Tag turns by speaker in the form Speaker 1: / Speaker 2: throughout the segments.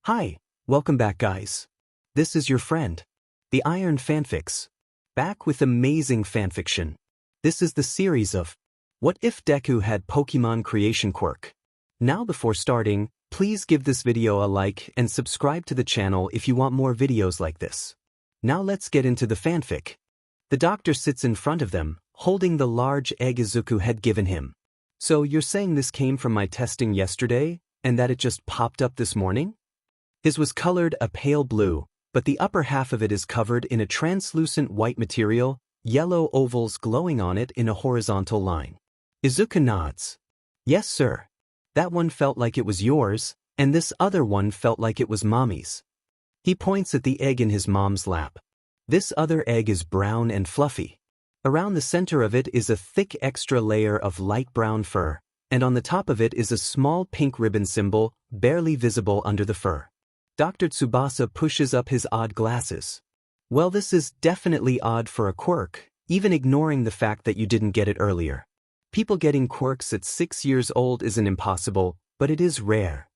Speaker 1: Hi, welcome back guys. This is your friend, the Iron Fanfics, back with amazing fanfiction. This is the series of What If Deku Had Pokemon Creation Quirk. Now before starting, please give this video a like and subscribe to the channel if you want more videos like this. Now let's get into the fanfic. The doctor sits in front of them, holding the large egg Izuku had given him. So you're saying this came from my testing yesterday, and that it just popped up this morning? His was colored a pale blue, but the upper half of it is covered in a translucent white material, yellow ovals glowing on it in a horizontal line. Izuku nods. Yes sir. That one felt like it was yours, and this other one felt like it was mommy's. He points at the egg in his mom's lap. This other egg is brown and fluffy. Around the center of it is a thick extra layer of light brown fur, and on the top of it is a small pink ribbon symbol, barely visible under the fur. Dr. Tsubasa pushes up his odd glasses. Well, this is definitely odd for a quirk, even ignoring the fact that you didn't get it earlier. People getting quirks at 6 years old isn't impossible, but it is rare.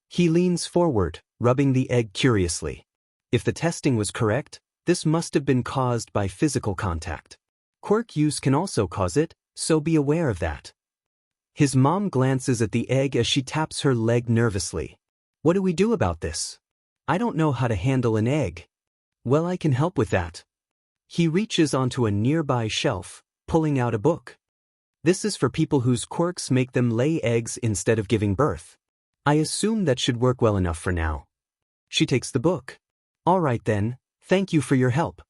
Speaker 1: He leans forward, rubbing the egg curiously. If the testing was correct, this must have been caused by physical contact. Quirk use can also cause it, so be aware of that. His mom glances at the egg as she taps her leg nervously. What do we do about this? I don't know how to handle an egg. Well, I can help with that. He reaches onto a nearby shelf, pulling out a book. This is for people whose quirks make them lay eggs instead of giving birth. I assume that should work well enough for now. She takes the book. All right then, thank you for your help.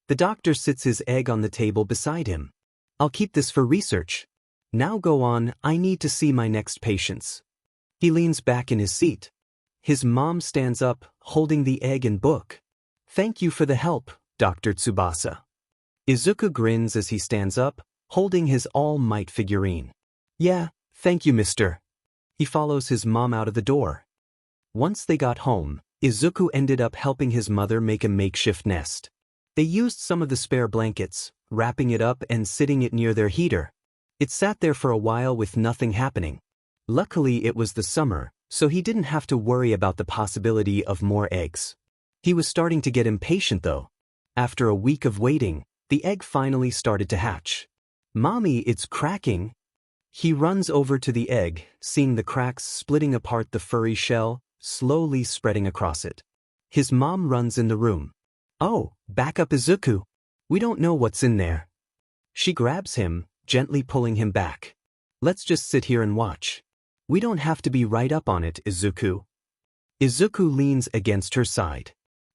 Speaker 1: The doctor sits his egg on the table beside him. I'll keep this for research. Now go on, I need to see my next patients. He leans back in his seat. His mom stands up, holding the egg and book. Thank you for the help, Dr. Tsubasa. Izuku grins as he stands up, holding his All Might figurine. Yeah, thank you, mister. He follows his mom out of the door. Once they got home, Izuku ended up helping his mother make a makeshift nest. They used some of the spare blankets, wrapping it up and sitting it near their heater. It sat there for a while with nothing happening. Luckily it was the summer, so he didn't have to worry about the possibility of more eggs. He was starting to get impatient though. After a week of waiting, the egg finally started to hatch. Mommy, it's cracking. He runs over to the egg, seeing the cracks splitting apart the furry shell, slowly spreading across it. His mom runs in the room. Oh, back up Izuku. We don't know what's in there. She grabs him, gently pulling him back. Let's just sit here and watch. We don't have to be right up on it, Izuku. Izuku leans against her side.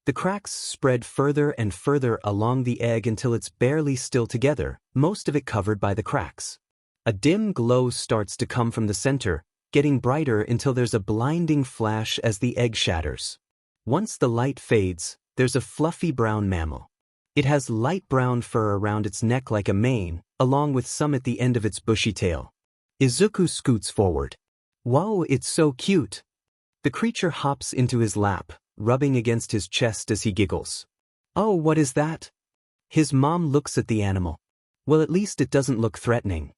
Speaker 1: The cracks spread further and further along the egg until it's barely still together, most of it covered by the cracks. A dim glow starts to come from the center, getting brighter until there's a blinding flash as the egg shatters. Once the light fades, there's a fluffy brown mammal. It has light brown fur around its neck like a mane, along with some at the end of its bushy tail. Izuku scoots forward. Whoa, it's so cute. The creature hops into his lap, rubbing against his chest as he giggles. Oh, what is that? His mom looks at the animal. Well, at least it doesn't look threatening.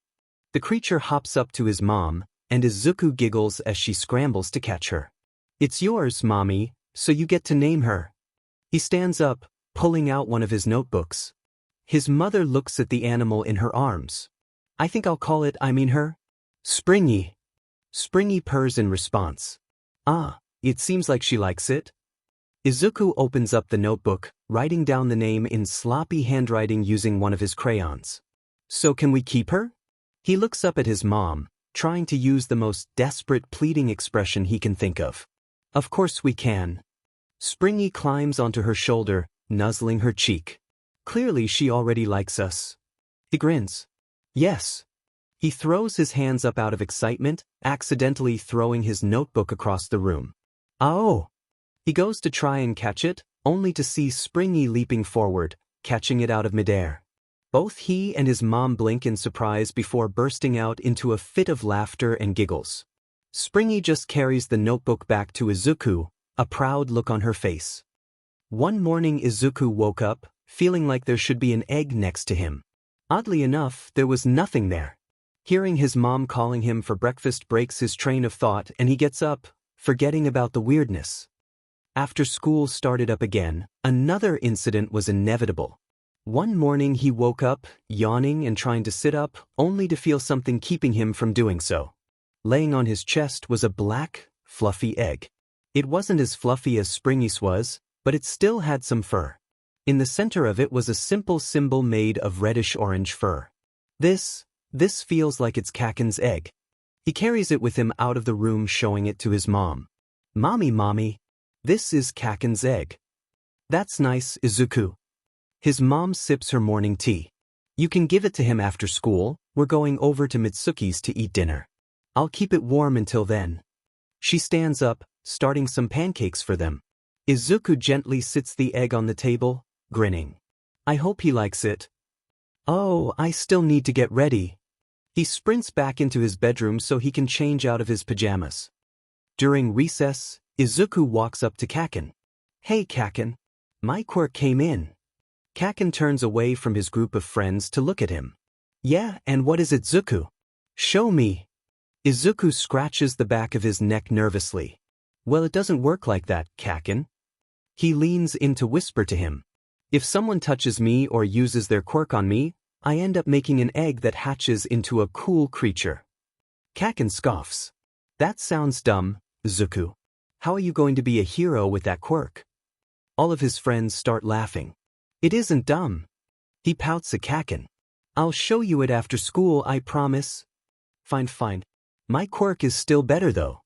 Speaker 1: The creature hops up to his mom, and Izuku giggles as she scrambles to catch her. It's yours, mommy, so you get to name her. He stands up, pulling out one of his notebooks. His mother looks at the animal in her arms. I think I'll call it, her, Springy. Springy purrs in response. Ah, it seems like she likes it. Izuku opens up the notebook, writing down the name in sloppy handwriting using one of his crayons. So can we keep her? He looks up at his mom, trying to use the most desperate pleading expression he can think of. Of course we can. Springy climbs onto her shoulder, nuzzling her cheek. Clearly she already likes us. He grins. Yes. He throws his hands up out of excitement, accidentally throwing his notebook across the room. Oh! He goes to try and catch it, only to see Springy leaping forward, catching it out of midair. Both he and his mom blink in surprise before bursting out into a fit of laughter and giggles. Springy just carries the notebook back to Izuku, a proud look on her face. One morning Izuku woke up, feeling like there should be an egg next to him. Oddly enough, there was nothing there. Hearing his mom calling him for breakfast breaks his train of thought and he gets up, forgetting about the weirdness. After school started up again, another incident was inevitable. One morning he woke up, yawning and trying to sit up, only to feel something keeping him from doing so. Laying on his chest was a black, fluffy egg. It wasn't as fluffy as Springy's was, but it still had some fur. In the center of it was a simple symbol made of reddish-orange fur. This feels like it's Kaken's egg. He carries it with him out of the room, showing it to his mom. Mommy, this is Kaken's egg. That's nice, Izuku. His mom sips her morning tea. You can give it to him after school. We're going over to Mitsuki's to eat dinner. I'll keep it warm until then. She stands up, starting some pancakes for them. Izuku gently sits the egg on the table, grinning. I hope he likes it. Oh, I still need to get ready. He sprints back into his bedroom so he can change out of his pajamas. During recess, Izuku walks up to Kaken. Hey Kaken. My Quirk came in. Kaken turns away from his group of friends to look at him. Yeah, and what is it, Zuku? Show me. Izuku scratches the back of his neck nervously. Well, it doesn't work like that, Kaken. He leans in to whisper to him. If someone touches me or uses their quirk on me, I end up making an egg that hatches into a cool creature. Kaken scoffs. That sounds dumb, Zuku. How are you going to be a hero with that quirk? All of his friends start laughing. It isn't dumb. He pouts at Kaken. I'll show you it after school, I promise. Fine. My quirk is still better though.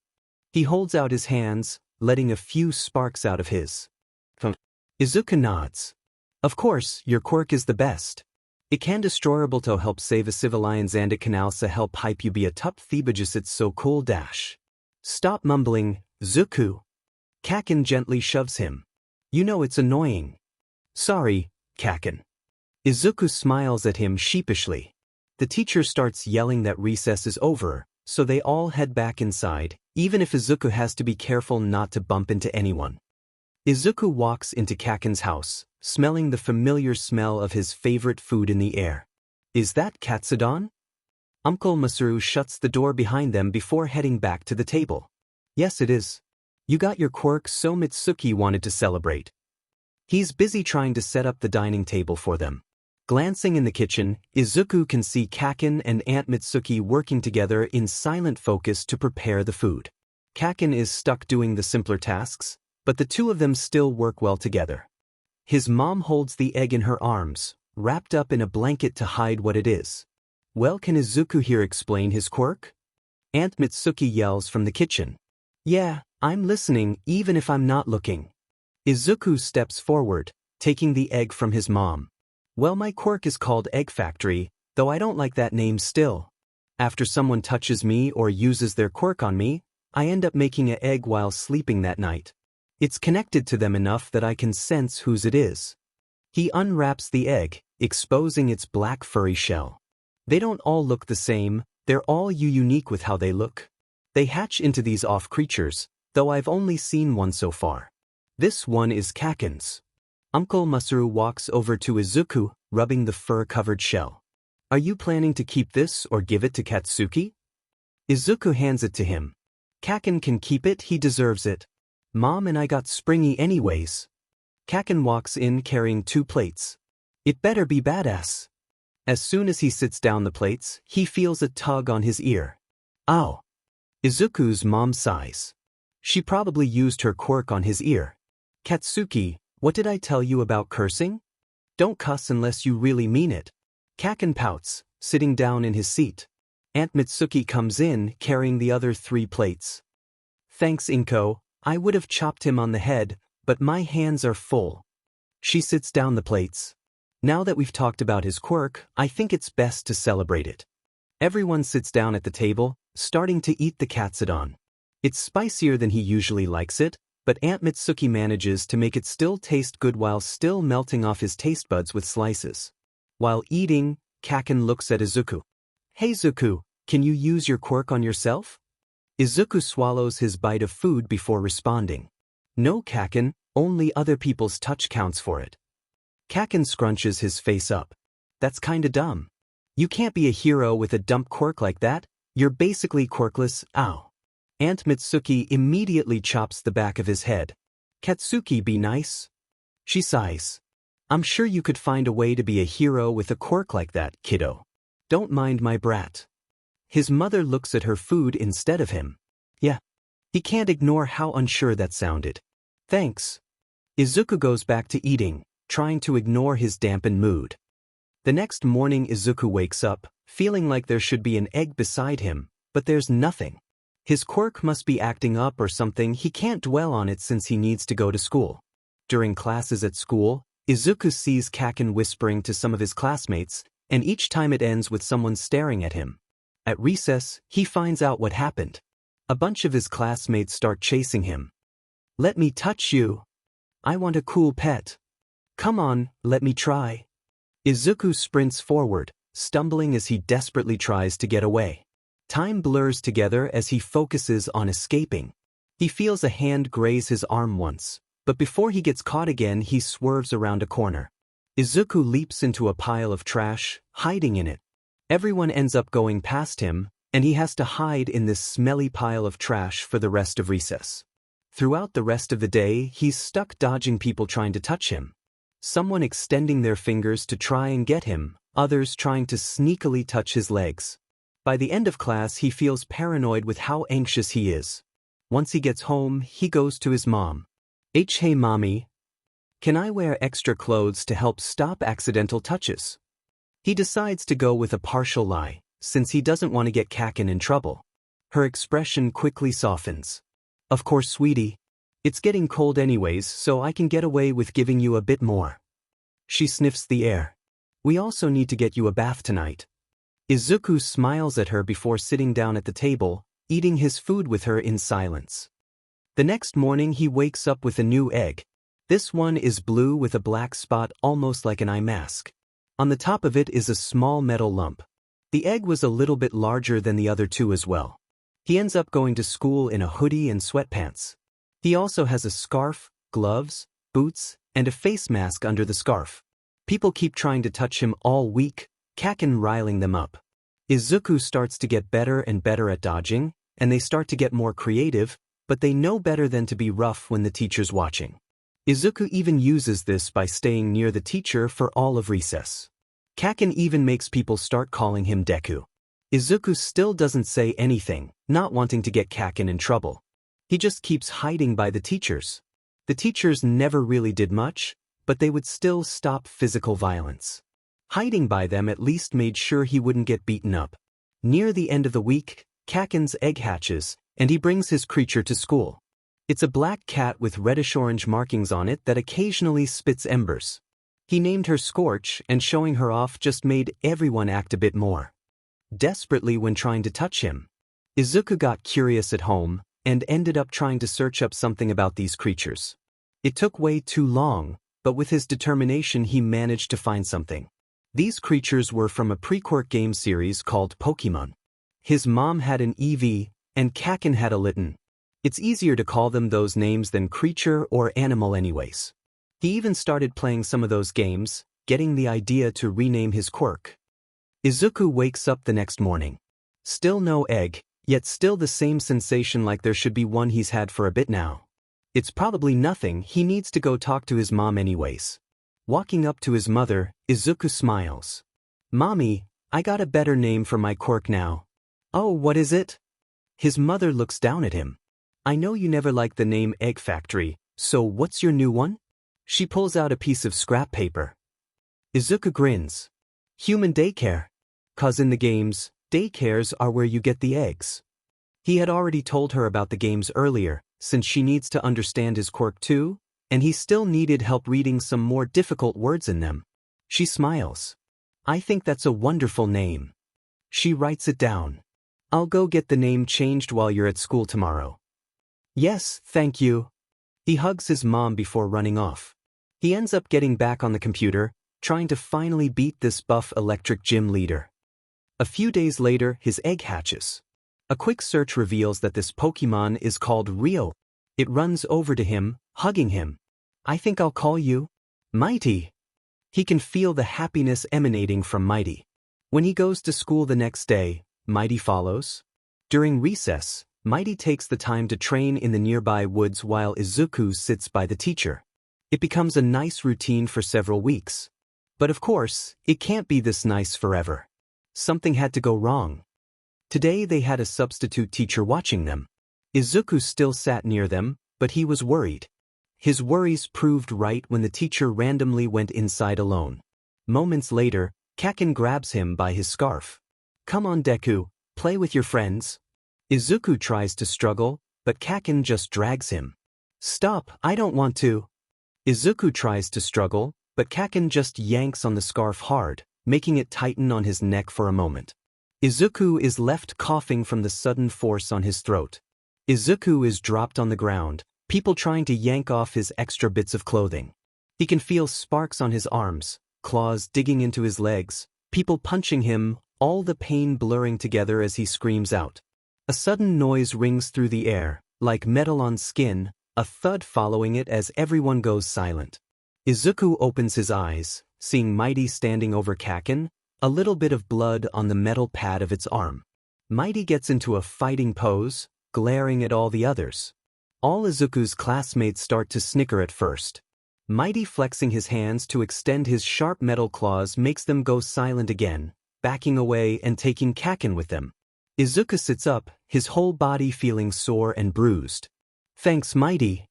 Speaker 1: He holds out his hands, letting a few sparks out of his. Izuku nods. Of course, your quirk is the best. It can destroy Boruto help save a civilians and it can also help hype you be a top thebajus, it's so cool dash. Stop mumbling, Zuku. Kaken gently shoves him. You know it's annoying. Sorry, Kaken. Izuku smiles at him sheepishly. The teacher starts yelling that recess is over, so they all head back inside, even if Izuku has to be careful not to bump into anyone. Izuku walks into Kaken's house, smelling the familiar smell of his favorite food in the air. Is that katsudon? Uncle Masaru shuts the door behind them before heading back to the table. Yes, it is. You got your quirk, so Mitsuki wanted to celebrate. He's busy trying to set up the dining table for them. Glancing in the kitchen, Izuku can see Kaken and Aunt Mitsuki working together in silent focus to prepare the food. Kaken is stuck doing the simpler tasks, but the two of them still work well together. His mom holds the egg in her arms, wrapped up in a blanket to hide what it is. Well, can Izuku here explain his quirk? Aunt Mitsuki yells from the kitchen. Yeah, I'm listening even if I'm not looking. Izuku steps forward, taking the egg from his mom. Well, my quirk is called Egg Factory, though I don't like that name still. After someone touches me or uses their quirk on me, I end up making an egg while sleeping that night. It's connected to them enough that I can sense whose it is. He unwraps the egg, exposing its black furry shell. They don't all look the same, they're all unique with how they look. They hatch into these off creatures, though I've only seen one so far. This one is Kaken's. Uncle Masaru walks over to Izuku, rubbing the fur-covered shell. Are you planning to keep this or give it to Katsuki? Izuku hands it to him. Kaken can keep it, he deserves it. Mom and I got Springy anyways. Kaken walks in carrying 2 plates. It better be badass. As soon as he sits down the plates, he feels a tug on his ear. Ow. Izuku's mom sighs. She probably used her quirk on his ear. Katsuki, what did I tell you about cursing? Don't cuss unless you really mean it. Kaken pouts, sitting down in his seat. Aunt Mitsuki comes in, carrying the other 3 plates. Thanks, Inko, I would have chopped him on the head, but my hands are full. She sits down the plates. Now that we've talked about his quirk, I think it's best to celebrate it. Everyone sits down at the table, starting to eat the katsudon. It's spicier than he usually likes it, but Aunt Mitsuki manages to make it still taste good while still melting off his taste buds with slices. While eating, Kaken looks at Izuku. Hey Zuku, can you use your quirk on yourself? Izuku swallows his bite of food before responding. No Kaken, only other people's touch counts for it. Kaken scrunches his face up. That's kinda dumb. You can't be a hero with a dumb quirk like that, you're basically quirkless, ow. Aunt Mitsuki immediately chops the back of his head. Katsuki be nice? She sighs. I'm sure you could find a way to be a hero with a quirk like that, kiddo. Don't mind my brat. His mother looks at her food instead of him. Yeah. He can't ignore how unsure that sounded. Thanks. Izuku goes back to eating, trying to ignore his dampened mood. The next morning Izuku wakes up, feeling like there should be an egg beside him, but there's nothing. His quirk must be acting up or something. He can't dwell on it since he needs to go to school. During classes at school, Izuku sees Kaken whispering to some of his classmates, and each time it ends with someone staring at him. At recess, he finds out what happened. A bunch of his classmates start chasing him. Let me touch you. I want a cool pet. Come on, let me try. Izuku sprints forward, stumbling as he desperately tries to get away. Time blurs together as he focuses on escaping. He feels a hand graze his arm once, but before he gets caught again he swerves around a corner. Izuku leaps into a pile of trash, hiding in it. Everyone ends up going past him, and he has to hide in this smelly pile of trash for the rest of recess. Throughout the rest of the day, he's stuck dodging people trying to touch him. Someone extending their fingers to try and get him, others trying to sneakily touch his legs. By the end of class, he feels paranoid with how anxious he is. Once he gets home, he goes to his mom. Hey mommy, can I wear extra clothes to help stop accidental touches? He decides to go with a partial lie, since he doesn't want to get Kaken in trouble. Her expression quickly softens. Of course, sweetie. It's getting cold anyways, so I can get away with giving you a bit more. She sniffs the air. We also need to get you a bath tonight. Izuku smiles at her before sitting down at the table, eating his food with her in silence. The next morning he wakes up with a new egg. This one is blue with a black spot almost like an eye mask. On the top of it is a small metal lump. The egg was a little bit larger than the other two as well. He ends up going to school in a hoodie and sweatpants. He also has a scarf, gloves, boots, and a face mask under the scarf. People keep trying to touch him all week, Kaken riling them up. Izuku starts to get better and better at dodging, and they start to get more creative, but they know better than to be rough when the teacher's watching. Izuku even uses this by staying near the teacher for all of recess. Kaken even makes people start calling him Deku. Izuku still doesn't say anything, not wanting to get Kaken in trouble. He just keeps hiding by the teachers. The teachers never really did much, but they would still stop physical violence. Hiding by them at least made sure he wouldn't get beaten up. Near the end of the week, Kaken's egg hatches, and he brings his creature to school. It's a black cat with reddish-orange markings on it that occasionally spits embers. He named her Scorch, and showing her off just made everyone act a bit more desperately when trying to touch him. Izuku got curious at home, and ended up trying to search up something about these creatures. It took way too long, but with his determination he managed to find something. These creatures were from a pre-Quirk game series called Pokemon. His mom had an Eevee, and Kaken had a Litten. It's easier to call them those names than creature or animal anyways. He even started playing some of those games, getting the idea to rename his quirk. Izuku wakes up the next morning. Still no egg, yet still the same sensation like there should be one he's had for a bit now. It's probably nothing, he needs to go talk to his mom anyways. Walking up to his mother, Izuku smiles. Mommy, I got a better name for my quirk now. Oh, what is it? His mother looks down at him. I know you never liked the name Egg Factory, so what's your new one? She pulls out a piece of scrap paper. Izuku grins. Human Daycare. 'Cause in the games, daycares are where you get the eggs. He had already told her about the games earlier, since she needs to understand his quirk too, and he still needed help reading some more difficult words in them. She smiles. I think that's a wonderful name. She writes it down. I'll go get the name changed while you're at school tomorrow. Yes, thank you. He hugs his mom before running off. He ends up getting back on the computer, trying to finally beat this buff electric gym leader. A few days later, his egg hatches. A quick search reveals that this Pokemon is called Rio. It runs over to him, hugging him. I think I'll call you Mighty. He can feel the happiness emanating from Mighty. When he goes to school the next day, Mighty follows. During recess, Mighty takes the time to train in the nearby woods while Izuku sits by the teacher. It becomes a nice routine for several weeks. But of course, it can't be this nice forever. Something had to go wrong. Today they had a substitute teacher watching them. Izuku still sat near them, but he was worried. His worries proved right when the teacher randomly went inside alone. Moments later, Kaken grabs him by his scarf. "Come on, Deku, play with your friends." Izuku tries to struggle, but Kaken just drags him. "Stop, I don't want to." Izuku tries to struggle, but Kaken just yanks on the scarf hard, making it tighten on his neck for a moment. Izuku is left coughing from the sudden force on his throat. Izuku is dropped on the ground, people trying to yank off his extra bits of clothing. He can feel sparks on his arms, claws digging into his legs, people punching him, all the pain blurring together as he screams out. A sudden noise rings through the air, like metal on skin, a thud following it as everyone goes silent. Izuku opens his eyes, seeing Mighty standing over Kaken, a little bit of blood on the metal pad of its arm. Mighty gets into a fighting pose, glaring at all the others. All Izuku's classmates start to snicker at first. Mighty flexing his hands to extend his sharp metal claws makes them go silent again, backing away and taking Kaken with them. Izuku sits up, his whole body feeling sore and bruised. "Thanks, Mighty."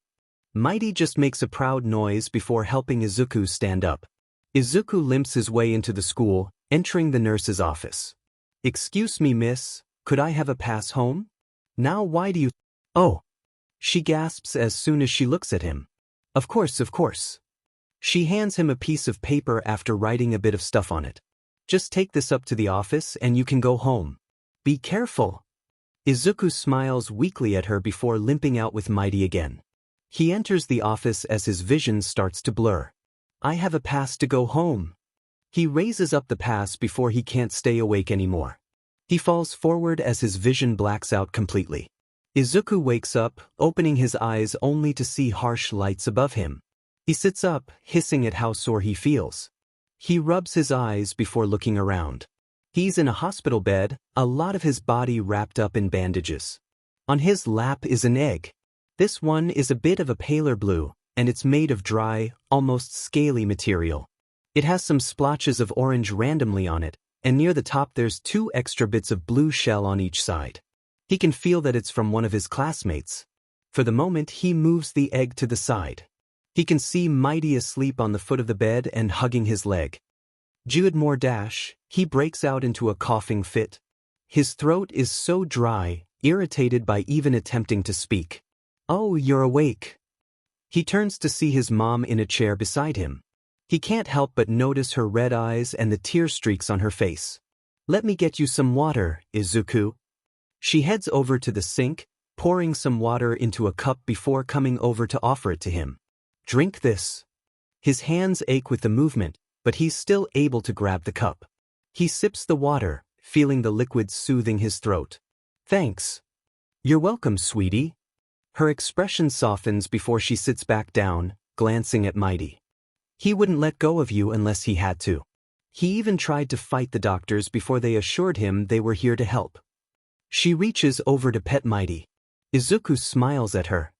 Speaker 1: Mighty just makes a proud noise before helping Izuku stand up. Izuku limps his way into the school, entering the nurse's office. "Excuse me, miss, could I have a pass home? Now why do you—" "Oh!" she gasps as soon as she looks at him. Of course, of course." She hands him a piece of paper after writing a bit of stuff on it. "Just take this up to the office and you can go home. Be careful." Izuku smiles weakly at her before limping out with Mighty again. He enters the office as his vision starts to blur. "I have a pass to go home." He raises up the pass before he can't stay awake anymore. He falls forward as his vision blacks out completely. Izuku wakes up, opening his eyes only to see harsh lights above him. He sits up, hissing at how sore he feels. He rubs his eyes before looking around. He's in a hospital bed, a lot of his body wrapped up in bandages. On his lap is an egg. This one is a bit of a paler blue, and it's made of dry, almost scaly material. It has some splotches of orange randomly on it, and near the top there's 2 extra bits of blue shell on each side. He can feel that it's from one of his classmates. For the moment he moves the egg to the side. He can see Mighty asleep on the foot of the bed and hugging his leg. He breaks out into a coughing fit. His throat is so dry, irritated by even attempting to speak. "Oh, you're awake." He turns to see his mom in a chair beside him. He can't help but notice her red eyes and the tear streaks on her face. "Let me get you some water, Izuku." She heads over to the sink, pouring some water into a cup before coming over to offer it to him. "Drink this." His hands ache with the movement, but he's still able to grab the cup. He sips the water, feeling the liquid soothing his throat. "Thanks." "You're welcome, sweetie." Her expression softens before she sits back down, glancing at Mighty. He wouldn't let go of you unless he had to. He even tried to fight the doctors before they assured him they were here to help. She reaches over to pet Mighty. Izuku smiles at her.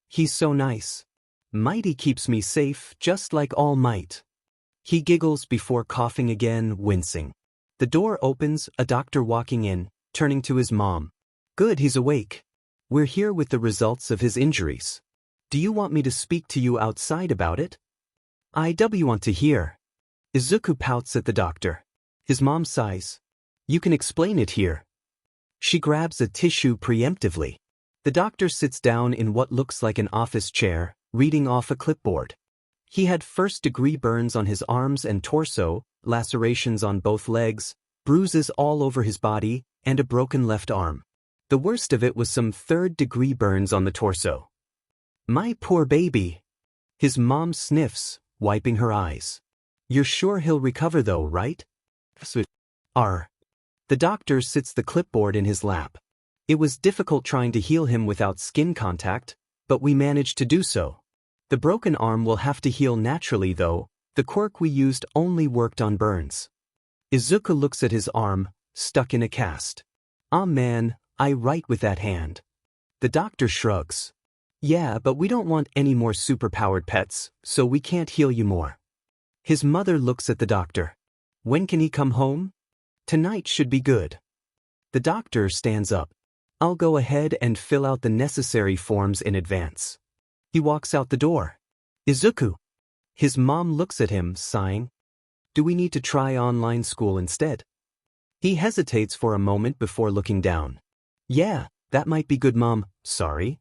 Speaker 1: "He's so nice. Mighty keeps me safe, just like All Might." He giggles before coughing again, wincing. The door opens, a doctor walking in, turning to his mom. "Good, he's awake. We're here with the results of his injuries. Do you want me to speak to you outside about it?" "I want to hear." Izuku pouts at the doctor. His mom sighs. "You can explain it here." She grabs a tissue preemptively. The doctor sits down in what looks like an office chair, reading off a clipboard. He had first-degree burns on his arms and torso, lacerations on both legs, bruises all over his body, and a broken left arm. The worst of it was some third-degree burns on the torso. "My poor baby." His mom sniffs, wiping her eyes. "You're sure he'll recover though, right?" The doctor sits the clipboard in his lap. "It was difficult trying to heal him without skin contact, but we managed to do so. The broken arm will have to heal naturally though, the quirk we used only worked on burns." Izuku looks at his arm, stuck in a cast. "Ah man, I write with that hand." The doctor shrugs. Yeah, but we don't want any more superpowered pets, so we can't heal you more. His mother looks at the doctor. When can he come home? Tonight should be good. The doctor stands up. I'll go ahead and fill out the necessary forms in advance. He walks out the door. Izuku. His mom looks at him, sighing. Do we need to try online school instead? He hesitates for a moment before looking down. Yeah, that might be good, Mom. Sorry.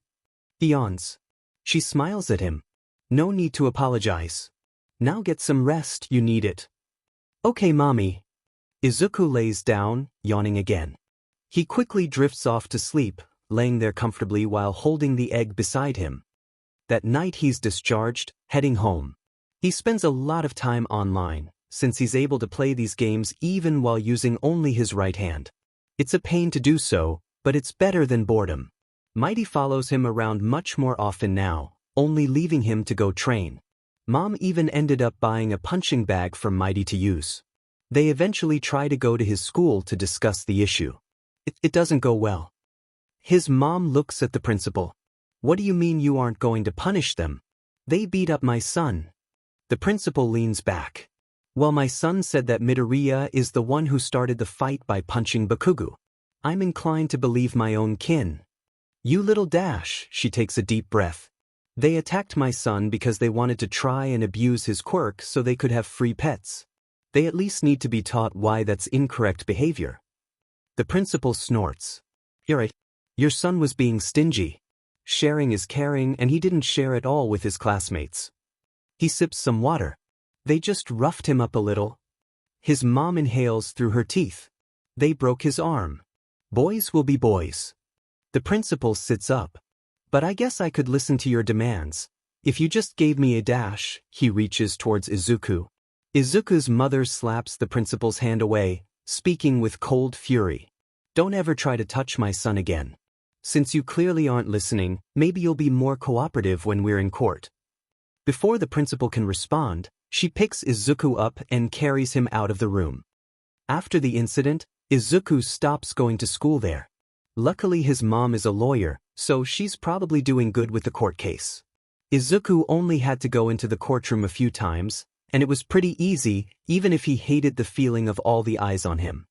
Speaker 1: He yawns. She smiles at him. No need to apologize. Now get some rest, you need it. Okay, Mommy. Izuku lays down, yawning again. He quickly drifts off to sleep, laying there comfortably while holding the egg beside him. That night he's discharged, heading home. He spends a lot of time online, since he's able to play these games even while using only his right hand. It's a pain to do so, but it's better than boredom. Mighty follows him around much more often now, only leaving him to go train. Mom even ended up buying a punching bag for Mighty to use. They eventually try to go to his school to discuss the issue. It doesn't go well. His mom looks at the principal. What do you mean you aren't going to punish them? They beat up my son. The principal leans back. Well, my son said that Midoriya is the one who started the fight by punching Bakugo. I'm inclined to believe my own kin. You little dash, she takes a deep breath. They attacked my son because they wanted to try and abuse his quirk so they could have free pets. They at least need to be taught why that's incorrect behavior. The principal snorts. You're right. Your son was being stingy. Sharing is caring, and he didn't share at all with his classmates. He sips some water. They just roughed him up a little. His mom inhales through her teeth. They broke his arm. Boys will be boys. The principal sits up. But I guess I could listen to your demands. If you just gave me a dash, he reaches towards Izuku. Izuku's mother slaps the principal's hand away, speaking with cold fury. Don't ever try to touch my son again. Since you clearly aren't listening, maybe you'll be more cooperative when we're in court. Before the principal can respond, she picks Izuku up and carries him out of the room. After the incident, Izuku stops going to school there. Luckily his mom is a lawyer, so she's probably doing good with the court case. Izuku only had to go into the courtroom a few times, and it was pretty easy, even if he hated the feeling of all the eyes on him.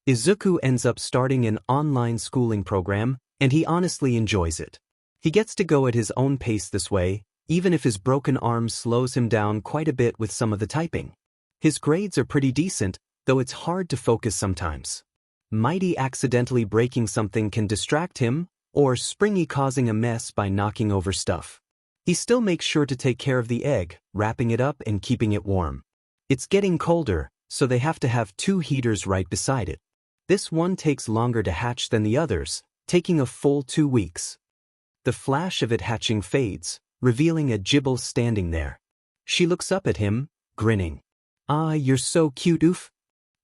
Speaker 1: Izuku ends up starting an online schooling program, and he honestly enjoys it. He gets to go at his own pace this way, even if his broken arm slows him down quite a bit with some of the typing. His grades are pretty decent, though it's hard to focus sometimes. Mighty accidentally breaking something can distract him, or Springy causing a mess by knocking over stuff. He still makes sure to take care of the egg, wrapping it up and keeping it warm. It's getting colder, so they have to have 2 heaters right beside it. This one takes longer to hatch than the others, taking a full 2 weeks. The flash of it hatching fades, revealing a Jibble standing there. She looks up at him, grinning. Ah, you're so cute, oof.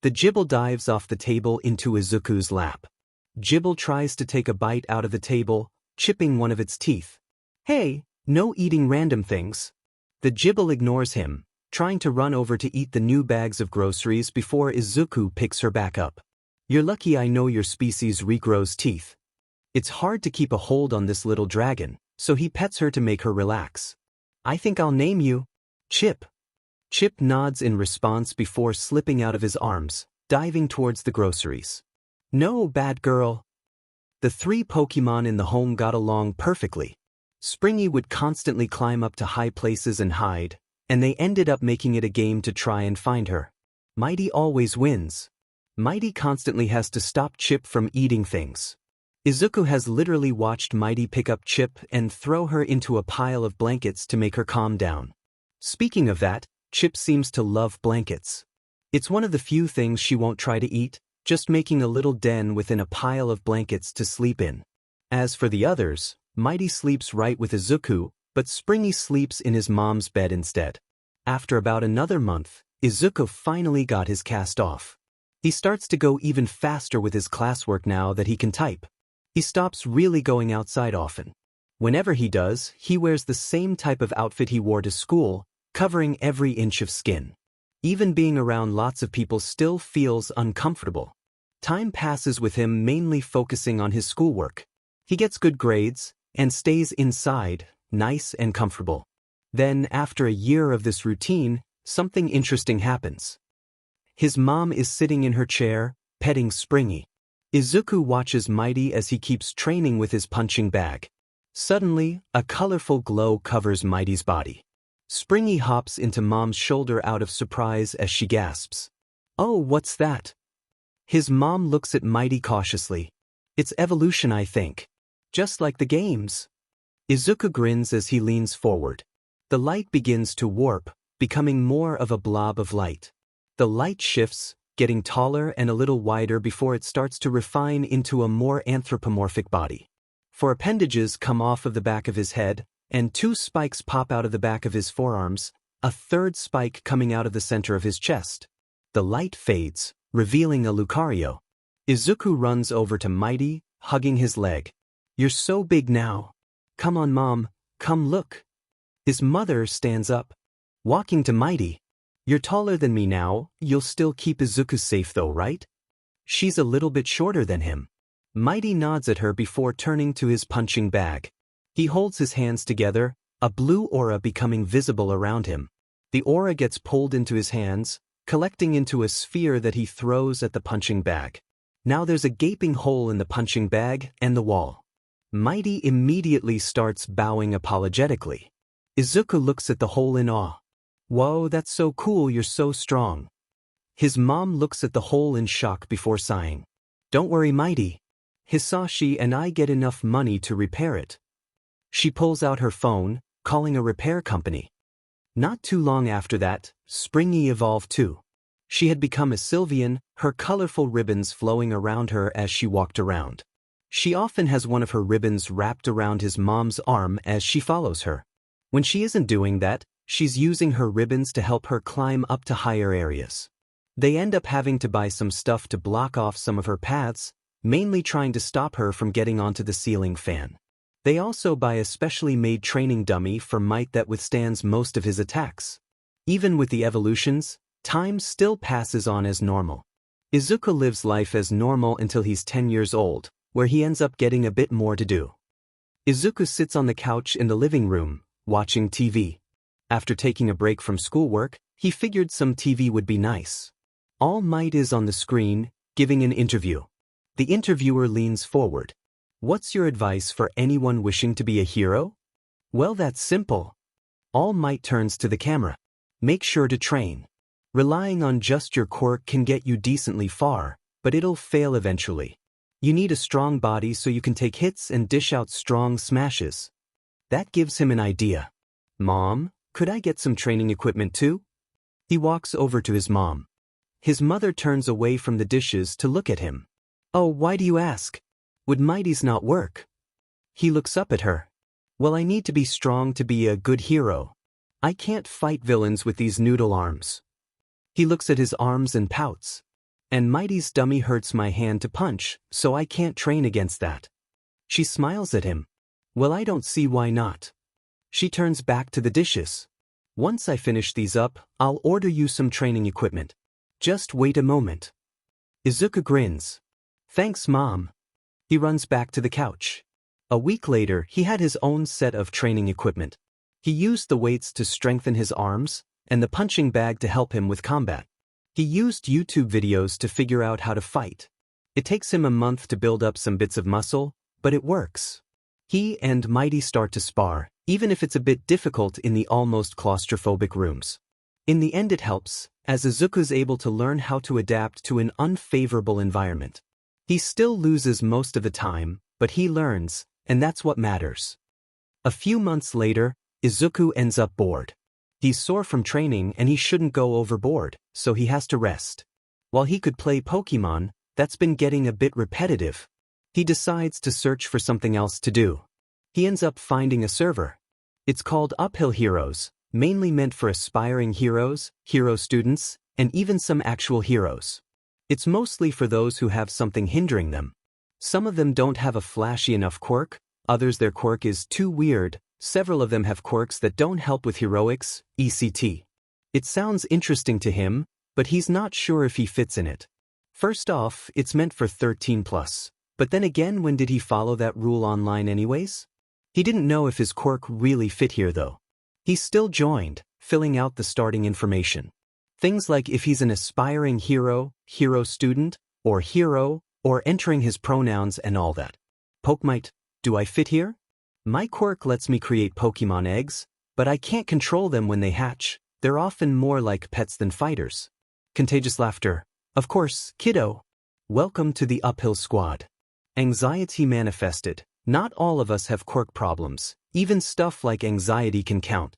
Speaker 1: The Jibble dives off the table into Izuku's lap. Jibble tries to take a bite out of the table, chipping one of its teeth. Hey, no eating random things. The Jibble ignores him, trying to run over to eat the new bags of groceries before Izuku picks her back up. You're lucky I know your species regrows teeth. It's hard to keep a hold on this little dragon, so he pets her to make her relax. I think I'll name you Chip. Chip nods in response before slipping out of his arms, diving towards the groceries. No, bad girl. The 3 Pokemon in the home got along perfectly. Springy would constantly climb up to high places and hide, and they ended up making it a game to try and find her. Mighty always wins. Mighty constantly has to stop Chip from eating things. Izuku has literally watched Mighty pick up Chip and throw her into a pile of blankets to make her calm down. Speaking of that, Chip seems to love blankets. It's one of the few things she won't try to eat, just making a little den within a pile of blankets to sleep in. As for the others, Mighty sleeps right with Izuku, but Springy sleeps in his mom's bed instead. After about another month, Izuku finally got his cast off. He starts to go even faster with his classwork now that he can type. He stops really going outside often. Whenever he does, he wears the same type of outfit he wore to school, covering every inch of skin. Even being around lots of people still feels uncomfortable. Time passes with him mainly focusing on his schoolwork. He gets good grades, and stays inside, nice and comfortable. Then, after a year of this routine, something interesting happens. His mom is sitting in her chair, petting Springy. Izuku watches Mighty as he keeps training with his punching bag. Suddenly, a colorful glow covers Mighty's body. Springy hops into Mom's shoulder out of surprise as she gasps. "Oh, what's that?" His mom looks at Mighty cautiously. "It's evolution, I think. Just like the games." Izuku grins as he leans forward. The light begins to warp, becoming more of a blob of light. The light shifts, getting taller and a little wider before it starts to refine into a more anthropomorphic body. 4 appendages come off of the back of his head, and 2 spikes pop out of the back of his forearms, a 3rd spike coming out of the center of his chest. The light fades, revealing a Lucario. Izuku runs over to Mighty, hugging his leg. "You're so big now. Come on, Mom, come look." His mother stands up. Walking to Mighty. "You're taller than me now, you'll still keep Izuku safe though, right?" She's a little bit shorter than him. Mighty nods at her before turning to his punching bag. He holds his hands together, a blue aura becoming visible around him. The aura gets pulled into his hands, collecting into a sphere that he throws at the punching bag. Now there's a gaping hole in the punching bag and the wall. Mighty immediately starts bowing apologetically. Izuku looks at the hole in awe. "Whoa, that's so cool, you're so strong." His mom looks at the hole in shock before sighing. "Don't worry, Mighty. Hisashi and I get enough money to repair it." She pulls out her phone, calling a repair company. Not too long after that, Springy evolved too. She had become a Sylvian, her colorful ribbons flowing around her as she walked around. She often has one of her ribbons wrapped around his mom's arm as she follows her. When she isn't doing that, she's using her ribbons to help her climb up to higher areas. They end up having to buy some stuff to block off some of her paths, mainly trying to stop her from getting onto the ceiling fan. They also buy a specially made training dummy for Might that withstands most of his attacks. Even with the evolutions, time still passes on as normal. Izuku lives life as normal until he's 10 years old, where he ends up getting a bit more to do. Izuku sits on the couch in the living room, watching TV. After taking a break from schoolwork, he figured some TV would be nice. All Might is on the screen, giving an interview. The interviewer leans forward. "What's your advice for anyone wishing to be a hero?" "Well, that's simple." All Might turns to the camera. "Make sure to train. Relying on just your quirk can get you decently far, but it'll fail eventually. You need a strong body so you can take hits and dish out strong smashes." That gives him an idea. "Mom, could I get some training equipment too?" He walks over to his mom. His mother turns away from the dishes to look at him. "Oh, why do you ask? Would Mighty's not work?" He looks up at her. "Well, I need to be strong to be a good hero. I can't fight villains with these noodle arms." He looks at his arms and pouts. "And Mighty's dummy hurts my hand to punch, so I can't train against that." She smiles at him. "Well, I don't see why not." She turns back to the dishes. "Once I finish these up, I'll order you some training equipment. Just wait a moment." Izuku grins. "Thanks, Mom." He runs back to the couch. A week later, he had his own set of training equipment. He used the weights to strengthen his arms, and the punching bag to help him with combat. He used YouTube videos to figure out how to fight. It takes him a month to build up some bits of muscle, but it works. He and Mighty start to spar, even if it's a bit difficult in the almost claustrophobic rooms. In the end it helps, as Izuku's able to learn how to adapt to an unfavorable environment. He still loses most of the time, but he learns, and that's what matters. A few months later, Izuku ends up bored. He's sore from training and he shouldn't go overboard, so he has to rest. While he could play Pokemon, that's been getting a bit repetitive. He decides to search for something else to do. He ends up finding a server. It's called Uphill Heroes, mainly meant for aspiring heroes, hero students, and even some actual heroes. It's mostly for those who have something hindering them. Some of them don't have a flashy enough quirk, others their quirk is too weird, several of them have quirks that don't help with heroics, etc. It sounds interesting to him, but he's not sure if he fits in it. First off, it's meant for 13+. But then again, when did he follow that rule online anyways? He didn't know if his quirk really fit here though. He still joined, filling out the starting information. Things like if he's an aspiring hero, hero student, or hero, or entering his pronouns and all that. Pokemite, do I fit here? My quirk lets me create Pokemon eggs, but I can't control them when they hatch. They're often more like pets than fighters. Contagious laughter. Of course, kiddo. Welcome to the uphill squad. Anxiety manifested. Not all of us have quirk problems. Even stuff like anxiety can count.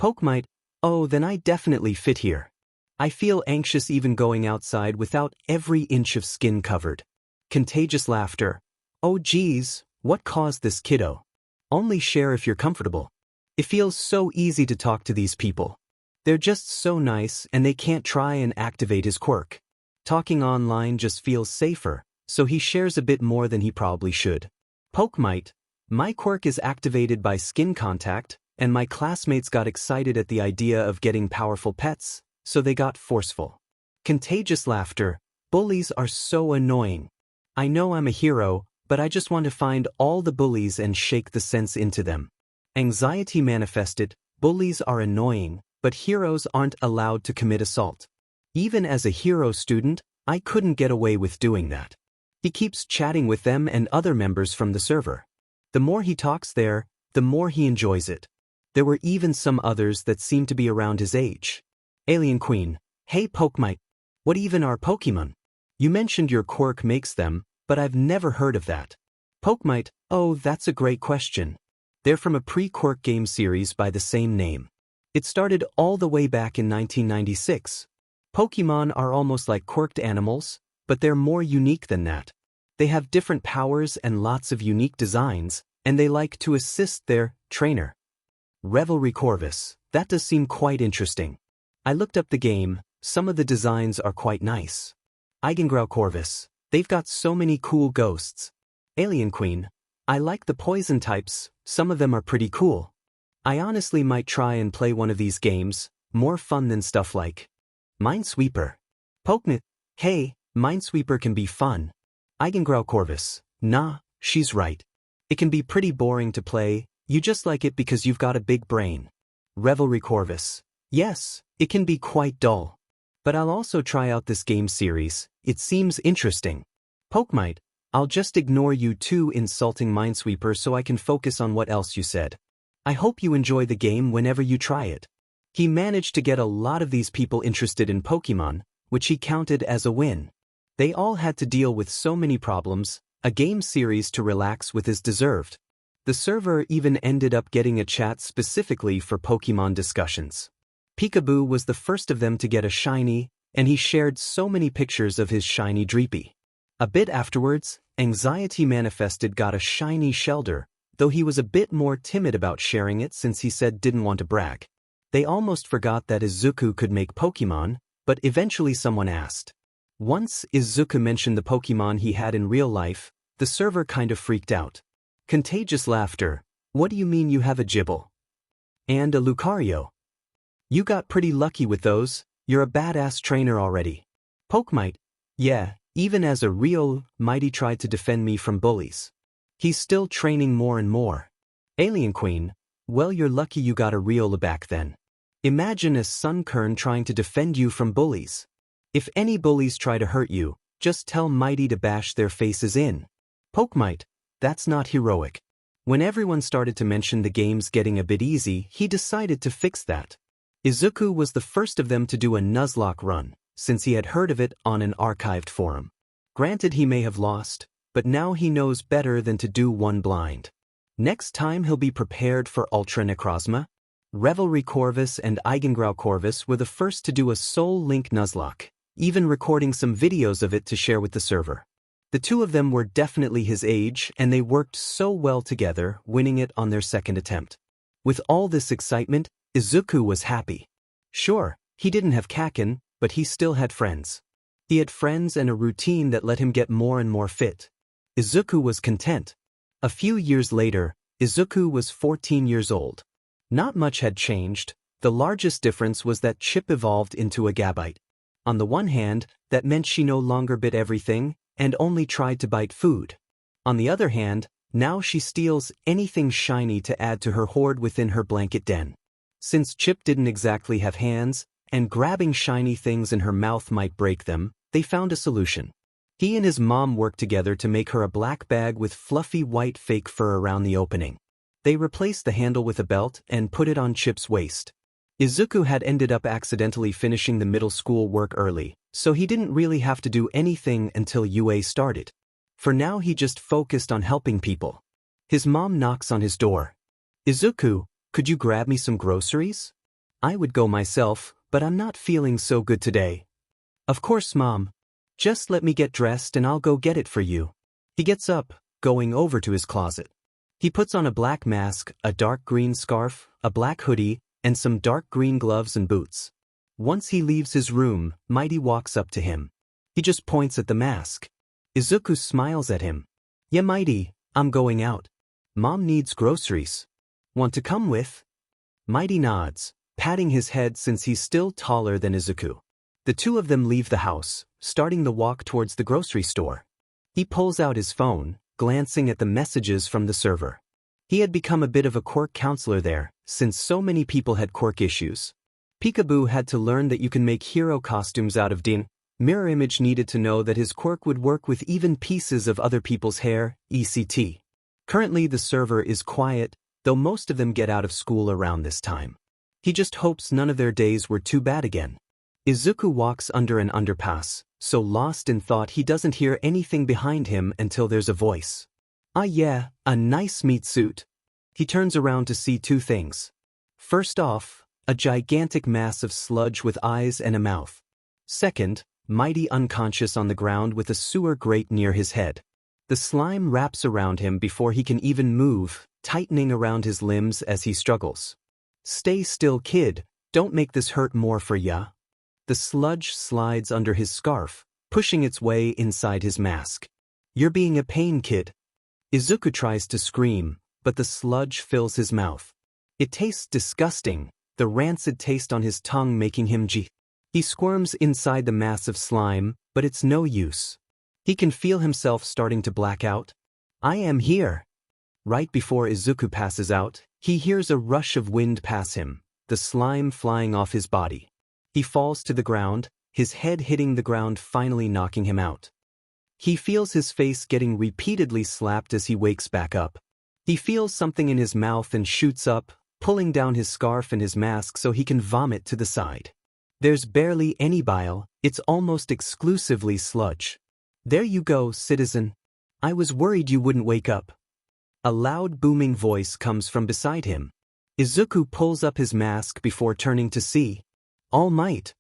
Speaker 1: Pokemite, oh, then I definitely fit here. I feel anxious even going outside without every inch of skin covered. Contagious laughter. Oh geez, what caused this kiddo? Only share if you're comfortable. It feels so easy to talk to these people. They're just so nice and they can't try and activate his quirk. Talking online just feels safer, so he shares a bit more than he probably should. Pokemite, my quirk is activated by skin contact, and my classmates got excited at the idea of getting powerful pets, so they got forceful. Contagious laughter. Bullies are so annoying. I know I'm a hero, but I just want to find all the bullies and shake the sense into them. Anxiety manifested. Bullies are annoying, but heroes aren't allowed to commit assault. Even as a hero student, I couldn't get away with doing that. He keeps chatting with them and other members from the server. The more he talks there, the more he enjoys it. There were even some others that seemed to be around his age. Alien Queen, hey Pokemite, what even are Pokemon? You mentioned your quirk makes them, but I've never heard of that. Pokemite, oh that's a great question. They're from a pre-quirk game series by the same name. It started all the way back in 1996. Pokemon are almost like quirked animals, but they're more unique than that. They have different powers and lots of unique designs, and they like to assist their trainer. Revelry Corvus, that does seem quite interesting. I looked up the game, some of the designs are quite nice. Eigengrau Corvus, they've got so many cool ghosts. Alien Queen, I like the poison types, some of them are pretty cool. I honestly might try and play one of these games, more fun than stuff like Minesweeper. Pokemon, hey, Minesweeper can be fun. Eigengrau Corvus, nah, she's right. It can be pretty boring to play, you just like it because you've got a big brain. Revelry Corvus, yes, it can be quite dull. But I'll also try out this game series, it seems interesting. Pokemite, I'll just ignore you two insulting Minesweeper so I can focus on what else you said. I hope you enjoy the game whenever you try it. He managed to get a lot of these people interested in Pokemon, which he counted as a win. They all had to deal with so many problems, a game series to relax with is deserved. The server even ended up getting a chat specifically for Pokemon discussions. Peekaboo was the first of them to get a shiny, and he shared so many pictures of his shiny Dreepy. A bit afterwards, Anxiety Manifested got a shiny Shelder, though he was a bit more timid about sharing it since he said didn't want to brag. They almost forgot that Izuku could make Pokemon, but eventually someone asked. Once Izuku mentioned the Pokemon he had in real life, the server kind of freaked out. Contagious laughter, what do you mean you have a Gibble? And a Lucario? You got pretty lucky with those, you're a badass trainer already. Pokemite, yeah, even as a real Mighty tried to defend me from bullies. He's still training more and more. Alien Queen, well you're lucky you got a real back then. Imagine a Sunkern trying to defend you from bullies. If any bullies try to hurt you, just tell Mighty to bash their faces in. Pokemite, that's not heroic. When everyone started to mention the game's getting a bit easy, he decided to fix that. Izuku was the first of them to do a Nuzlocke run, since he had heard of it on an archived forum. Granted he may have lost, but now he knows better than to do one blind. Next time he'll be prepared for Ultra Necrozma. Revelry Corvus and Eigengrau Corvus were the first to do a Soul Link Nuzlocke, even recording some videos of it to share with the server. The two of them were definitely his age and they worked so well together, winning it on their second attempt. With all this excitement, Izuku was happy. Sure, he didn't have Kakin, but he still had friends. He had friends and a routine that let him get more and more fit. Izuku was content. A few years later, Izuku was 14 years old. Not much had changed, the largest difference was that Chip evolved into a Gabite. On the one hand, that meant she no longer bit everything, and only tried to bite food. On the other hand, Now she steals anything shiny to add to her hoard within her blanket den. Since Chip didn't exactly have hands, and grabbing shiny things in her mouth might break them, they found a solution. He and his mom worked together to make her a black bag with fluffy white fake fur around the opening. They replaced the handle with a belt and put it on Chip's waist. Izuku had ended up accidentally finishing the middle school work early, so he didn't really have to do anything until UA started. For now he just focused on helping people. His mom knocks on his door. "Izuku, could you grab me some groceries? I would go myself, but I'm not feeling so good today." "Of course, Mom. Just let me get dressed and I'll go get it for you." He gets up, going over to his closet. He puts on a black mask, a dark green scarf, a black hoodie, and some dark green gloves and boots. Once he leaves his room, Mighty walks up to him. He just points at the mask. Izuku smiles at him. "Yeah, Mighty, I'm going out. Mom needs groceries. Want to come with?" Mighty nods, patting his head since he's still taller than Izuku. The two of them leave the house, starting the walk towards the grocery store. He pulls out his phone, glancing at the messages from the server. He had become a bit of a quirk counselor there, since so many people had quirk issues. Peekaboo had to learn that you can make hero costumes out of din. Mirror Image needed to know that his quirk would work with even pieces of other people's hair, etc. Currently the server is quiet, though most of them get out of school around this time. He just hopes none of their days were too bad again. Izuku walks under an underpass, so lost in thought he doesn't hear anything behind him until there's a voice. "Ah yeah, a nice meat suit." He turns around to see two things. First off, a gigantic mass of sludge with eyes and a mouth. Second, Mighty unconscious on the ground with a sewer grate near his head. The slime wraps around him before he can even move, tightening around his limbs as he struggles. "Stay still, kid, don't make this hurt more for ya." The sludge slides under his scarf, pushing its way inside his mask. "You're being a pain, kid." Izuku tries to scream, but the sludge fills his mouth. It tastes disgusting, the rancid taste on his tongue making him gee. He squirms inside the mass of slime, but it's no use. He can feel himself starting to black out. "I am here." Right before Izuku passes out, he hears a rush of wind pass him, the slime flying off his body. He falls to the ground, his head hitting the ground, finally knocking him out. He feels his face getting repeatedly slapped as he wakes back up. He feels something in his mouth and shoots up, pulling down his scarf and his mask so he can vomit to the side. There's barely any bile, it's almost exclusively sludge. "There you go, citizen. I was worried you wouldn't wake up." A loud booming voice comes from beside him. Izuku pulls up his mask before turning to see All Might.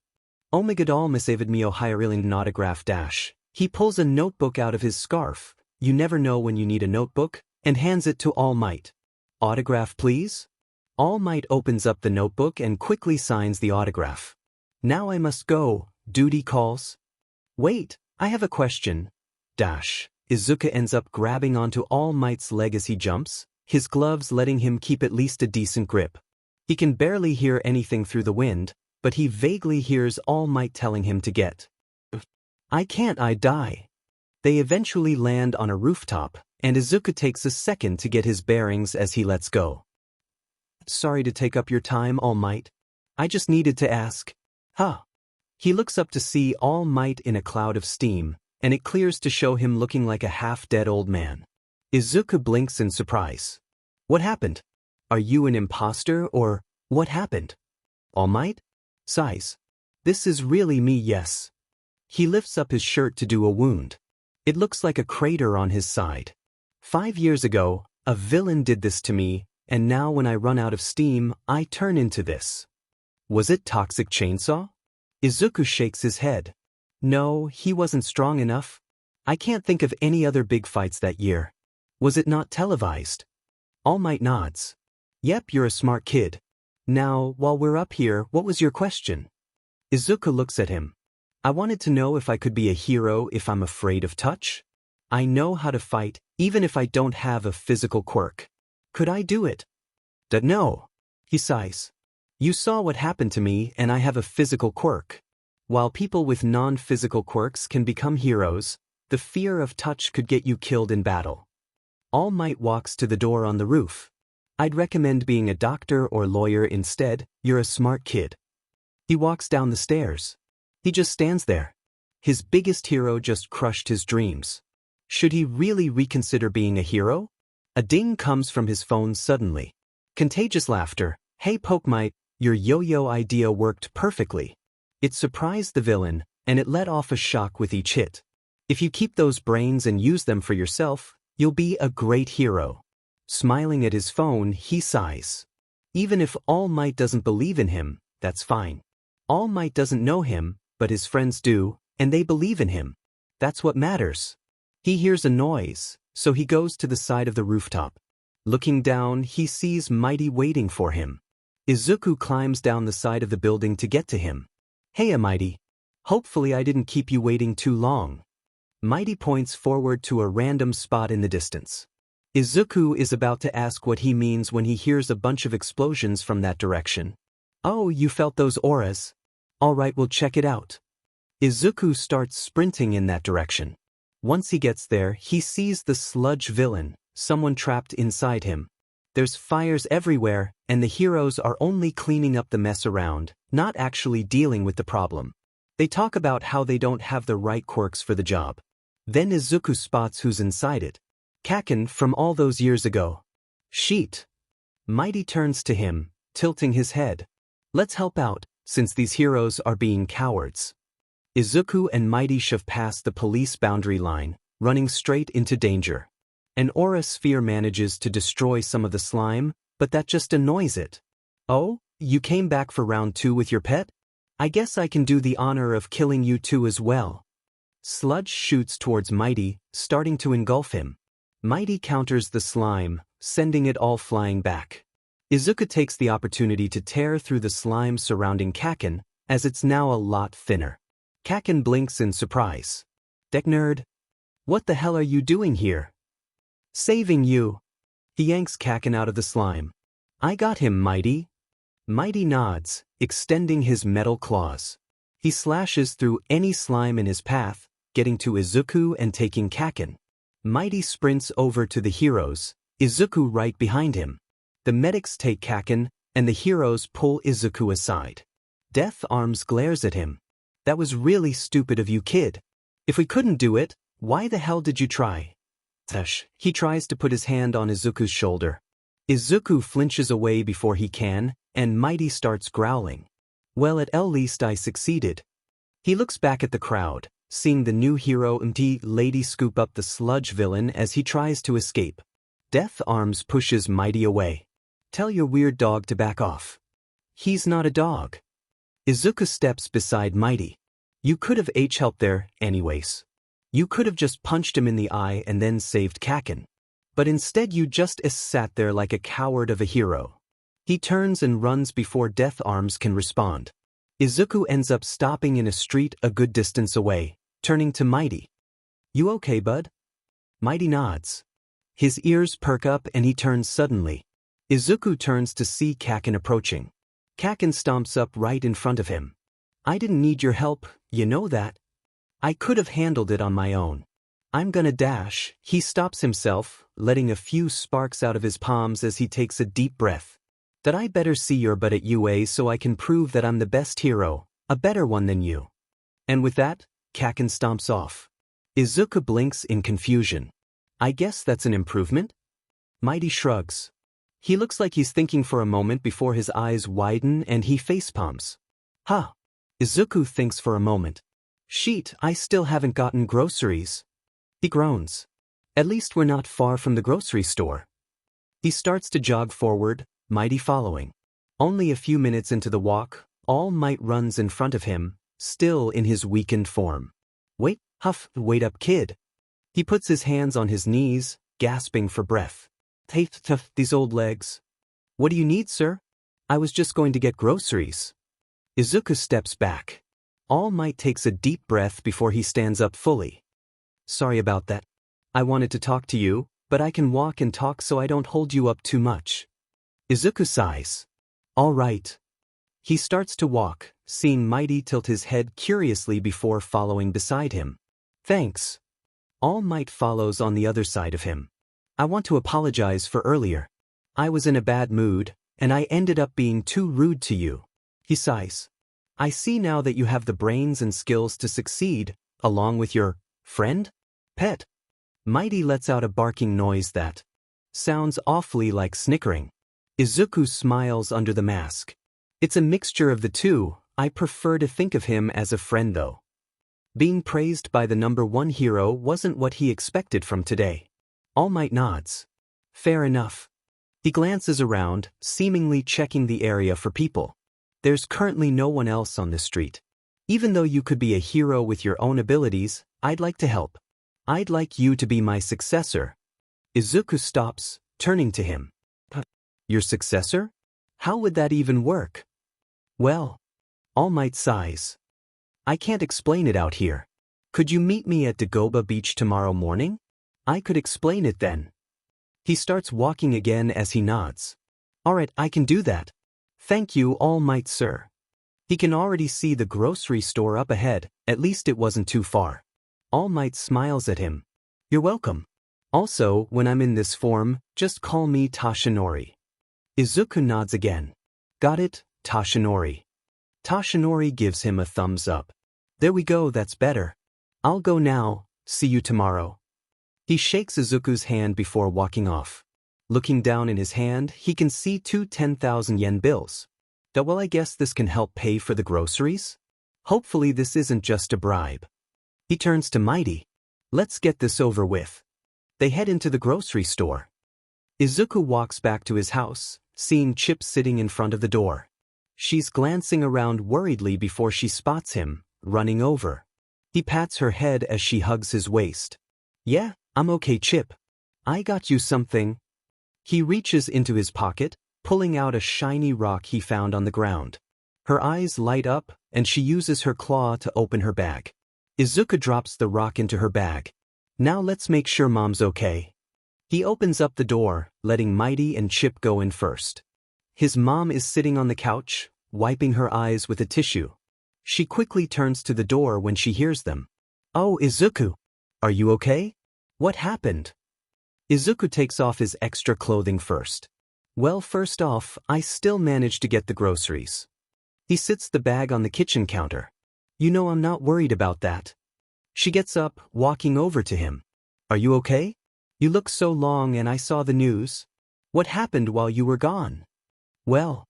Speaker 1: Omegadol misavid mio hireling autograph dash. He pulls a notebook out of his scarf, you never know when you need a notebook, and hands it to All Might. "Autograph please?" All Might opens up the notebook and quickly signs the autograph. "Now I must go, duty calls." "Wait, I have a question." Dash. Izuku ends up grabbing onto All Might's leg as he jumps, his gloves letting him keep at least a decent grip. He can barely hear anything through the wind, but he vaguely hears All Might telling him to get. "I can't, I die." They eventually land on a rooftop, and Izuku takes a second to get his bearings as he lets go. "Sorry to take up your time, All Might. I just needed to ask." "Huh." He looks up to see All Might in a cloud of steam, and it clears to show him looking like a half-dead old man. Izuku blinks in surprise. "What happened? Are you an imposter or what happened?" "All Might?" sighs. "This is really me, yes." He lifts up his shirt to do a wound. It looks like a crater on his side. 5 years ago, a villain did this to me, and now when I run out of steam, I turn into this. Was it Toxic Chainsaw? Izuku shakes his head. No, he wasn't strong enough. I can't think of any other big fights that year. Was it not televised? All Might nods. Yep, you're a smart kid. Now, while we're up here, what was your question? Izuku looks at him. I wanted to know if I could be a hero if I'm afraid of touch. I know how to fight, even if I don't have a physical quirk. Could I do it? No. He sighs. You saw what happened to me and I have a physical quirk. While people with non-physical quirks can become heroes, the fear of touch could get you killed in battle. All Might walks to the door on the roof. I'd recommend being a doctor or lawyer instead, you're a smart kid. He walks down the stairs. He just stands there. His biggest hero just crushed his dreams. Should he really reconsider being a hero? A ding comes from his phone suddenly. Contagious laughter. Hey Pokemite, your yo-yo idea worked perfectly. It surprised the villain, and it let off a shock with each hit. If you keep those brains and use them for yourself, you'll be a great hero. Smiling at his phone, he sighs. Even if All Might doesn't believe in him, that's fine. All Might doesn't know him, but his friends do, and they believe in him. That's what matters. He hears a noise, so he goes to the side of the rooftop. Looking down, he sees Mighty waiting for him. Izuku climbs down the side of the building to get to him. Hey Mighty. Hopefully I didn't keep you waiting too long. Mighty points forward to a random spot in the distance. Izuku is about to ask what he means when he hears a bunch of explosions from that direction. Oh, you felt those auras? Alright, we'll check it out. Izuku starts sprinting in that direction. Once he gets there, he sees the sludge villain, someone trapped inside him. There's fires everywhere, and the heroes are only cleaning up the mess around, not actually dealing with the problem. They talk about how they don't have the right quirks for the job. Then Izuku spots who's inside it. Kaken from all those years ago. Sheet. Mighty turns to him, tilting his head. Let's help out, since these heroes are being cowards. Izuku and Mighty shove past the police boundary line, running straight into danger. An aura sphere manages to destroy some of the slime, but that just annoys it. Oh, you came back for round 2 with your pet? I guess I can do the honor of killing you too as well. Sludge shoots towards Mighty, starting to engulf him. Mighty counters the slime, sending it all flying back. Izuku takes the opportunity to tear through the slime surrounding Kaken, as it's now a lot thinner. Kaken blinks in surprise. Deck nerd? What the hell are you doing here? Saving you. He yanks Kaken out of the slime. I got him, Mighty. Mighty nods, extending his metal claws. He slashes through any slime in his path, getting to Izuku and taking Kaken. Mighty sprints over to the heroes, Izuku right behind him. The medics take Kaken, and the heroes pull Izuku aside. Death Arms glares at him. That was really stupid of you, kid. If we couldn't do it, why the hell did you try? Tush. He tries to put his hand on Izuku's shoulder. Izuku flinches away before he can, and Mighty starts growling. Well, at least I succeeded. He looks back at the crowd, seeing the new hero MT Lady scoop up the sludge villain as he tries to escape. Death Arms pushes Mighty away. Tell your weird dog to back off. He's not a dog. Izuku steps beside Mighty. You could have helped there, anyways. You could have just punched him in the eye and then saved Kaken. But instead you just sat there like a coward of a hero. He turns and runs before Death Arms can respond. Izuku ends up stopping in a street a good distance away, turning to Mighty. You okay, bud? Mighty nods. His ears perk up and he turns suddenly. Izuku turns to see Kaken approaching. Kaken stomps up right in front of him. I didn't need your help, you know that. I could have handled it on my own. I'm gonna dash. He stops himself, letting a few sparks out of his palms as he takes a deep breath. That I better see your butt at UA so I can prove that I'm the best hero, a better one than you. And with that, Kaken stomps off. Izuku blinks in confusion. I guess that's an improvement? Mighty shrugs. He looks like he's thinking for a moment before his eyes widen and he facepalms. Huh. Izuku thinks for a moment. Sheet, I still haven't gotten groceries. He groans. At least we're not far from the grocery store. He starts to jog forward, Mighty following. Only a few minutes into the walk, All Might runs in front of him, still in his weakened form. Wait, huff, wait up, kid. He puts his hands on his knees, gasping for breath. Hey, tough, these old legs. What do you need, sir? I was just going to get groceries. Izuku steps back. All Might takes a deep breath before he stands up fully. Sorry about that. I wanted to talk to you, but I can walk and talk so I don't hold you up too much. Izuku sighs. All right. He starts to walk, seeing Mighty tilt his head curiously before following beside him. Thanks. All Might follows on the other side of him. I want to apologize for earlier. I was in a bad mood, and I ended up being too rude to you. He sighs. I see now that you have the brains and skills to succeed, along with your friend? Pet. Mighty lets out a barking noise that sounds awfully like snickering. Izuku smiles under the mask. It's a mixture of the two. I prefer to think of him as a friend though. Being praised by the #1 hero wasn't what he expected from today. All Might nods. Fair enough. He glances around, seemingly checking the area for people. There's currently no one else on the street. Even though you could be a hero with your own abilities, I'd like to help. I'd like you to be my successor. Izuku stops, turning to him. Your successor? How would that even work? Well, All Might sighs. I can't explain it out here. Could you meet me at Dagoba Beach tomorrow morning? I could explain it then. He starts walking again as he nods. Alright, I can do that. Thank you, All Might, sir. He can already see the grocery store up ahead, at least it wasn't too far. All Might smiles at him. You're welcome. Also, when I'm in this form, just call me Tashinori. Izuku nods again. Got it, Tashinori. Tashinori gives him a thumbs up. There we go, that's better. I'll go now, see you tomorrow. He shakes Izuku's hand before walking off. Looking down in his hand, he can see 2 10,000 yen bills. Well, I guess this can help pay for the groceries? Hopefully this isn't just a bribe. He turns to Mighty. Let's get this over with. They head into the grocery store. Izuku walks back to his house, seeing Chip sitting in front of the door. She's glancing around worriedly before she spots him, running over. He pats her head as she hugs his waist. Yeah, I'm okay, Chip. I got you something. He reaches into his pocket, pulling out a shiny rock he found on the ground. Her eyes light up, and she uses her claw to open her bag. Izuku drops the rock into her bag. Now let's make sure Mom's okay. He opens up the door, letting Mighty and Chip go in first. His mom is sitting on the couch, wiping her eyes with a tissue. She quickly turns to the door when she hears them. Oh, Izuku. Are you okay? What happened? Izuku takes off his extra clothing first. Well, first off, I still managed to get the groceries. He sits the bag on the kitchen counter. You know I'm not worried about that. She gets up, walking over to him. Are you okay? You look so long and I saw the news. What happened while you were gone? Well,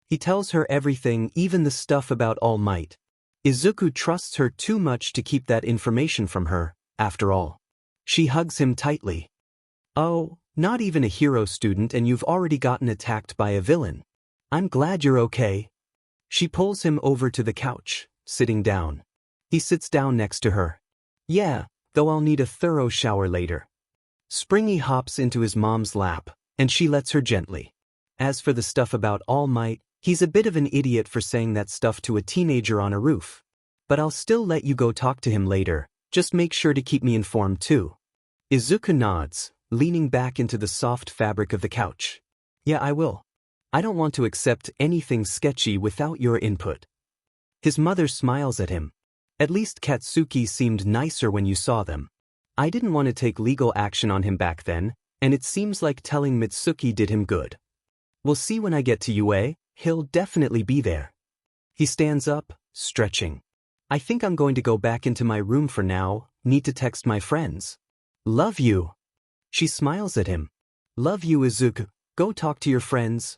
Speaker 1: he tells her everything, even the stuff about All Might. Izuku trusts her too much to keep that information from her, after all. She hugs him tightly. Oh, not even a hero student and you've already gotten attacked by a villain. I'm glad you're okay. She pulls him over to the couch, sitting down. He sits down next to her. Yeah, though I'll need a thorough shower later. Springy hops into his mom's lap, and she lets her gently. As for the stuff about All Might, he's a bit of an idiot for saying that stuff to a teenager on a roof. But I'll still let you go talk to him later, just make sure to keep me informed too. Izuku nods, leaning back into the soft fabric of the couch. Yeah, I will. I don't want to accept anything sketchy without your input. His mother smiles at him. At least Katsuki seemed nicer when you saw them. I didn't want to take legal action on him back then, and it seems like telling Mitsuki did him good. We'll see when I get to UA, he'll definitely be there. He stands up, stretching. I think I'm going to go back into my room for now, need to text my friends. Love you. She smiles at him. Love you, Izuku. Go talk to your friends.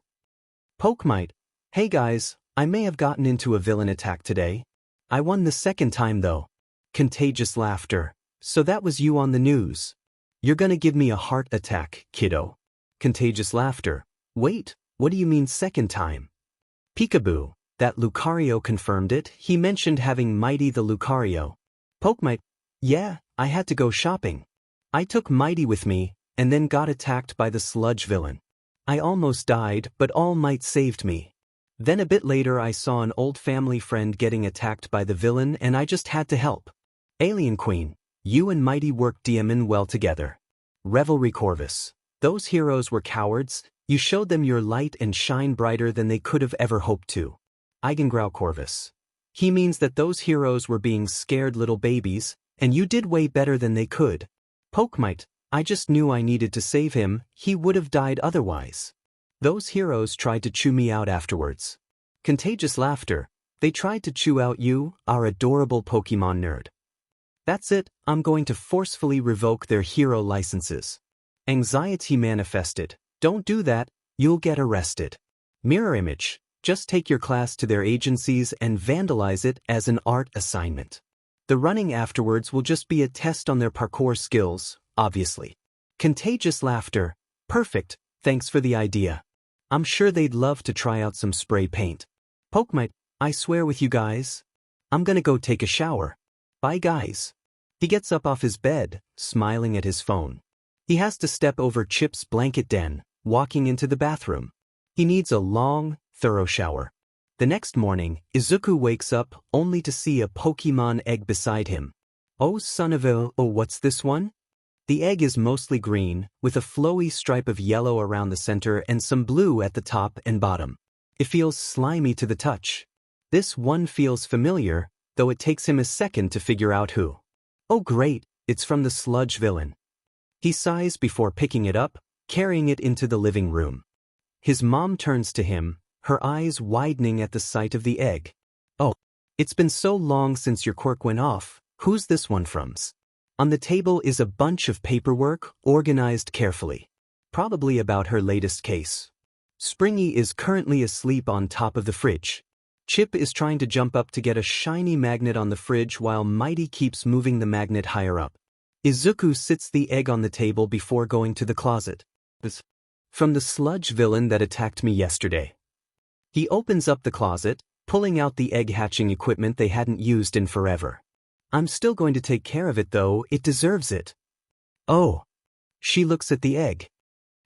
Speaker 1: Pokemite. Hey guys, I may have gotten into a villain attack today. I won the second time though. Contagious laughter. So that was you on the news. You're gonna give me a heart attack, kiddo. Contagious laughter. Wait, what do you mean second time? Peekaboo. That Lucario confirmed it. He mentioned having Mighty the Lucario. Pokemite. Yeah, I had to go shopping. I took Mighty with me, and then got attacked by the sludge villain. I almost died, but All Might saved me. Then a bit later I saw an old family friend getting attacked by the villain and I just had to help. Alien Queen. You and Mighty worked DMN well together. Revelry Corvus. Those heroes were cowards, you showed them your light and shine brighter than they could have ever hoped to. Eigengrau Corvus. He means that those heroes were being scared little babies, and you did way better than they could. Pokemite. I just knew I needed to save him, he would have died otherwise. Those heroes tried to chew me out afterwards. Contagious laughter. They tried to chew out you, our adorable Pokemon nerd. That's it, I'm going to forcefully revoke their hero licenses. Anxiety manifested. Don't do that, you'll get arrested. Mirror image. Just take your class to their agencies and vandalize it as an art assignment. The running afterwards will just be a test on their parkour skills, obviously. Contagious laughter. Perfect, thanks for the idea. I'm sure they'd love to try out some spray paint. Pokemite, I swear with you guys. I'm gonna go take a shower. Bye guys. He gets up off his bed, smiling at his phone. He has to step over Chip's blanket den, walking into the bathroom. He needs a long, thorough shower. The next morning, Izuku wakes up only to see a Pokemon egg beside him. Oh son of a, oh what's this one? The egg is mostly green, with a flowy stripe of yellow around the center and some blue at the top and bottom. It feels slimy to the touch. This one feels familiar, though it takes him a second to figure out who. Oh great, it's from the sludge villain. He sighs before picking it up, carrying it into the living room. His mom turns to him, her eyes widening at the sight of the egg. Oh, it's been so long since your quirk went off, who's this one from? On the table is a bunch of paperwork, organized carefully. Probably about her latest case. Springy is currently asleep on top of the fridge. Chip is trying to jump up to get a shiny magnet on the fridge while Mighty keeps moving the magnet higher up. Izuku sits the egg on the table before going to the closet. From the sludge villain that attacked me yesterday. He opens up the closet, pulling out the egg hatching equipment they hadn't used in forever. I'm still going to take care of it though, it deserves it. Oh. She looks at the egg.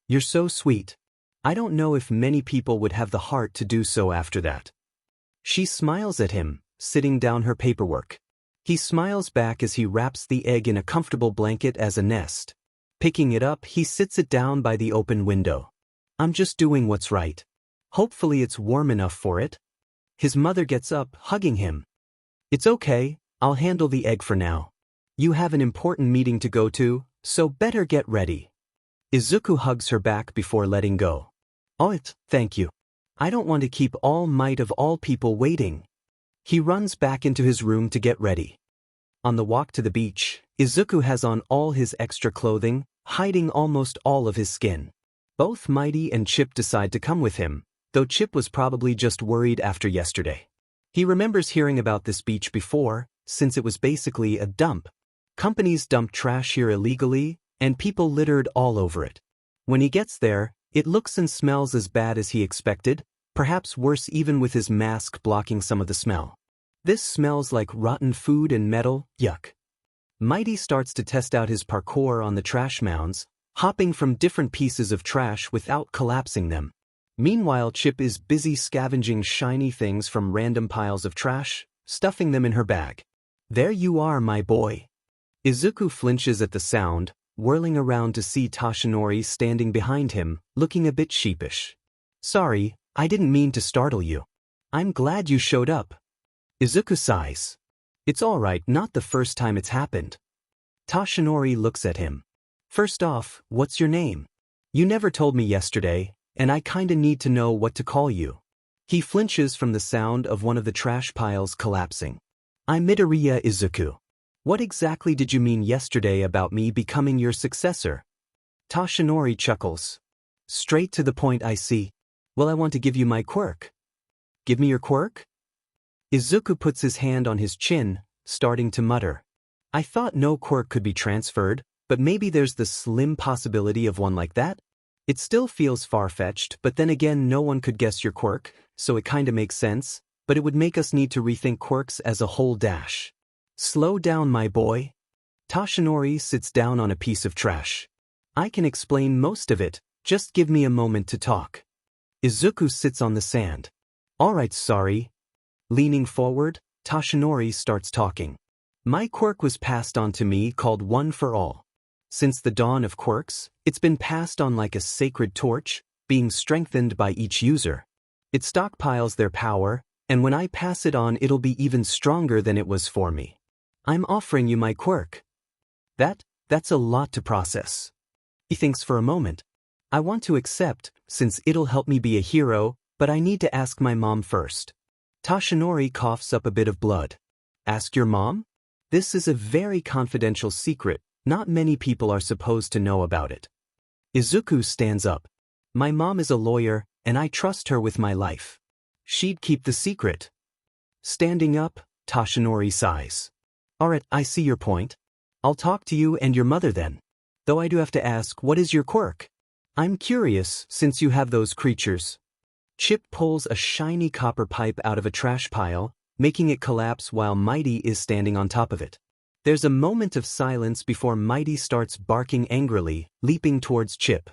Speaker 1: You're so sweet. I don't know if many people would have the heart to do so after that. She smiles at him, sitting down her paperwork. He smiles back as he wraps the egg in a comfortable blanket as a nest. Picking it up, he sits it down by the open window. I'm just doing what's right. Hopefully it's warm enough for it. His mother gets up, hugging him. It's okay, I'll handle the egg for now. You have an important meeting to go to, so better get ready. Izuku hugs her back before letting go. Oh, thank you. I don't want to keep all might of all people waiting. He runs back into his room to get ready. On the walk to the beach, Izuku has on all his extra clothing, hiding almost all of his skin. Both Mighty and Chip decide to come with him, though Chip was probably just worried after yesterday. He remembers hearing about this beach before, since it was basically a dump. Companies dumped trash here illegally, and people littered all over it. When he gets there, it looks and smells as bad as he expected, perhaps worse even with his mask blocking some of the smell. This smells like rotten food and metal, yuck. Mighty starts to test out his parkour on the trash mounds, hopping from different pieces of trash without collapsing them. Meanwhile, Chip is busy scavenging shiny things from random piles of trash, stuffing them in her bag. There you are, my boy. Izuku flinches at the sound, whirling around to see Toshinori standing behind him, looking a bit sheepish. Sorry, I didn't mean to startle you. I'm glad you showed up. Izuku sighs. It's alright, not the first time it's happened. Toshinori looks at him. First off, what's your name? You never told me yesterday, and I kinda need to know what to call you. He flinches from the sound of one of the trash piles collapsing. I'm Midoriya Izuku. What exactly did you mean yesterday about me becoming your successor? Toshinori chuckles. Straight to the point, I see. Well, I want to give you my quirk. Give me your quirk? Izuku puts his hand on his chin, starting to mutter. I thought no quirk could be transferred, but maybe there's the slim possibility of one like that? It still feels far-fetched, but then again no one could guess your quirk, so it kinda makes sense, but it would make us need to rethink quirks as a whole dash. Slow down, my boy. Toshinori sits down on a piece of trash. I can explain most of it, just give me a moment to talk. Izuku sits on the sand. Alright, sorry. Leaning forward, Toshinori starts talking. My quirk was passed on to me called One for All. Since the dawn of quirks, it's been passed on like a sacred torch, being strengthened by each user. It stockpiles their power, and when I pass it on it'll be even stronger than it was for me. I'm offering you my quirk. That's a lot to process. He thinks for a moment. I want to accept, since it'll help me be a hero, but I need to ask my mom first. Toshinori coughs up a bit of blood. Ask your mom? This is a very confidential secret, not many people are supposed to know about it. Izuku stands up. My mom is a lawyer, and I trust her with my life. She'd keep the secret. Standing up, Toshinori sighs. Alright, I see your point. I'll talk to you and your mother then. Though I do have to ask, what is your quirk? I'm curious, since you have those creatures. Chip pulls a shiny copper pipe out of a trash pile, making it collapse while Mighty is standing on top of it. There's a moment of silence before Mighty starts barking angrily, leaping towards Chip.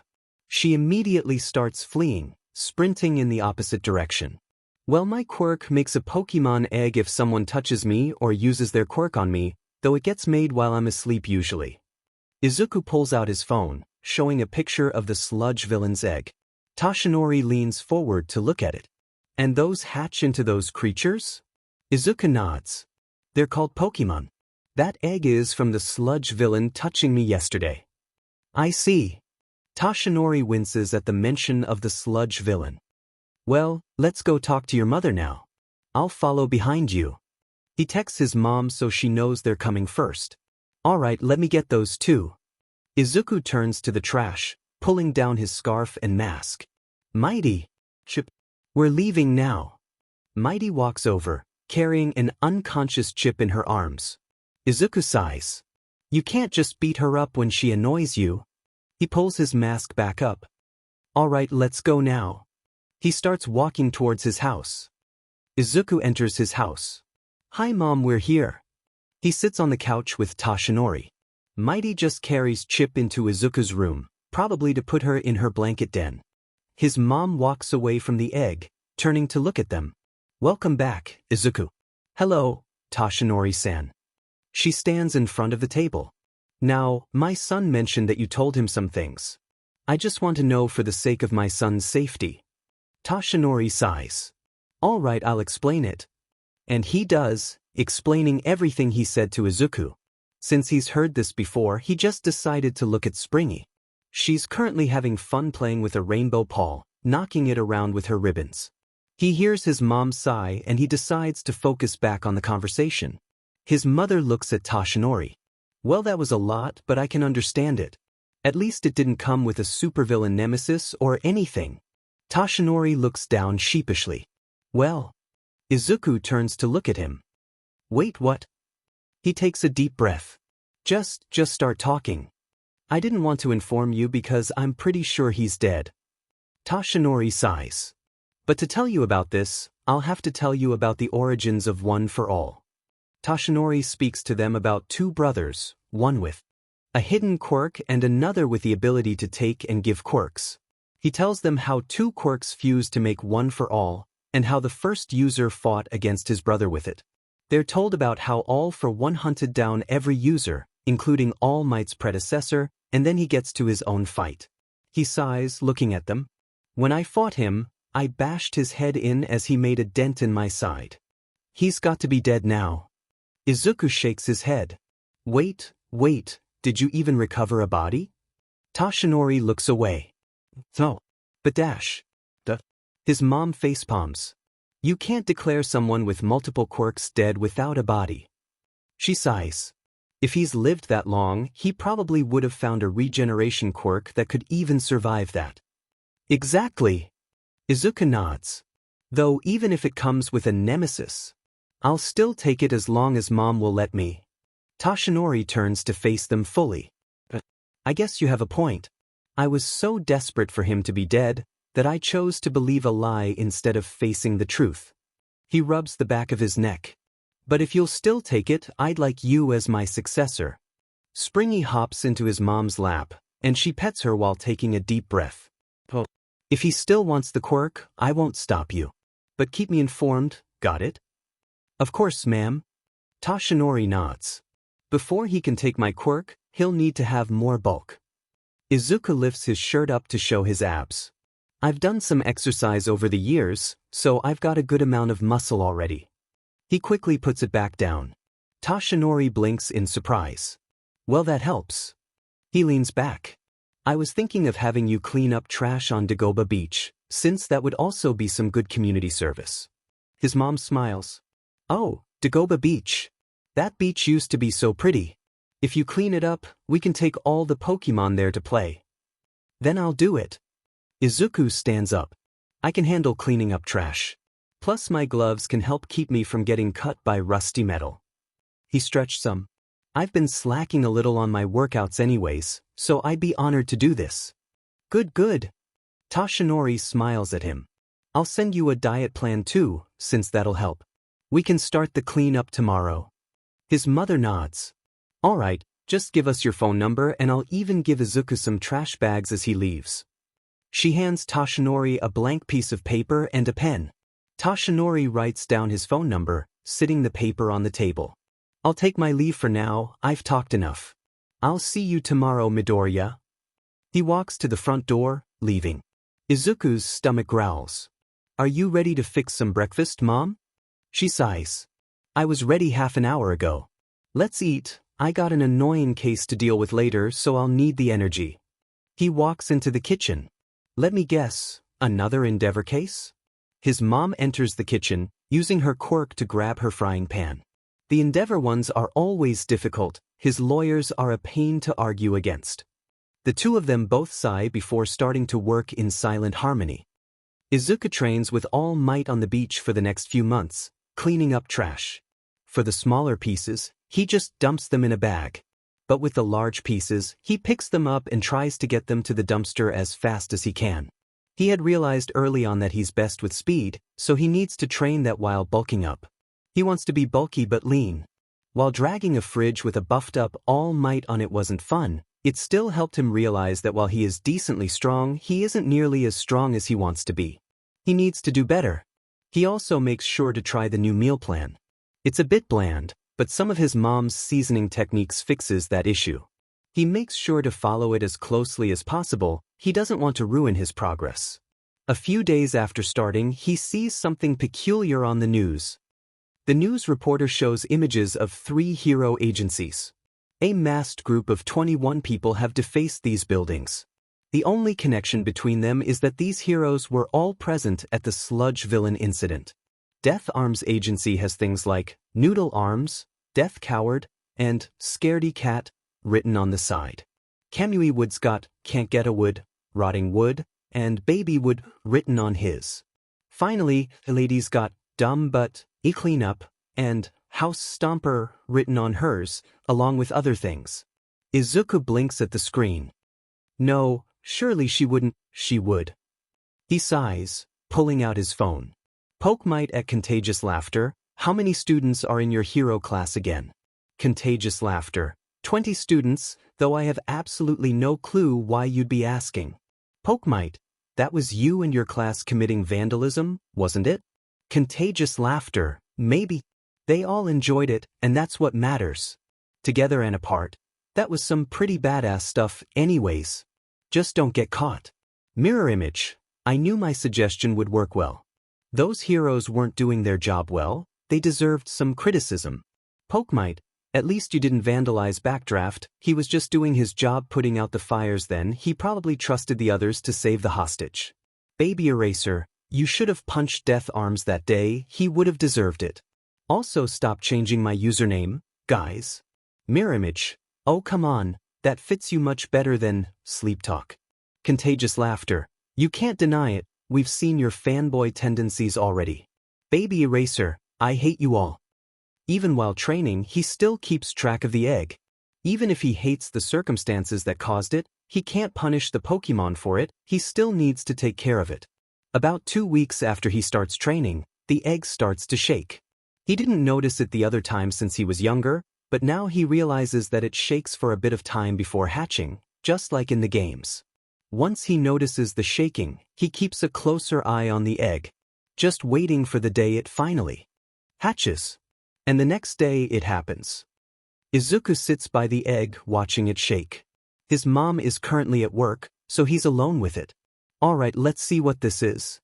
Speaker 1: She immediately starts fleeing, sprinting in the opposite direction. Well, my quirk makes a Pokemon egg if someone touches me or uses their quirk on me, though it gets made while I'm asleep usually. Izuku pulls out his phone, showing a picture of the sludge villain's egg. Toshinori leans forward to look at it. And those hatch into those creatures? Izuku nods. They're called Pokemon. That egg is from the sludge villain touching me yesterday. I see. Toshinori winces at the mention of the sludge villain. Well, let's go talk to your mother now. I'll follow behind you. He texts his mom so she knows they're coming first. Alright, let me get those too. Izuku turns to the trash, pulling down his scarf and mask. Mighty. Chip. We're leaving now. Mighty walks over, carrying an unconscious Chip in her arms. Izuku sighs. You can't just beat her up when she annoys you. He pulls his mask back up. Alright, let's go now. He starts walking towards his house. Izuku enters his house. Hi mom, we're here. He sits on the couch with Toshinori. Mighty just carries Chip into Izuku's room, probably to put her in her blanket den. His mom walks away from the egg, turning to look at them. Welcome back, Izuku. Hello, Toshinori-san. She stands in front of the table. Now, my son mentioned that you told him some things. I just want to know for the sake of my son's safety. Toshinori sighs. All right, I'll explain it. And he does, explaining everything he said to Izuku. Since he's heard this before, he just decided to look at Springy. She's currently having fun playing with a rainbow paw, knocking it around with her ribbons. He hears his mom sigh and he decides to focus back on the conversation. His mother looks at Toshinori. Well, that was a lot, but I can understand it. At least it didn't come with a supervillain nemesis or anything. Toshinori looks down sheepishly. Well. Izuku turns to look at him. Wait, what? He takes a deep breath. Just start talking. I didn't want to inform you because I'm pretty sure he's dead. Toshinori sighs. But to tell you about this, I'll have to tell you about the origins of One for All. Toshinori speaks to them about two brothers, one with a hidden quirk and another with the ability to take and give quirks. He tells them how two quirks fuse to make One for All, and how the first user fought against his brother with it. They're told about how All for One hunted down every user, including All Might's predecessor, and then he gets to his own fight. He sighs, looking at them. When I fought him, I bashed his head in as he made a dent in my side. He's got to be dead now. Izuku shakes his head. Wait, did you even recover a body? Toshinori looks away. No. But Dash. His mom facepalms. You can't declare someone with multiple quirks dead without a body. She sighs. If he's lived that long, he probably would have found a regeneration quirk that could even survive that. Exactly. Izuku nods. Though even if it comes with a nemesis, I'll still take it as long as mom will let me. Toshinori turns to face them fully. I guess you have a point. I was so desperate for him to be dead that I chose to believe a lie instead of facing the truth. He rubs the back of his neck. But if you'll still take it, I'd like you as my successor. Springy hops into his mom's lap, and she pets her while taking a deep breath. Oh. If he still wants the quirk, I won't stop you. But keep me informed, got it? Of course, ma'am. Toshinori nods. Before he can take my quirk, he'll need to have more bulk. Izuku lifts his shirt up to show his abs. I've done some exercise over the years, so I've got a good amount of muscle already. He quickly puts it back down. Toshinori blinks in surprise. Well, that helps. He leans back. I was thinking of having you clean up trash on Dagoba Beach, since that would also be some good community service. His mom smiles. Oh, Dagoba Beach. That beach used to be so pretty. If you clean it up, we can take all the Pokemon there to play. Then I'll do it. Izuku stands up. I can handle cleaning up trash. Plus my gloves can help keep me from getting cut by rusty metal. He stretched some. I've been slacking a little on my workouts anyways, so I'd be honored to do this. Good, good. Toshinori smiles at him. I'll send you a diet plan too, since that'll help. We can start the cleanup tomorrow. His mother nods. Alright, just give us your phone number and I'll even give Izuku some trash bags as he leaves. She hands Toshinori a blank piece of paper and a pen. Toshinori writes down his phone number, sitting the paper on the table. I'll take my leave for now, I've talked enough. I'll see you tomorrow, Midoriya. He walks to the front door, leaving. Izuku's stomach growls. Are you ready to fix some breakfast, Mom? She sighs. I was ready half an hour ago. Let's eat, I got an annoying case to deal with later so I'll need the energy. He walks into the kitchen. Let me guess, another Endeavor case? His mom enters the kitchen, using her quirk to grab her frying pan. The Endeavor ones are always difficult, his lawyers are a pain to argue against. The two of them both sigh before starting to work in silent harmony. Izuku trains with all might on the beach for the next few months, cleaning up trash. For the smaller pieces, he just dumps them in a bag. But with the large pieces, he picks them up and tries to get them to the dumpster as fast as he can. He had realized early on that he's best with speed, so he needs to train that while bulking up. He wants to be bulky but lean. While dragging a fridge with a buffed up All Might on it wasn't fun, it still helped him realize that while he is decently strong, he isn't nearly as strong as he wants to be. He needs to do better. He also makes sure to try the new meal plan. It's a bit bland, but some of his mom's seasoning techniques fixes that issue. He makes sure to follow it as closely as possible, he doesn't want to ruin his progress. A few days after starting, he sees something peculiar on the news. The news reporter shows images of 3 hero agencies. A masked group of 21 people have defaced these buildings. The only connection between them is that these heroes were all present at the Sludge Villain incident. Death Arms Agency has things like Noodle Arms, Death Coward, and Scaredy Cat written on the side. Kamui Wood's got Can't Get a Wood, Rotting Wood, and Baby Wood written on his. Finally, the lady's got Dumb But Clean Up and House Stomper written on hers, along with other things. Izuku blinks at the screen. No, surely she wouldn't. She would. He sighs, pulling out his phone. Pokemite at Contagious Laughter. How many students are in your hero class again? Contagious Laughter. 20 students, though I have absolutely no clue why you'd be asking. Pokemite, that was you and your class committing vandalism, wasn't it? Contagious Laughter, maybe. They all enjoyed it, and that's what matters. Together and apart, that was some pretty badass stuff anyways. Just don't get caught. Mirror Image, I knew my suggestion would work well. Those heroes weren't doing their job well, they deserved some criticism. Pokemite, at least you didn't vandalize Backdraft, he was just doing his job putting out the fires then, he probably trusted the others to save the hostage. Baby Eraser, you should have punched Death Arms that day, he would have deserved it. Also stop changing my username, guys. Mirror Image, oh come on, that fits you much better than Sleep Talk. Contagious Laughter, you can't deny it, we've seen your fanboy tendencies already. Baby Eraser, I hate you all. Even while training, he still keeps track of the egg. Even if he hates the circumstances that caused it, he can't punish the Pokemon for it, he still needs to take care of it. About 2 weeks after he starts training, the egg starts to shake. He didn't notice it the other time since he was younger, but now he realizes that it shakes for a bit of time before hatching, just like in the games. Once he notices the shaking, he keeps a closer eye on the egg, just waiting for the day it finally hatches. And the next day it happens. Izuku sits by the egg watching it shake. His mom is currently at work, so he's alone with it. Alright, let's see what this is.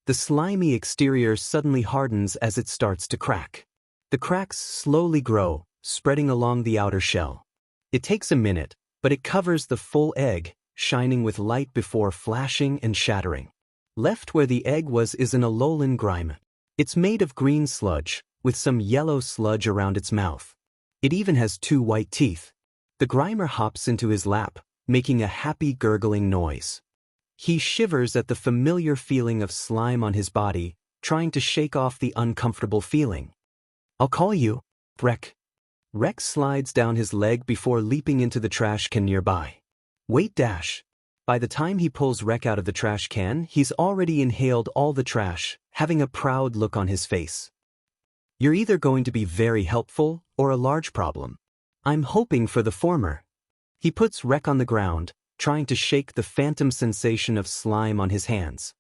Speaker 1: The slimy exterior suddenly hardens as it starts to crack. The cracks slowly grow, spreading along the outer shell. It takes a minute, but it covers the full egg, shining with light before flashing and shattering. Left where the egg was is an alolan grime. It's made of green sludge, with some yellow sludge around its mouth. It even has 2 white teeth. The grimer hops into his lap, making a happy gurgling noise. He shivers at the familiar feeling of slime on his body, trying to shake off the uncomfortable feeling. I'll call you, Rek. Rek slides down his leg before leaping into the trash can nearby. Wait dash. By the time he pulls Rek out of the trash can, he's already inhaled all the trash, having a proud look on his face. You're either going to be very helpful or a large problem. I'm hoping for the former. He puts Rek on the ground, trying to shake the phantom sensation of slime on his hands.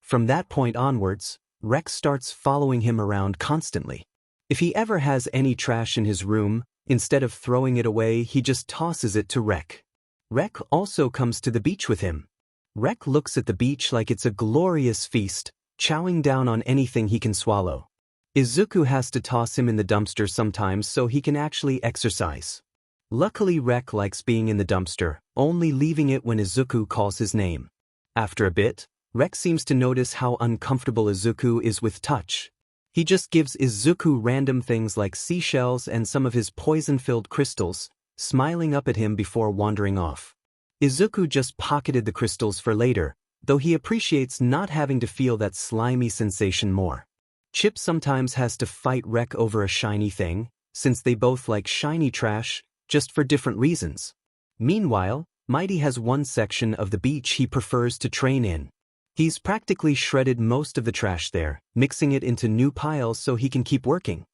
Speaker 1: From that point onwards, Rek starts following him around constantly. If he ever has any trash in his room, instead of throwing it away, he just tosses it to Rek. Rek also comes to the beach with him. Rek looks at the beach like it's a glorious feast, chowing down on anything he can swallow. Izuku has to toss him in the dumpster sometimes so he can actually exercise. Luckily Rek likes being in the dumpster, only leaving it when Izuku calls his name. After a bit, Rek seems to notice how uncomfortable Izuku is with touch. He just gives Izuku random things like seashells and some of his poison-filled crystals, smiling up at him before wandering off. Izuku just pocketed the crystals for later, though he appreciates not having to feel that slimy sensation more. Chip sometimes has to fight Rek over a shiny thing, since they both like shiny trash, just for different reasons. Meanwhile, Mighty has one section of the beach he prefers to train in. He's practically shredded most of the trash there, mixing it into new piles so he can keep working.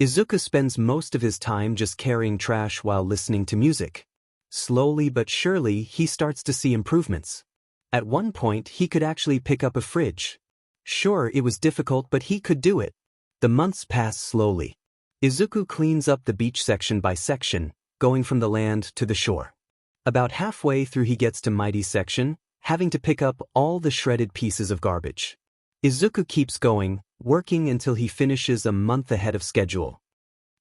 Speaker 1: Izuku spends most of his time just carrying trash while listening to music. Slowly but surely, he starts to see improvements. At one point, he could actually pick up a fridge. Sure, it was difficult, but he could do it. The months pass slowly. Izuku cleans up the beach section by section, going from the land to the shore. About halfway through he gets to Mighty's section, having to pick up all the shredded pieces of garbage. Izuku keeps going, working until he finishes a month ahead of schedule.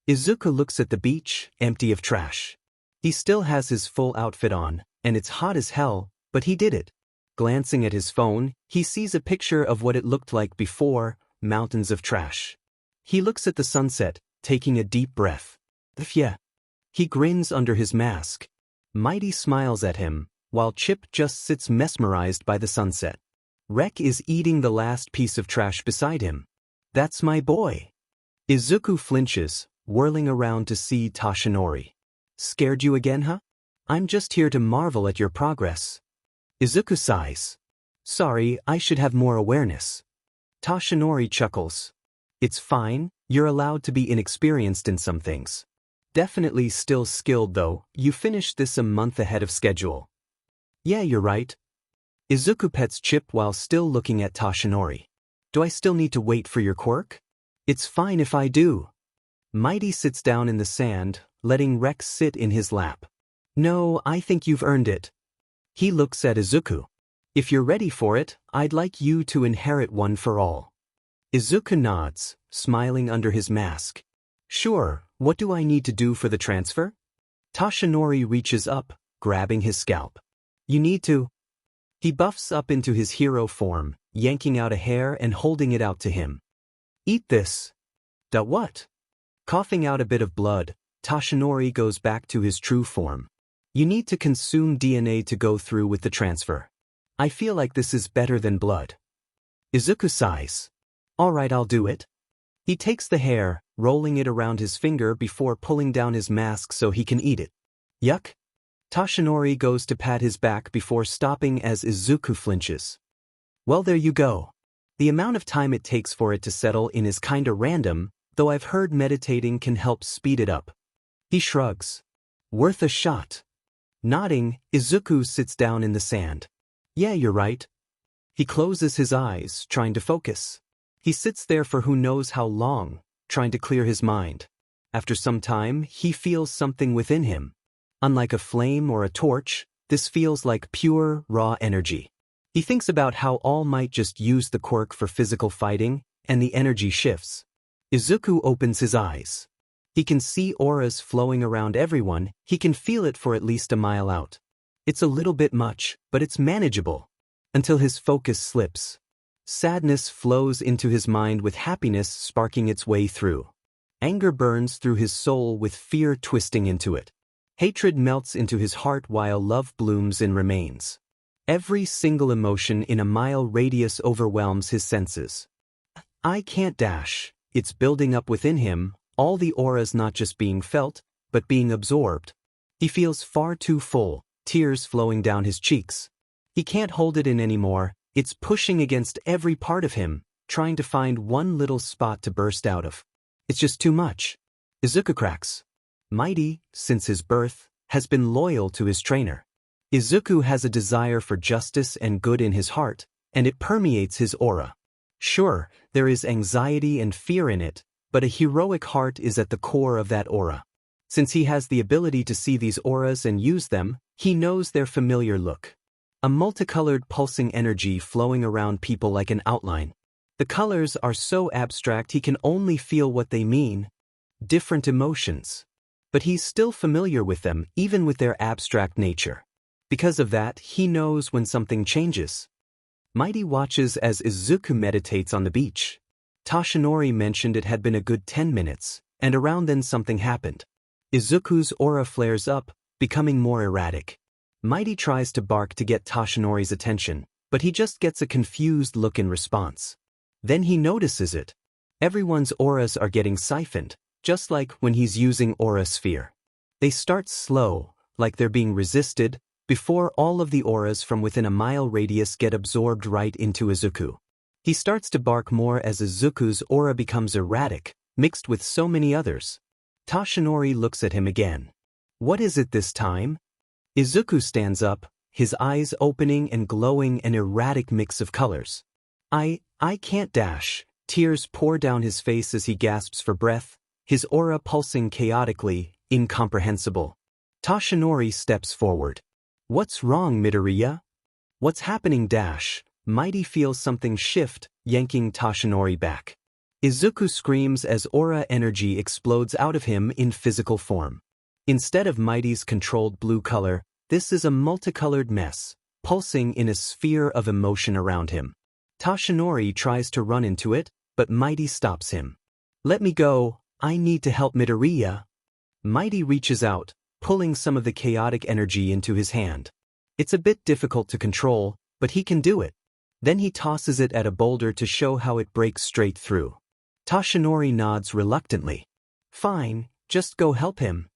Speaker 1: Izuku looks at the beach, empty of trash. He still has his full outfit on, and it's hot as hell, but he did it. Glancing at his phone, he sees a picture of what it looked like before, mountains of trash. He looks at the sunset, taking a deep breath. Yeah. He grins under his mask. Mighty smiles at him, while Chip just sits mesmerized by the sunset. Rek is eating the last piece of trash beside him. That's my boy. Izuku flinches, whirling around to see Toshinori. Scared you again, huh? I'm just here to marvel at your progress. Izuku sighs. Sorry, I should have more awareness. Toshinori chuckles. It's fine, you're allowed to be inexperienced in some things. Definitely still skilled though, you finished this a month ahead of schedule. Yeah, you're right. Izuku pets Chip while still looking at Toshinori. Do I still need to wait for your quirk? It's fine if I do. Mighty sits down in the sand, letting Rex sit in his lap. No, I think you've earned it. He looks at Izuku. If you're ready for it, I'd like you to inherit one for all. Izuku nods, smiling under his mask. Sure, what do I need to do for the transfer? Toshinori reaches up, grabbing his scalp. You need to. He buffs up into his hero form, yanking out a hair and holding it out to him. Eat this. What? Coughing out a bit of blood, Toshinori goes back to his true form. You need to consume DNA to go through with the transfer. I feel like this is better than blood. Izuku sighs. Alright, I'll do it. He takes the hair, rolling it around his finger before pulling down his mask so he can eat it. Yuck. Toshinori goes to pat his back before stopping as Izuku flinches. Well, there you go. The amount of time it takes for it to settle in is kinda random, though I've heard meditating can help speed it up. He shrugs. Worth a shot. Nodding, Izuku sits down in the sand. Yeah, you're right. He closes his eyes, trying to focus. He sits there for who knows how long, trying to clear his mind. After some time, he feels something within him. Unlike a flame or a torch, this feels like pure, raw energy. He thinks about how All Might just used the quirk for physical fighting, and the energy shifts. Izuku opens his eyes. He can see auras flowing around everyone, he can feel it for at least a mile out. It's a little bit much, but it's manageable. Until his focus slips. Sadness flows into his mind with happiness sparking its way through. Anger burns through his soul with fear twisting into it. Hatred melts into his heart while love blooms and remains. Every single emotion in a mile radius overwhelms his senses. I can't dash. It's building up within him, all the auras not just being felt, but being absorbed. He feels far too full, tears flowing down his cheeks. He can't hold it in anymore, it's pushing against every part of him, trying to find one little spot to burst out of. It's just too much. Izuku cracks. Mighty, since his birth, has been loyal to his trainer. Izuku has a desire for justice and good in his heart, and it permeates his aura. Sure, there is anxiety and fear in it, but a heroic heart is at the core of that aura. Since he has the ability to see these auras and use them, he knows their familiar look. A multicolored pulsing energy flowing around people like an outline. The colors are so abstract he can only feel what they mean. Different emotions. But he's still familiar with them, even with their abstract nature. Because of that, he knows when something changes. Mighty watches as Izuku meditates on the beach. Toshinori mentioned it had been a good 10 minutes, and around then something happened. Izuku's aura flares up, becoming more erratic. Mighty tries to bark to get Toshinori's attention, but he just gets a confused look in response. Then he notices it. Everyone's auras are getting siphoned, just like when he's using Aura Sphere. They start slow, like they're being resisted, before all of the auras from within a mile radius get absorbed right into Izuku. He starts to bark more as Izuku's aura becomes erratic, mixed with so many others. Toshinori looks at him again. What is it this time? Izuku stands up, his eyes opening and glowing an erratic mix of colors. I can't dash. Tears pour down his face as he gasps for breath, his aura pulsing chaotically, incomprehensible. Toshinori steps forward. What's wrong, Midoriya? What's happening? Mighty feels something shift, yanking Toshinori back. Izuku screams as aura energy explodes out of him in physical form. Instead of Mighty's controlled blue color, this is a multicolored mess, pulsing in a sphere of emotion around him. Toshinori tries to run into it, but Mighty stops him. Let me go, I need to help Midoriya. Mighty reaches out, pulling some of the chaotic energy into his hand. It's a bit difficult to control, but he can do it. Then he tosses it at a boulder to show how it breaks straight through. Toshinori nods reluctantly. Fine, just go help him.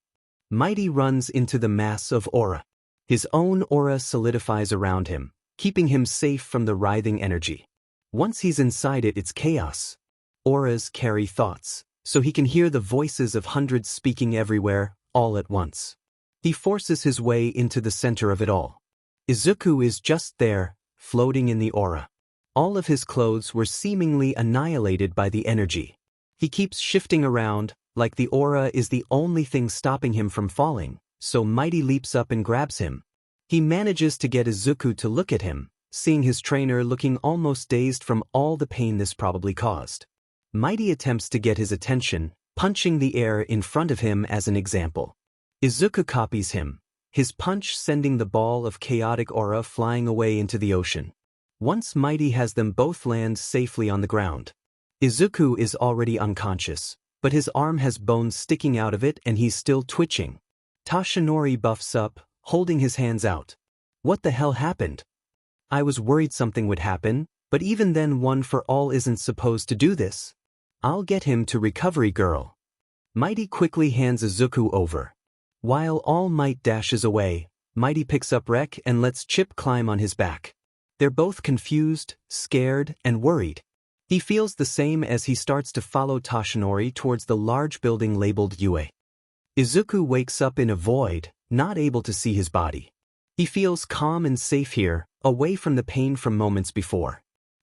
Speaker 1: Mighty runs into the mass of aura. His own aura solidifies around him, keeping him safe from the writhing energy. Once he's inside it, it's chaos. Auras carry thoughts, so he can hear the voices of hundreds speaking everywhere, all at once. He forces his way into the center of it all. Izuku is just there, floating in the aura. All of his clothes were seemingly annihilated by the energy. He keeps shifting around, like the aura is the only thing stopping him from falling, so Mighty leaps up and grabs him. He manages to get Izuku to look at him, seeing his trainer looking almost dazed from all the pain this probably caused. Mighty attempts to get his attention, punching the air in front of him as an example. Izuku copies him, his punch sending the ball of chaotic aura flying away into the ocean. Once Mighty has them both land safely on the ground. Izuku is already unconscious, but his arm has bones sticking out of it and he's still twitching. Toshinori buffs up, holding his hands out. What the hell happened? I was worried something would happen, but even then One for All isn't supposed to do this. I'll get him to Recovery Girl. Mighty quickly hands Izuku over. While All Might dashes away, Mighty picks up Rek and lets Chip climb on his back. They're both confused, scared, and worried. He feels the same as he starts to follow Toshinori towards the large building labeled Yue. Izuku wakes up in a void, not able to see his body. He feels calm and safe here, away from the pain from moments before.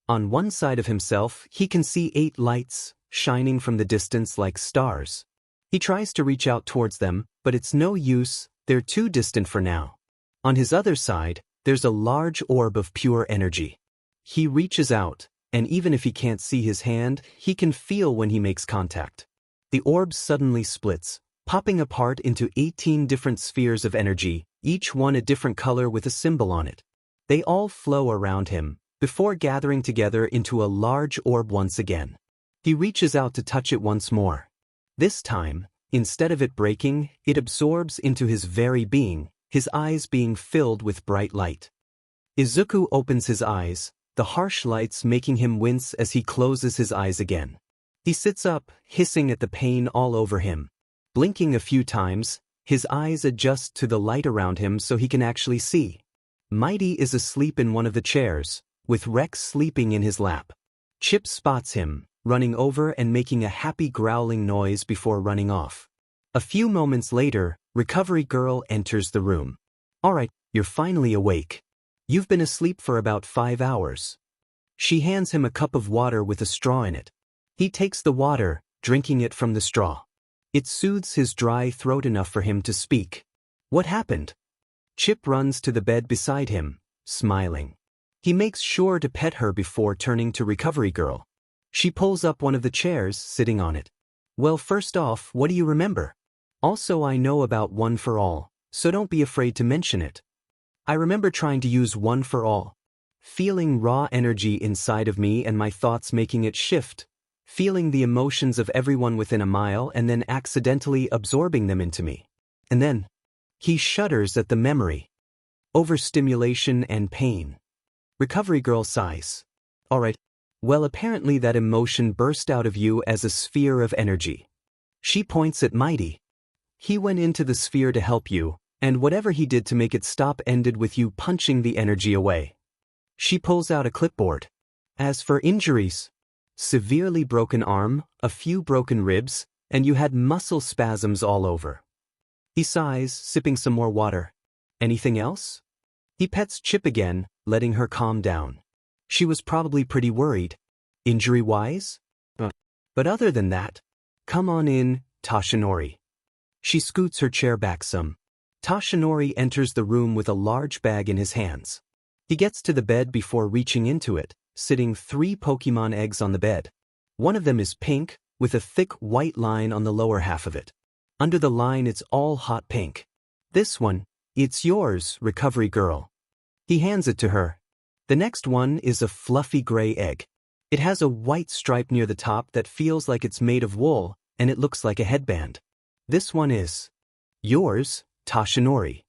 Speaker 1: On one side of himself, he can see 8 lights, shining from the distance like stars. He tries to reach out towards them, but it's no use, they're too distant for now. On his other side, there's a large orb of pure energy. He reaches out, and even if he can't see his hand, he can feel when he makes contact. The orb suddenly splits, popping apart into 18 different spheres of energy, each one a different color with a symbol on it. They all flow around him, before gathering together into a large orb once again. He reaches out to touch it once more. This time, instead of it breaking, it absorbs into his very being, his eyes being filled with bright light. Izuku opens his eyes, the harsh lights making him wince as he closes his eyes again. He sits up, hissing at the pain all over him. Blinking a few times, his eyes adjust to the light around him so he can actually see. Mighty is asleep in one of the chairs, with Rex sleeping in his lap. Chip spots him, running over and making a happy growling noise before running off. A few moments later, Recovery Girl enters the room. "Alright, you're finally awake. You've been asleep for about 5 hours. She hands him a cup of water with a straw in it. He takes the water, drinking it from the straw. It soothes his dry throat enough for him to speak. "What happened?" Chip runs to the bed beside him, smiling. He makes sure to pet her before turning to Recovery Girl. She pulls up one of the chairs, sitting on it. "Well, first off, what do you remember? Also, I know about One for All, so don't be afraid to mention it. I remember trying to use One for All. Feeling raw energy inside of me and my thoughts making it shift. Feeling the emotions of everyone within a mile and then accidentally absorbing them into me. And then, he shudders at the memory. Overstimulation and pain. Recovery Girl sighs. Alright, well, apparently that emotion burst out of you as a sphere of energy. She points at Mighty. He went into the sphere to help you, and whatever he did to make it stop ended with you punching the energy away. She pulls out a clipboard. As for injuries, severely broken arm, a few broken ribs, and you had muscle spasms all over. He sighs, sipping some more water. Anything else? He pets Chip again, letting her calm down. She was probably pretty worried. Injury-wise? But other than that, come on in, Toshinori. She scoots her chair back some. Toshinori enters the room with a large bag in his hands. He gets to the bed before reaching into it, sitting 3 Pokemon eggs on the bed. One of them is pink, with a thick white line on the lower half of it. Under the line it's all hot pink. This one, it's yours, Recovery Girl. He hands it to her. The next one is a fluffy gray egg. It has a white stripe near the top that feels like it's made of wool, and it looks like a headband. This one is yours, Toshinori.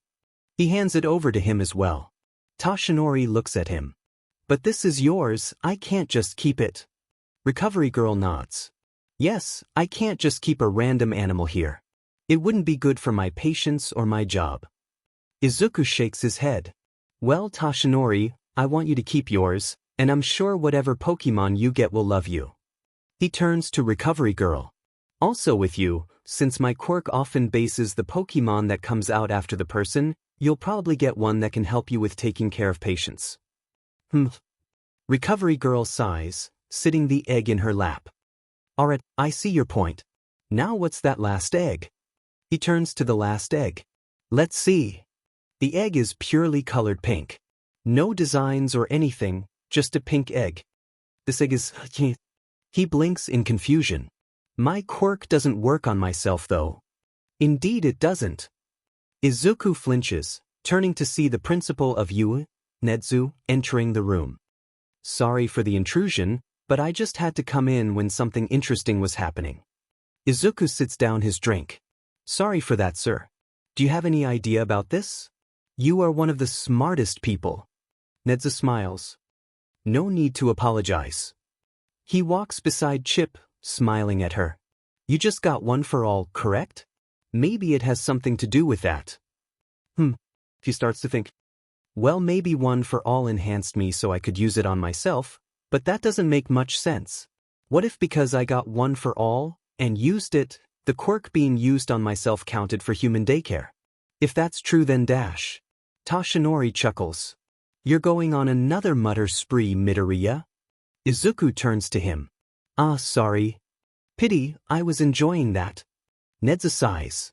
Speaker 1: He hands it over to him as well. Toshinori looks at him. But this is yours, I can't just keep it. Recovery Girl nods. Yes, I can't just keep a random animal here. It wouldn't be good for my patients or my job. Izuku shakes his head. Well, Toshinori, I want you to keep yours, and I'm sure whatever Pokemon you get will love you. He turns to Recovery Girl. Also with you, since my quirk often bases the Pokemon that comes out after the person, you'll probably get one that can help you with taking care of patients. Recovery Girl sighs, sitting the egg in her lap. Alright, I see your point. Now what's that last egg? He turns to the last egg. Let's see. The egg is purely colored pink. No designs or anything, just a pink egg. This egg is... He blinks in confusion. My quirk doesn't work on myself though. Indeed it doesn't. Izuku flinches, turning to see the principal of Yu, Nedzu, entering the room. Sorry for the intrusion, but I just had to come in when something interesting was happening. Izuku sits down his drink. Sorry for that, sir. Do you have any idea about this? You are one of the smartest people. Nedzu smiles. No need to apologize. He walks beside Chip, smiling at her. You just got One for All, correct? Maybe it has something to do with that. He starts to think. Well, maybe One for All enhanced me so I could use it on myself, but that doesn't make much sense. What if because I got One for All and used it, the quirk being used on myself counted for human daycare? If that's true, then dash. Toshinori chuckles. You're going on another mutter spree, Midoriya? Izuku turns to him. Ah, sorry. Pity, I was enjoying that. Nedza sighs.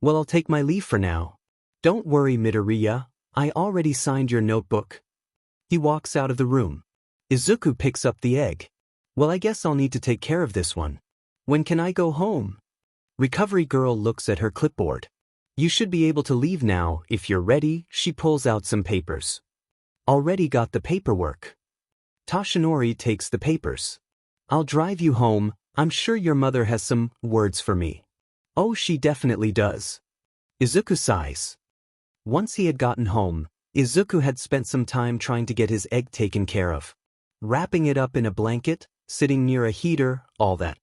Speaker 1: Well, I'll take my leave for now. Don't worry, Midoriya, I already signed your notebook. He walks out of the room. Izuku picks up the egg. Well, I guess I'll need to take care of this one. When can I go home? Recovery Girl looks at her clipboard. You should be able to leave now. If you're ready, she pulls out some papers. Already got the paperwork. Toshinori takes the papers. I'll drive you home. I'm sure your mother has some words for me. Oh, she definitely does. Izuku sighs. Once he had gotten home, Izuku had spent some time trying to get his egg taken care of. Wrapping it up in a blanket, sitting near a heater, all that.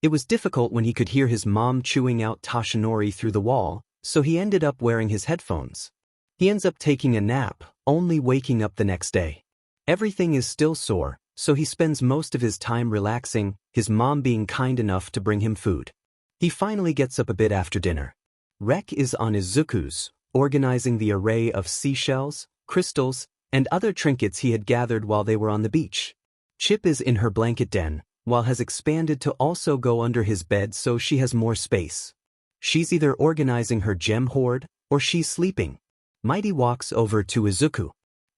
Speaker 1: It was difficult when he could hear his mom chewing out Toshinori through the wall, so he ended up wearing his headphones. He ends up taking a nap, only waking up the next day. Everything is still sore, so he spends most of his time relaxing, his mom being kind enough to bring him food. He finally gets up a bit after dinner. Rek is on Izuku's, organizing the array of seashells, crystals, and other trinkets he had gathered while they were on the beach. Chip is in her blanket den, while has expanded to also go under his bed so she has more space. She's either organizing her gem hoard, or she's sleeping. Mighty walks over to Izuku.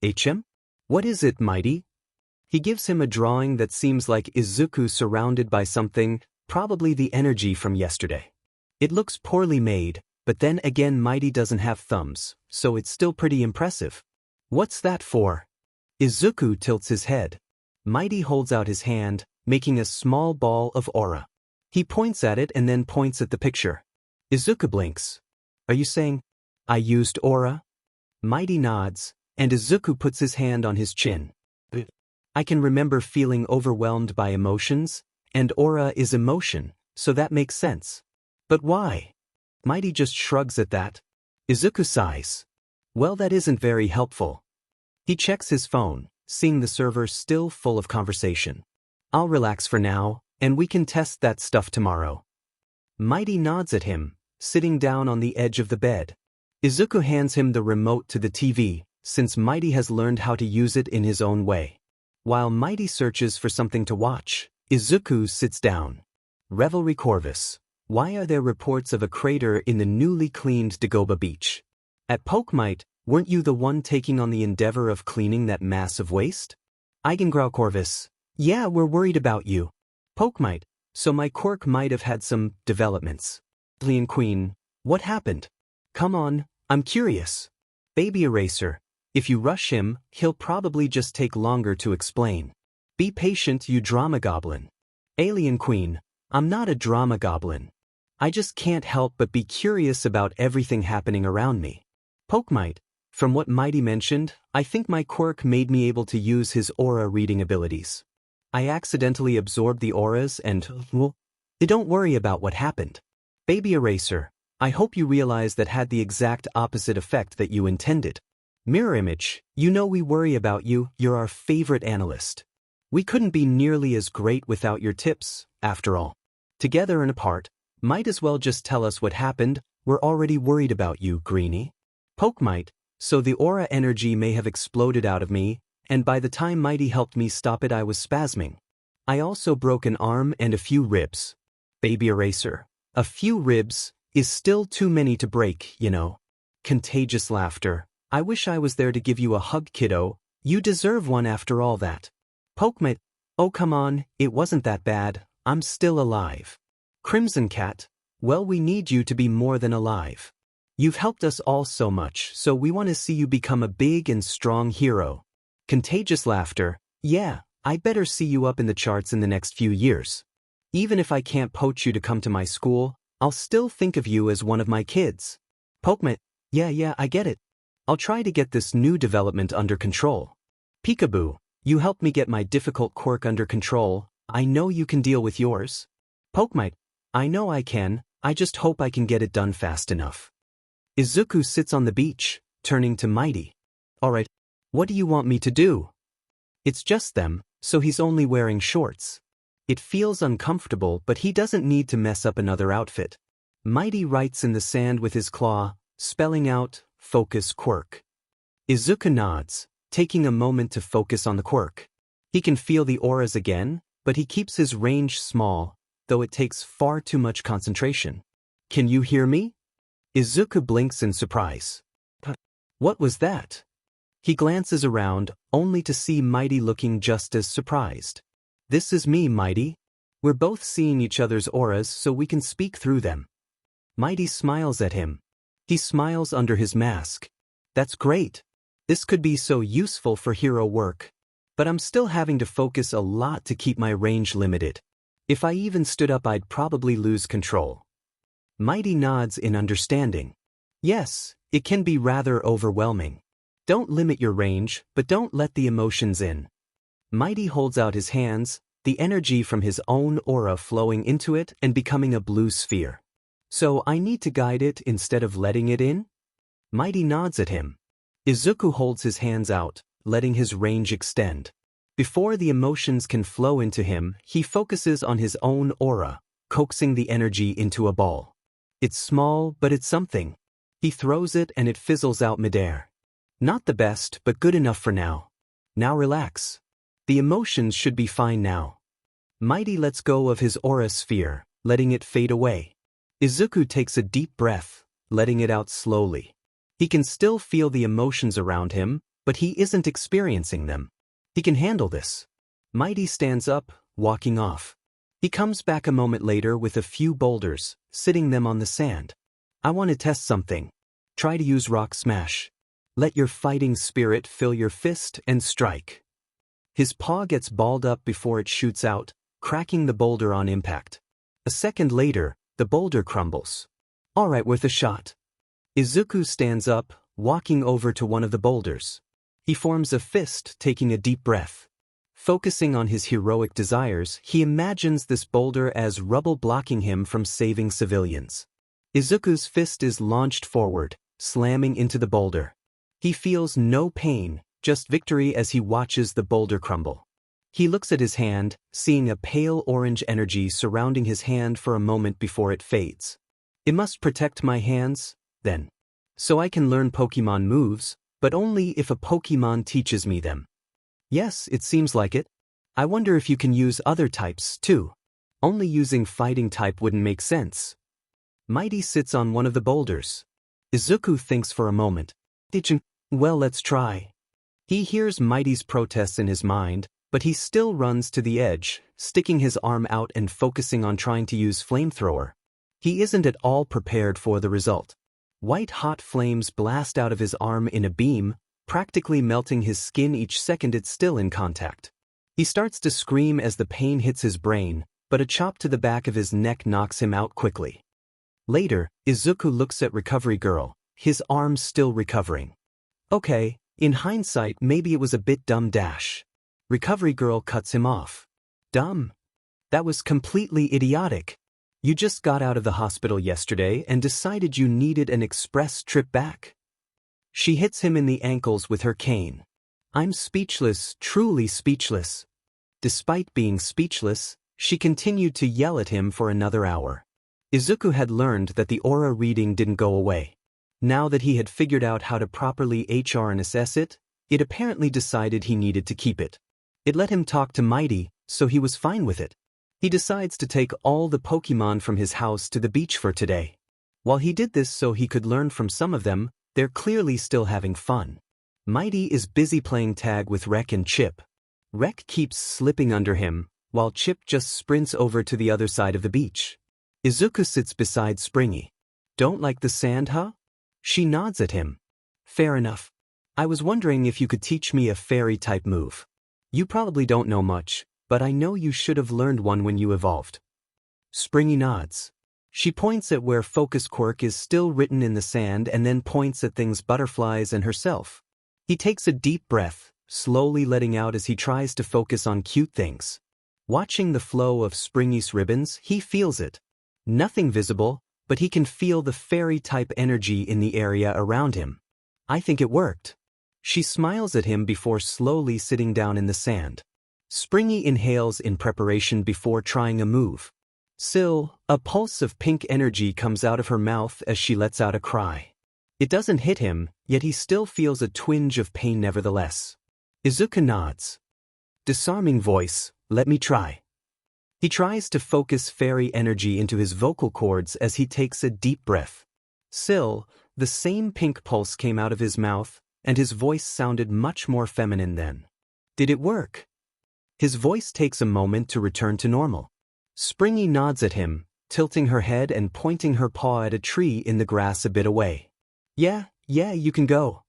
Speaker 1: HM? What is it, Mighty? He gives him a drawing that seems like Izuku surrounded by something, probably the energy from yesterday. It looks poorly made, but then again Mighty doesn't have thumbs, so it's still pretty impressive. What's that for? Izuku tilts his head. Mighty holds out his hand, making a small ball of aura. He points at it and then points at the picture. Izuku blinks. Are you saying, I used aura? Mighty nods, and Izuku puts his hand on his chin. I can remember feeling overwhelmed by emotions, and aura is emotion, so that makes sense. But why? Mighty just shrugs at that. Izuku sighs. Well, that isn't very helpful. He checks his phone, seeing the server still full of conversation. I'll relax for now, and we can test that stuff tomorrow. Mighty nods at him, sitting down on the edge of the bed. Izuku hands him the remote to the TV, since Mighty has learned how to use it in his own way. While Mighty searches for something to watch, Izuku sits down. Revelry Corvus. Why are there reports of a crater in the newly cleaned Dagoba beach? At Pokemite, weren't you the one taking on the endeavor of cleaning that massive waste? Eigengrau Corvus. Yeah, we're worried about you. Pokemite. So my Quirk might have had some developments. Alien Queen. What happened? Come on, I'm curious. Baby Eraser. If you rush him, he'll probably just take longer to explain. Be patient, you drama goblin. Alien Queen. I'm not a drama goblin. I just can't help but be curious about everything happening around me. Pokemite. From what Mighty mentioned, I think my Quirk made me able to use his aura reading abilities. I accidentally absorbed the auras and, well, don't worry about what happened. Baby Eraser. I hope you realize that had the exact opposite effect that you intended. Mirror Image. You know we worry about you, you're our favorite analyst. We couldn't be nearly as great without your tips, after all. Together and apart, might as well just tell us what happened, we're already worried about you, Greenie. Pokemite. So the aura energy may have exploded out of me, and by the time Mighty helped me stop it I was spasming. I also broke an arm and a few ribs. Baby Eraser. A few ribs is still too many to break, you know. Contagious laughter. I wish I was there to give you a hug, kiddo. You deserve one after all that. Pokemite. Oh come on, it wasn't that bad, I'm still alive. Crimson Cat. Well, we need you to be more than alive. You've helped us all so much, so we want to see you become a big and strong hero. Contagious laughter. Yeah, I better see you up in the charts in the next few years. Even if I can't poach you to come to my school, I'll still think of you as one of my kids. Pokemite. Yeah, I get it. I'll try to get this new development under control. Peekaboo. You helped me get my difficult quirk under control, I know you can deal with yours. Pokemite. I know I can, I just hope I can get it done fast enough. Izuku sits on the beach, turning to Mighty. Alright, what do you want me to do? It's just them, so he's only wearing shorts. It feels uncomfortable, but he doesn't need to mess up another outfit. Mighty writes in the sand with his claw, spelling out, focus quirk. Izuku nods, taking a moment to focus on the quirk. He can feel the auras again, but he keeps his range small, though it takes far too much concentration. Can you hear me? Izuku blinks in surprise. What was that? He glances around, only to see Mighty looking just as surprised. This is me, Mighty. We're both seeing each other's auras so we can speak through them. Mighty smiles at him. He smiles under his mask. That's great. This could be so useful for hero work. But I'm still having to focus a lot to keep my range limited. If I even stood up, I'd probably lose control. Mighty nods in understanding. Yes, it can be rather overwhelming. Don't limit your range, but don't let the emotions in. Mighty holds out his hands, the energy from his own aura flowing into it and becoming a blue sphere. So I need to guide it instead of letting it in? Mighty nods at him. Izuku holds his hands out, letting his range extend. Before the emotions can flow into him, he focuses on his own aura, coaxing the energy into a ball. It's small, but it's something. He throws it and it fizzles out midair. Not the best, but good enough for now. Now relax. The emotions should be fine now. Mighty lets go of his aura sphere, letting it fade away. Izuku takes a deep breath, letting it out slowly. He can still feel the emotions around him, but he isn't experiencing them. He can handle this. Mighty stands up, walking off. He comes back a moment later with a few boulders, sitting them on the sand. I want to test something. Try to use Rock Smash. Let your fighting spirit fill your fist and strike. His paw gets balled up before it shoots out, cracking the boulder on impact. A second later, the boulder crumbles. Alright, worth a shot. Izuku stands up, walking over to one of the boulders. He forms a fist, taking a deep breath. Focusing on his heroic desires, he imagines this boulder as rubble blocking him from saving civilians. Izuku's fist is launched forward, slamming into the boulder. He feels no pain, just victory as he watches the boulder crumble. He looks at his hand, seeing a pale orange energy surrounding his hand for a moment before it fades. It must protect my hands, then. So I can learn Pokemon moves, but only if a Pokemon teaches me them. Yes, it seems like it. I wonder if you can use other types, too. Only using fighting type wouldn't make sense. Mighty sits on one of the boulders. Izuku thinks for a moment. Well, let's try. He hears Mighty's protests in his mind, but he still runs to the edge, sticking his arm out and focusing on trying to use flamethrower. He isn't at all prepared for the result. White-hot flames blast out of his arm in a beam, practically melting his skin each second it's still in contact. He starts to scream as the pain hits his brain, but a chop to the back of his neck knocks him out quickly. Later, Izuku looks at Recovery Girl, his arm still recovering. Okay, in hindsight maybe it was a bit dumb dash. Recovery Girl cuts him off. Dumb? That was completely idiotic. You just got out of the hospital yesterday and decided you needed an express trip back. She hits him in the ankles with her cane. I'm speechless, truly speechless. Despite being speechless, she continued to yell at him for another hour. Izuku had learned that the aura reading didn't go away. Now that he had figured out how to properly HR and assess it, it apparently decided he needed to keep it. It let him talk to Mighty, so he was fine with it. He decides to take all the Pokemon from his house to the beach for today. While he did this so he could learn from some of them, they're clearly still having fun. Mighty is busy playing tag with Rek and Chip. Rek keeps slipping under him, while Chip just sprints over to the other side of the beach. Izuku sits beside Springy. Don't like the sand, huh? She nods at him. Fair enough. I was wondering if you could teach me a fairy-type move. You probably don't know much, but I know you should have learned one when you evolved. Springy nods. She points at where Focus Quirk is still written in the sand and then points at things butterflies and herself. He takes a deep breath, slowly letting out as he tries to focus on cute things. Watching the flow of Springy's ribbons, he feels it. Nothing visible, but he can feel the fairy-type energy in the area around him. I think it worked. She smiles at him before slowly sitting down in the sand. Springy inhales in preparation before trying a move. Still, a pulse of pink energy comes out of her mouth as she lets out a cry. It doesn't hit him, yet he still feels a twinge of pain nevertheless. Izuku nods. Disarming voice, let me try. He tries to focus fairy energy into his vocal cords as he takes a deep breath. Still, the same pink pulse came out of his mouth, and his voice sounded much more feminine then. Did it work? His voice takes a moment to return to normal. Springy nods at him, tilting her head and pointing her paw at a tree in the grass a bit away. Yeah, you can go.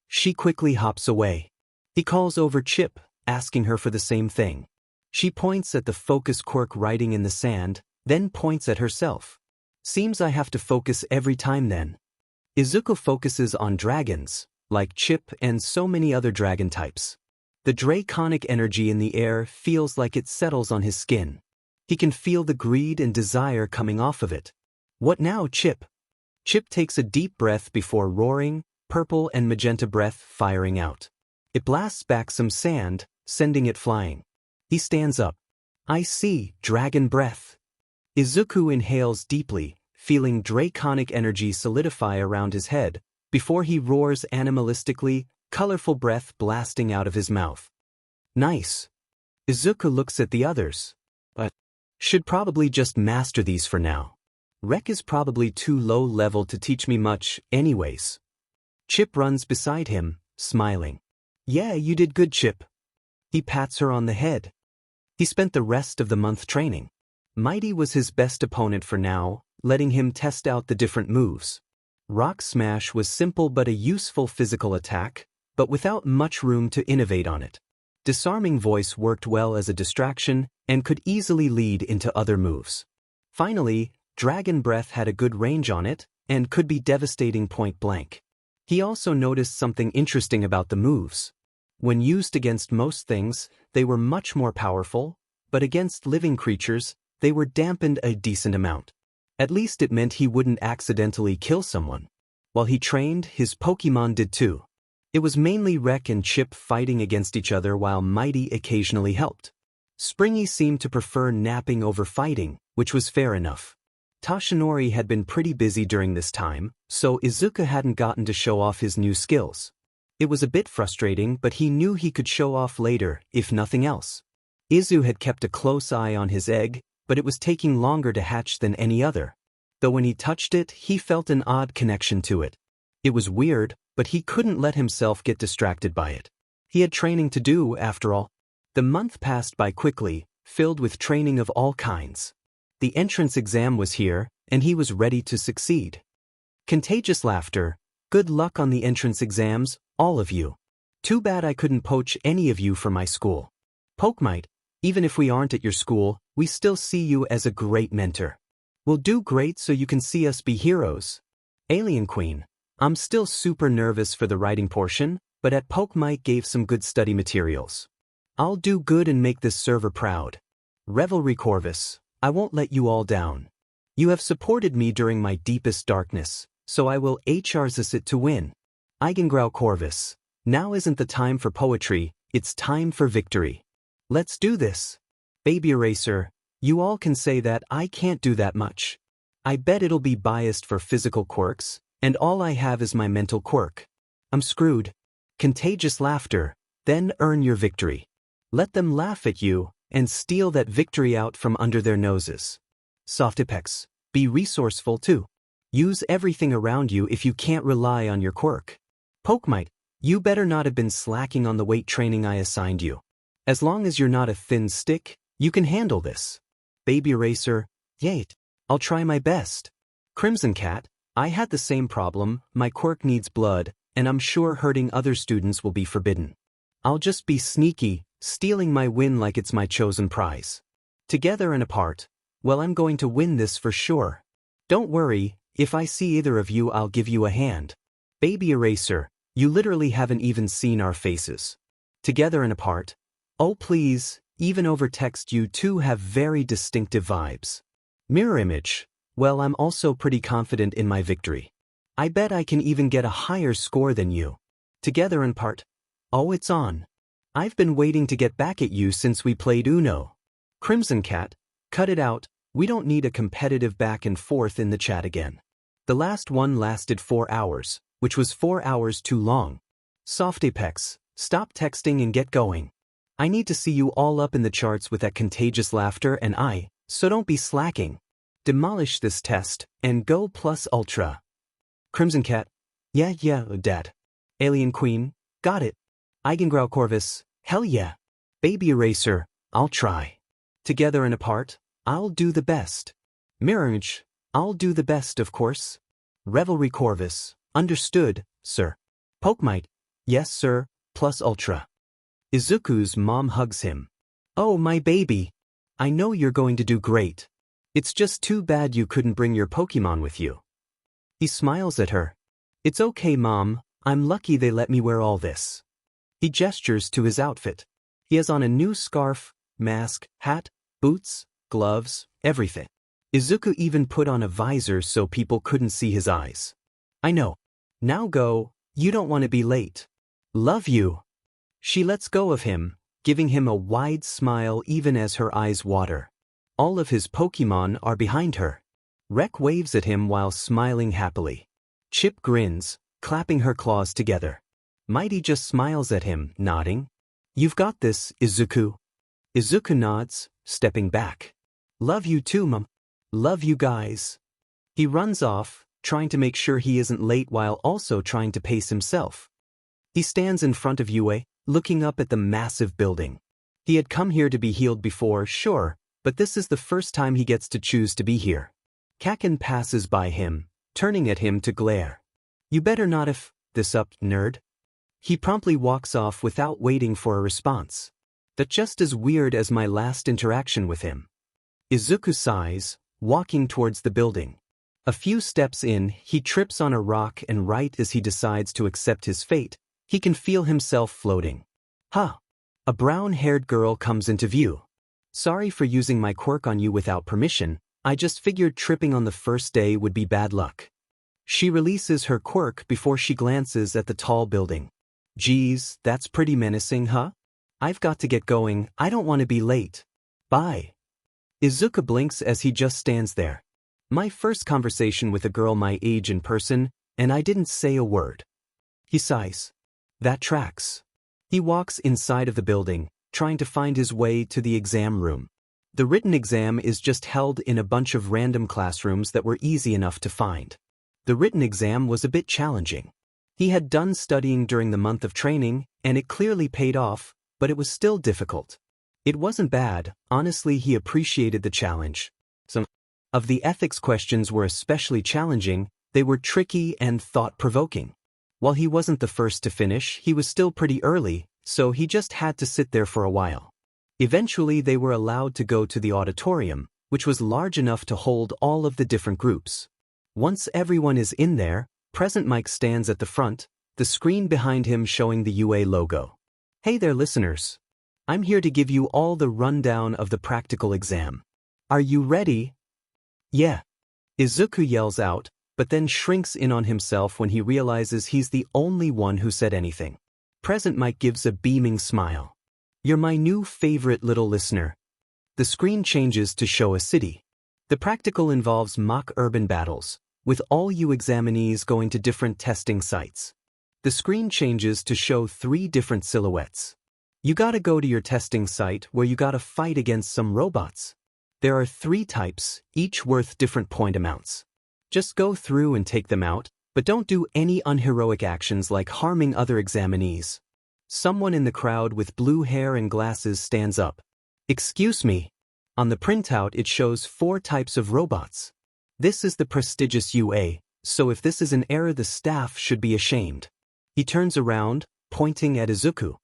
Speaker 1: She quickly hops away. He calls over Chip, asking her for the same thing. She points at the focus Quirk writing in the sand, then points at herself. Seems I have to focus every time then. Izuku focuses on dragons, like Chip and so many other dragon types. The draconic energy in the air feels like it settles on his skin. He can feel the greed and desire coming off of it. What now, Chip? Chip takes a deep breath before roaring, purple and magenta breath firing out. It blasts back some sand, sending it flying. He stands up. I see, dragon breath. Izuku inhales deeply, feeling draconic energy solidify around his head, before he roars animalistically, colorful breath blasting out of his mouth. Nice. Izuku looks at the others. But should probably just master these for now. Rek is probably too low level to teach me much, anyways. Chip runs beside him, smiling. Yeah, you did good, Chip. He pats her on the head. He spent the rest of the month training. Mighty was his best opponent for now, letting him test out the different moves. Rock Smash was simple but a useful physical attack, but without much room to innovate on it. Disarming Voice worked well as a distraction and could easily lead into other moves. Finally, Dragon Breath had a good range on it and could be devastating point blank. He also noticed something interesting about the moves. When used against most things, they were much more powerful, but against living creatures, they were dampened a decent amount. At least it meant he wouldn't accidentally kill someone. While he trained, his Pokémon did too. It was mainly Rek and Chip fighting against each other while Mighty occasionally helped. Springy seemed to prefer napping over fighting, which was fair enough. Toshinori had been pretty busy during this time, so Izuku hadn't gotten to show off his new skills. It was a bit frustrating, but he knew he could show off later, if nothing else. Izu had kept a close eye on his egg, but it was taking longer to hatch than any other. Though when he touched it, he felt an odd connection to it. It was weird, but he couldn't let himself get distracted by it. He had training to do, after all. The month passed by quickly, filled with training of all kinds. The entrance exam was here, and he was ready to succeed. Contagious laughter. Good luck on the entrance exams, all of you. Too bad I couldn't poach any of you for my school. Pokemite, even if we aren't at your school, we still see you as a great mentor. We'll do great so you can see us be heroes. Alien Queen, I'm still super nervous for the writing portion, but at Pokemite gave some good study materials. I'll do good and make this server proud. Revelry Corvus, I won't let you all down. You have supported me during my deepest darkness, so I will HRs it to win. Eigengrau Corvus, now isn't the time for poetry, it's time for victory. Let's do this. Baby Eraser, you all can say that I can't do that much. I bet it'll be biased for physical quirks, and all I have is my mental quirk. I'm screwed. Contagious laughter, then earn your victory. Let them laugh at you, and steal that victory out from under their noses. Softipex, be resourceful too. Use everything around you if you can't rely on your quirk. Pokemite, you better not have been slacking on the weight training I assigned you. As long as you're not a thin stick, you can handle this. Baby Eraser, yait, I'll try my best. Crimson Cat, I had the same problem, my quirk needs blood, and I'm sure hurting other students will be forbidden. I'll just be sneaky, stealing my win like it's my chosen prize. Together and apart, well, I'm going to win this for sure. Don't worry, if I see either of you I'll give you a hand. Baby Eraser, you literally haven't even seen our faces. Together and apart, oh please, even over text you two have very distinctive vibes. Mirror Image, well, I'm also pretty confident in my victory. I bet I can even get a higher score than you. Together and apart, oh, it's on. I've been waiting to get back at you since we played Uno. Crimson Cat, cut it out, we don't need a competitive back and forth in the chat again. The last one lasted 4 hours, which was 4 hours too long. Soft Apex, stop texting and get going. I need to see you all up in the charts with that contagious laughter so don't be slacking. Demolish this test, and go plus ultra. Crimson Cat, yeah, Dad. Alien Queen, got it. Eigengrau Corvus, hell yeah. Baby Eraser, I'll try. Together and apart, I'll do the best. Mirror Image, I'll do the best of course. Revelry Corvus, Understood, sir. Pokemite. Yes, sir, plus Ultra. Izuku's mom hugs him. Oh, my baby. I know you're going to do great. It's just too bad you couldn't bring your Pokemon with you. He smiles at her. It's okay, Mom. I'm lucky they let me wear all this. He gestures to his outfit. He has on a new scarf, mask, hat, boots, gloves, everything. Izuku even put on a visor so people couldn't see his eyes. I know. Now go, you don't want to be late. Love you. She lets go of him, giving him a wide smile even as her eyes water. All of his Pokemon are behind her. Rek waves at him while smiling happily. Chip grins, clapping her claws together. Mighty just smiles at him, nodding. You've got this, Izuku. Izuku nods, stepping back. Love you too, Mom. Love you guys. He runs off, trying to make sure he isn't late while also trying to pace himself. He stands in front of Yue, looking up at the massive building. He had come here to be healed before, sure, but this is the first time he gets to choose to be here. Kaken passes by him, turning at him to glare. You better not f this up, nerd. He promptly walks off without waiting for a response. That's just as weird as my last interaction with him. Izuku sighs, walking towards the building. A few steps in, he trips on a rock and right as he decides to accept his fate, he can feel himself floating. Huh. A brown-haired girl comes into view. Sorry for using my quirk on you without permission, I just figured tripping on the first day would be bad luck. She releases her quirk before she glances at the tall building. Geez, that's pretty menacing, huh? I've got to get going, I don't want to be late. Bye. Izuku blinks as he just stands there. My first conversation with a girl my age in person, and I didn't say a word. He sighs. That tracks. He walks inside of the building, trying to find his way to the exam room. The written exam is just held in a bunch of random classrooms that were easy enough to find. The written exam was a bit challenging. He had done studying during the month of training, and it clearly paid off, but it was still difficult. It wasn't bad, honestly he appreciated the challenge. Some of the ethics questions were especially challenging, they were tricky and thought-provoking. While he wasn't the first to finish, he was still pretty early, so he just had to sit there for a while. Eventually they were allowed to go to the auditorium, which was large enough to hold all of the different groups. Once everyone is in there, Present Mike stands at the front, the screen behind him showing the UA logo. Hey there listeners. I'm here to give you all the rundown of the practical exam. Are you ready? Yeah. Izuku yells out, but then shrinks in on himself when he realizes he's the only one who said anything. Present Mike gives a beaming smile. You're my new favorite little listener. The screen changes to show a city. The practical involves mock urban battles, with all you examinees going to different testing sites. The screen changes to show 3 different silhouettes. You gotta go to your testing site where you gotta fight against some robots. There are 3 types, each worth different point amounts. Just go through and take them out, but don't do any unheroic actions like harming other examinees. Someone in the crowd with blue hair and glasses stands up. Excuse me. On the printout it shows 4 types of robots. This is the prestigious UA, so if this is an error the staff should be ashamed. He turns around, pointing at Izuku.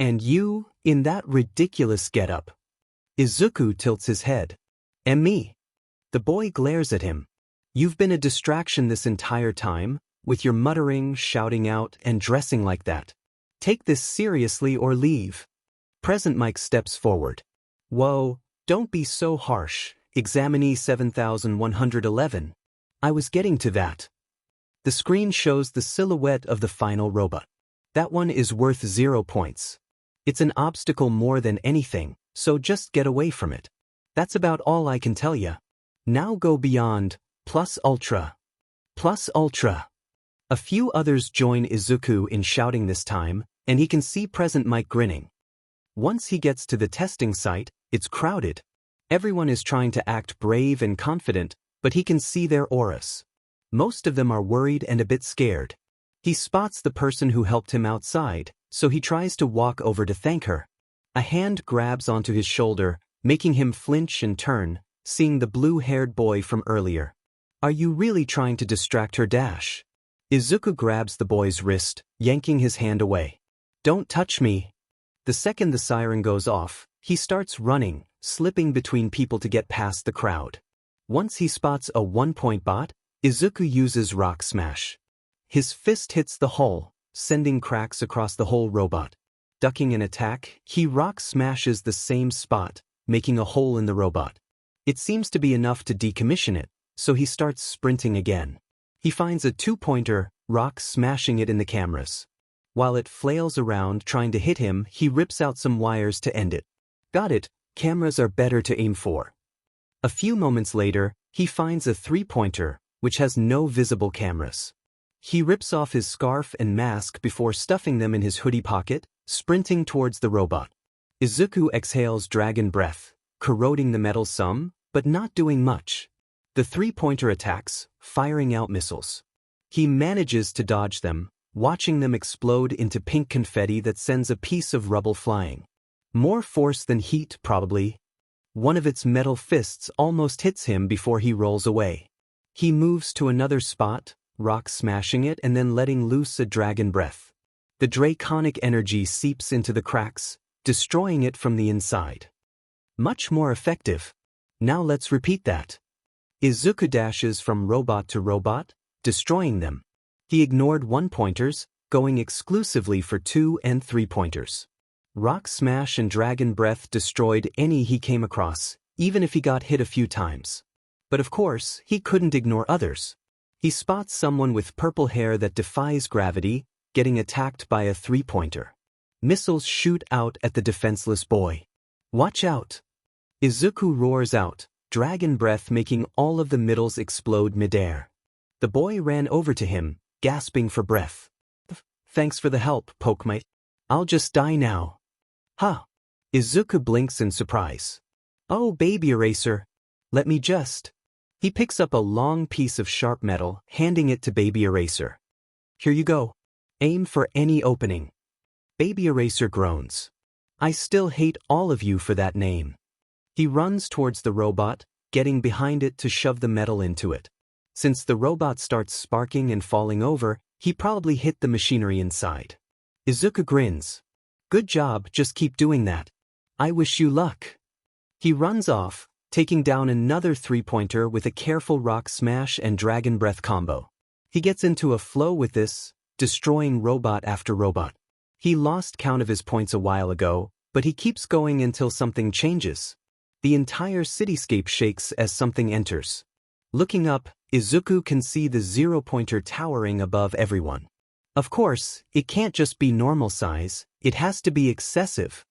Speaker 1: And you, in that ridiculous getup. Izuku tilts his head. And me. The boy glares at him. You've been a distraction this entire time, with your muttering, shouting out, and dressing like that. Take this seriously or leave. Present Mike steps forward. Whoa, don't be so harsh, Examinee 7111. I was getting to that. The screen shows the silhouette of the final robot. That one is worth 0 points. It's an obstacle more than anything, so just get away from it. That's about all I can tell ya. Now go beyond, plus Ultra. Plus Ultra. A few others join Izuku in shouting this time, and he can see Present Mike grinning. Once he gets to the testing site, it's crowded. Everyone is trying to act brave and confident, but he can see their auras. Most of them are worried and a bit scared. He spots the person who helped him outside, so he tries to walk over to thank her. A hand grabs onto his shoulder, making him flinch and turn, seeing the blue-haired boy from earlier. Are you really trying to distract her dash? Izuku grabs the boy's wrist, yanking his hand away. Don't touch me. The second the siren goes off, he starts running, slipping between people to get past the crowd. Once he spots a one-point bot, Izuku uses Rock Smash. His fist hits the hull, sending cracks across the whole robot. Ducking an attack, he Rock Smashes the same spot, making a hole in the robot. It seems to be enough to decommission it, so he starts sprinting again. He finds a two-pointer, Rock Smashing it in the cameras. While it flails around trying to hit him, he rips out some wires to end it. Got it, cameras are better to aim for. A few moments later, he finds a three-pointer, which has no visible cameras. He rips off his scarf and mask before stuffing them in his hoodie pocket, sprinting towards the robot. Izuku exhales dragon breath, corroding the metal some, but not doing much. The three-pointer attacks, firing out missiles. He manages to dodge them, watching them explode into pink confetti that sends a piece of rubble flying. More force than heat, probably. One of its metal fists almost hits him before he rolls away. He moves to another spot, Rock Smashing it and then letting loose a dragon breath. The draconic energy seeps into the cracks, destroying it from the inside. Much more effective. Now let's repeat that. Izuku dashes from robot to robot, destroying them. He ignored one-pointers, going exclusively for two- and three-pointers. Rock Smash and Dragon Breath destroyed any he came across, even if he got hit a few times. But of course, he couldn't ignore others. He spots someone with purple hair that defies gravity, getting attacked by a three-pointer. Missiles shoot out at the defenseless boy. Watch out! Izuku roars out, Dragon Breath making all of the missiles explode midair. The boy ran over to him, gasping for breath. Thanks for the help, Pokemite. I'll just die now. Huh. Izuku blinks in surprise. Oh, Baby Eraser. Let me just. He picks up a long piece of sharp metal, handing it to Baby Eraser. Here you go. Aim for any opening. Baby Eraser groans. I still hate all of you for that name. He runs towards the robot, getting behind it to shove the metal into it. Since the robot starts sparking and falling over, he probably hit the machinery inside. Izuku grins. Good job, just keep doing that. I wish you luck. He runs off, taking down another three-pointer with a careful Rock Smash and Dragon Breath combo. He gets into a flow with this, destroying robot after robot. He lost count of his points a while ago, but he keeps going until something changes. The entire cityscape shakes as something enters. Looking up, Izuku can see the zero-pointer towering above everyone. Of course, it can't just be normal size, it has to be excessive.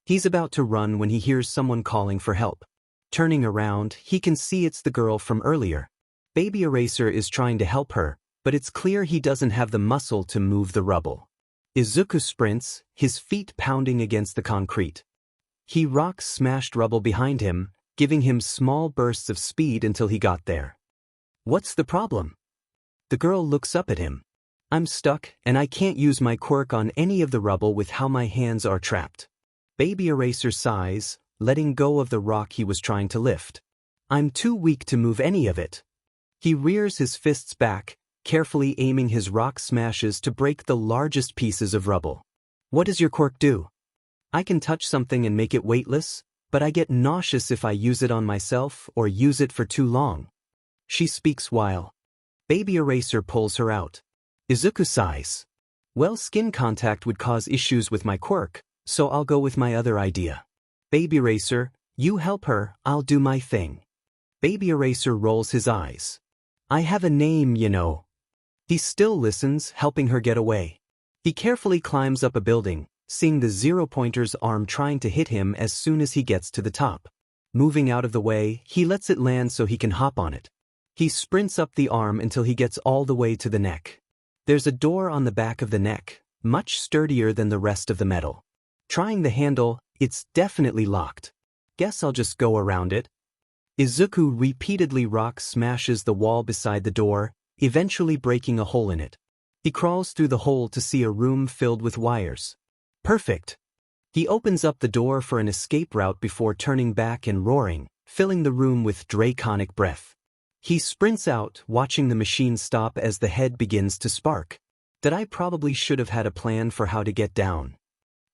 Speaker 1: He's about to run when he hears someone calling for help. Turning around, he can see it's the girl from earlier. Baby Eraser is trying to help her, but it's clear he doesn't have the muscle to move the rubble. Izuku sprints, his feet pounding against the concrete. He Rock Smashed rubble behind him, giving him small bursts of speed until he got there. What's the problem? The girl looks up at him. I'm stuck, and I can't use my quirk on any of the rubble with how my hands are trapped. Baby Eraser sighs, letting go of the rock he was trying to lift. I'm too weak to move any of it. He rears his fists back, carefully aiming his Rock Smashes to break the largest pieces of rubble. What does your quirk do? I can touch something and make it weightless, but I get nauseous if I use it on myself or use it for too long. She speaks while Baby Eraser pulls her out. Izuku sighs. Well, skin contact would cause issues with my quirk, so I'll go with my other idea. Baby Eraser, you help her, I'll do my thing. Baby Eraser rolls his eyes. I have a name, you know. He still listens, helping her get away. He carefully climbs up a building, seeing the zero-pointer's arm trying to hit him as soon as he gets to the top. Moving out of the way, he lets it land so he can hop on it. He sprints up the arm until he gets all the way to the neck. There's a door on the back of the neck, much sturdier than the rest of the metal. Trying the handle, it's definitely locked. Guess I'll just go around it. Izuku repeatedly Rock Smashes the wall beside the door, eventually breaking a hole in it. He crawls through the hole to see a room filled with wires. Perfect. He opens up the door for an escape route before turning back and roaring, filling the room with draconic breath. He sprints out, watching the machine stop as the head begins to spark. That I probably should have had a plan for how to get down.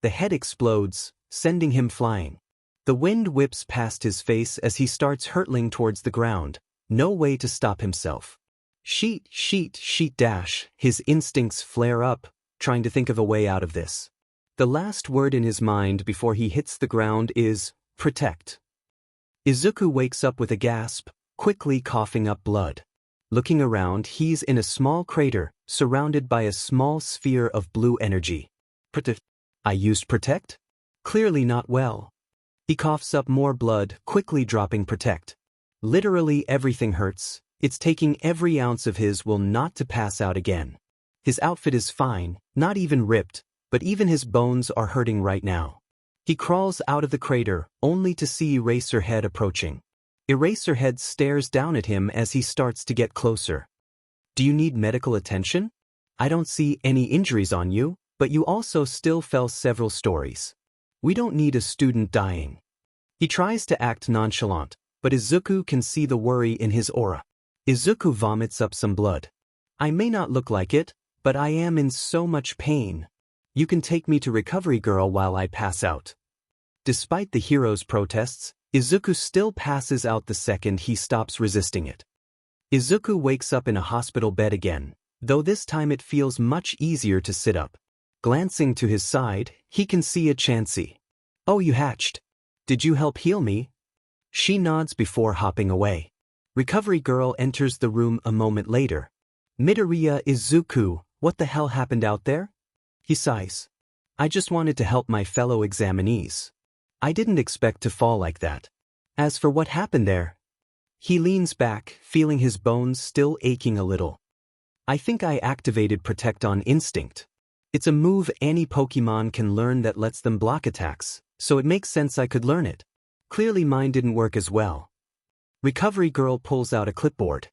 Speaker 1: The head explodes, sending him flying. The wind whips past his face as he starts hurtling towards the ground, no way to stop himself. Sheet, dash, his instincts flare up, trying to think of a way out of this. The last word in his mind before he hits the ground is, protect. Izuku wakes up with a gasp, quickly coughing up blood. Looking around, he's in a small crater, surrounded by a small sphere of blue energy. I used protect? Clearly not well. He coughs up more blood, quickly dropping protect. Literally everything hurts. It's taking every ounce of his will not to pass out again. His outfit is fine, not even ripped, but even his bones are hurting right now. He crawls out of the crater, only to see Eraserhead approaching. Eraserhead stares down at him as he starts to get closer. Do you need medical attention? I don't see any injuries on you, but you also still fell several stories. We don't need a student dying. He tries to act nonchalant, but Izuku can see the worry in his aura. Izuku vomits up some blood. I may not look like it, but I am in so much pain. You can take me to Recovery Girl while I pass out. Despite the hero's protests, Izuku still passes out the second he stops resisting it. Izuku wakes up in a hospital bed again, though this time it feels much easier to sit up. Glancing to his side, he can see a Chansey. Oh, you hatched. Did you help heal me? She nods before hopping away. Recovery Girl enters the room a moment later. Midoriya, Izuku, what the hell happened out there? He sighs. I just wanted to help my fellow examinees. I didn't expect to fall like that. As for what happened there, he leans back, feeling his bones still aching a little. I think I activated Protect on instinct. It's a move any Pokemon can learn that lets them block attacks, so it makes sense I could learn it. Clearly mine didn't work as well. Recovery Girl pulls out a clipboard.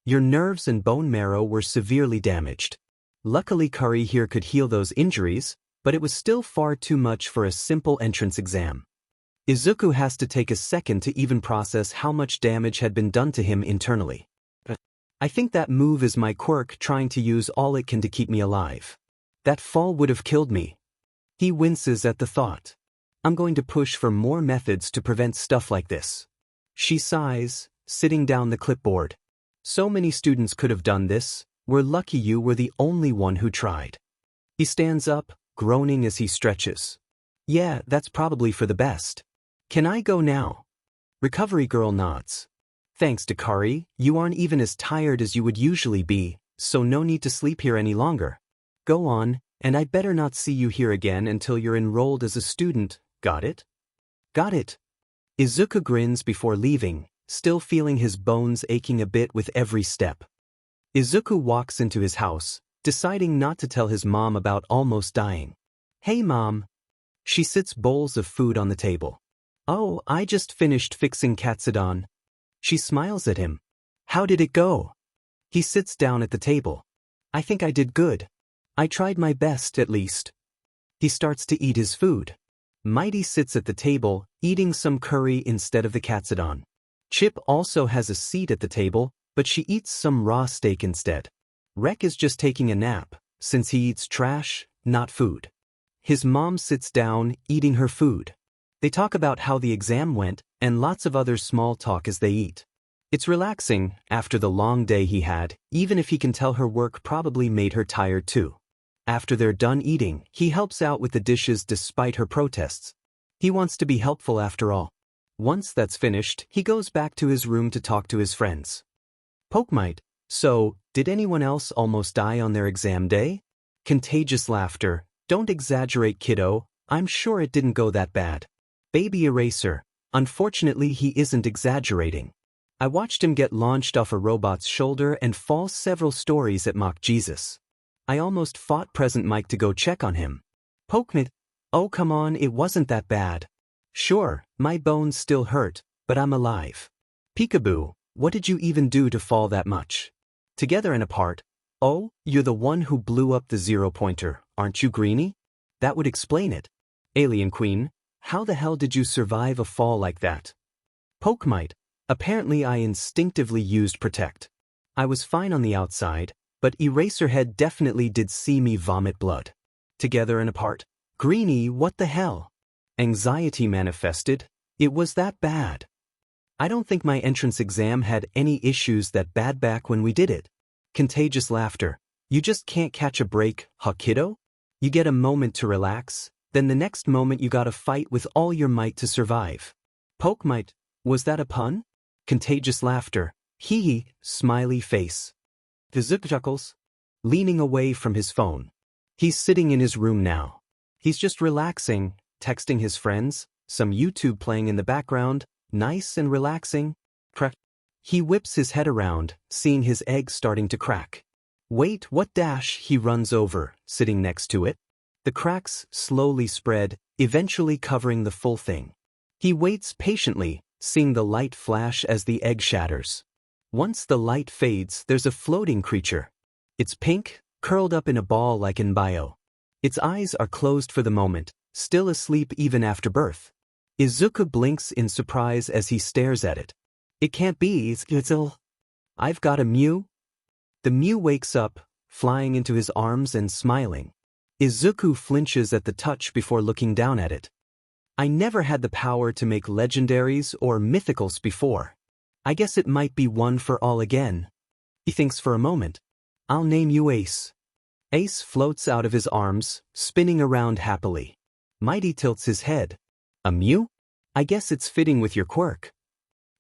Speaker 1: Your nerves and bone marrow were severely damaged. Luckily Curry here could heal those injuries, but it was still far too much for a simple entrance exam. Izuku has to take a second to even process how much damage had been done to him internally. I think that move is my quirk trying to use all it can to keep me alive. That fall would have killed me. He winces at the thought. I'm going to push for more methods to prevent stuff like this. She sighs, sitting down the clipboard. So many students could have done this. We're lucky you were the only one who tried. He stands up, groaning as he stretches. Yeah, that's probably for the best. Can I go now? Recovery Girl nods. Thanks, Dakari, you aren't even as tired as you would usually be, so no need to sleep here any longer. Go on, and I better not see you here again until you're enrolled as a student, got it? Got it. Izuku grins before leaving, still feeling his bones aching a bit with every step. Izuku walks into his house, deciding not to tell his mom about almost dying. Hey Mom. She sits bowls of food on the table. Oh, I just finished fixing Katsudon. She smiles at him. How did it go? He sits down at the table. I think I did good. I tried my best at least. He starts to eat his food. Mighty sits at the table, eating some curry instead of the Katsudon. Chip also has a seat at the table, but she eats some raw steak instead. Rek is just taking a nap, since he eats trash, not food. His mom sits down, eating her food. They talk about how the exam went, and lots of other small talk as they eat. It's relaxing, after the long day he had, even if he can tell her work probably made her tired too. After they're done eating, he helps out with the dishes despite her protests. He wants to be helpful after all. Once that's finished, he goes back to his room to talk to his friends. Pokemite, so, did anyone else almost die on their exam day? Contagious laughter. Don't exaggerate, kiddo, I'm sure it didn't go that bad. Baby Eraser, unfortunately he isn't exaggerating. I watched him get launched off a robot's shoulder and fall several stories at Mock Jesus. I almost fought Present Mike to go check on him. Pokemit, oh come on, it wasn't that bad. Sure, my bones still hurt, but I'm alive. Peekaboo, what did you even do to fall that much? Together and apart. Oh, you're the one who blew up the zero-pointer, aren't you, Greenie? That would explain it. Alien Queen, how the hell did you survive a fall like that? Pokemite, Apparently I instinctively used protect. I was fine on the outside, but Eraserhead definitely did see me vomit blood. Together and apart. Greenie, what the hell? Anxiety manifested. It was that bad. I don't think my entrance exam had any issues that bad back when we did it. Contagious laughter. You just can't catch a break, huh kiddo? You get a moment to relax, then the next moment you gotta fight with all your might to survive. Poke might. Was that a pun? Contagious laughter. Hee hee, smiley face. Izuku chuckles. Leaning away from his phone. He's sitting in his room now. He's just relaxing, texting his friends, some YouTube playing in the background, nice and relaxing. Crack. He whips his head around, seeing his egg starting to crack. Wait, what dash? He runs over, sitting next to it. The cracks slowly spread, eventually covering the full thing. He waits patiently, seeing the light flash as the egg shatters. Once the light fades, there's a floating creature. It's pink, curled up in a ball like in bio. Its eyes are closed for the moment, still asleep even after birth. Izuku blinks in surprise as he stares at it. It can't be, I've got a Mew? The Mew wakes up, flying into his arms and smiling. Izuku flinches at the touch before looking down at it. I never had the power to make legendaries or mythicals before. I guess it might be one for all again. He thinks for a moment. I'll name you Ace. Ace floats out of his arms, spinning around happily. Mighty tilts his head. A Mew? I guess it's fitting with your quirk.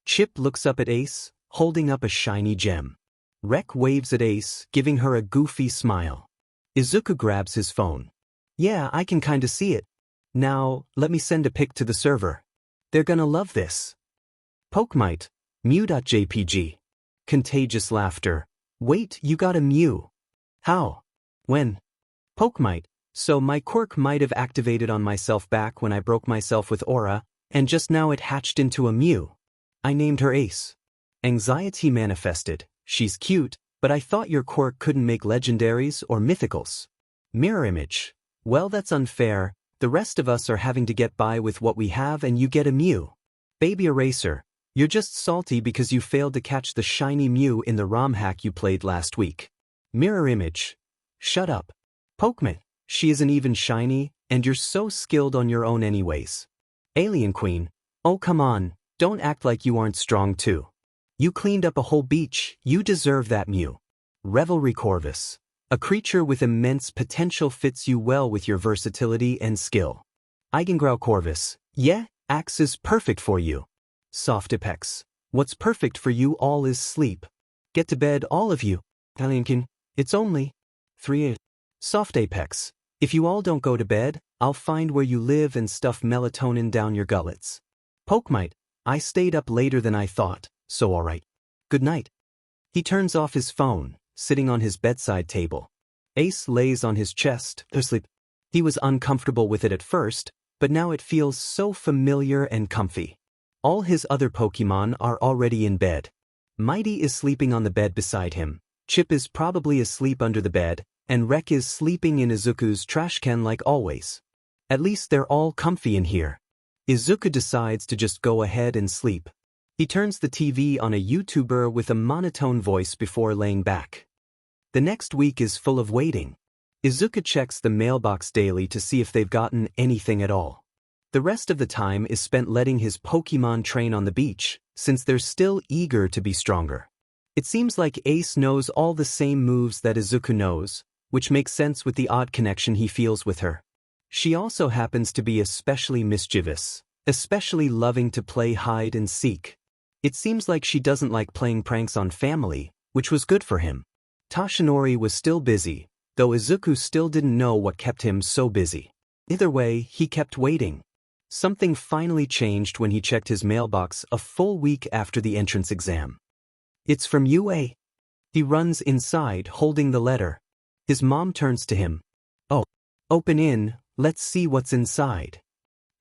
Speaker 1: Chip looks up at Ace, holding up a shiny gem. Rek waves at Ace, giving her a goofy smile. Izuku grabs his phone. Yeah, I can kinda see it. Now, let me send a pic to the server. They're gonna love this. Pokemite. Mew.jpg. Contagious laughter. Wait, you got a Mew. How? When? Pokemite. So my quirk might have activated on myself back when I broke myself with Aura, and just now it hatched into a Mew. I named her Ace. Anxiety manifested. She's cute, but I thought your quirk couldn't make legendaries or mythicals. Mirror image. Well, that's unfair. The rest of us are having to get by with what we have and you get a Mew. Baby Eraser. You're just salty because you failed to catch the shiny Mew in the ROM hack you played last week. Mirror image. Shut up. Pokemon. She isn't even shiny, and you're so skilled on your own anyways. Alien Queen. Oh come on, don't act like you aren't strong too. You cleaned up a whole beach, you deserve that Mew. Revelry Corvus. A creature with immense potential fits you well with your versatility and skill. Eigengrau Corvus. Yeah, Axe is perfect for you. Soft Apex. What's perfect for you all is sleep. Get to bed all of you. Alienkin. It's only 3 Soft Apex. If you all don't go to bed, I'll find where you live and stuff melatonin down your gullets. Pokemite. I stayed up later than I thought, so alright. Good night. He turns off his phone, sitting on his bedside table. Ace lays on his chest, asleep. He was uncomfortable with it at first, but now it feels so familiar and comfy. All his other Pokemon are already in bed. Mighty is sleeping on the bed beside him. Chip is probably asleep under the bed, and Rek is sleeping in Izuku's trash can like always. At least they're all comfy in here. Izuku decides to just go ahead and sleep. He turns the TV on a YouTuber with a monotone voice before laying back. The next week is full of waiting. Izuku checks the mailbox daily to see if they've gotten anything at all. The rest of the time is spent letting his Pokemon train on the beach, since they're still eager to be stronger. It seems like Ace knows all the same moves that Izuku knows, which makes sense with the odd connection he feels with her. She also happens to be especially mischievous, especially loving to play hide and seek. It seems like she doesn't like playing pranks on family, which was good for him. Toshinori was still busy, though Izuku still didn't know what kept him so busy. Either way, he kept waiting. Something finally changed when he checked his mailbox a full week after the entrance exam. It's from UA. He runs inside holding the letter. His mom turns to him. Oh, open in, let's see what's inside.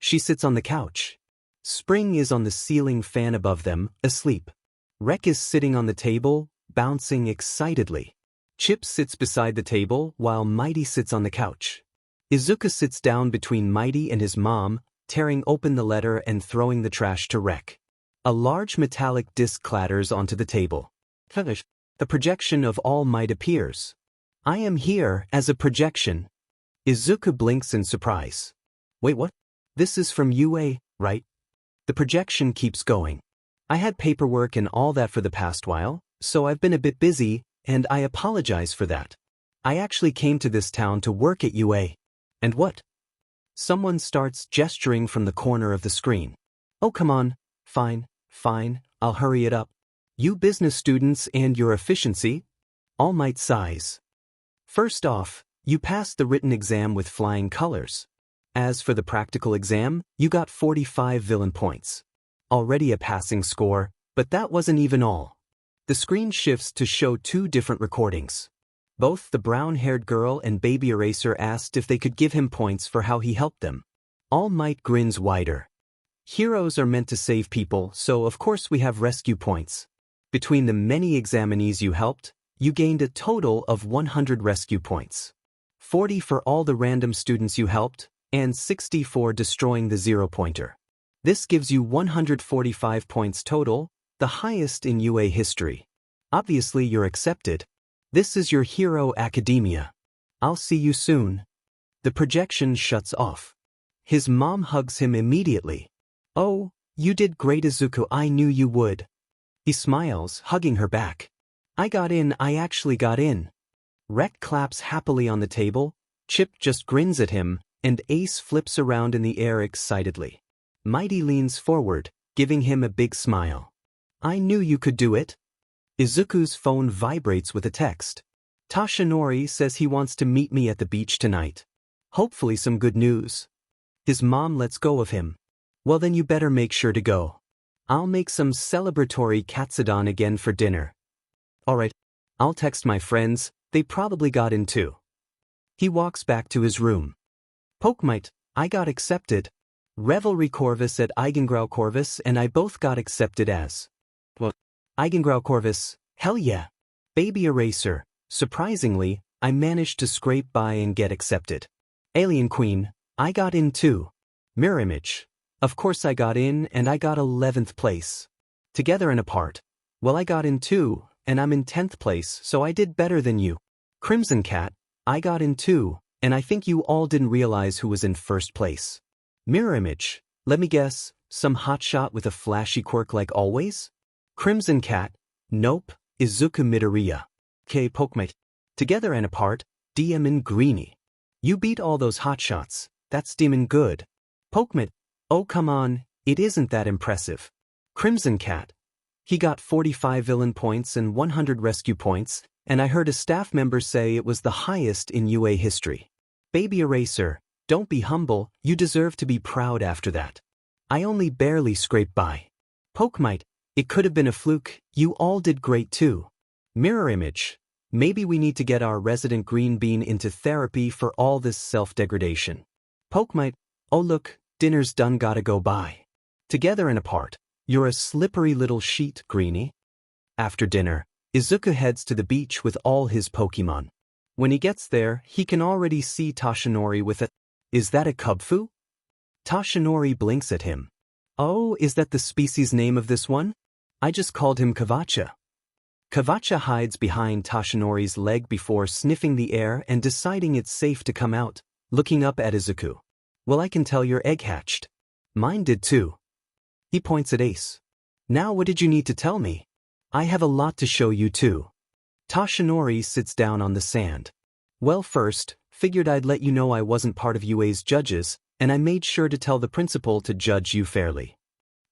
Speaker 1: She sits on the couch. Spring is on the ceiling fan above them, asleep. Rek is sitting on the table, bouncing excitedly. Chip sits beside the table while Mighty sits on the couch. Izuku sits down between Mighty and his mom, tearing open the letter and throwing the trash to Rek. A large metallic disc clatters onto the table. The projection of All Might appears. I am here as a projection. Izuku blinks in surprise. Wait, what? This is from UA, right? The projection keeps going. I had paperwork and all that for the past while, so I've been a bit busy, and I apologize for that. I actually came to this town to work at UA. And what? Someone starts gesturing from the corner of the screen. Oh, come on. Fine, I'll hurry it up. You business students and your efficiency? All Might sighs. First off, you passed the written exam with flying colors. As for the practical exam, you got 45 villain points. Already a passing score, but that wasn't even all. The screen shifts to show two different recordings. Both the brown-haired girl and Baby Eraser asked if they could give him points for how he helped them. All Might grins wider. Heroes are meant to save people, so of course we have rescue points. Between the many examinees you helped, you gained a total of 100 rescue points. 40 for all the random students you helped, and 60 for destroying the zero-pointer. This gives you 145 points total, the highest in UA history. Obviously you're accepted. This is your hero academia. I'll see you soon. The projection shuts off. His mom hugs him immediately. Oh, you did great, Izuku, I knew you would. He smiles, hugging her back. I actually got in. Rhett claps happily on the table, Chip just grins at him, and Ace flips around in the air excitedly. Mighty leans forward, giving him a big smile. I knew you could do it. Izuku's phone vibrates with a text. Tashinori says he wants to meet me at the beach tonight. Hopefully some good news. His mom lets go of him. Well then you better make sure to go. I'll make some celebratory katsudon again for dinner. Alright, I'll text my friends, they probably got in too. He walks back to his room. Pokemite, I got accepted. Revelry Corvus at Eigengrau Corvus and I both got accepted as. Well, Eigengrau Corvus, hell yeah. Baby Eraser, surprisingly, I managed to scrape by and get accepted. Alien Queen, I got in too. Mirror Image, of course I got in and I got 11th place. Together and Apart, well I got in too, and I'm in 10th place so I did better than you. Crimson Cat, I got in too, and I think you all didn't realize who was in first place. Mirror Image, let me guess, some hotshot with a flashy quirk like always? Crimson Cat, nope, Izuku Midoriya. K Pokemate, Together and Apart, Demon Greenie. You beat all those hotshots, that's demon good. Pokemate, oh come on, it isn't that impressive. Crimson Cat, he got 45 villain points and 100 rescue points, and I heard a staff member say it was the highest in UA history. Baby Eraser, don't be humble, you deserve to be proud after that. I only barely scraped by. Pokemite, it could have been a fluke, you all did great too. Mirror Image, maybe we need to get our resident green bean into therapy for all this self-degradation. Pokemite, oh look, dinner's done, gotta go by. Together and Apart, you're a slippery little sheet, Greenie. After dinner, Izuku heads to the beach with all his Pokemon. When he gets there, he can already see Tashinori with a, is that a Kubfu? Tashinori blinks at him. Oh, is that the species name of this one? I just called him Kavacha. Kavacha hides behind Tashinori's leg before sniffing the air and deciding it's safe to come out, looking up at Izuku. Well, I can tell your egg hatched. Mine did too. He points at Ace. Now what did you need to tell me? I have a lot to show you too. Tashinori sits down on the sand. Well, first, figured I'd let you know I wasn't part of UA's judges, and I made sure to tell the principal to judge you fairly.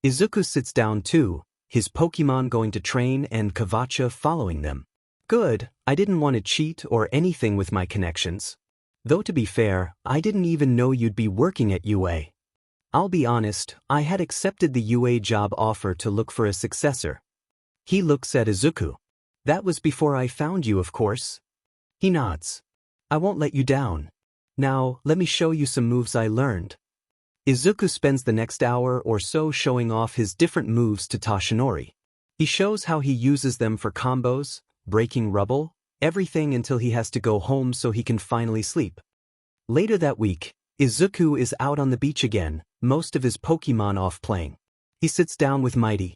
Speaker 1: Izuku sits down too, his Pokemon going to train and Kavacha following them. Good, I didn't want to cheat or anything with my connections. Though to be fair, I didn't even know you'd be working at UA. I'll be honest, I had accepted the UA job offer to look for a successor. He looks at Izuku. That was before I found you, of course. He nods. I won't let you down. Now, let me show you some moves I learned. Izuku spends the next hour or so showing off his different moves to Tashinori. He shows how he uses them for combos, breaking rubble, everything until he has to go home so he can finally sleep. Later that week, Izuku is out on the beach again, most of his Pokemon off playing. He sits down with Mighty.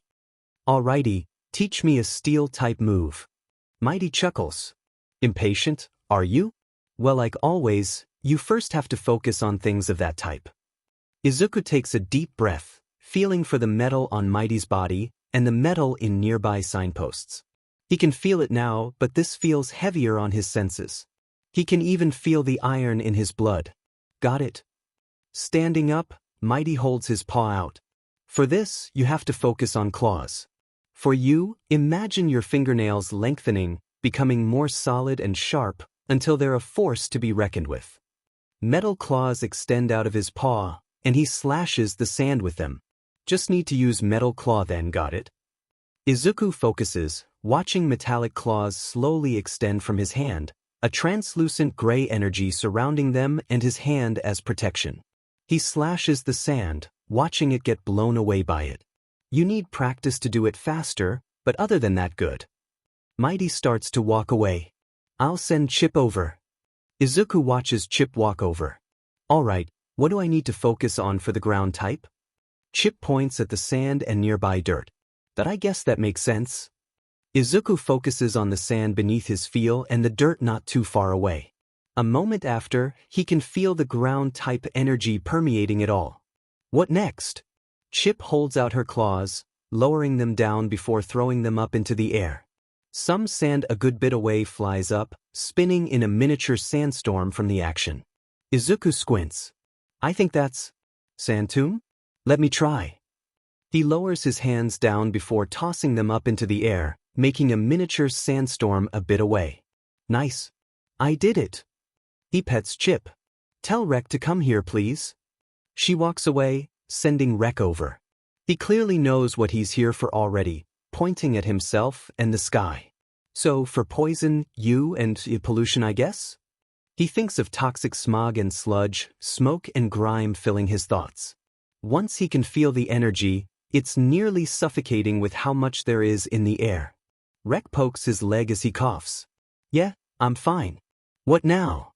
Speaker 1: Alrighty, teach me a steel-type move. Mighty chuckles. Impatient, are you? Well, like always, you first have to focus on things of that type. Izuku takes a deep breath, feeling for the metal on Mighty's body and the metal in nearby signposts. He can feel it now, but this feels heavier on his senses. He can even feel the iron in his blood. Got it? Standing up, Mighty holds his paw out. For this, you have to focus on claws. For you, imagine your fingernails lengthening, becoming more solid and sharp, until they're a force to be reckoned with. Metal claws extend out of his paw, and he slashes the sand with them. Just need to use metal claw then, got it? Izuku focuses, watching metallic claws slowly extend from his hand, a translucent gray energy surrounding them and his hand as protection. He slashes the sand, watching it get blown away by it. You need practice to do it faster, but other than that, good. Mighty starts to walk away. I'll send Chip over. Izuku watches Chip walk over. Alright, what do I need to focus on for the ground type? Chip points at the sand and nearby dirt. I guess that makes sense. Izuku focuses on the sand beneath his feel and the dirt not too far away. A moment after, he can feel the ground-type energy permeating it all. What next? Chip holds out her claws, lowering them down before throwing them up into the air. Some sand a good bit away flies up, spinning in a miniature sandstorm from the action. Izuku squints. I think that's sand tomb? Let me try. He lowers his hands down before tossing them up into the air, making a miniature sandstorm a bit away. Nice. I did it. He pets Chip. Tell Rek to come here, please. She walks away, sending Rek over. He clearly knows what he's here for already, pointing at himself and the sky. So, for poison, you and pollution, I guess? He thinks of toxic smog and sludge, smoke and grime filling his thoughts. Once he can feel the energy, it's nearly suffocating with how much there is in the air. Rek pokes his leg as he coughs. Yeah, I'm fine. What now?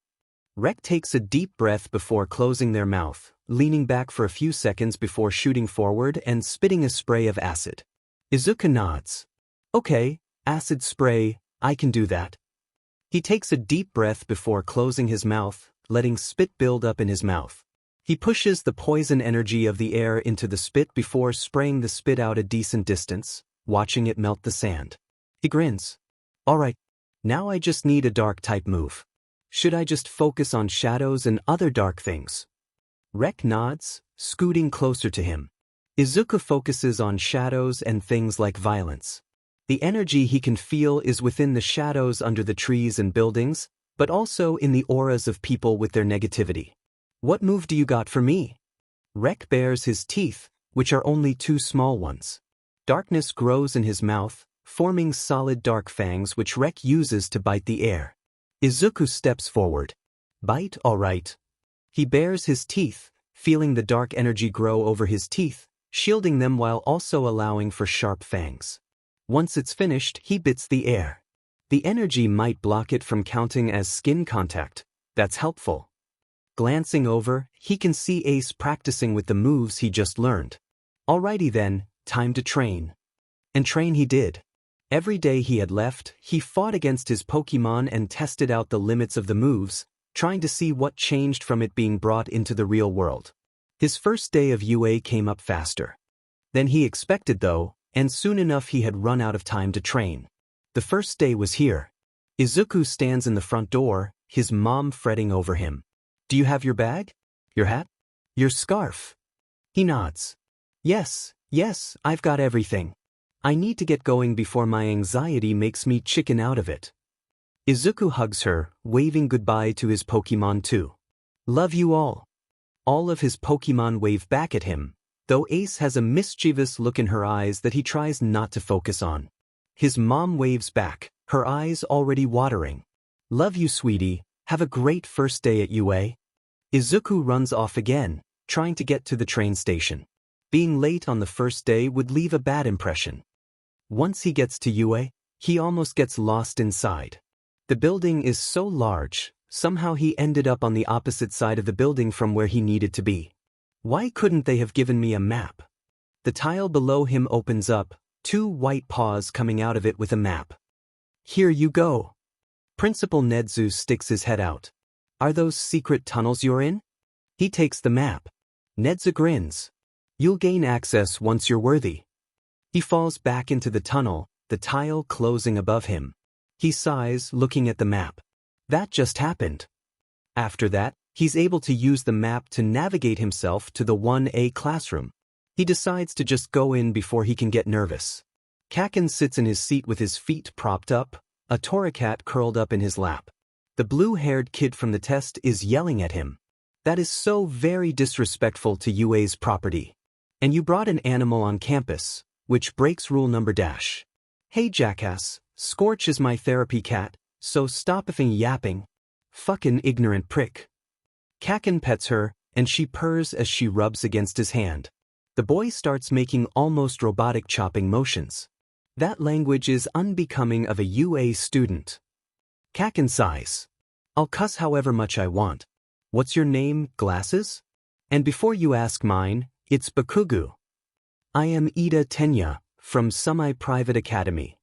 Speaker 1: Rek takes a deep breath before closing their mouth, leaning back for a few seconds before shooting forward and spitting a spray of acid. Izuku nods. Okay, acid spray, I can do that. He takes a deep breath before closing his mouth, letting spit build up in his mouth. He pushes the poison energy of the air into the spit before spraying the spit out a decent distance, watching it melt the sand. He grins. Alright, now I just need a dark type move. Should I just focus on shadows and other dark things? Rek nods, scooting closer to him. Izuku focuses on shadows and things like violence. The energy he can feel is within the shadows under the trees and buildings, but also in the auras of people with their negativity. What move do you got for me? Rek bares his teeth, which are only two small ones. Darkness grows in his mouth, forming solid dark fangs which Rek uses to bite the air. Izuku steps forward. Bite, alright. He bares his teeth, feeling the dark energy grow over his teeth, shielding them while also allowing for sharp fangs. Once it's finished, he bits the air. The energy might block it from counting as skin contact. That's helpful. Glancing over, he can see Ace practicing with the moves he just learned. Alrighty then, time to train. And train he did. Every day he had left, he fought against his Pokemon and tested out the limits of the moves, trying to see what changed from it being brought into the real world. His first day of UA came up faster than he expected though, and soon enough he had run out of time to train. The first day was here. Izuku stands in the front door, his mom fretting over him. Do you have your bag? Your hat? Your scarf? He nods. Yes, I've got everything. I need to get going before my anxiety makes me chicken out of it. Izuku hugs her, waving goodbye to his Pokemon too. Love you all. All of his Pokemon wave back at him, though Ace has a mischievous look in her eyes that he tries not to focus on. His mom waves back, her eyes already watering. Love you, sweetie. Have a great first day at UA. Izuku runs off again, trying to get to the train station. Being late on the first day would leave a bad impression. Once he gets to UA, he almost gets lost inside. The building is so large, somehow he ended up on the opposite side of the building from where he needed to be. Why couldn't they have given me a map? The tile below him opens up, two white paws coming out of it with a map. Here you go. Principal Nedzu sticks his head out. Are those secret tunnels you're in? He takes the map. Nedzu grins. You'll gain access once you're worthy. He falls back into the tunnel, the tile closing above him. He sighs, looking at the map. That just happened. After that, he's able to use the map to navigate himself to the 1A classroom. He decides to just go in before he can get nervous. Kaken sits in his seat with his feet propped up, a Toracat curled up in his lap. The blue-haired kid from the test is yelling at him. That is so very disrespectful to UA's property. And you brought an animal on campus, which breaks rule number dash. Hey jackass, Scorch is my therapy cat, so stop effing yapping. Fucking ignorant prick. Kaken pets her, and she purrs as she rubs against his hand. The boy starts making almost robotic chopping motions. That language is unbecoming of a UA student. Kaken sighs. I'll cuss however much I want. What's your name, Glasses? And before you ask mine, it's Bakugu. I am Ida Tenya, from Semi-Private Academy.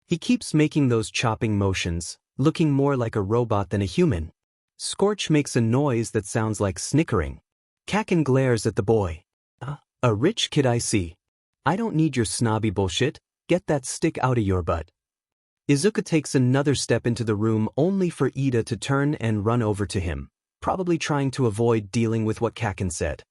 Speaker 1: He keeps making those chopping motions, looking more like a robot than a human. Scorch makes a noise that sounds like snickering. Kaken glares at the boy. A rich kid I see. I don't need your snobby bullshit, get that stick out of your butt. Izuku takes another step into the room only for Ida to turn and run over to him, probably trying to avoid dealing with what Kaken said.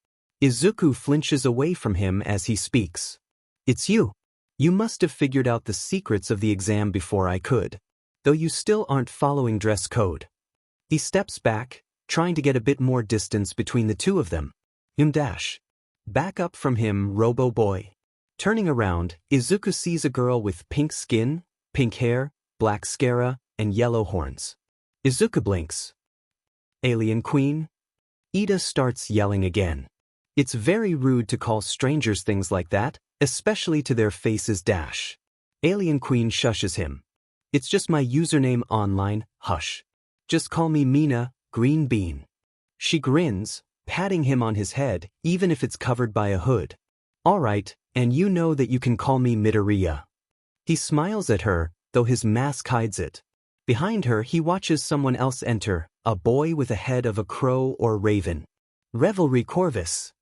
Speaker 1: Izuku flinches away from him as he speaks. It's you. You must have figured out the secrets of the exam before I could. Though you still aren't following dress code. He steps back, trying to get a bit more distance between the two of them. Back up from him, Robo Boy. Turning around, Izuku sees a girl with pink skin, pink hair, black scara, and yellow horns. Izuku blinks. Alien Queen? Ida starts yelling again. It's very rude to call strangers things like that, especially to their faces. Alien Queen shushes him. It's just my username online, hush. Just call me Mina, Green Bean. She grins, patting him on his head, even if it's covered by a hood. Alright, and you know that you can call me Midoriya. He smiles at her, though his mask hides it. Behind her he watches someone else enter, a boy with a head of a crow or raven. Revelry Corvus.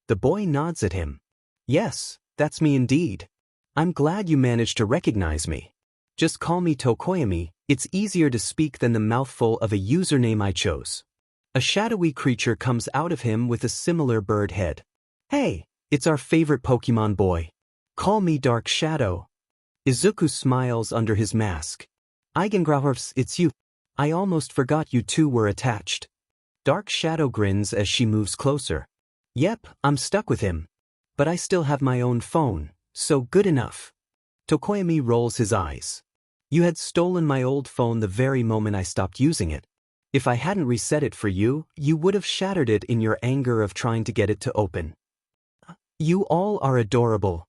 Speaker 1: The boy nods at him. Yes, that's me indeed. I'm glad you managed to recognize me. Just call me Tokoyami, it's easier to speak than the mouthful of a username I chose. A shadowy creature comes out of him with a similar bird head. Hey, it's our favorite Pokemon boy. Call me Dark Shadow. Izuku smiles under his mask. Eigengrauhorfs, it's you. I almost forgot you two were attached. Dark Shadow grins as she moves closer. Yep, I'm stuck with him. But I still have my own phone, so good enough. Tokoyami rolls his eyes. You had stolen my old phone the very moment I stopped using it. If I hadn't reset it for you, you would have shattered it in your anger of trying to get it to open. You all are adorable.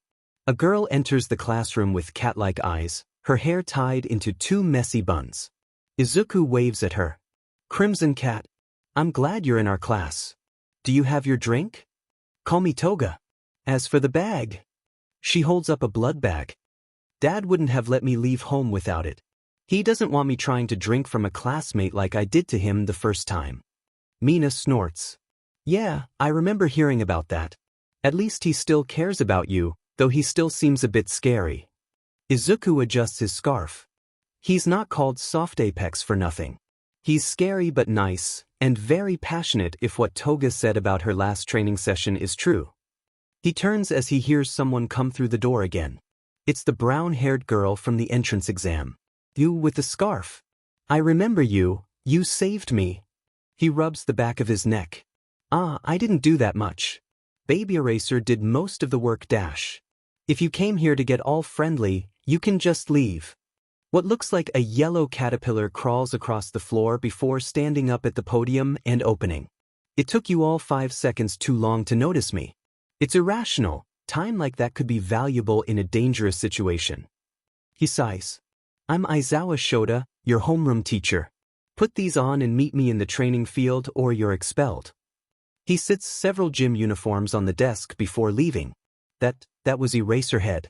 Speaker 1: A girl enters the classroom with cat-like eyes, her hair tied into two messy buns. Izuku waves at her. Crimson Cat, I'm glad you're in our class. Do you have your drink? Call me Toga. As for the bag, she holds up a blood bag. Dad wouldn't have let me leave home without it. He doesn't want me trying to drink from a classmate like I did to him the first time. Mina snorts. Yeah, I remember hearing about that. At least he still cares about you, though he still seems a bit scary. Izuku adjusts his scarf. He's not called Soft Apex for nothing. He's scary but nice, and very passionate if what Toga said about her last training session is true. He turns as he hears someone come through the door again. It's the brown-haired girl from the entrance exam. You with the scarf. I remember you, you saved me. He rubs the back of his neck. I didn't do that much. Baby Eraser did most of the work. If you came here to get all friendly, you can just leave. What looks like a yellow caterpillar crawls across the floor before standing up at the podium and opening. It took you all 5 seconds too long to notice me. It's irrational. Time like that could be valuable in a dangerous situation. He sighs. I'm Aizawa Shota, your homeroom teacher. Put these on and meet me in the training field or you're expelled. He sits several gym uniforms on the desk before leaving. That was Eraserhead.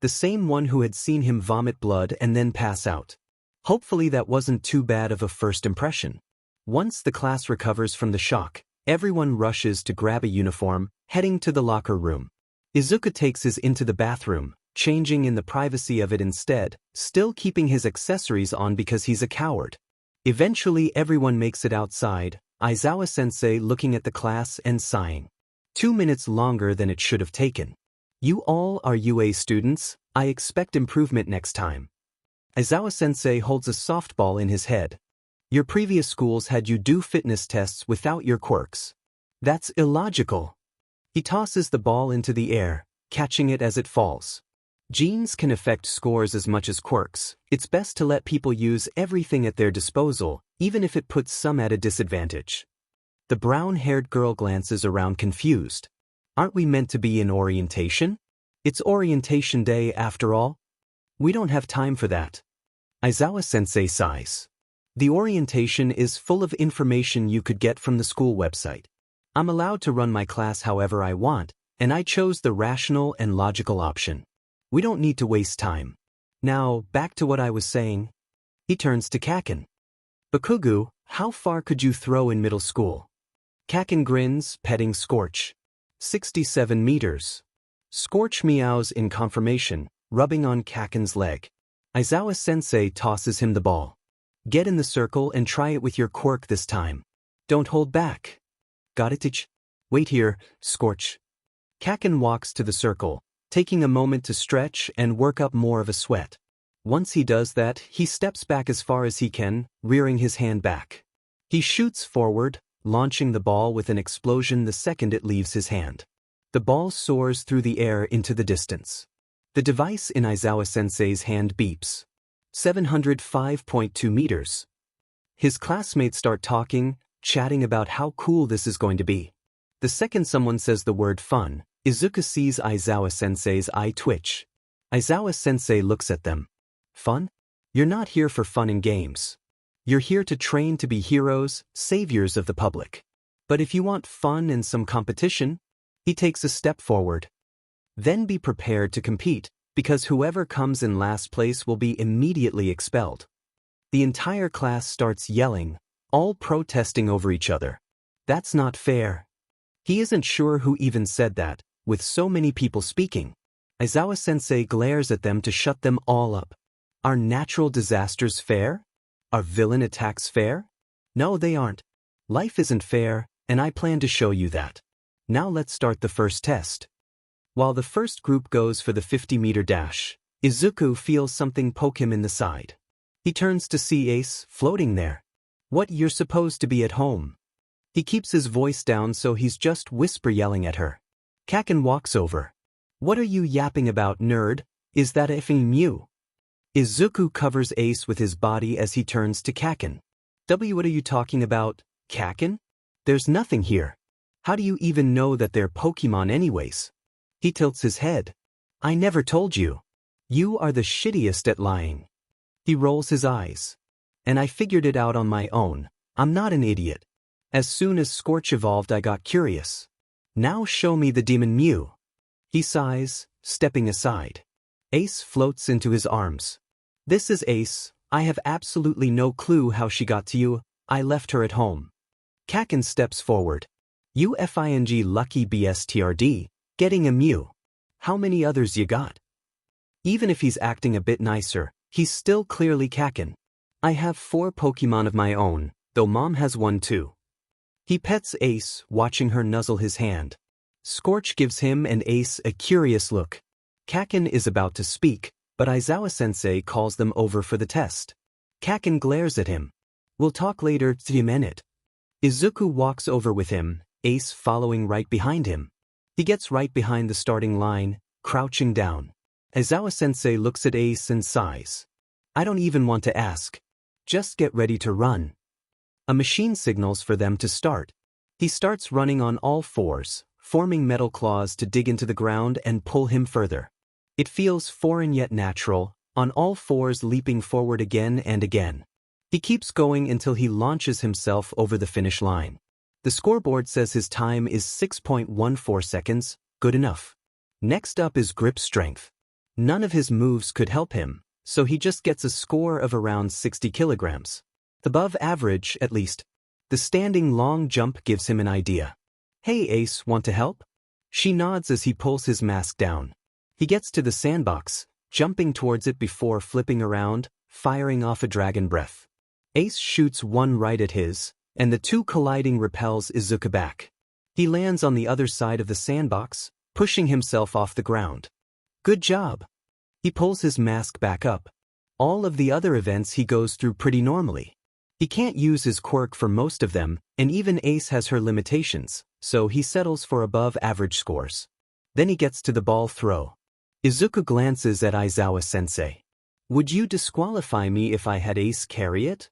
Speaker 1: the same one who had seen him vomit blood and then pass out. Hopefully that wasn't too bad of a first impression. Once the class recovers from the shock, everyone rushes to grab a uniform, heading to the locker room. Izuku takes his into the bathroom, changing in the privacy of it instead, still keeping his accessories on because he's a coward. Eventually everyone makes it outside, Aizawa-sensei looking at the class and sighing. 2 minutes longer than it should have taken. You all are UA students, I expect improvement next time. Aizawa-sensei holds a softball in his head. Your previous schools had you do fitness tests without your quirks. That's illogical. He tosses the ball into the air, catching it as it falls. Genes can affect scores as much as quirks. It's best to let people use everything at their disposal, even if it puts some at a disadvantage. The brown-haired girl glances around confused. Aren't we meant to be in orientation? It's orientation day after all. We don't have time for that. Aizawa-sensei sighs. The orientation is full of information you could get from the school website. I'm allowed to run my class however I want, and I chose the rational and logical option. We don't need to waste time. Now, back to what I was saying. He turns to Kaken. Bakugu, how far could you throw in middle school? Kaken grins, petting Scorch. 67 meters. Scorch meows in confirmation, rubbing on Kaken's leg. Aizawa-sensei tosses him the ball. Get in the circle and try it with your quirk this time. Don't hold back. Got it, Teach? Wait here, Scorch. Kaken walks to the circle, taking a moment to stretch and work up more of a sweat. Once he does that, he steps back as far as he can, rearing his hand back. He shoots forward, launching the ball with an explosion the second it leaves his hand. The ball soars through the air into the distance. The device in Aizawa-sensei's hand beeps. 705.2 meters. His classmates start talking, chatting about how cool this is going to be. The second someone says the word fun, Izuku sees Aizawa-sensei's eye twitch. Aizawa-sensei looks at them. Fun? You're not here for fun and games. You're here to train to be heroes, saviors of the public. But if you want fun and some competition, he takes a step forward. Then be prepared to compete, because whoever comes in last place will be immediately expelled. The entire class starts yelling, all protesting over each other. That's not fair. He isn't sure who even said that, with so many people speaking. Aizawa-sensei glares at them to shut them all up. Are natural disasters fair? Are villain attacks fair? No, they aren't. Life isn't fair, and I plan to show you that. Now let's start the first test. While the first group goes for the 50-meter dash, Izuku feels something poke him in the side. He turns to see Ace floating there. What, you're supposed to be at home? He keeps his voice down so he's just whisper yelling at her. Kaken walks over. What are you yapping about, nerd? Is that effing Mew? Izuku covers Ace with his body as he turns to Kaken. What are you talking about, Kaken? There's nothing here. How do you even know that they're Pokemon anyways? He tilts his head. I never told you. You are the shittiest at lying. He rolls his eyes. And I figured it out on my own. I'm not an idiot. As soon as Scorch evolved, I got curious. Now show me the Demon Mew. He sighs, stepping aside. Ace floats into his arms. This is Ace. I have absolutely no clue how she got to you. I left her at home. Kaken steps forward. You FING lucky BSTRD, getting a Mew. How many others you got? Even if he's acting a bit nicer, he's still clearly Kaken. I have 4 Pokemon of my own, though Mom has one too. He pets Ace, watching her nuzzle his hand. Scorch gives him and Ace a curious look. Kaken is about to speak, but Aizawa-sensei calls them over for the test. Kaken glares at him. We'll talk later, Tsuminit. Izuku walks over with him, Ace following right behind him. He gets right behind the starting line, crouching down. Aizawa-sensei looks at Ace and sighs. I don't even want to ask. Just get ready to run. A machine signals for them to start. He starts running on all fours, forming metal claws to dig into the ground and pull him further. It feels foreign yet natural, on all fours leaping forward again and again. He keeps going until he launches himself over the finish line. The scoreboard says his time is 6.14 seconds, good enough. Next up is grip strength. None of his moves could help him, so he just gets a score of around 60 kilograms. Above average, at least. The standing long jump gives him an idea. Hey Ace, want to help? She nods as he pulls his mask down. He gets to the sandbox, jumping towards it before flipping around, firing off a dragon breath. Ace shoots one right at his, and the two colliding repels Izuku back. He lands on the other side of the sandbox, pushing himself off the ground. Good job. He pulls his mask back up. All of the other events he goes through pretty normally. He can't use his quirk for most of them, and even Ace has her limitations, so he settles for above average scores. Then he gets to the ball throw. Izuku glances at Aizawa-sensei. Would you disqualify me if I had Ace carry it?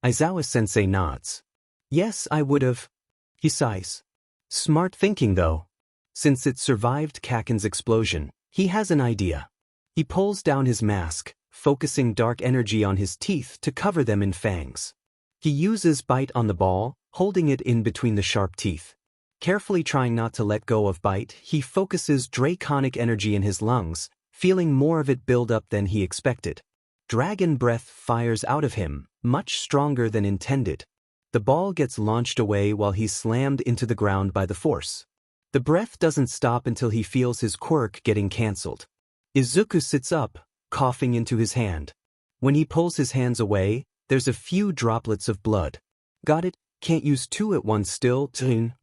Speaker 1: Aizawa-sensei nods. Yes, I would've. He sighs. Smart thinking though. Since it survived Kaken's explosion, he has an idea. He pulls down his mask, focusing dark energy on his teeth to cover them in fangs. He uses bite on the ball, holding it in between the sharp teeth. Carefully trying not to let go of bite, he focuses draconic energy in his lungs, feeling more of it build up than he expected. Dragon breath fires out of him, much stronger than intended. The ball gets launched away while he's slammed into the ground by the force. The breath doesn't stop until he feels his quirk getting cancelled. Izuku sits up, coughing into his hand. When he pulls his hands away, there's a few droplets of blood. Got it? Can't use two at once still,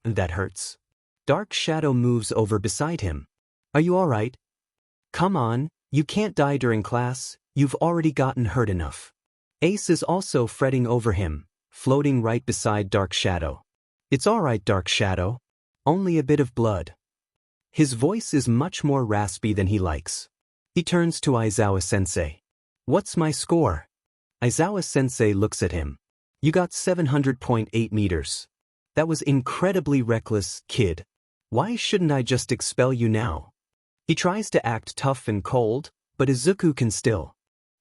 Speaker 1: that hurts. Dark Shadow moves over beside him. Are you alright? Come on, you can't die during class, you've already gotten hurt enough. Ace is also fretting over him, floating right beside Dark Shadow. It's alright, Dark Shadow. Only a bit of blood. His voice is much more raspy than he likes. He turns to Aizawa-sensei. What's my score? Aizawa-sensei looks at him. You got 700.8 meters. That was incredibly reckless, kid. Why shouldn't I just expel you now? He tries to act tough and cold, but Izuku can still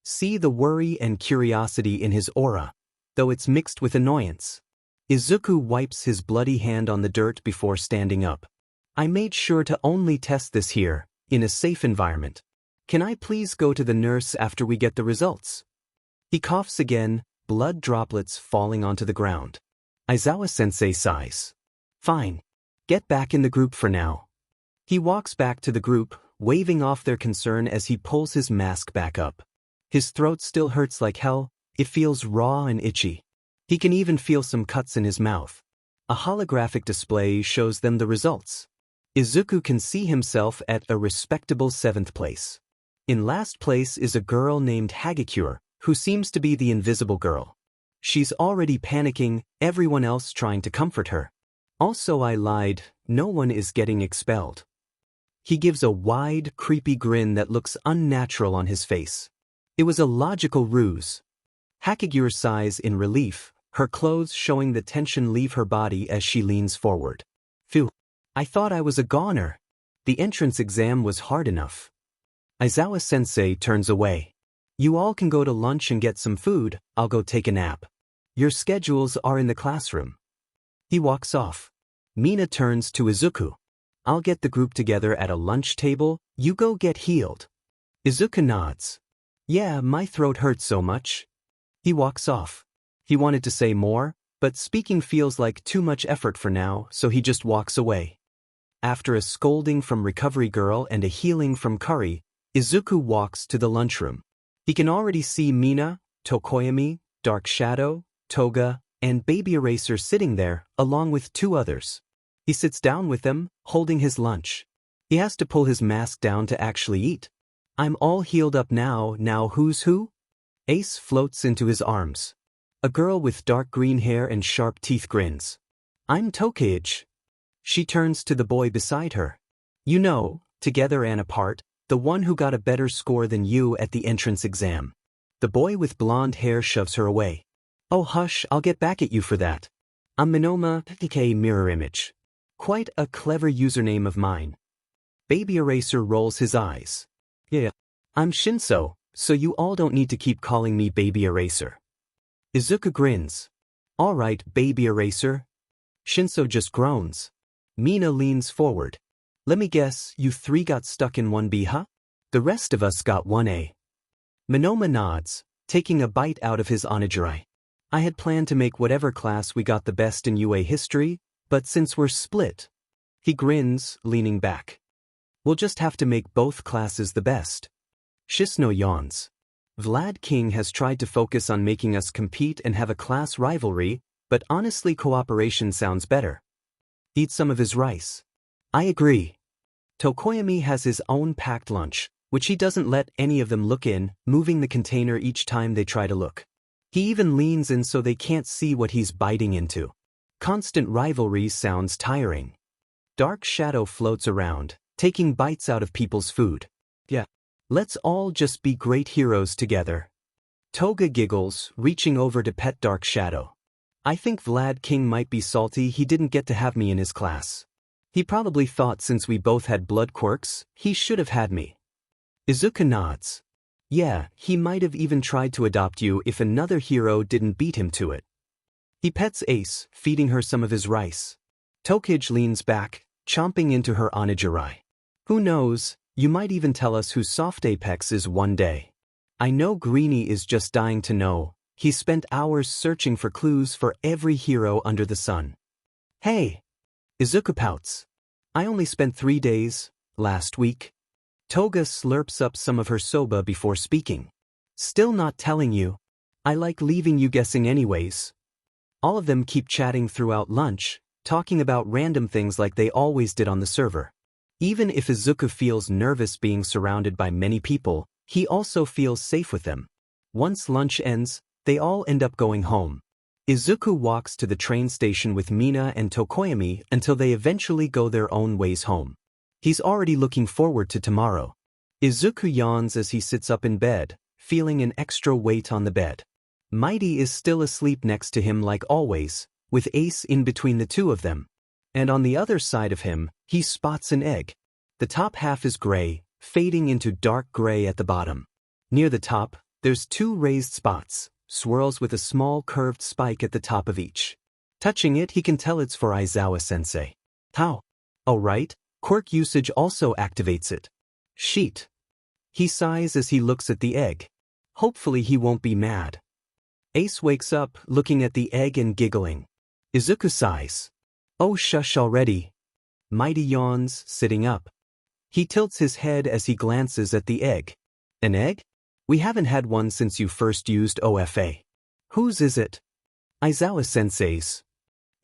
Speaker 1: see the worry and curiosity in his aura, though it's mixed with annoyance. Izuku wipes his bloody hand on the dirt before standing up. I made sure to only test this here, in a safe environment. Can I please go to the nurse after we get the results? He coughs again, blood droplets falling onto the ground. Aizawa-sensei sighs. Fine. Get back in the group for now. He walks back to the group, waving off their concern as he pulls his mask back up. His throat still hurts like hell, it feels raw and itchy. He can even feel some cuts in his mouth. A holographic display shows them the results. Izuku can see himself at a respectable 7th place. In last place is a girl named Hagakure, who seems to be the invisible girl. She's already panicking, everyone else trying to comfort her. Also, I lied, no one is getting expelled. He gives a wide, creepy grin that looks unnatural on his face. It was a logical ruse. Hagakure sighs in relief, her clothes showing the tension leave her body as she leans forward. Phew. I thought I was a goner. The entrance exam was hard enough. Aizawa-sensei turns away. You all can go to lunch and get some food, I'll go take a nap. Your schedules are in the classroom. He walks off. Mina turns to Izuku. I'll get the group together at a lunch table, you go get healed. Izuku nods. Yeah, my throat hurts so much. He walks off. He wanted to say more, but speaking feels like too much effort for now, so he just walks away. After a scolding from Recovery Girl and a healing from Curry, Izuku walks to the lunchroom. He can already see Mina, Tokoyami, Dark Shadow, Toga, and Baby Eraser sitting there, along with 2 others. He sits down with them, holding his lunch. He has to pull his mask down to actually eat. I'm all healed up now who's who? Ace floats into his arms. A girl with dark green hair and sharp teeth grins. I'm Tokage. She turns to the boy beside her. You know, together and apart, the one who got a better score than you at the entrance exam. The boy with blonde hair shoves her away. Oh hush, I'll get back at you for that. I'm Minoma PK Mirror Image. Quite a clever username of mine. Baby Eraser rolls his eyes. Yeah. I'm Shinso, so you all don't need to keep calling me Baby Eraser. Izuku grins. Alright, Baby Eraser. Shinso just groans. Mina leans forward. Let me guess, you 3 got stuck in 1B, huh? The rest of us got 1A. Monoma nods, taking a bite out of his onigiri. I had planned to make whatever class we got the best in UA history, but since we're split. He grins, leaning back. We'll just have to make both classes the best. Shisno yawns. Vlad King has tried to focus on making us compete and have a class rivalry, but honestly cooperation sounds better. Eat some of his rice. I agree. Tokoyami has his own packed lunch, which he doesn't let any of them look in, moving the container each time they try to look. He even leans in so they can't see what he's biting into. Constant rivalry sounds tiring. Dark shadow floats around, taking bites out of people's food. Yeah. Let's all just be great heroes together. Toga giggles, reaching over to pet Dark Shadow. I think Vlad King might be salty he didn't get to have me in his class. He probably thought since we both had blood quirks, he should have had me. Izuku nods. Yeah, he might have even tried to adopt you if another hero didn't beat him to it. He pets Ace, feeding her some of his rice. Tokage leans back, chomping into her onigiri. Who knows, you might even tell us who Soft Apex is one day. I know Greenie is just dying to know. He spent hours searching for clues for every hero under the sun. Hey! Izuku pouts. I only spent 3 days, last week. Toga slurps up some of her soba before speaking. Still not telling you. I like leaving you guessing anyways. All of them keep chatting throughout lunch, talking about random things like they always did on the server. Even if Izuku feels nervous being surrounded by many people, he also feels safe with them. Once lunch ends, they all end up going home. Izuku walks to the train station with Mina and Tokoyami until they eventually go their own ways home. He's already looking forward to tomorrow. Izuku yawns as he sits up in bed, feeling an extra weight on the bed. Mighty is still asleep next to him like always, with Ace in between the two of them. And on the other side of him, he spots an egg. The top half is gray, fading into dark gray at the bottom. Near the top, there's 2 raised spots, swirls with a small curved spike at the top of each. Touching it, he can tell it's for Aizawa-sensei. How? Oh right, quirk usage also activates it. Sheet. He sighs as he looks at the egg. Hopefully he won't be mad. Ace wakes up, looking at the egg and giggling. Izuku sighs. Oh shush already. Mighty yawns, sitting up. He tilts his head as he glances at the egg. An egg? We haven't had one since you first used OFA. Whose is it? Aizawa-sensei's.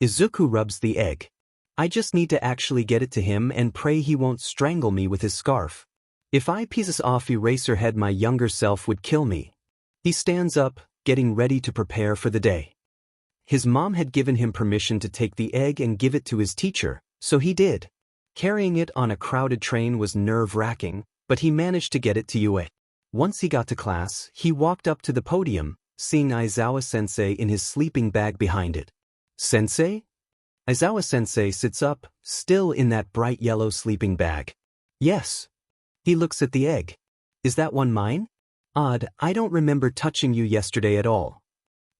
Speaker 1: Izuku rubs the egg. I just need to actually get it to him and pray he won't strangle me with his scarf. If I pieces off Eraserhead, my younger self would kill me. He stands up, getting ready to prepare for the day. His mom had given him permission to take the egg and give it to his teacher, so he did. Carrying it on a crowded train was nerve-wracking, but he managed to get it to UA. Once he got to class, he walked up to the podium, seeing Aizawa-sensei in his sleeping bag behind it. Sensei? Aizawa-sensei sits up, still in that bright yellow sleeping bag. Yes. He looks at the egg. Is that one mine? Odd, I don't remember touching you yesterday at all.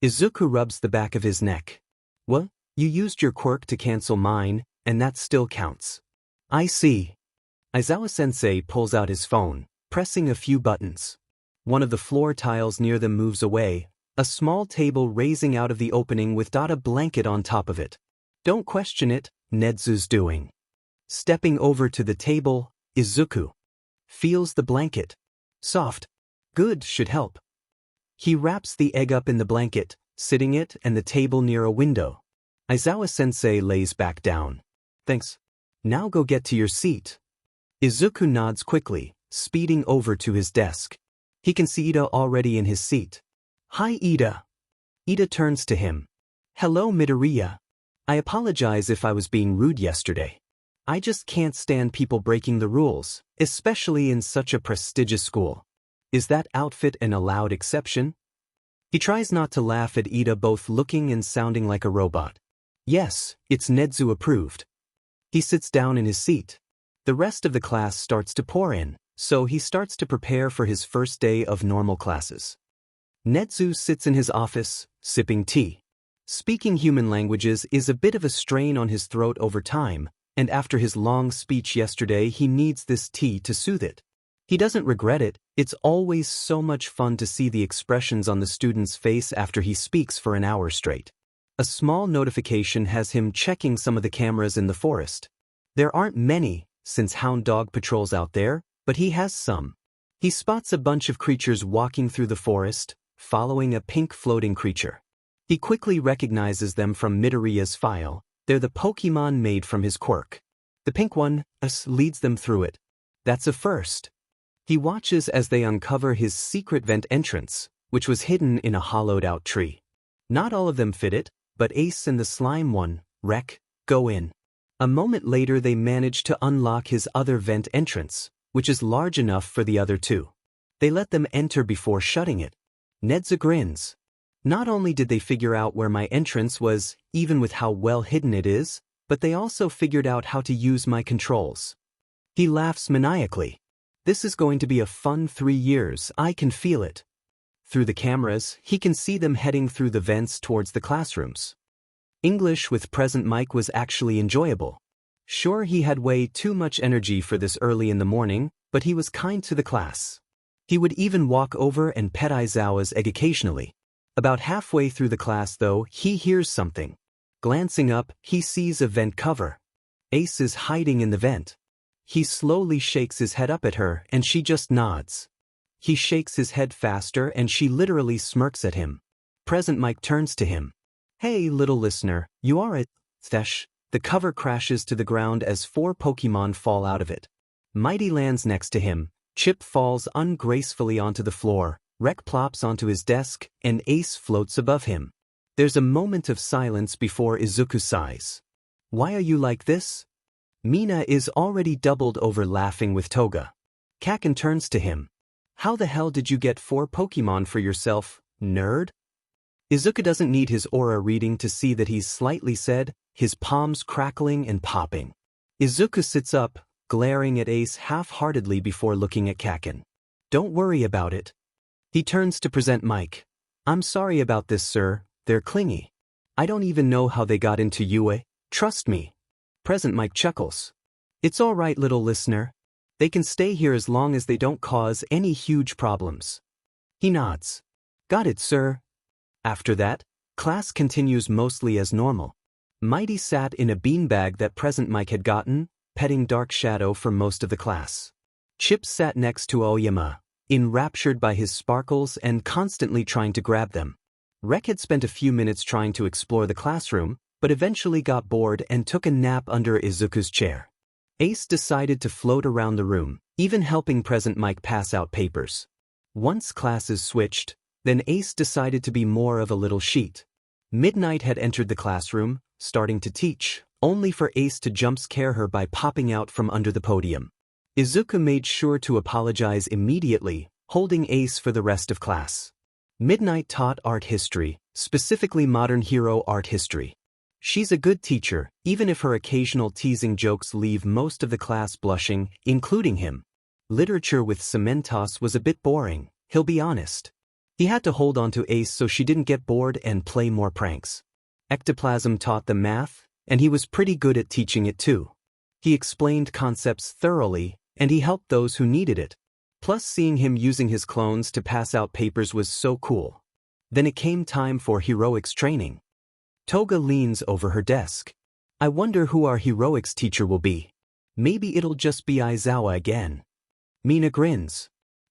Speaker 1: Izuku rubs the back of his neck. What? You used your quirk to cancel mine, and that still counts. I see. Aizawa-sensei pulls out his phone, pressing a few buttons. One of the floor tiles near them moves away, a small table raising out of the opening with a blanket on top of it. Don't question it, Nedzu's doing. Stepping over to the table, Izuku feels the blanket. Soft. Good, should help. He wraps the egg up in the blanket, sitting it and the table near a window. Aizawa-sensei lays back down. Thanks. Now go get to your seat. Izuku nods quickly, speeding over to his desk. He can see Ida already in his seat. Hi Ida. Ida turns to him. Hello Midoriya. I apologize if I was being rude yesterday. I just can't stand people breaking the rules, especially in such a prestigious school. Is that outfit an allowed exception? He tries not to laugh at Ida, both looking and sounding like a robot. Yes, it's Nedzu approved. He sits down in his seat. The rest of the class starts to pour in, so he starts to prepare for his first day of normal classes. Nedzu sits in his office, sipping tea. Speaking human languages is a bit of a strain on his throat over time, and after his long speech yesterday he needs this tea to soothe it. He doesn't regret it. It's always so much fun to see the expressions on the student's face after he speaks for an hour straight. A small notification has him checking some of the cameras in the forest. There aren't many, since Hound Dog patrols out there, but he has some. He spots a bunch of creatures walking through the forest, following a pink floating creature. He quickly recognizes them from Midoriya's file. They're the Pokemon made from his quirk. The pink one, leads them through it. That's a first. He watches as they uncover his secret vent entrance, which was hidden in a hollowed-out tree. Not all of them fit it, but Ace and the slime one, Rek, go in. A moment later they manage to unlock his other vent entrance, which is large enough for the other two. They let them enter before shutting it. Nedza grins. Not only did they figure out where my entrance was, even with how well hidden it is, but they also figured out how to use my controls. He laughs maniacally. This is going to be a fun 3 years, I can feel it. Through the cameras, he can see them heading through the vents towards the classrooms. English with present mic was actually enjoyable. Sure, he had way too much energy for this early in the morning, but he was kind to the class. He would even walk over and pet Aizawa's egg occasionally. About halfway through the class though, he hears something. Glancing up, he sees a vent cover. Ace is hiding in the vent. He slowly shakes his head up at her and she just nods. He shakes his head faster and she literally smirks at him. Present Mike turns to him. Hey little listener, you are it. Thesh. The cover crashes to the ground as 4 Pokemon fall out of it. Mighty lands next to him, Chip falls ungracefully onto the floor, Rek plops onto his desk, and Ace floats above him. There's a moment of silence before Izuku sighs. Why are you like this? Mina is already doubled over laughing with Toga. Kaken turns to him. How the hell did you get 4 Pokemon for yourself, nerd? Izuku doesn't need his aura reading to see that he's slightly said, his palms crackling and popping. Izuku sits up, glaring at Ace half-heartedly before looking at Kaken. Don't worry about it. He turns to present Mike. I'm sorry about this, sir, they're clingy. I don't even know how they got into UA, trust me. Present Mike chuckles. It's all right, little listener. They can stay here as long as they don't cause any huge problems. He nods. Got it, sir. After that, class continues mostly as normal. Mighty sat in a beanbag that present Mike had gotten, petting Dark Shadow for most of the class. Chip sat next to Oyama, enraptured by his sparkles and constantly trying to grab them. Rek had spent a few minutes trying to explore the classroom, but eventually got bored and took a nap under Izuku's chair. Ace decided to float around the room, even helping present Mike pass out papers. Once classes switched, then Ace decided to be more of a little sheet. Midnight had entered the classroom, starting to teach, only for Ace to jump-scare her by popping out from under the podium. Izuku made sure to apologize immediately, holding Ace for the rest of class. Midnight taught art history, specifically modern hero art history. She's a good teacher, even if her occasional teasing jokes leave most of the class blushing, including him. Literature with Cementos was a bit boring, he'll be honest. He had to hold on to Ace so she didn't get bored and play more pranks. Ectoplasm taught them math, and he was pretty good at teaching it too. He explained concepts thoroughly, and he helped those who needed it. Plus, seeing him using his clones to pass out papers was so cool. Then it came time for heroics training. Toga leans over her desk. I wonder who our heroics teacher will be. Maybe it'll just be Aizawa again. Mina grins.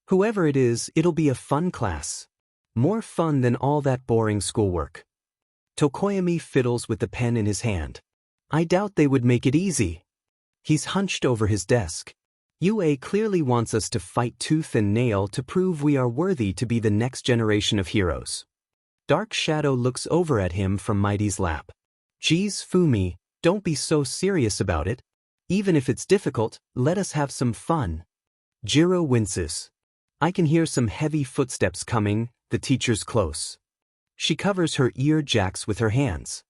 Speaker 1: Whoever it is, it'll be a fun class. More fun than all that boring schoolwork. Tokoyami fiddles with the pen in his hand. I doubt they would make it easy. He's hunched over his desk. UA clearly wants us to fight tooth and nail to prove we are worthy to be the next generation of heroes. Dark Shadow looks over at him from Mighty's lap. Geez, Fumi, don't be so serious about it. Even if it's difficult, let us have some fun. Jiro winces. I can hear some heavy footsteps coming, the teacher's close. She covers her ear jacks with her hands.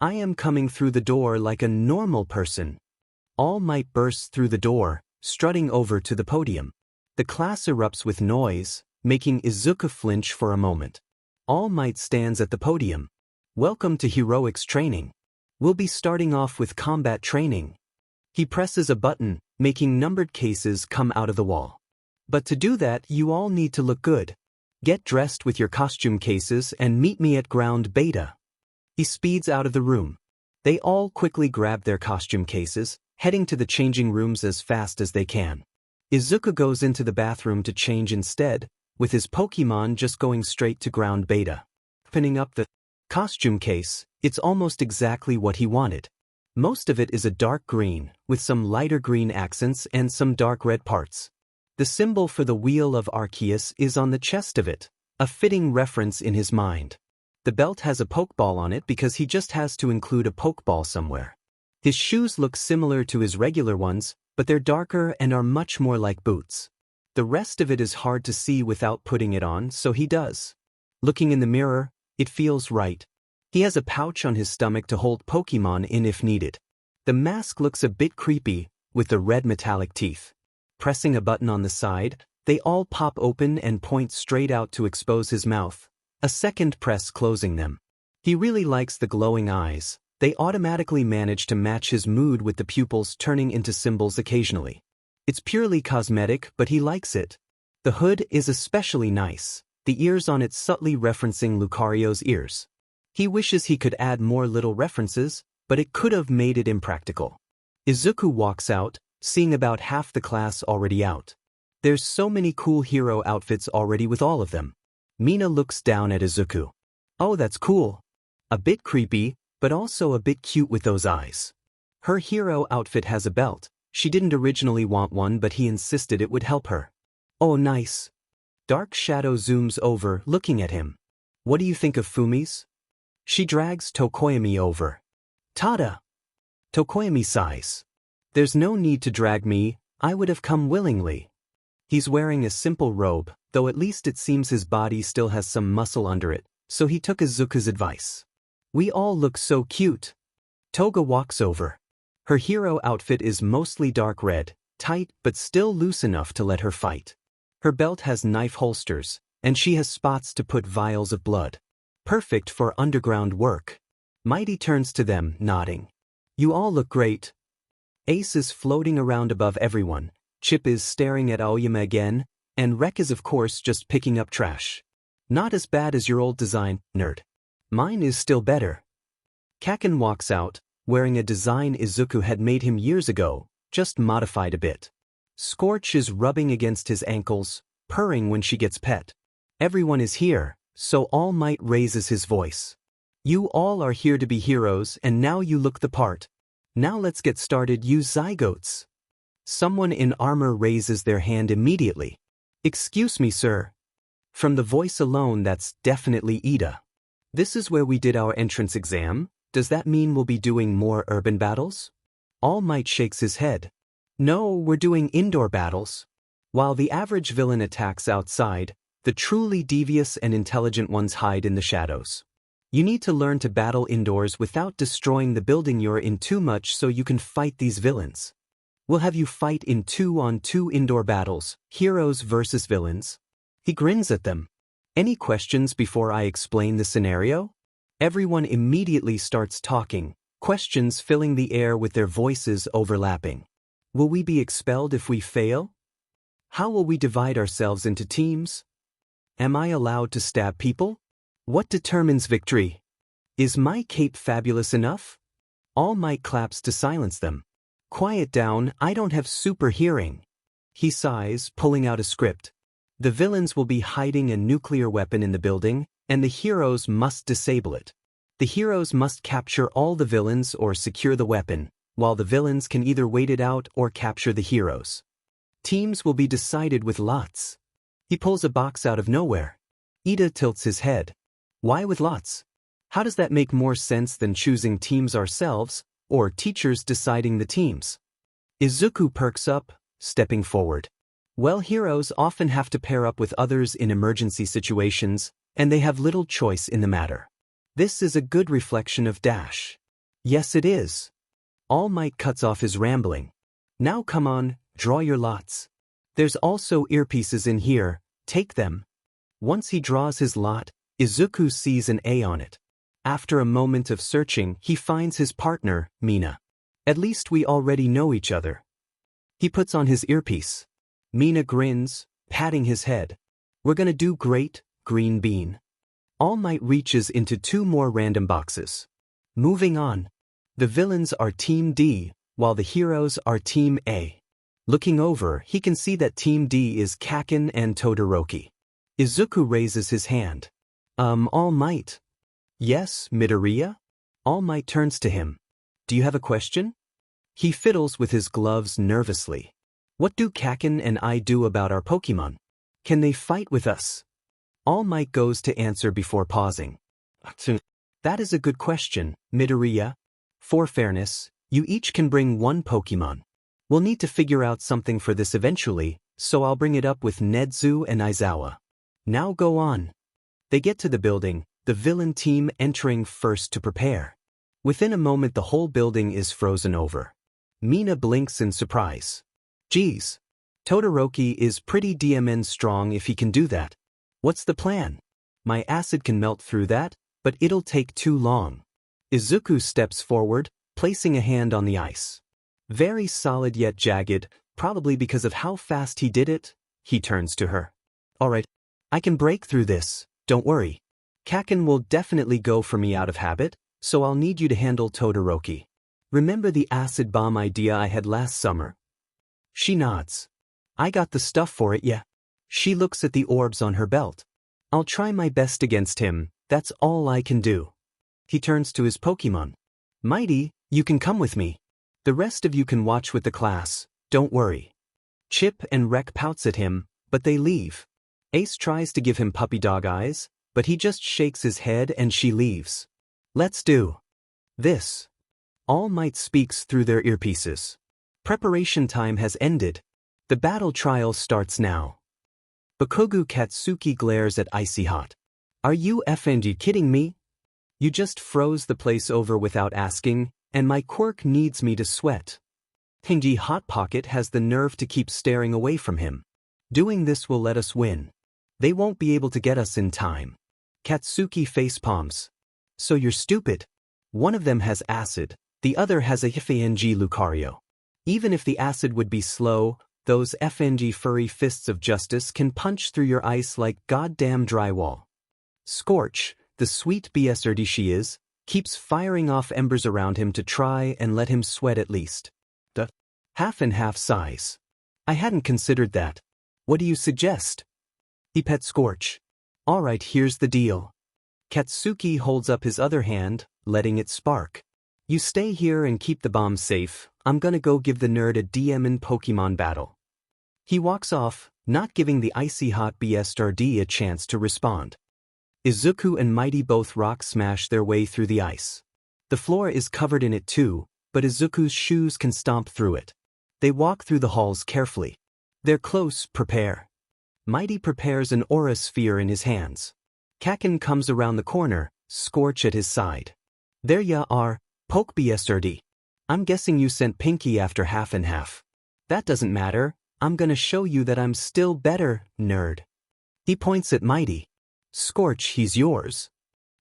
Speaker 1: I am coming through the door like a normal person. All Might bursts through the door, strutting over to the podium. The class erupts with noise, making Izuku flinch for a moment. All Might stands at the podium. Welcome to heroics training. We'll be starting off with combat training. He presses a button, making numbered cases come out of the wall. But to do that, you all need to look good. Get dressed with your costume cases and meet me at ground beta. He speeds out of the room. They all quickly grab their costume cases, heading to the changing rooms as fast as they can. Izuku goes into the bathroom to change instead, with his Pokemon just going straight to ground beta. Opening up the costume case, it's almost exactly what he wanted. Most of it is a dark green, with some lighter green accents and some dark red parts. The symbol for the Wheel of Arceus is on the chest of it, a fitting reference in his mind. The belt has a Pokeball on it because he just has to include a Pokeball somewhere. His shoes look similar to his regular ones, but they're darker and are much more like boots. The rest of it is hard to see without putting it on, so he does. Looking in the mirror, it feels right. He has a pouch on his stomach to hold Pokemon in if needed. The mask looks a bit creepy, with the red metallic teeth. Pressing a button on the side, they all pop open and point straight out to expose his mouth, a second press closing them. He really likes the glowing eyes. They automatically manage to match his mood with the pupils turning into symbols occasionally. It's purely cosmetic, but he likes it. The hood is especially nice, the ears on it subtly referencing Lucario's ears. He wishes he could add more little references, but it could have made it impractical. Izuku walks out, seeing about half the class already out. There's so many cool hero outfits already with all of them. Mina looks down at Izuku. Oh, that's cool. A bit creepy, but also a bit cute with those eyes. Her hero outfit has a belt. She didn't originally want one, but he insisted it would help her. Oh, nice. Dark Shadow zooms over, looking at him. What do you think of Fumi's? She drags Tokoyami over. Tada! Tokoyami sighs. There's no need to drag me, I would have come willingly. He's wearing a simple robe, though at least it seems his body still has some muscle under it, so he took Izuku's advice. We all look so cute. Toga walks over. Her hero outfit is mostly dark red, tight but still loose enough to let her fight. Her belt has knife holsters, and she has spots to put vials of blood. Perfect for underground work. Mighty turns to them, nodding. You all look great. Ace is floating around above everyone, Chip is staring at Aoyama again, and Rek is of course just picking up trash. Not as bad as your old design, nerd. Mine is still better. Kaken walks out, wearing a design Izuku had made him years ago, just modified a bit. Scorch is rubbing against his ankles, purring when she gets pet. Everyone is here, so All Might raises his voice. You all are here to be heroes and now you look the part. Now let's get started, you zygotes. Someone in armor raises their hand immediately. Excuse me, sir. From the voice alone, that's definitely Ida. This is where we did our entrance exam. Does that mean we'll be doing more urban battles? All Might shakes his head. No, we're doing indoor battles. While the average villain attacks outside, the truly devious and intelligent ones hide in the shadows. You need to learn to battle indoors without destroying the building you're in too much so you can fight these villains. We'll have you fight in 2-on-2 indoor battles, heroes versus villains. He grins at them. Any questions before I explain the scenario? Everyone immediately starts talking, questions filling the air with their voices overlapping. Will we be expelled if we fail? How will we divide ourselves into teams? Am I allowed to stab people? What determines victory? Is my cape fabulous enough? All Might claps to silence them. Quiet down, I don't have super hearing. He sighs, pulling out a script. The villains will be hiding a nuclear weapon in the building, and the heroes must disable it. The heroes must capture all the villains or secure the weapon, while the villains can either wait it out or capture the heroes. Teams will be decided with lots. He pulls a box out of nowhere. Ida tilts his head. Why with lots? How does that make more sense than choosing teams ourselves, or teachers deciding the teams? Izuku perks up, stepping forward. Well, heroes often have to pair up with others in emergency situations, and they have little choice in the matter. This is a good reflection of Dash. Yes, it is. All Might cuts off his rambling. Now come on, draw your lots. There's also earpieces in here, take them. Once he draws his lot, Izuku sees an A on it. After a moment of searching, he finds his partner, Mina. At least we already know each other. He puts on his earpiece. Mina grins, patting his head. We're gonna do great, Green Bean. All Might reaches into 2 more random boxes. Moving on. The villains are Team D, while the heroes are Team A. Looking over, he can see that Team D is Kaken and Todoroki. Izuku raises his hand. All Might. Yes, Midoriya? All Might turns to him. Do you have a question? He fiddles with his gloves nervously. What do Kaken and I do about our Pokemon? Can they fight with us? All Might goes to answer before pausing. That is a good question, Midoriya. For fairness, you each can bring 1 Pokemon. We'll need to figure out something for this eventually, so I'll bring it up with Nedzu and Aizawa. Now go on. They get to the building, the villain team entering first to prepare. Within a moment the whole building is frozen over. Mina blinks in surprise. Geez. Todoroki is pretty DMN strong if he can do that. What's the plan? My acid can melt through that, but it'll take too long. Izuku steps forward, placing a hand on the ice. Very solid yet jagged, probably because of how fast he did it. He turns to her. Alright, I can break through this, don't worry. Kaken will definitely go for me out of habit, so I'll need you to handle Todoroki. Remember the acid bomb idea I had last summer? She nods. I got the stuff for it, yeah. She looks at the orbs on her belt. I'll try my best against him, that's all I can do. He turns to his Pokemon. Mighty, you can come with me. The rest of you can watch with the class, don't worry. Chip and Rek pouts at him, but they leave. Ace tries to give him puppy dog eyes, but he just shakes his head and she leaves. Let's do this. All Might speaks through their earpieces. Preparation time has ended. The battle trial starts now. Bakugo Katsuki glares at Icy Hot. Are you effing kidding me? You just froze the place over without asking, and my Quirk needs me to sweat. Tingy Hot Pocket has the nerve to keep staring away from him. Doing this will let us win. They won't be able to get us in time. Katsuki facepalms. So you're stupid. One of them has acid, the other has a FNG Lucario. Even if the acid would be slow, those FNG furry fists of justice can punch through your ice like goddamn drywall. Scorch, the sweet BSRD she is, keeps firing off embers around him to try and let him sweat at least. Half and half sighs. I hadn't considered that. What do you suggest? He pets Scorch. Alright, here's the deal. Katsuki holds up his other hand, letting it spark. You stay here and keep the bomb safe. I'm gonna go give the nerd a DM in Pokemon battle. He walks off, not giving the Icy Hot BSRD a chance to respond. Izuku and Mighty both rock smash their way through the ice. The floor is covered in it too, but Izuku's shoes can stomp through it. They walk through the halls carefully. They're close, prepare. Mighty prepares an aura sphere in his hands. Kaken comes around the corner, Scorch at his side. There ya are, Poke BSRD. I'm guessing you sent Pinky after half and half. That doesn't matter, I'm gonna show you that I'm still better, nerd. He points at Mighty. Scorch, he's yours.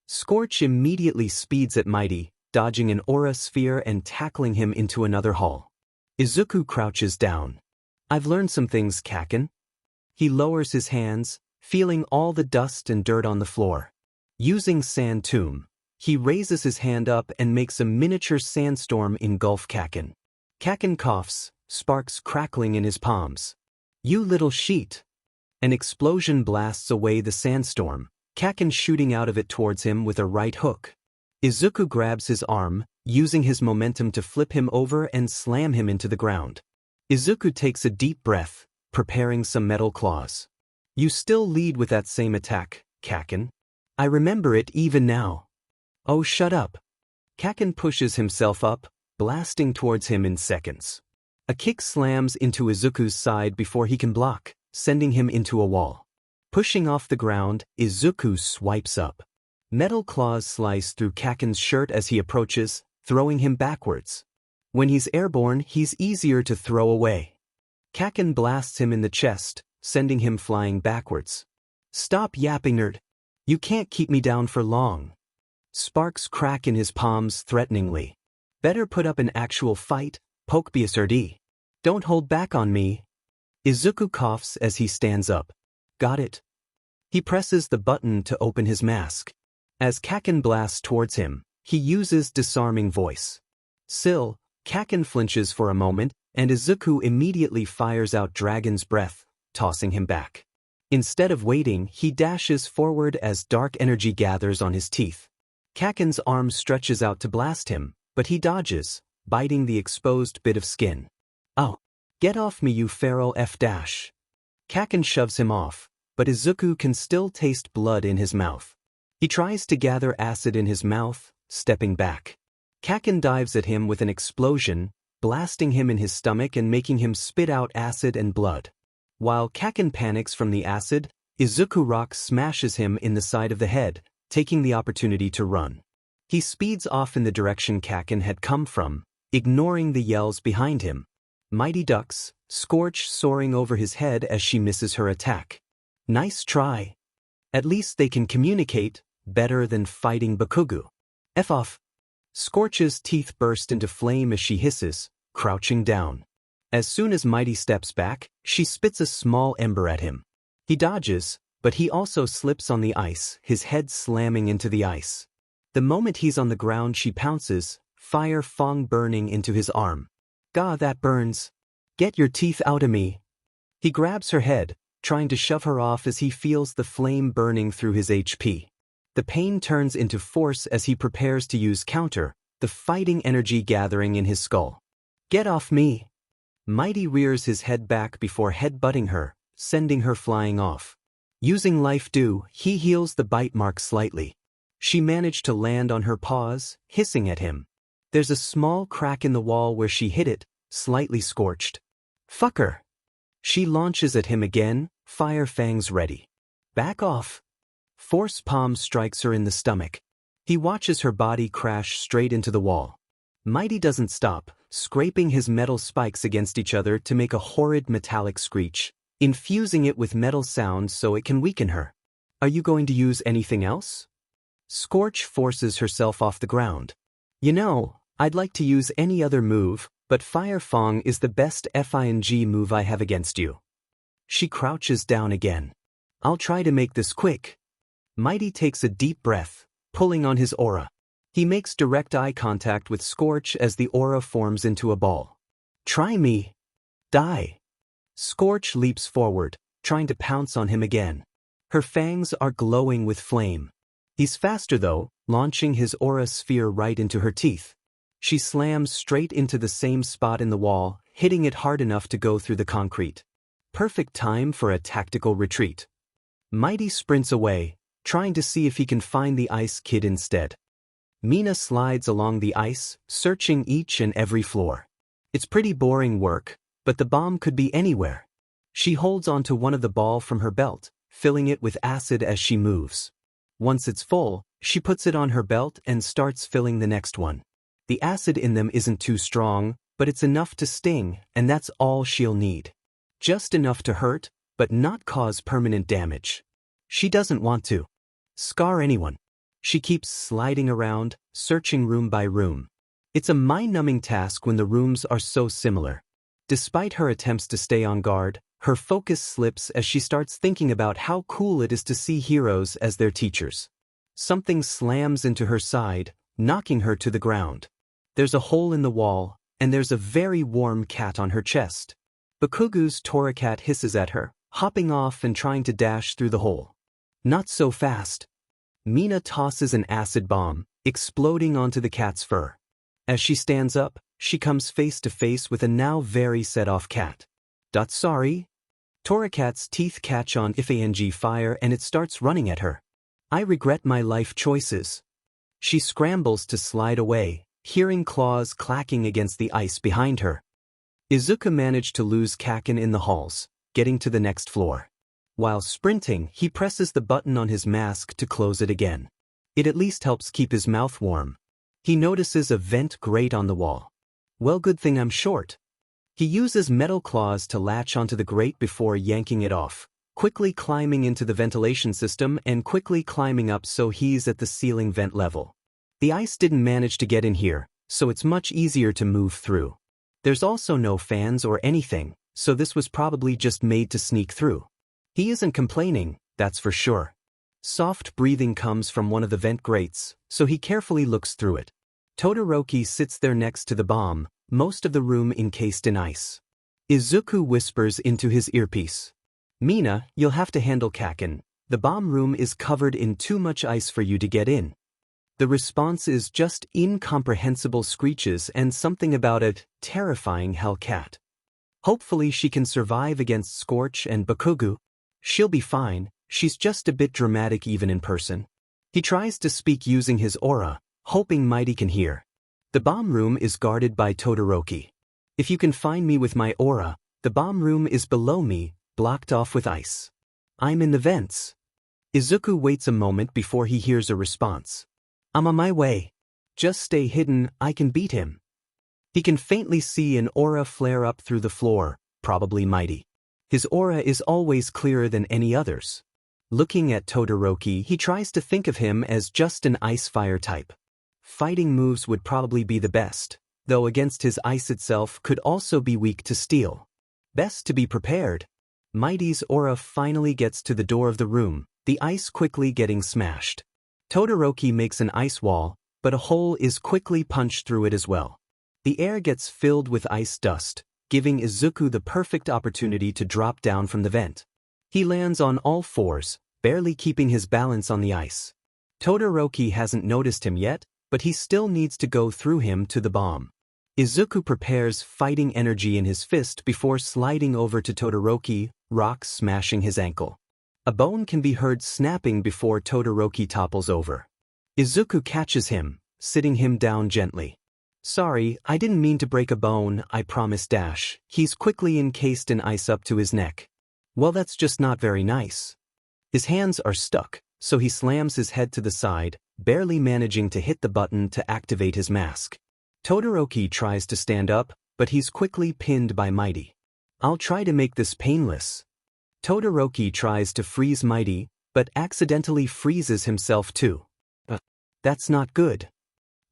Speaker 1: Scorch immediately speeds at Mighty, dodging an aura sphere and tackling him into another hall. Izuku crouches down. I've learned some things, Kaken. He lowers his hands, feeling all the dust and dirt on the floor. Using Sand Tomb, he raises his hand up and makes a miniature sandstorm engulf Kaken. Kaken coughs, sparks crackling in his palms. You little sheet. An explosion blasts away the sandstorm, Kaken shooting out of it towards him with a right hook. Izuku grabs his arm, using his momentum to flip him over and slam him into the ground. Izuku takes a deep breath, preparing some metal claws. You still lead with that same attack, Kaken. I remember it even now. Oh, shut up. Kaken pushes himself up, blasting towards him in seconds. A kick slams into Izuku's side before he can block, sending him into a wall. Pushing off the ground, Izuku swipes up. Metal claws slice through Kaken's shirt as he approaches, throwing him backwards. When he's airborne, he's easier to throw away. Kaken blasts him in the chest, sending him flying backwards. Stop yapping, nerd. You can't keep me down for long. Sparks crack in his palms threateningly. Better put up an actual fight, Poke BSRD. Don't hold back on me. Izuku coughs as he stands up. Got it. He presses the button to open his mask. As Kaken blasts towards him, he uses disarming voice. Still, Kaken flinches for a moment, and Izuku immediately fires out Dragon's Breath, tossing him back. Instead of waiting, he dashes forward as dark energy gathers on his teeth. Kaken's arm stretches out to blast him, but he dodges, biting the exposed bit of skin. Oh, get off me, you feral F-. Kaken shoves him off, but Izuku can still taste blood in his mouth. He tries to gather acid in his mouth, stepping back. Kaken dives at him with an explosion, blasting him in his stomach and making him spit out acid and blood. While Kaken panics from the acid, Izuku Rock smashes him in the side of the head, taking the opportunity to run. He speeds off in the direction Kaken had come from, ignoring the yells behind him. Mighty ducks, Scorch soaring over his head as she misses her attack. Nice try. At least they can communicate, better than fighting Bakugu. F off. Scorch's teeth burst into flame as she hisses, crouching down. As soon as Mighty steps back, she spits a small ember at him. He dodges, but he also slips on the ice, his head slamming into the ice. The moment he's on the ground, she pounces, fire fang burning into his arm. Gah, that burns. Get your teeth out of me. He grabs her head, trying to shove her off as he feels the flame burning through his HP. The pain turns into force as he prepares to use counter, the fighting energy gathering in his skull. Get off me. Mighty rears his head back before headbutting her, sending her flying off. Using Life Dew, he heals the bite mark slightly. She managed to land on her paws, hissing at him. There's a small crack in the wall where she hit it, slightly scorched. Fucker. She launches at him again, fire fangs ready. Back off. Force palm strikes her in the stomach. He watches her body crash straight into the wall. Mighty doesn't stop, scraping his metal spikes against each other to make a horrid metallic screech, infusing it with metal sounds so it can weaken her. Are you going to use anything else? Scorch forces herself off the ground. You know, I'd like to use any other move, but Fire Fang is the best FING move I have against you. She crouches down again. I'll try to make this quick. Mighty takes a deep breath, pulling on his aura. He makes direct eye contact with Scorch as the aura forms into a ball. Try me. Die. Scorch leaps forward, trying to pounce on him again. Her fangs are glowing with flame. He's faster though, launching his aura sphere right into her teeth. She slams straight into the same spot in the wall, hitting it hard enough to go through the concrete. Perfect time for a tactical retreat. Mighty sprints away, trying to see if he can find the Ice Kid instead. Mina slides along the ice, searching each and every floor. It's pretty boring work, but the bomb could be anywhere. She holds onto one of the ball from her belt, filling it with acid as she moves. Once it's full, she puts it on her belt and starts filling the next one. The acid in them isn't too strong, but it's enough to sting, and that's all she'll need. Just enough to hurt, but not cause permanent damage. She doesn't want to scar anyone. She keeps sliding around, searching room by room. It's a mind-numbing task when the rooms are so similar. Despite her attempts to stay on guard, her focus slips as she starts thinking about how cool it is to see heroes as their teachers. Something slams into her side, knocking her to the ground. There's a hole in the wall, and there's a very warm cat on her chest. Bakugu's Toracat hisses at her, hopping off and trying to dash through the hole. Not so fast. Mina tosses an acid bomb, exploding onto the cat's fur. As she stands up, she comes face to face with a now very set-off cat. Sorry? Toracat's teeth catch on FANG fire and it starts running at her. I regret my life choices. She scrambles to slide away, hearing claws clacking against the ice behind her. Izuku managed to lose Kaken in the halls, getting to the next floor. While sprinting, he presses the button on his mask to close it again. It at least helps keep his mouth warm. He notices a vent grate on the wall. Well, good thing I'm short. He uses metal claws to latch onto the grate before yanking it off, quickly climbing into the ventilation system and quickly climbing up so he's at the ceiling vent level. The ice didn't manage to get in here, so it's much easier to move through. There's also no fans or anything, so this was probably just made to sneak through. He isn't complaining, that's for sure. Soft breathing comes from one of the vent grates, so he carefully looks through it. Todoroki sits there next to the bomb, most of the room encased in ice. Izuku whispers into his earpiece. Mina, you'll have to handle Kaken. The bomb room is covered in too much ice for you to get in. The response is just incomprehensible screeches and something about a terrifying Hellcat. Hopefully she can survive against Scorch and Bakugo. She'll be fine, she's just a bit dramatic even in person. He tries to speak using his aura, hoping Mighty can hear. The bomb room is guarded by Todoroki. If you can find me with my aura, the bomb room is below me, blocked off with ice. I'm in the vents. Izuku waits a moment before he hears a response. I'm on my way. Just stay hidden, I can beat him. He can faintly see an aura flare up through the floor, probably Mighty. His aura is always clearer than any others. Looking at Todoroki, he tries to think of him as just an ice-fire type. Fighting moves would probably be the best, though against his ice itself could also be weak to steel. Best to be prepared. Mighty's aura finally gets to the door of the room, the ice quickly getting smashed. Todoroki makes an ice wall, but a hole is quickly punched through it as well. The air gets filled with ice dust, giving Izuku the perfect opportunity to drop down from the vent. He lands on all fours, barely keeping his balance on the ice. Todoroki hasn't noticed him yet, but he still needs to go through him to the bomb. Izuku prepares fighting energy in his fist before sliding over to Todoroki, rock smashing his ankle. A bone can be heard snapping before Todoroki topples over. Izuku catches him, sitting him down gently. Sorry, I didn't mean to break a bone, I promise dash. He's quickly encased in ice up to his neck. Well, that's just not very nice. His hands are stuck, so he slams his head to the side, barely managing to hit the button to activate his mask. Todoroki tries to stand up, but he's quickly pinned by Mighty. I'll try to make this painless. Todoroki tries to freeze Mighty, but accidentally freezes himself too. That's not good.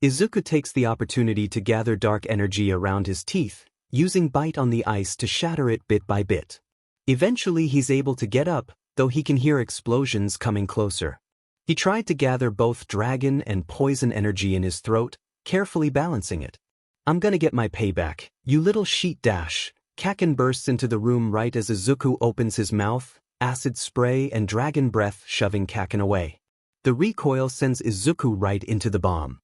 Speaker 1: Izuku takes the opportunity to gather dark energy around his teeth, using bite on the ice to shatter it bit by bit. Eventually he's able to get up, though he can hear explosions coming closer. He tried to gather both dragon and poison energy in his throat, carefully balancing it. I'm gonna get my payback, you little sheet dash. Kaken bursts into the room right as Izuku opens his mouth, acid spray and dragon breath shoving Kaken away. The recoil sends Izuku right into the bomb.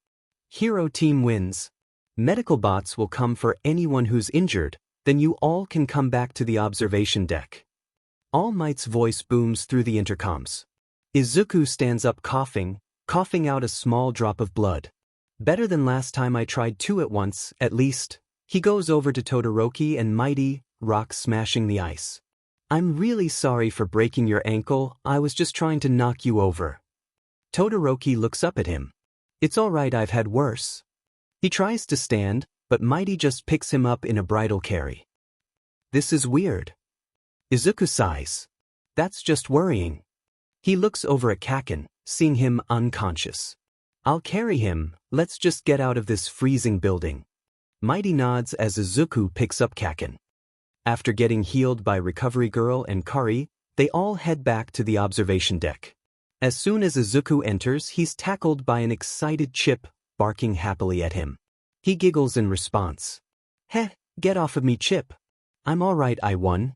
Speaker 1: Hero team wins. Medical bots will come for anyone who's injured, then you all can come back to the observation deck. All Might's voice booms through the intercoms. Izuku stands up coughing out a small drop of blood. Better than last time I tried two at once, at least. He goes over to Todoroki and Mighty, rock smashing the ice. I'm really sorry for breaking your ankle, I was just trying to knock you over. Todoroki looks up at him. It's alright, I've had worse. He tries to stand, but Mighty just picks him up in a bridal carry. This is weird. Izuku sighs. That's just worrying. He looks over at Kaken, seeing him unconscious. I'll carry him, let's just get out of this freezing building. Mighty nods as Izuku picks up Kaken. After getting healed by Recovery Girl and Kari, they all head back to the observation deck. As soon as Izuku enters, he's tackled by an excited Chip, barking happily at him. He giggles in response. Heh, get off of me, Chip. I'm alright, I won.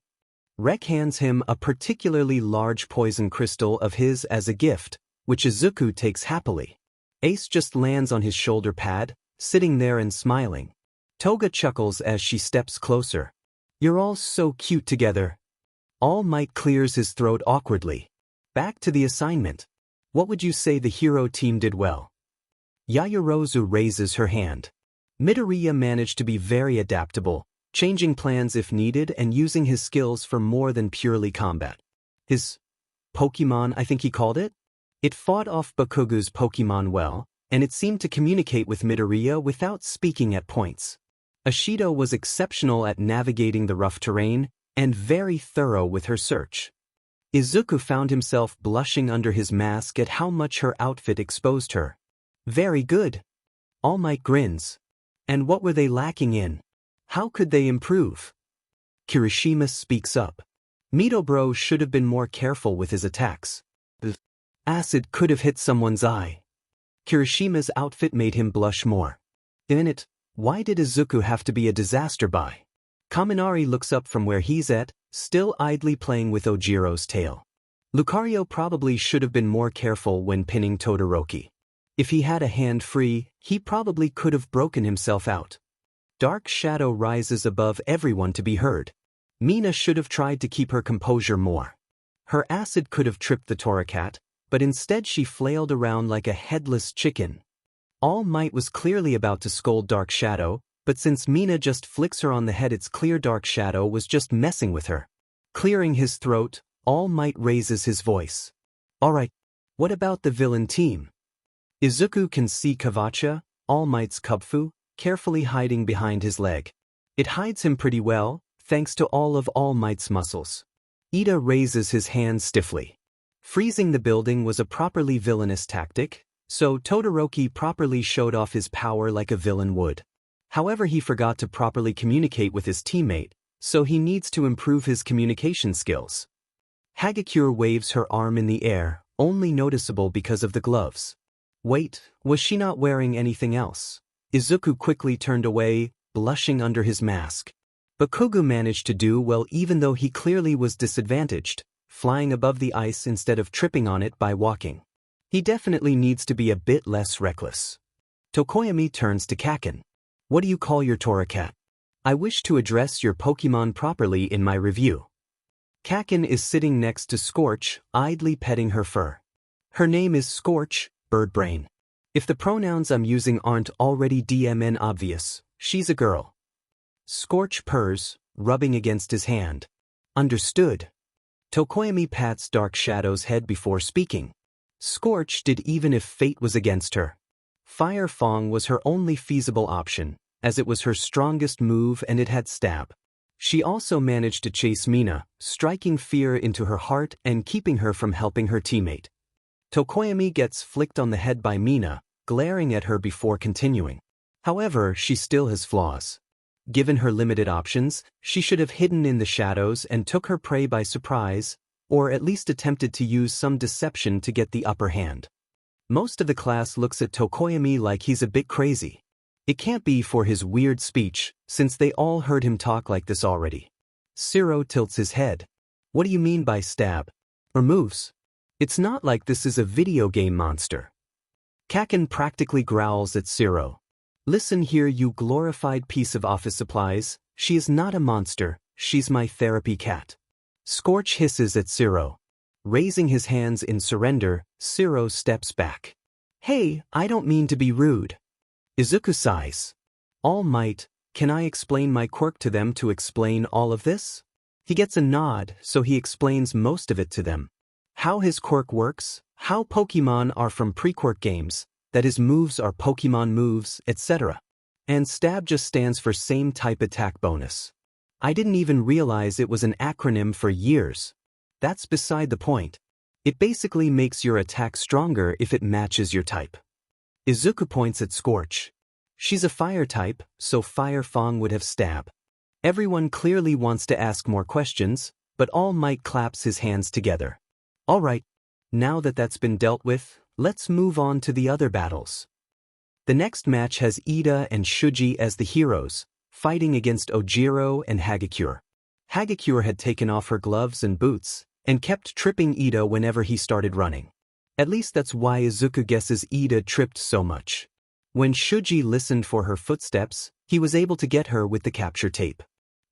Speaker 1: Rek hands him a particularly large poison crystal of his as a gift, which Izuku takes happily. Ace just lands on his shoulder pad, sitting there and smiling. Toga chuckles as she steps closer. You're all so cute together. All Might clears his throat awkwardly. Back to the assignment. What would you say the hero team did well? Yayorozu raises her hand. Midoriya managed to be very adaptable, changing plans if needed and using his skills for more than purely combat. His Pokemon, I think he called it? It fought off Bakugo's Pokemon well, and it seemed to communicate with Midoriya without speaking at points. Ashido was exceptional at navigating the rough terrain, and very thorough with her search. Izuku found himself blushing under his mask at how much her outfit exposed her. Very good. All Might grins. And what were they lacking in? How could they improve? Kirishima speaks up. Midobro should have been more careful with his attacks. The acid could have hit someone's eye. Kirishima's outfit made him blush more. In it, why did Izuku have to be a disaster by? Kaminari looks up from where he's at, still idly playing with Ojiro's tail. Lucario probably should have been more careful when pinning Todoroki. If he had a hand free, he probably could have broken himself out. Dark shadow rises above everyone to be heard. Mina should have tried to keep her composure more. Her acid could have tripped the Toracat, but instead she flailed around like a headless chicken. All Might was clearly about to scold Dark Shadow, but since Mina just flicks her on the head, it's clear Dark Shadow was just messing with her. Clearing his throat, All Might raises his voice. Alright, what about the villain team? Izuku can see Kavacha, All Might's Kubfu, carefully hiding behind his leg. It hides him pretty well, thanks to all of All Might's muscles. Ida raises his hand stiffly. Freezing the building was a properly villainous tactic, so Todoroki properly showed off his power like a villain would. However, he forgot to properly communicate with his teammate, so he needs to improve his communication skills. Hagakure waves her arm in the air, only noticeable because of the gloves. Wait, was she not wearing anything else? Izuku quickly turned away, blushing under his mask. But Kogu managed to do well even though he clearly was disadvantaged, flying above the ice instead of tripping on it by walking. He definitely needs to be a bit less reckless. Tokoyami turns to Kaken. What do you call your Toracat? I wish to address your Pokemon properly in my review. Kaken is sitting next to Scorch, idly petting her fur. Her name is Scorch, Birdbrain. If the pronouns I'm using aren't already DMN obvious, she's a girl. Scorch purrs, rubbing against his hand. Understood. Tokoyami pats Dark Shadow's head before speaking. Scorch did even if fate was against her. Fire Fang was her only feasible option, as it was her strongest move and it had stab. She also managed to chase Mina, striking fear into her heart and keeping her from helping her teammate. Tokoyami gets flicked on the head by Mina, glaring at her before continuing. However, she still has flaws. Given her limited options, she should have hidden in the shadows and took her prey by surprise, or at least attempted to use some deception to get the upper hand. Most of the class looks at Tokoyami like he's a bit crazy. It can't be for his weird speech, since they all heard him talk like this already. Zero tilts his head. What do you mean by stab? Or moves? It's not like this is a video game monster. Kaken practically growls at Zero. Listen here, you glorified piece of office supplies, she is not a monster, she's my therapy cat. Scorch hisses at Zero. Raising his hands in surrender, Zero steps back. Hey, I don't mean to be rude. Izuku sighs. All Might, can I explain my quirk to them to explain all of this? He gets a nod, so he explains most of it to them. How his quirk works, how Pokemon are from pre-quirk games, that his moves are Pokemon moves, etc. And stab just stands for same type attack bonus. I didn't even realize it was an acronym for years. That's beside the point. It basically makes your attack stronger if it matches your type. Izuku points at Scorch. She's a fire type, so Fire Fang would have stab. Everyone clearly wants to ask more questions, but All Might claps his hands together. Alright, now that that's been dealt with, let's move on to the other battles. The next match has Ida and Shuji as the heroes, fighting against Ojiro and Hagakure. Hagakure had taken off her gloves and boots, and kept tripping Ida whenever he started running. At least that's why Izuku guesses Ida tripped so much. When Shuji listened for her footsteps, he was able to get her with the capture tape.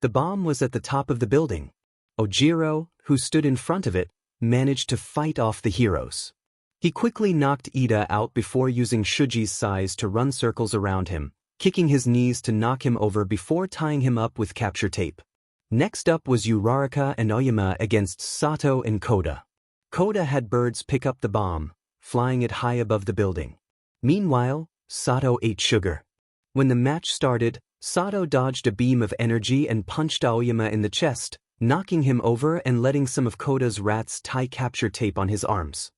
Speaker 1: The bomb was at the top of the building. Ojiro, who stood in front of it, managed to fight off the heroes. He quickly knocked Ida out before using Shuji's size to run circles around him, kicking his knees to knock him over before tying him up with capture tape. Next up was Uraraka and Oyama against Sato and Koda. Koda had birds pick up the bomb, flying it high above the building. Meanwhile, Sato ate sugar. When the match started, Sato dodged a beam of energy and punched Aoyama in the chest, knocking him over and letting some of Koda's rats tie capture tape on his arms.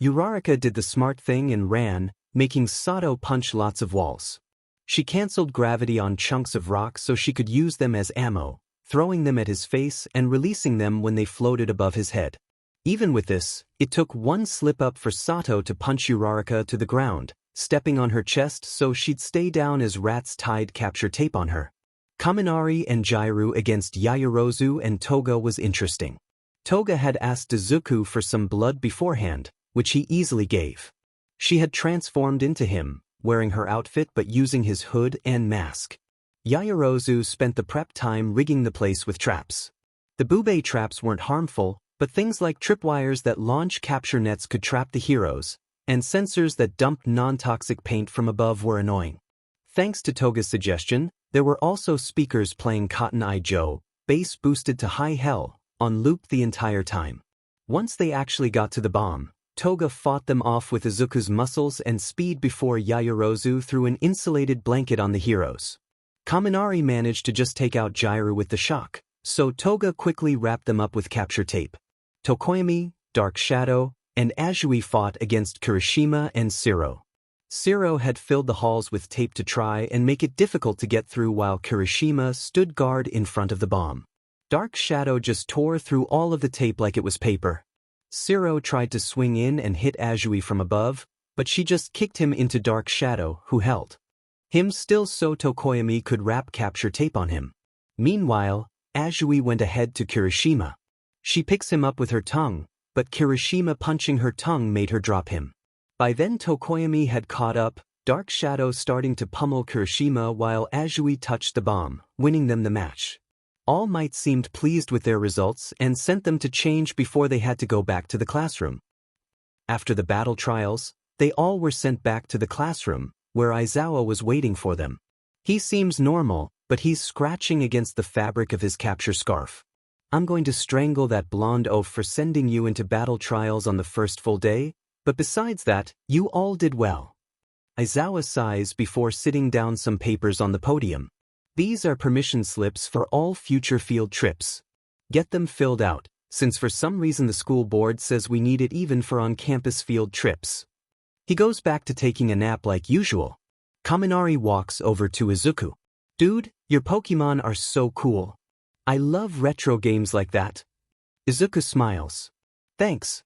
Speaker 1: Uraraka did the smart thing and ran, making Sato punch lots of walls. She cancelled gravity on chunks of rock so she could use them as ammo, throwing them at his face and releasing them when they floated above his head. Even with this, it took one slip-up for Sato to punch Uraraka to the ground, stepping on her chest so she'd stay down as rats tied capture tape on her. Kaminari and Jairu against Yaoyorozu and Toga was interesting. Toga had asked Izuku for some blood beforehand, which he easily gave. She had transformed into him, wearing her outfit but using his hood and mask. Yaoyorozu spent the prep time rigging the place with traps. The bube traps weren't harmful, but things like tripwires that launch capture nets could trap the heroes, and sensors that dumped non-toxic paint from above were annoying. Thanks to Toga's suggestion, there were also speakers playing Cotton Eye Joe, bass boosted to high hell, on loop the entire time. Once they actually got to the bomb, Toga fought them off with Izuku's muscles and speed before Yaoyorozu threw an insulated blanket on the heroes. Kaminari managed to just take out Jairu with the shock, so Toga quickly wrapped them up with capture tape. Tokoyami, Dark Shadow, and Azui fought against Kirishima and Shiro. Shiro had filled the halls with tape to try and make it difficult to get through while Kirishima stood guard in front of the bomb. Dark Shadow just tore through all of the tape like it was paper. Shiro tried to swing in and hit Azui from above, but she just kicked him into Dark Shadow, who held him still so Tokoyami could wrap capture tape on him. Meanwhile, Azui went ahead to Kirishima. She picks him up with her tongue, but Kirishima punching her tongue made her drop him. By then Tokoyami had caught up, Dark Shadow starting to pummel Kirishima while Azui touched the bomb, winning them the match. All Might seemed pleased with their results and sent them to change before they had to go back to the classroom. After the battle trials, they all were sent back to the classroom, where Aizawa was waiting for them. He seems normal, but he's scratching against the fabric of his capture scarf. I'm going to strangle that blonde oaf for sending you into battle trials on the first full day, but besides that, you all did well. Aizawa sighs before sitting down some papers on the podium. These are permission slips for all future field trips. Get them filled out, since for some reason the school board says we need it even for on-campus field trips. He goes back to taking a nap like usual. Kaminari walks over to Izuku. Dude, your Pokemon are so cool. I love retro games like that. Izuku smiles. Thanks.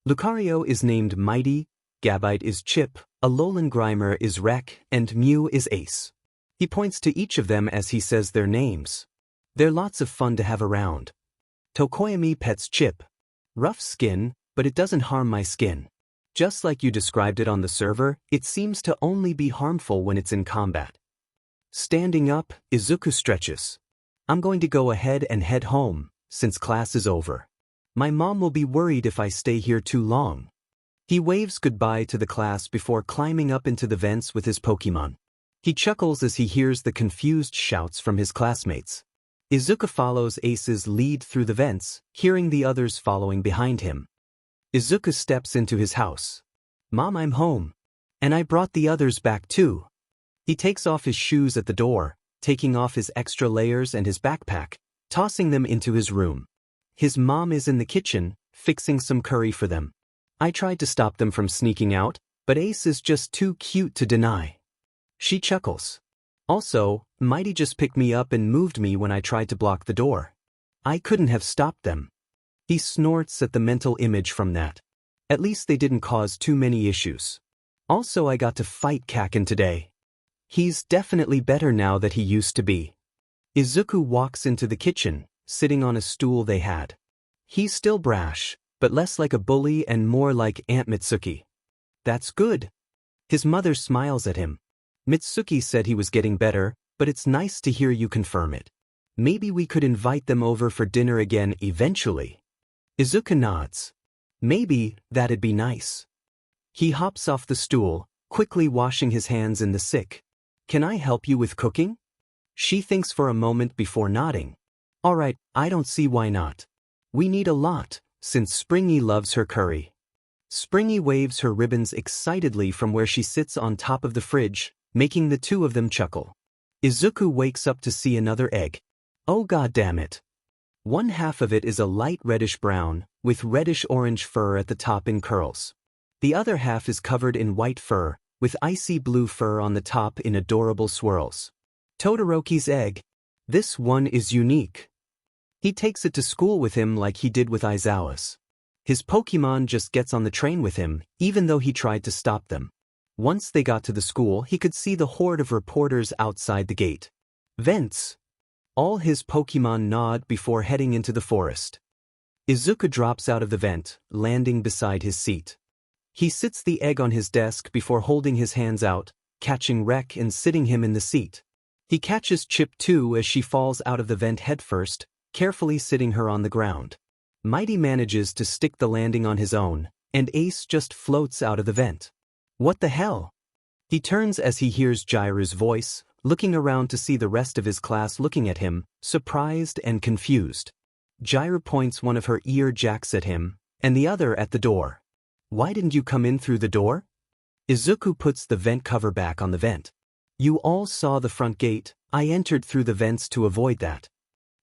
Speaker 1: Lucario is named Mighty, Gabite is Chip, Alolan Grimer is Wreck, and Mew is Ace. He points to each of them as he says their names. They're lots of fun to have around. Tokoyami pets Chip. Rough skin, but it doesn't harm my skin. Just like you described it on the server, it seems to only be harmful when it's in combat. Standing up, Izuku stretches. I'm going to go ahead and head home, since class is over. My mom will be worried if I stay here too long. He waves goodbye to the class before climbing up into the vents with his Pokemon. He chuckles as he hears the confused shouts from his classmates. Izuku follows Ace's lead through the vents, hearing the others following behind him. Izuku steps into his house. Mom, I'm home. And I brought the others back too. He takes off his shoes at the door, taking off his extra layers and his backpack, tossing them into his room. His mom is in the kitchen, fixing some curry for them. I tried to stop them from sneaking out, but Ace is just too cute to deny. She chuckles. Also, Mighty just picked me up and moved me when I tried to block the door. I couldn't have stopped them. He snorts at the mental image from that. At least they didn't cause too many issues. Also, I got to fight Kakin today. He's definitely better now that he used to be. Izuku walks into the kitchen, sitting on a stool they had. He's still brash, but less like a bully and more like Aunt Mitsuki. That's good. His mother smiles at him. Mitsuki said he was getting better, but it's nice to hear you confirm it. Maybe we could invite them over for dinner again eventually. Izuku nods. Maybe that'd be nice. He hops off the stool, quickly washing his hands in the sink. Can I help you with cooking? She thinks for a moment before nodding. Alright, I don't see why not. We need a lot, since Springy loves her curry. Springy waves her ribbons excitedly from where she sits on top of the fridge, making the two of them chuckle. Izuku wakes up to see another egg. Oh god damn it. One half of it is a light reddish-brown, with reddish-orange fur at the top in curls. The other half is covered in white fur, with icy blue fur on the top in adorable swirls. Todoroki's egg. This one is unique. He takes it to school with him like he did with Aizawa's. His Pokemon just gets on the train with him, even though he tried to stop them. Once they got to the school, he could see the horde of reporters outside the gate. Vents. All his Pokemon nod before heading into the forest. Izuku drops out of the vent, landing beside his seat. He sits the egg on his desk before holding his hands out, catching Rek and sitting him in the seat. He catches Chip too as she falls out of the vent headfirst, carefully sitting her on the ground. Mighty manages to stick the landing on his own, and Ace just floats out of the vent. What the hell? He turns as he hears Jairu's voice, looking around to see the rest of his class looking at him, surprised and confused. Jairu points one of her ear jacks at him, and the other at the door. Why didn't you come in through the door? Izuku puts the vent cover back on the vent. You all saw the front gate, I entered through the vents to avoid that.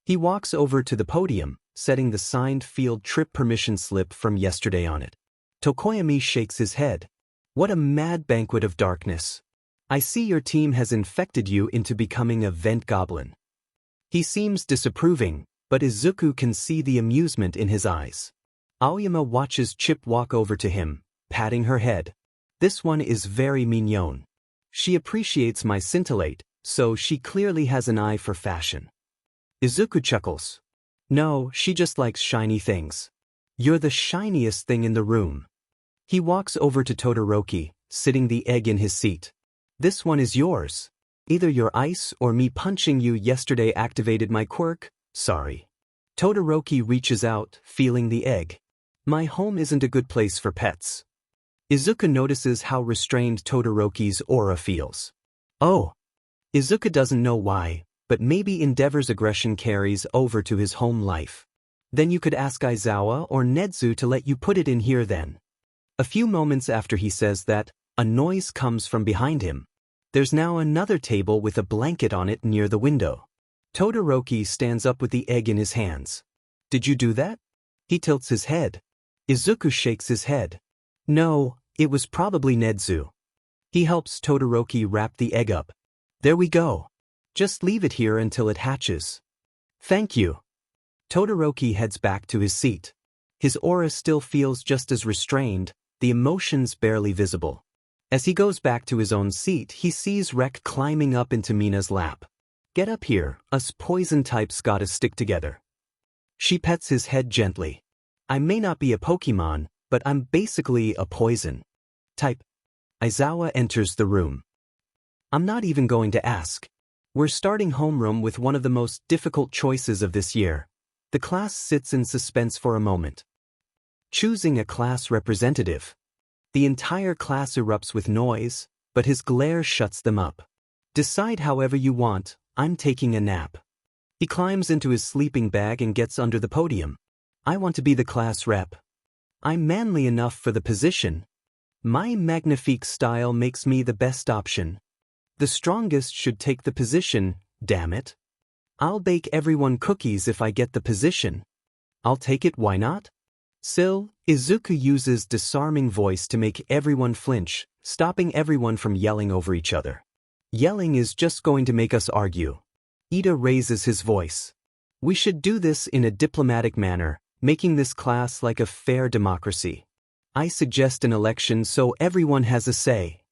Speaker 1: He walks over to the podium, setting the signed field trip permission slip from yesterday on it. Tokoyami shakes his head. What a mad banquet of darkness. I see your team has infected you into becoming a vent goblin. He seems disapproving, but Izuku can see the amusement in his eyes. Aoyama watches Chip walk over to him, patting her head. This one is very mignon. She appreciates my scintillate, so she clearly has an eye for fashion. Izuku chuckles. No, she just likes shiny things. You're the shiniest thing in the room. He walks over to Todoroki, sitting the egg in his seat. This one is yours. Either your ice or me punching you yesterday activated my quirk, sorry. Todoroki reaches out, feeling the egg. My home isn't a good place for pets. Izuku notices how restrained Todoroki's aura feels. Oh. Izuku doesn't know why, but maybe Endeavor's aggression carries over to his home life. Then you could ask Aizawa or Nedzu to let you put it in here then. A few moments after he says that, a noise comes from behind him. There's now another table with a blanket on it near the window. Todoroki stands up with the egg in his hands. Did you do that? He tilts his head. Izuku shakes his head. No, it was probably Nedzu. He helps Todoroki wrap the egg up. There we go. Just leave it here until it hatches. Thank you. Todoroki heads back to his seat. His aura still feels just as restrained, the emotions barely visible. As he goes back to his own seat, he sees Rek climbing up into Mina's lap. Get up here, us poison types gotta stick together. She pets his head gently. I may not be a Pokemon, but I'm basically a poison type. Aizawa enters the room. I'm not even going to ask. We're starting homeroom with one of the most difficult choices of this year. The class sits in suspense for a moment. Choosing a class representative. The entire class erupts with noise, but his glare shuts them up. Decide however you want, I'm taking a nap. He climbs into his sleeping bag and gets under the podium. I want to be the class rep. I'm manly enough for the position. My magnifique style makes me the best option. The strongest should take the position, damn it. I'll bake everyone cookies if I get the position. I'll take it, why not? Izuku uses disarming voice to make everyone flinch, stopping everyone from yelling over each other. Yelling is just going to make us argue. Ida raises his voice. We should do this in a diplomatic manner, making this class like a fair democracy. I suggest an election so everyone has a say.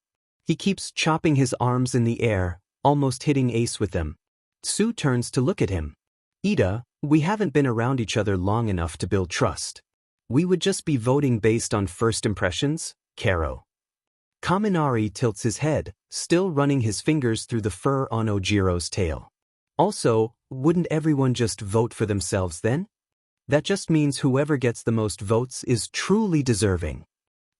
Speaker 1: He keeps chopping his arms in the air, almost hitting Ace with them. Sue turns to look at him. Ida, we haven't been around each other long enough to build trust. We would just be voting based on first impressions, Karo. Kaminari tilts his head, still running his fingers through the fur on Ojiro's tail. Also, wouldn't everyone just vote for themselves then? That just means whoever gets the most votes is truly deserving.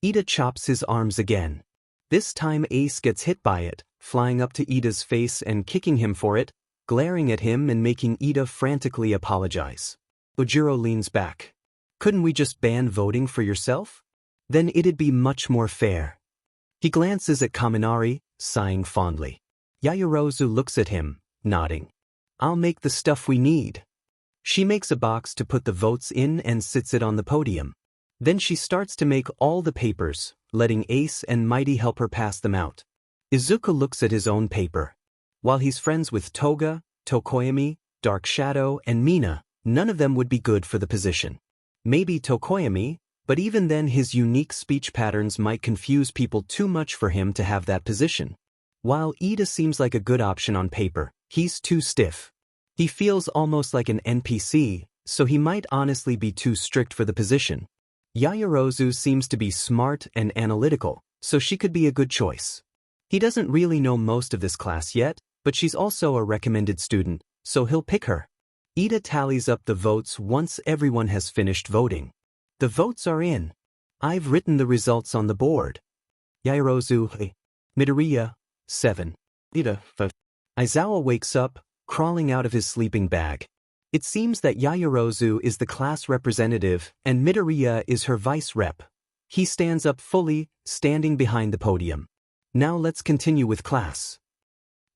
Speaker 1: Ida chops his arms again. This time Ace gets hit by it, flying up to Ida's face and kicking him for it, glaring at him and making Ida frantically apologize. Ojiro leans back. Couldn't we just ban voting for yourself? Then it'd be much more fair. He glances at Kaminari, sighing fondly. Yaoyorozu looks at him, nodding. I'll make the stuff we need. She makes a box to put the votes in and sits it on the podium. Then she starts to make all the papers, letting Ace and Mighty help her pass them out. Izuku looks at his own paper. While he's friends with Toga, Tokoyami, Dark Shadow, and Mina, None of them would be good for the position. Maybe Tokoyami, but even then his unique speech patterns might confuse people too much for him to have that position. While Ida seems like a good option on paper, he's too stiff. He feels almost like an NPC, so he might honestly be too strict for the position. Yaoyorozu seems to be smart and analytical, so she could be a good choice. He doesn't really know most of this class yet, but she's also a recommended student, so he'll pick her. Ida tallies up the votes once everyone has finished voting. The votes are in. I've written the results on the board. Yaoyorozu, Midoriya, 7. Ida, 5. Aizawa wakes up, crawling out of his sleeping bag. It seems that Yaoyorozu is the class representative and Midoriya is her vice rep. He stands up fully, standing behind the podium. Now let's continue with class.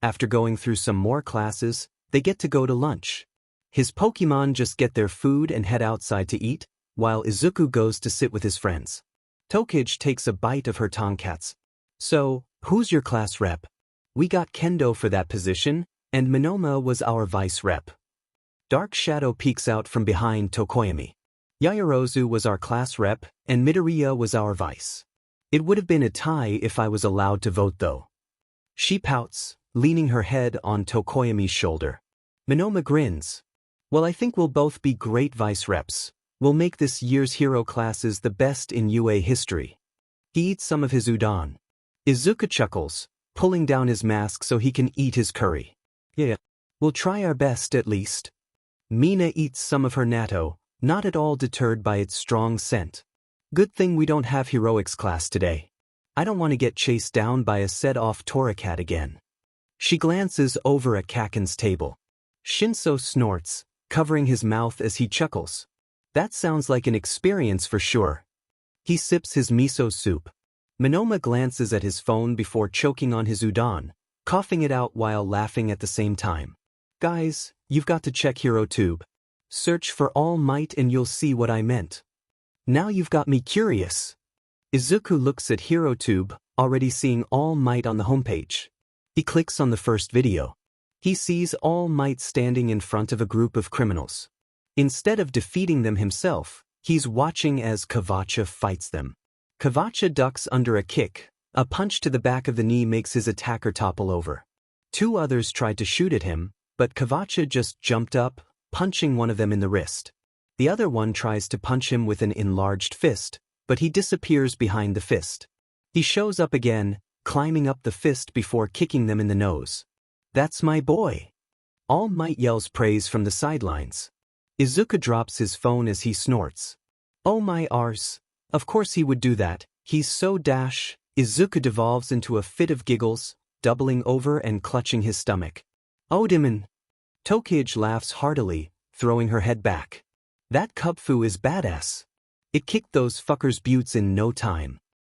Speaker 1: After going through some more classes, they get to go to lunch. His Pokemon just get their food and head outside to eat, while Izuku goes to sit with his friends. Tokage takes a bite of her tonkatsu. So, who's your class rep? We got Kendo for that position, and Minoma was our vice rep. Dark Shadow peeks out from behind Tokoyami. Yaoyorozu was our class rep, and Midoriya was our vice. It would have been a tie if I was allowed to vote though. She pouts, leaning her head on Tokoyami's shoulder. Minoma grins. Well, I think we'll both be great vice reps. We'll make this year's hero classes the best in UA history. He eats some of his udon. Izuku chuckles, pulling down his mask so he can eat his curry. Yeah, we'll try our best at least. Mina eats some of her natto, not at all deterred by its strong scent. Good thing we don't have heroics class today. I don't want to get chased down by a set-off Toracat again. She glances over at Kaken's table. Shinso snorts, covering his mouth as he chuckles. That sounds like an experience for sure. He sips his miso soup. Minoma glances at his phone before choking on his udon, coughing it out while laughing at the same time. Guys, you've got to check HeroTube. Search for All Might and you'll see what I meant. Now you've got me curious. Izuku looks at HeroTube, already seeing All Might on the homepage. He clicks on the first video. He sees All Might standing in front of a group of criminals. Instead of defeating them himself, he's watching as Kavacha fights them. Kavacha ducks under a kick. A punch to the back of the knee makes his attacker topple over. Two others tried to shoot at him, but Kavacha just jumped up, punching one of them in the wrist. The other one tries to punch him with an enlarged fist, but he disappears behind the fist. He shows up again, climbing up the fist before kicking them in the nose. That's my boy. All Might yells praise from the sidelines. Izuku drops his phone as he snorts. Oh my arse. Of course he would do that, he's so dash. Izuku devolves into a fit of giggles, doubling over and clutching his stomach. Oh Demon. Tokage laughs heartily, throwing her head back. That Kubfu is badass. It kicked those fuckers' buttes in no time.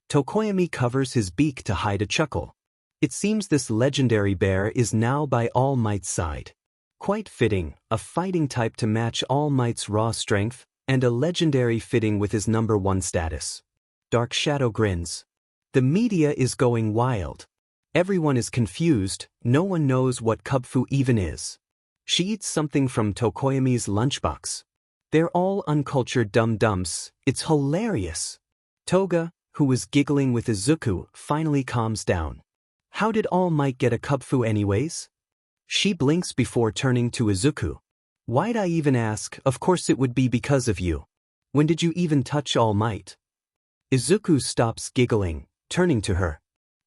Speaker 1: Tokoyami covers his beak to hide a chuckle. It seems this legendary bear is now by All Might's side. Quite fitting, a fighting type to match All Might's raw strength, and a legendary fitting with his number 1 status. Dark Shadow grins. The media is going wild. Everyone is confused, no one knows what Kubfu even is. She eats something from Tokoyami's lunchbox. They're all uncultured dum-dums, it's hilarious. Toga, who was giggling with Izuku, finally calms down. How did All Might get a Kubfu anyways? She blinks before turning to Izuku. Why'd I even ask? Of course it would be because of you. When did you even touch All Might? Izuku stops giggling, turning to her.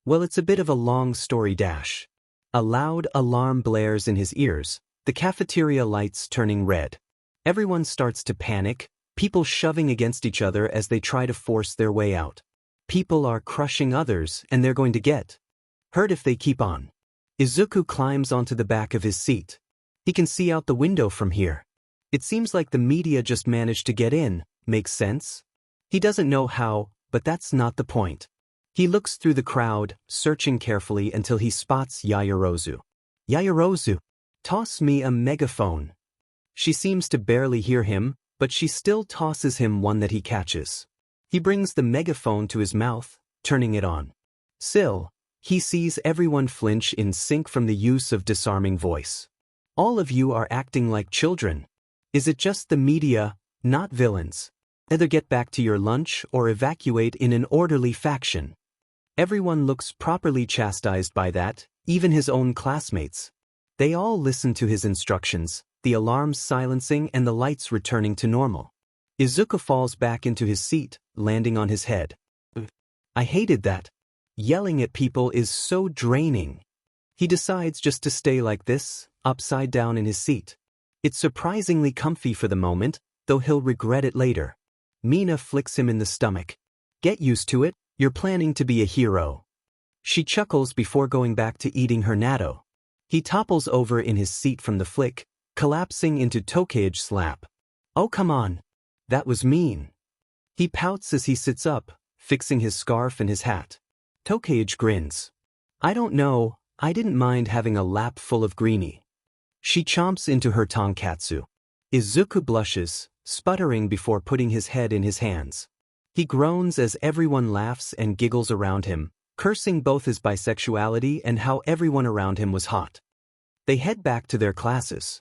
Speaker 1: Well, it's a bit of a long story dash. A loud alarm blares in his ears, the cafeteria lights turning red. Everyone starts to panic, people shoving against each other as they try to force their way out. People are crushing others and they're going to get hurt if they keep on. Izuku climbs onto the back of his seat. He can see out the window from here. It seems like the media just managed to get in, makes sense? He doesn't know how, but that's not the point. He looks through the crowd, searching carefully until he spots Yaoyorozu. Yaoyorozu, toss me a megaphone. She seems to barely hear him, but she still tosses him one that he catches. He brings the megaphone to his mouth, turning it on. Still, he sees everyone flinch in sync from the use of disarming voice. All of you are acting like children. Is it just the media, not villains? Either get back to your lunch or evacuate in an orderly faction. Everyone looks properly chastised by that, even his own classmates. They all listen to his instructions, the alarms silencing and the lights returning to normal. Izuku falls back into his seat, landing on his head. I hated that. Yelling at people is so draining. He decides just to stay like this, upside down in his seat. It's surprisingly comfy for the moment, though he'll regret it later. Mina flicks him in the stomach. Get used to it, you're planning to be a hero. She chuckles before going back to eating her natto. He topples over in his seat from the flick, collapsing into Tokage slap. Oh come on. That was mean. He pouts as he sits up, fixing his scarf and his hat. Tokage grins. I don't know, I didn't mind having a lap full of greenie. She chomps into her tonkatsu. Izuku blushes, sputtering before putting his head in his hands. He groans as everyone laughs and giggles around him, cursing both his bisexuality and how everyone around him was hot. They head back to their classes.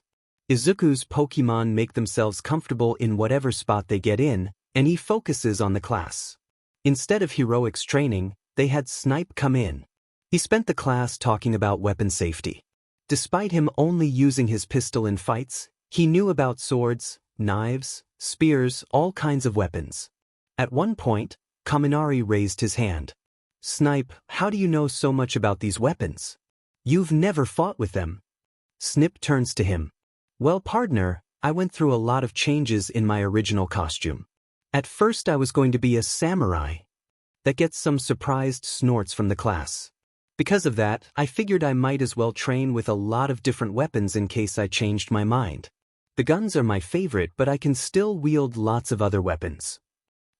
Speaker 1: Izuku's Pokemon make themselves comfortable in whatever spot they get in, and he focuses on the class. Instead of heroics training, they had Snipe come in. He spent the class talking about weapon safety. Despite him only using his pistol in fights, he knew about swords, knives, spears, all kinds of weapons. At one point, Kaminari raised his hand. Snipe, how do you know so much about these weapons? You've never fought with them. Snip turns to him. Well, partner, I went through a lot of changes in my original costume. At first I was going to be a samurai. That gets some surprised snorts from the class. Because of that, I figured I might as well train with a lot of different weapons in case I changed my mind. The guns are my favorite, but I can still wield lots of other weapons.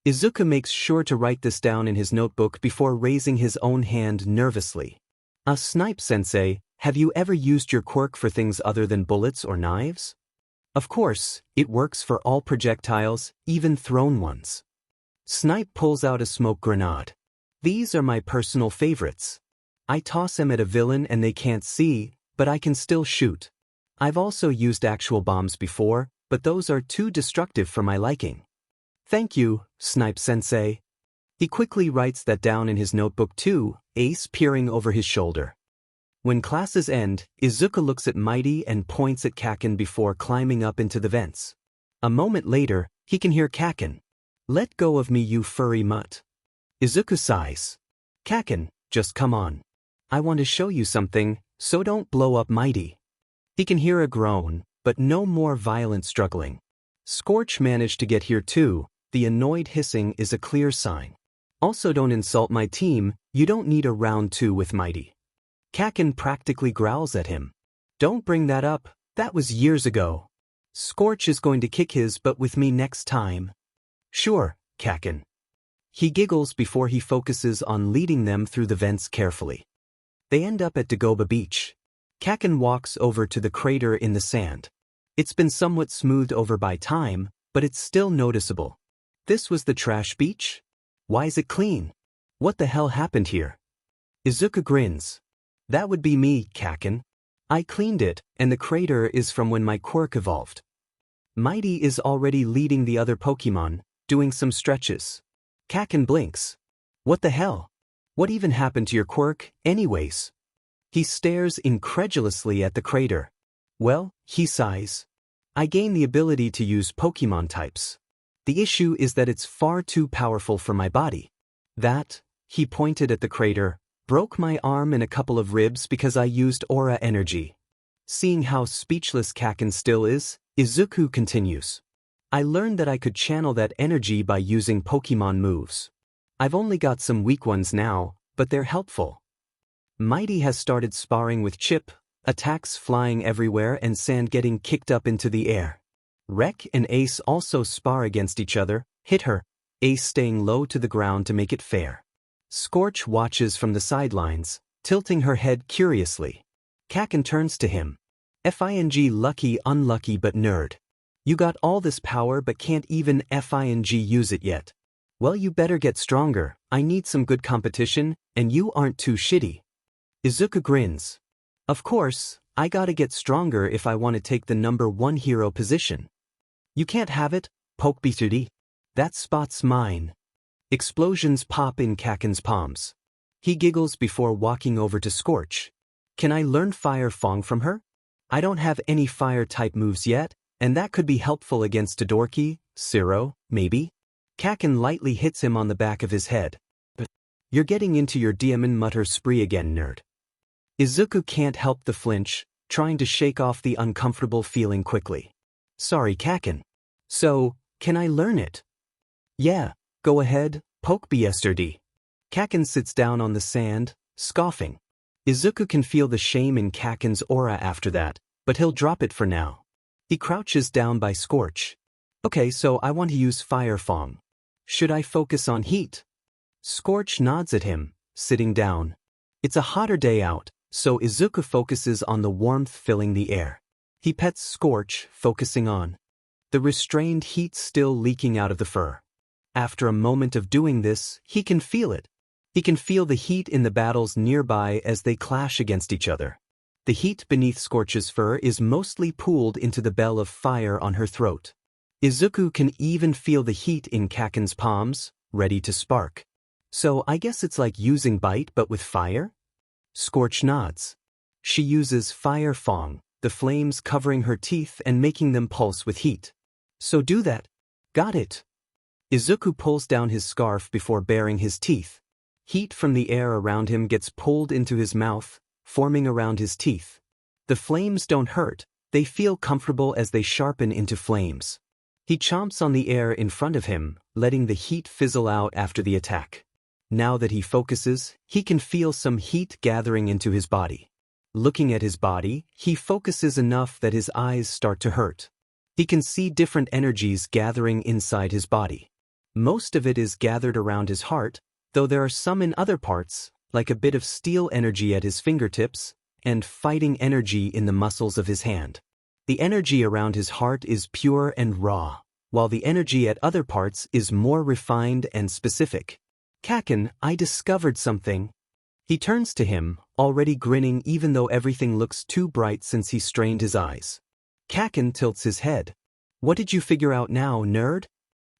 Speaker 1: Izuku makes sure to write this down in his notebook before raising his own hand nervously. Snipe-sensei, have you ever used your quirk for things other than bullets or knives? Of course, it works for all projectiles, even thrown ones. Snipe pulls out a smoke grenade. These are my personal favorites. I toss them at a villain and they can't see, but I can still shoot. I've also used actual bombs before, but those are too destructive for my liking. Thank you, Snipe-sensei. He quickly writes that down in his notebook too, Ace peering over his shoulder. When classes end, Izuku looks at Mighty and points at Kaken before climbing up into the vents. A moment later, he can hear Kaken. Let go of me, you furry mutt. Izuku sighs. Kaken, just come on. I want to show you something, so don't blow up Mighty. He can hear a groan, but no more violent struggling. Scorch managed to get here too, the annoyed hissing is a clear sign. Also don't insult my team, you don't need a round 2 with Mighty. Kaken practically growls at him. Don't bring that up, that was years ago. Scorch is going to kick his butt with me next time. Sure, Kaken. He giggles before he focuses on leading them through the vents carefully. They end up at Dagoba Beach. Kaken walks over to the crater in the sand. It's been somewhat smoothed over by time, but it's still noticeable. This was the trash beach? Why is it clean? What the hell happened here? Izuku grins. That would be me, Kaken. I cleaned it, and the crater is from when my quirk evolved. Mighty is already leading the other Pokemon, doing some stretches. Kaken blinks. What the hell? What even happened to your quirk, anyways? He stares incredulously at the crater. Well, he sighs. I gain the ability to use Pokemon types. The issue is that it's far too powerful for my body. That, he pointed at the crater, broke my arm and a couple of ribs because I used aura energy. Seeing how speechless Kaken still is, Izuku continues. I learned that I could channel that energy by using Pokemon moves. I've only got some weak ones now, but they're helpful. Mighty has started sparring with Chip, attacks flying everywhere and sand getting kicked up into the air. Rek and Ace also spar against each other, hit her, Ace staying low to the ground to make it fair. Scorch watches from the sidelines, tilting her head curiously. Kaken turns to him. FING lucky unlucky but nerd. You got all this power but can't even FING use it yet. Well, you better get stronger, I need some good competition, and you aren't too shitty. Izuku grins. Of course, I gotta get stronger if I want to take the #1 hero position. You can't have it, poke B3D. That spot's mine. Explosions pop in Kaken's palms. He giggles before walking over to Scorch. Can I learn Fire Fong from her? I don't have any fire-type moves yet, and that could be helpful against Todoroki, Zero, maybe? Kaken lightly hits him on the back of his head. But you're getting into your demon mutter spree again, nerd. Izuku can't help the flinch, trying to shake off the uncomfortable feeling quickly. Sorry, Kaken. So, can I learn it? Yeah, go ahead, poke BSRD. Kaken sits down on the sand, scoffing. Izuku can feel the shame in Kaken's aura after that, but he'll drop it for now. He crouches down by Scorch. Okay, so I want to use Fire Fong. Should I focus on heat? Scorch nods at him, sitting down. It's a hotter day out, so Izuku focuses on the warmth filling the air. He pets Scorch, focusing on the restrained heat still leaking out of the fur. After a moment of doing this, he can feel it. He can feel the heat in the battles nearby as they clash against each other. The heat beneath Scorch's fur is mostly pooled into the bell of fire on her throat. Izuku can even feel the heat in Kaken's palms, ready to spark. So I guess it's like using bite but with fire? Scorch nods. She uses Fire Fong, the flames covering her teeth and making them pulse with heat. So do that. Got it. Izuku pulls down his scarf before baring his teeth. Heat from the air around him gets pulled into his mouth, forming around his teeth. The flames don't hurt, they feel comfortable as they sharpen into flames. He chomps on the air in front of him, letting the heat fizzle out after the attack. Now that he focuses, he can feel some heat gathering into his body. Looking at his body, he focuses enough that his eyes start to hurt. He can see different energies gathering inside his body. Most of it is gathered around his heart, though there are some in other parts, like a bit of steel energy at his fingertips, and fighting energy in the muscles of his hand. The energy around his heart is pure and raw, while the energy at other parts is more refined and specific. Kaken, I discovered something. He turns to him, already grinning even though everything looks too bright since he strained his eyes. Kaken tilts his head. What did you figure out now, nerd?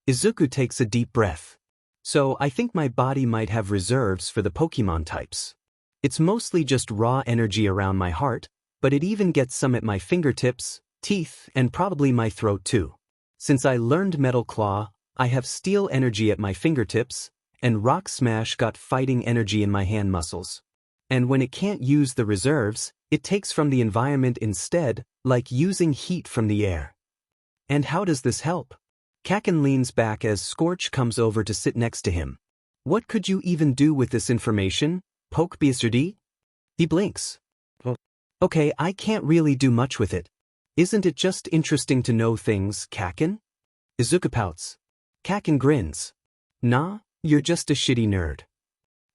Speaker 1: Izuku takes a deep breath. So I think my body might have reserves for the Pokemon types. It's mostly just raw energy around my heart, but it even gets some at my fingertips, teeth, and probably my throat too. Since I learned Metal Claw, I have steel energy at my fingertips, and Rock Smash got fighting energy in my hand muscles. And when it can't use the reserves, it takes from the environment instead, like using heat from the air. And how does this help? Kaken leans back as Scorch comes over to sit next to him. What could you even do with this information, Poke BSRD? He blinks. Okay, I can't really do much with it. Isn't it just interesting to know things, Kaken? Izuku pouts. Kaken grins. Nah, you're just a shitty nerd.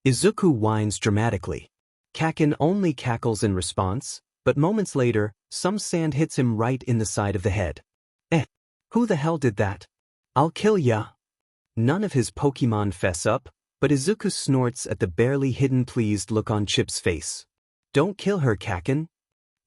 Speaker 1: Izuku whines dramatically. Kaken only cackles in response, but moments later, some sand hits him right in the side of the head. Who the hell did that? I'll kill ya. None of his Pokemon fess up, but Izuku snorts at the barely hidden pleased look on Chip's face. Don't kill her, Kaken.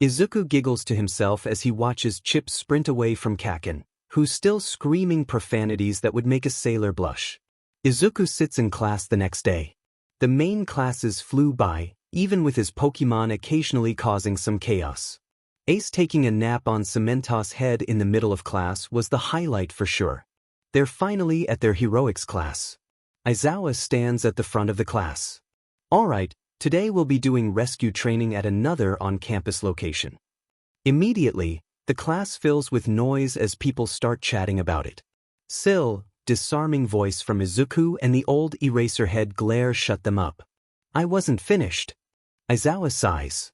Speaker 1: Izuku giggles to himself as he watches Chip sprint away from Kaken, who's still screaming profanities that would make a sailor blush. Izuku sits in class the next day. The main classes flew by, even with his Pokemon occasionally causing some chaos. Ace taking a nap on Cementos' head in the middle of class was the highlight for sure. They're finally at their heroics class. Aizawa stands at the front of the class. Alright, today we'll be doing rescue training at another on-campus location. Immediately, the class fills with noise as people start chatting about it. Disarming voice from Izuku and the old Eraserhead glare shut them up. I wasn't finished. Aizawa sighs.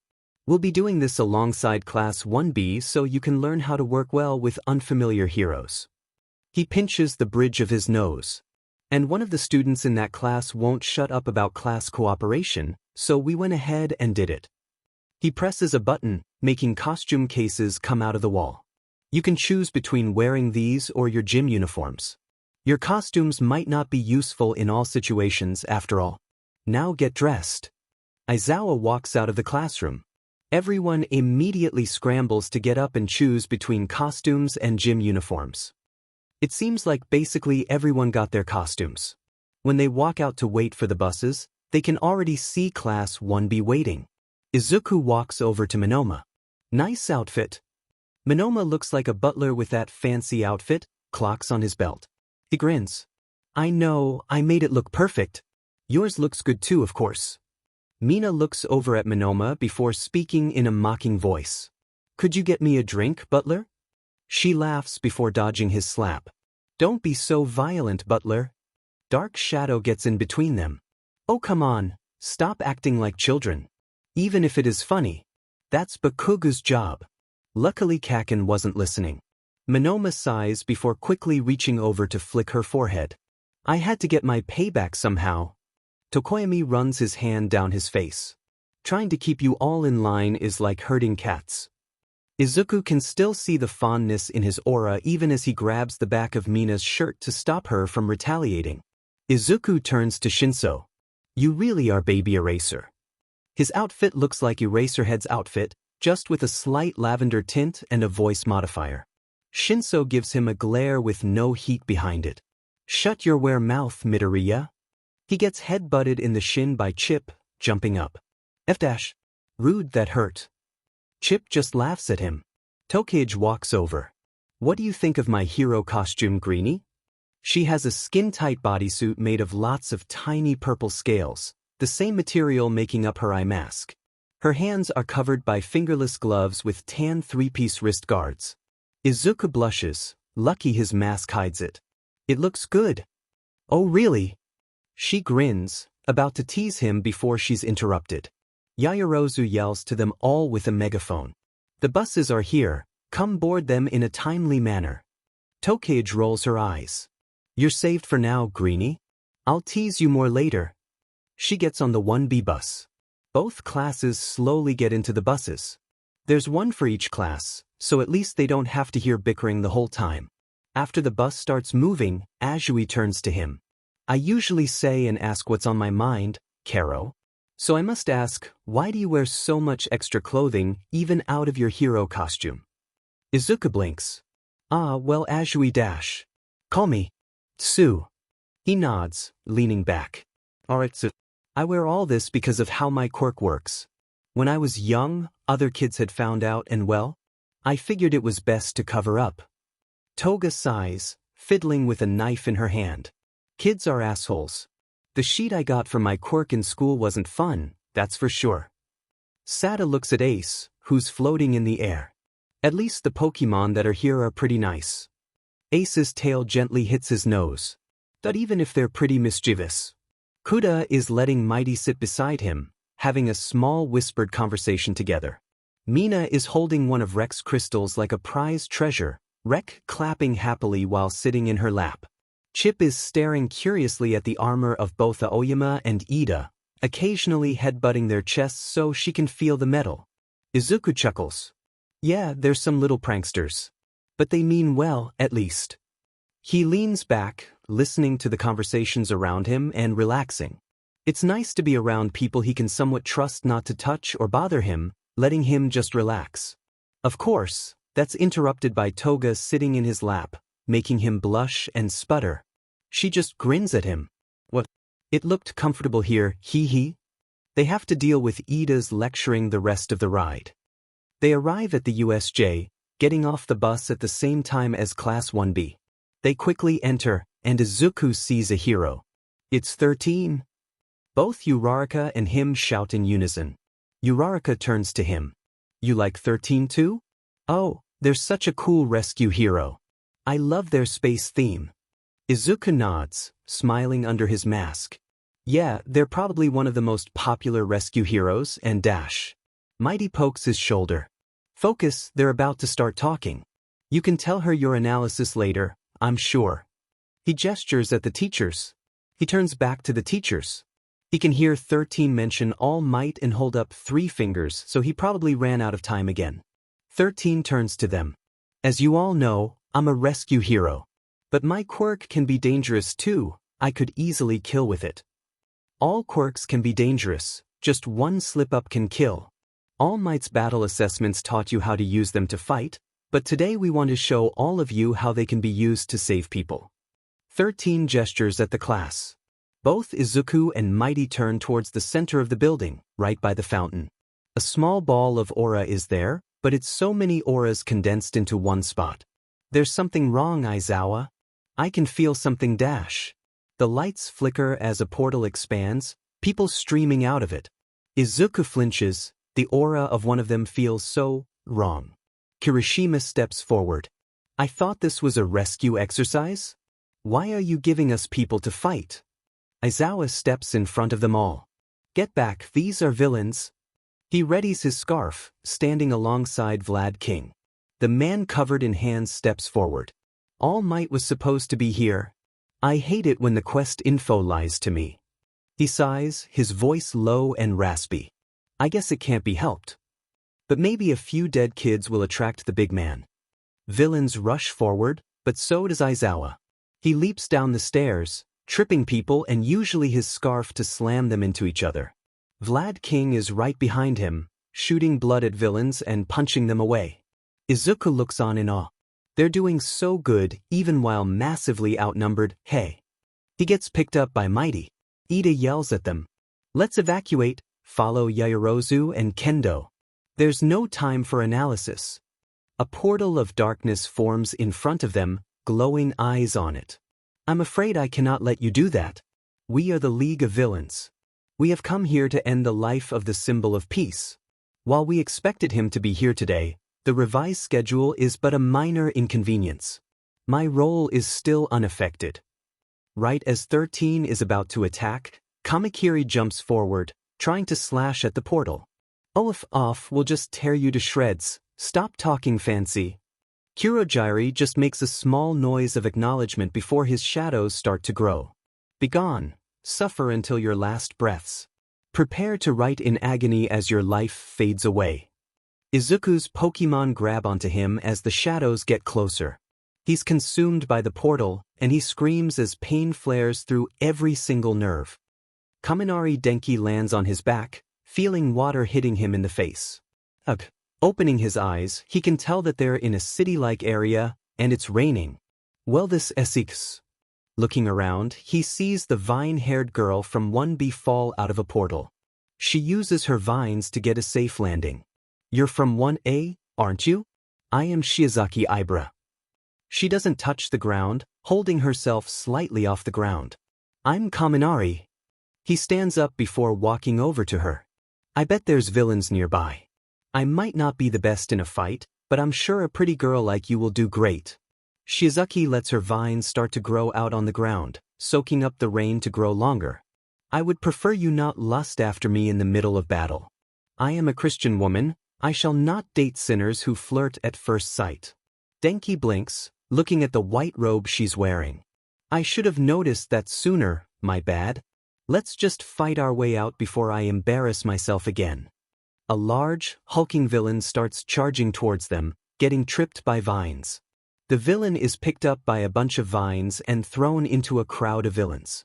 Speaker 1: We'll be doing this alongside Class 1B so you can learn how to work well with unfamiliar heroes. He pinches the bridge of his nose. And one of the students in that class won't shut up about class cooperation, so we went ahead and did it. He presses a button, making costume cases come out of the wall. You can choose between wearing these or your gym uniforms. Your costumes might not be useful in all situations after all. Now get dressed. Aizawa walks out of the classroom. Everyone immediately scrambles to get up and choose between costumes and gym uniforms. It seems like basically everyone got their costumes. When they walk out to wait for the buses, they can already see Class 1B waiting. Izuku walks over to Monoma. Nice outfit. Monoma looks like a butler with that fancy outfit, clocks on his belt. He grins. I know, I made it look perfect. Yours looks good too, of course. Mina looks over at Monoma before speaking in a mocking voice. Could you get me a drink, butler? She laughs before dodging his slap. Don't be so violent, butler. Dark shadow gets in between them. Oh come on, stop acting like children. Even if it is funny. That's Bakugu's job. Luckily Kaken wasn't listening. Monoma sighs before quickly reaching over to flick her forehead. I had to get my payback somehow. Tokoyami runs his hand down his face. Trying to keep you all in line is like herding cats. Izuku can still see the fondness in his aura even as he grabs the back of Mina's shirt to stop her from retaliating. Izuku turns to Shinso. You really are Baby Eraser. His outfit looks like Eraserhead's outfit, just with a slight lavender tint and a voice modifier. Shinso gives him a glare with no heat behind it. Shut your were mouth, Midoriya. He gets head-butted in the shin by Chip, jumping up. F-. Rude, that hurt. Chip just laughs at him. Tokage walks over. What do you think of my hero costume, Greenie? She has a skin-tight bodysuit made of lots of tiny purple scales, the same material making up her eye mask. Her hands are covered by fingerless gloves with tan three-piece wrist guards. Izuku blushes, lucky his mask hides it. It looks good. Oh really? She grins, about to tease him before she's interrupted. Yaoyorozu yells to them all with a megaphone. The buses are here, come board them in a timely manner. Tokage rolls her eyes. You're saved for now, Greenie. I'll tease you more later. She gets on the 1B bus. Both classes slowly get into the buses. There's one for each class, so at least they don't have to hear bickering the whole time. After the bus starts moving, Azui turns to him. I usually say and ask what's on my mind, Karo. So I must ask, why do you wear so much extra clothing, even out of your hero costume? Izuku blinks. Well, Azui dash. Call me Tsu. He nods, leaning back. Alright, Tsu. I wear all this because of how my quirk works. When I was young, other kids had found out and well, I figured it was best to cover up. Toga sighs, fiddling with a knife in her hand. Kids are assholes. The sheet I got from my quirk in school wasn't fun, that's for sure. Sada looks at Ace, who's floating in the air. At least the Pokemon that are here are pretty nice. Ace's tail gently hits his nose. But even if they're pretty mischievous. Kuda is letting Mighty sit beside him, having a small whispered conversation together. Mina is holding one of Rek's crystals like a prized treasure, Rek clapping happily while sitting in her lap. Chip is staring curiously at the armor of both Aoyama and Ida, occasionally headbutting their chests so she can feel the metal. Izuku chuckles. Yeah, there's some little pranksters. But they mean well, at least. He leans back, listening to the conversations around him and relaxing. It's nice to be around people he can somewhat trust not to touch or bother him, letting him just relax. Of course, that's interrupted by Toga sitting in his lap, making him blush and sputter. She just grins at him. What? It looked comfortable here, hee. They have to deal with Ida's lecturing the rest of the ride. They arrive at the USJ, getting off the bus at the same time as Class 1B. They quickly enter, and Izuku sees a hero. It's 13. Both Uraraka and him shout in unison. Uraraka turns to him. You like 13 too? Oh, they're such a cool rescue hero. I love their space theme. Izuku nods, smiling under his mask. Yeah, they're probably one of the most popular rescue heroes and dash. Mighty pokes his shoulder. Focus, they're about to start talking. You can tell her your analysis later, I'm sure. He gestures at the teachers. He turns back to the teachers. He can hear 13 mention All Might and hold up 3 fingers, so he probably ran out of time again. 13 turns to them. As you all know, I'm a rescue hero. But my quirk can be dangerous too, I could easily kill with it. All quirks can be dangerous, just one slip-up can kill. All Might's battle assessments taught you how to use them to fight, but today we want to show all of you how they can be used to save people. 13 gestures at the class. Both Izuku and Mighty turn towards the center of the building, right by the fountain. A small ball of aura is there, but it's so many auras condensed into one spot. There's something wrong, Aizawa. I can feel something dash. The lights flicker as a portal expands, people streaming out of it. Izuku flinches, the aura of one of them feels so wrong. Kirishima steps forward. I thought this was a rescue exercise? Why are you giving us people to fight? Aizawa steps in front of them all. Get back, these are villains. He readies his scarf, standing alongside Vlad King. The man covered in hands steps forward. All Might was supposed to be here. I hate it when the quest info lies to me. He sighs, his voice low and raspy. I guess it can't be helped. But maybe a few dead kids will attract the big man. Villains rush forward, but so does Aizawa. He leaps down the stairs, tripping people and usually his scarf to slam them into each other. Vlad King is right behind him, shooting blood at villains and punching them away. Izuku looks on in awe. They're doing so good even while massively outnumbered. Hey. He gets picked up by Mighty. Ida yells at them. Let's evacuate, follow Yaoyorozu and Kendo. There's no time for analysis. A portal of darkness forms in front of them, glowing eyes on it. I'm afraid I cannot let you do that. We are the League of Villains. We have come here to end the life of the symbol of peace. While we expected him to be here today, the revised schedule is but a minor inconvenience. My role is still unaffected. Right as 13 is about to attack, Kamakiri jumps forward, trying to slash at the portal. Oh, if off, we'll just tear you to shreds. Stop talking fancy. Kurogiri just makes a small noise of acknowledgement before his shadows start to grow. Begone, suffer until your last breaths. Prepare to write in agony as your life fades away. Izuku's Pokemon grab onto him as the shadows get closer. He's consumed by the portal, and he screams as pain flares through every single nerve. Kaminari Denki lands on his back, feeling water hitting him in the face. Ugh. Opening his eyes, he can tell that they're in a city-like area, and it's raining. Well, this Essex. Looking around, he sees the vine-haired girl from 1B fall out of a portal. She uses her vines to get a safe landing. You're from 1A, aren't you? I am Shiozaki Ibra. She doesn't touch the ground, holding herself slightly off the ground. I'm Kaminari. He stands up before walking over to her. I bet there's villains nearby. I might not be the best in a fight, but I'm sure a pretty girl like you will do great. Shiozaki lets her vines start to grow out on the ground, soaking up the rain to grow longer. I would prefer you not lust after me in the middle of battle. I am a Christian woman. I shall not date sinners who flirt at first sight. Denki blinks, looking at the white robe she's wearing. I should have noticed that sooner, my bad. Let's just fight our way out before I embarrass myself again. A large, hulking villain starts charging towards them, getting tripped by vines. The villain is picked up by a bunch of vines and thrown into a crowd of villains.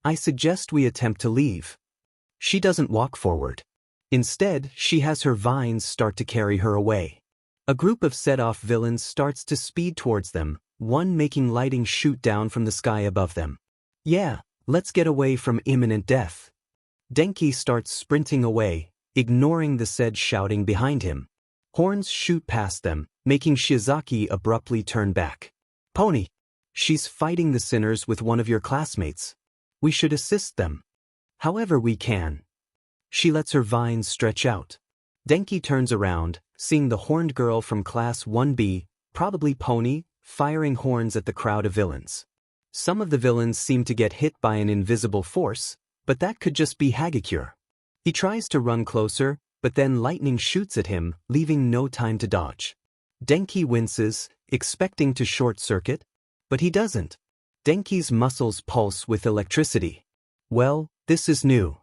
Speaker 1: I suggest we attempt to leave. She doesn't walk forward. Instead, she has her vines start to carry her away. A group of set-off villains starts to speed towards them, one making lightning shoot down from the sky above them. Yeah, let's get away from imminent death. Denki starts sprinting away, ignoring the said shouting behind him. Horns shoot past them, making Shiozaki abruptly turn back. Pony! She's fighting the sinners with one of your classmates. We should assist them. However we can. She lets her vines stretch out. Denki turns around, seeing the horned girl from class 1B, probably Pony, firing horns at the crowd of villains. Some of the villains seem to get hit by an invisible force, but that could just be Hagakure. He tries to run closer, but then lightning shoots at him, leaving no time to dodge. Denki winces, expecting to short-circuit, but he doesn't. Denki's muscles pulse with electricity. Well, this is new.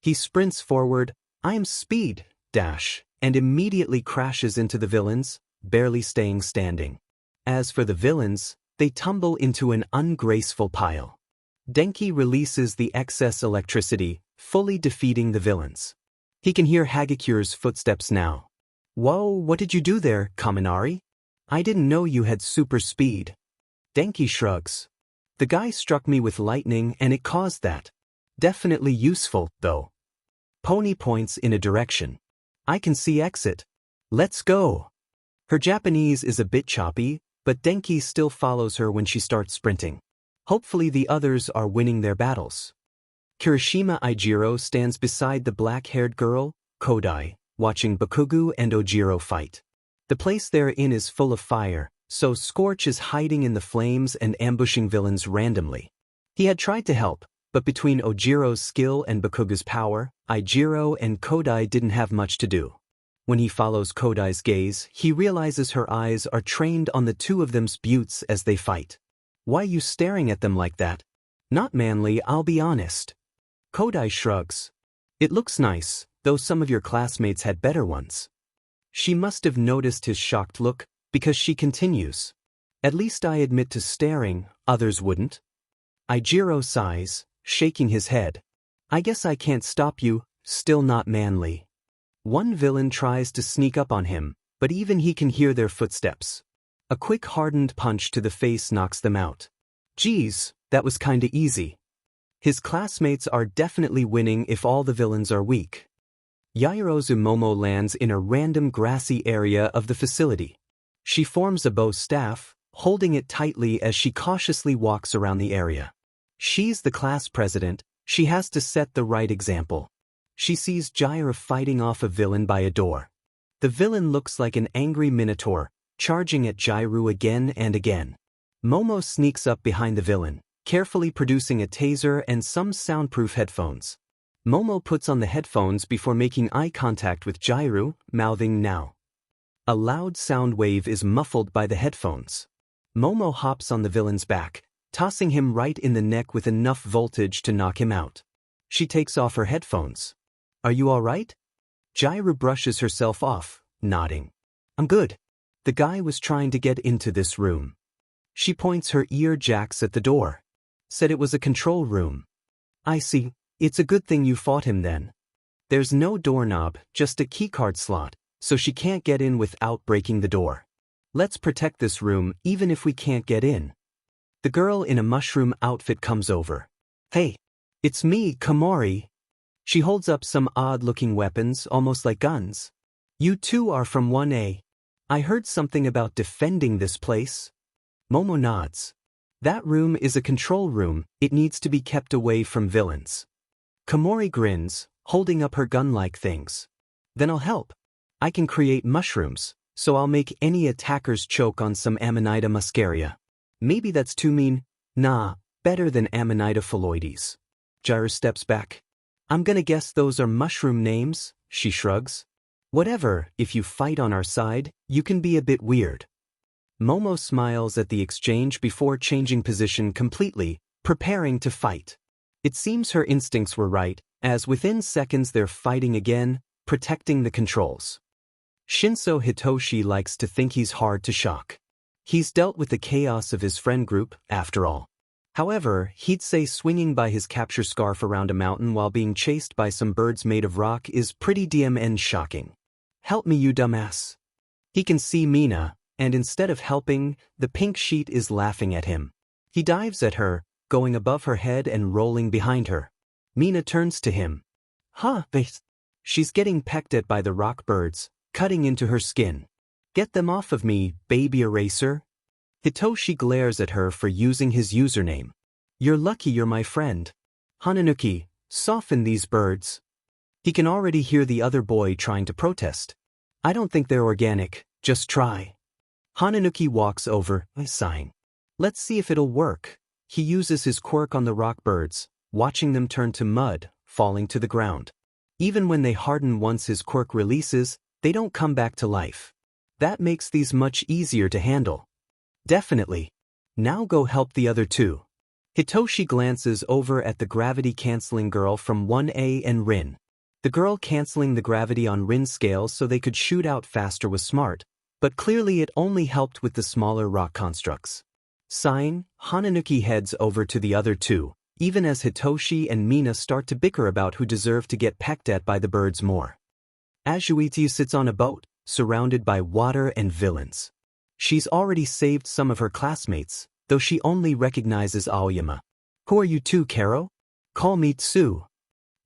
Speaker 1: He sprints forward, I'm speed, dash, and immediately crashes into the villains, barely staying standing. As for the villains, they tumble into an ungraceful pile. Denki releases the excess electricity, fully defeating the villains. He can hear Hagakure's footsteps now. Whoa, what did you do there, Kaminari? I didn't know you had super speed. Denki shrugs. The guy struck me with lightning and it caused that. Definitely useful, though. Pony points in a direction. I can see exit. Let's go. Her Japanese is a bit choppy, but Denki still follows her when she starts sprinting. Hopefully the others are winning their battles. Kirishima Ijiro stands beside the black-haired girl, Kodai, watching Bakugu and Ojiro fight. The place they're in is full of fire, so Scorch is hiding in the flames and ambushing villains randomly. He had tried to help, but between Ojiro's skill and Bakugu's power, Ijiro and Kodai didn't have much to do. When he follows Kodai's gaze, he realizes her eyes are trained on the two of them's buttes as they fight. Why you staring at them like that? Not manly, I'll be honest. Kodai shrugs. It looks nice, though some of your classmates had better ones. She must have noticed his shocked look, because she continues. At least I admit to staring, others wouldn't. Ijiro sighs, shaking his head. I guess I can't stop you, still not manly. One villain tries to sneak up on him, but even he can hear their footsteps. A quick hardened punch to the face knocks them out. Geez, that was kinda easy. His classmates are definitely winning if all the villains are weak. Yairozu Momo lands in a random grassy area of the facility. She forms a bow staff, holding it tightly as she cautiously walks around the area. She's the class president, she has to set the right example. She sees Jairo fighting off a villain by a door. The villain looks like an angry minotaur, charging at Jairo again and again. Momo sneaks up behind the villain, carefully producing a taser and some soundproof headphones. Momo puts on the headphones before making eye contact with Jairo, mouthing now. A loud sound wave is muffled by the headphones. Momo hops on the villain's back, tossing him right in the neck with enough voltage to knock him out. She takes off her headphones. Are you all right? Jairo brushes herself off, nodding. I'm good. The guy was trying to get into this room. She points her ear jacks at the door. Said it was a control room. I see. It's a good thing you fought him then. There's no doorknob, just a keycard slot, so she can't get in without breaking the door. Let's protect this room even if we can't get in. The girl in a mushroom outfit comes over. Hey, it's me, Komori. She holds up some odd-looking weapons, almost like guns. You two are from 1A. I heard something about defending this place. Momo nods. That room is a control room, it needs to be kept away from villains. Komori grins, holding up her gun-like things. Then I'll help. I can create mushrooms, so I'll make any attackers choke on some Amanita muscaria. Maybe that's too mean. Nah, better than Amanita phalloides. Jairo steps back. I'm gonna guess those are mushroom names, she shrugs. Whatever, if you fight on our side, you can be a bit weird. Momo smiles at the exchange before changing position completely, preparing to fight. It seems her instincts were right, as within seconds they're fighting again, protecting the controls. Shinso Hitoshi likes to think he's hard to shock. He's dealt with the chaos of his friend group, after all. However, he'd say swinging by his capture scarf around a mountain while being chased by some birds made of rock is pretty DMN shocking. Help me, you dumbass. He can see Mina, and instead of helping, the pink sheet is laughing at him. He dives at her, going above her head and rolling behind her. Mina turns to him. Huh, she's getting pecked at by the rock birds, cutting into her skin. Get them off of me, baby eraser. Hitoshi glares at her for using his username. You're lucky you're my friend. Hananuki, soften these birds. He can already hear the other boy trying to protest. I don't think they're organic, just try. Hananuki walks over, sighing. Let's see if it'll work. He uses his quirk on the rock birds, watching them turn to mud, falling to the ground. Even when they harden once his quirk releases, they don't come back to life. That makes these much easier to handle. Definitely. Now go help the other two. Hitoshi glances over at the gravity-canceling girl from 1A and Rin. The girl canceling the gravity on Rin's scale so they could shoot out faster was smart, but clearly it only helped with the smaller rock constructs. Sighing, Hananuki heads over to the other two, even as Hitoshi and Mina start to bicker about who deserved to get pecked at by the birds more. Azuichi sits on a boat, surrounded by water and villains. She's already saved some of her classmates, though she only recognizes Aoyama. Who are you two, Karo? Call me Tsu.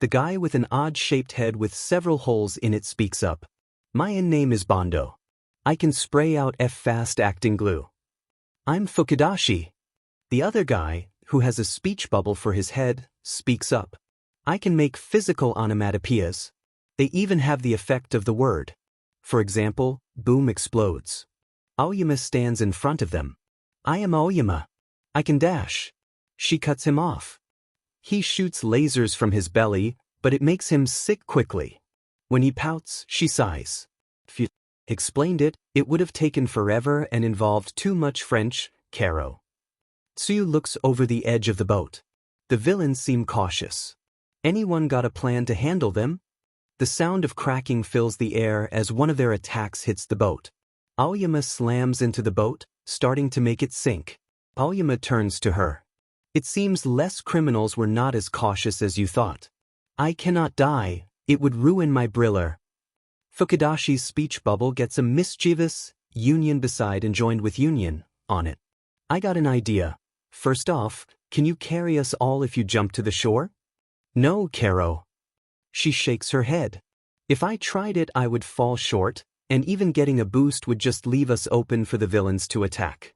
Speaker 1: The guy with an odd-shaped head with several holes in it speaks up. My name is Bondo. I can spray out fast-acting glue. I'm Fukudashi. The other guy, who has a speech bubble for his head, speaks up. I can make physical onomatopoeias. They even have the effect of the word. For example, boom explodes. Aoyama stands in front of them. I am Aoyama. I can dash. She cuts him off. He shoots lasers from his belly, but it makes him sick quickly. When he pouts, she sighs. If you explained it, it would have taken forever and involved too much French, Karo. Tsu looks over the edge of the boat. The villains seem cautious. Anyone got a plan to handle them? The sound of cracking fills the air as one of their attacks hits the boat. Aoyama slams into the boat, starting to make it sink. Aoyama turns to her. It seems less criminals were not as cautious as you thought. I cannot die, it would ruin my briller. Fukudashi's speech bubble gets a mischievous union beside and joined with union on it. I got an idea. First off, can you carry us all if you jump to the shore? No, Karo. She shakes her head. If I tried it, I would fall short, and even getting a boost would just leave us open for the villains to attack.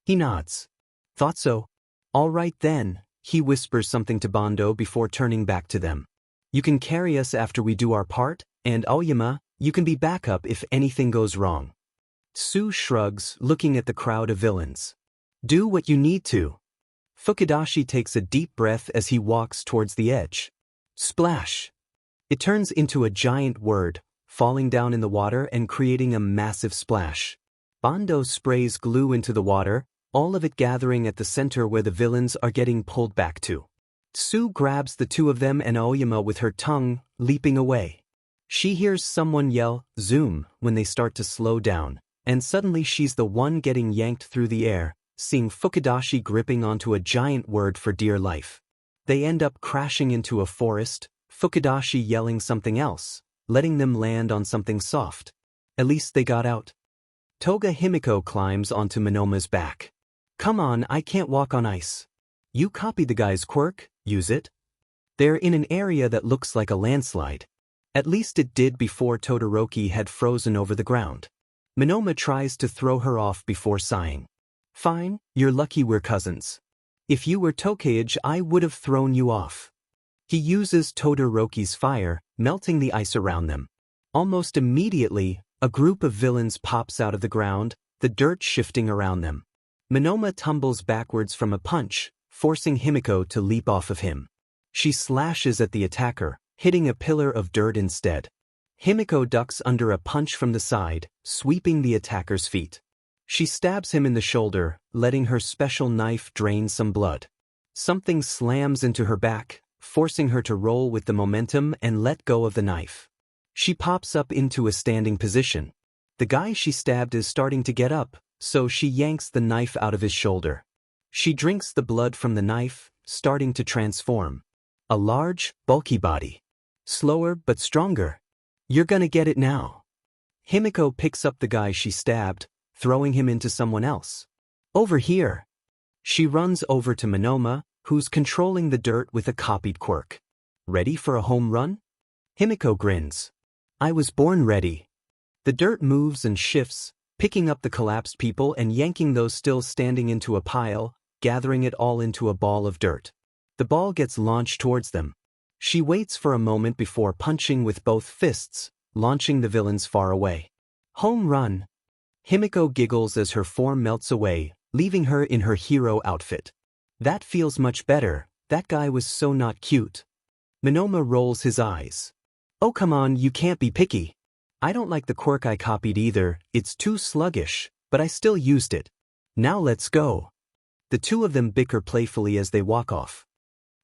Speaker 1: He nods. Thought so. All right then, he whispers something to Bondo before turning back to them. You can carry us after we do our part, and Aoyama, you can be backup if anything goes wrong. Tsu shrugs, looking at the crowd of villains. Do what you need to. Fukudashi takes a deep breath as he walks towards the edge. Splash! It turns into a giant word, falling down in the water and creating a massive splash. Bondo sprays glue into the water, all of it gathering at the center where the villains are getting pulled back to. Tsu grabs the two of them and Aoyama with her tongue, leaping away. She hears someone yell, zoom, when they start to slow down, and suddenly she's the one getting yanked through the air, seeing Fukudashi gripping onto a giant word for dear life. They end up crashing into a forest, Fukudashi yelling something else, letting them land on something soft. At least they got out. Toga Himiko climbs onto Monoma's back. Come on, I can't walk on ice. You copied the guy's quirk, use it. They're in an area that looks like a landslide. At least it did before Todoroki had frozen over the ground. Monoma tries to throw her off before sighing. Fine, you're lucky we're cousins. If you were Tokage, I would have thrown you off. He uses Todoroki's fire, melting the ice around them. Almost immediately, a group of villains pops out of the ground, the dirt shifting around them. Monoma tumbles backwards from a punch, forcing Himiko to leap off of him. She slashes at the attacker, hitting a pillar of dirt instead. Himiko ducks under a punch from the side, sweeping the attacker's feet. She stabs him in the shoulder, letting her special knife drain some blood. Something slams into her back, forcing her to roll with the momentum and let go of the knife. She pops up into a standing position. The guy she stabbed is starting to get up, so she yanks the knife out of his shoulder. She drinks the blood from the knife, starting to transform. A large, bulky body. Slower but stronger. You're gonna get it now. Himiko picks up the guy she stabbed, throwing him into someone else. Over here. She runs over to Monoma, who's controlling the dirt with a copied quirk. Ready for a home run? Himiko grins. I was born ready. The dirt moves and shifts, picking up the collapsed people and yanking those still standing into a pile, gathering it all into a ball of dirt. The ball gets launched towards them. She waits for a moment before punching with both fists, launching the villains far away. Home run! Himiko giggles as her form melts away, leaving her in her hero outfit. That feels much better, that guy was so not cute. Monoma rolls his eyes. Oh come on, you can't be picky. I don't like the quirk I copied either, it's too sluggish, but I still used it. Now let's go. The two of them bicker playfully as they walk off.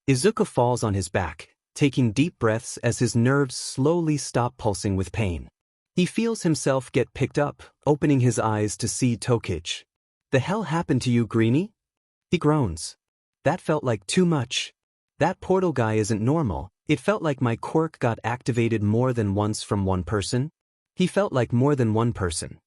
Speaker 1: Izuku falls on his back, taking deep breaths as his nerves slowly stop pulsing with pain. He feels himself get picked up, opening his eyes to see Tokage. The hell happened to you, Greenie? He groans. That felt like too much. That portal guy isn't normal. It felt like my quirk got activated more than once from one person. He felt like more than one person.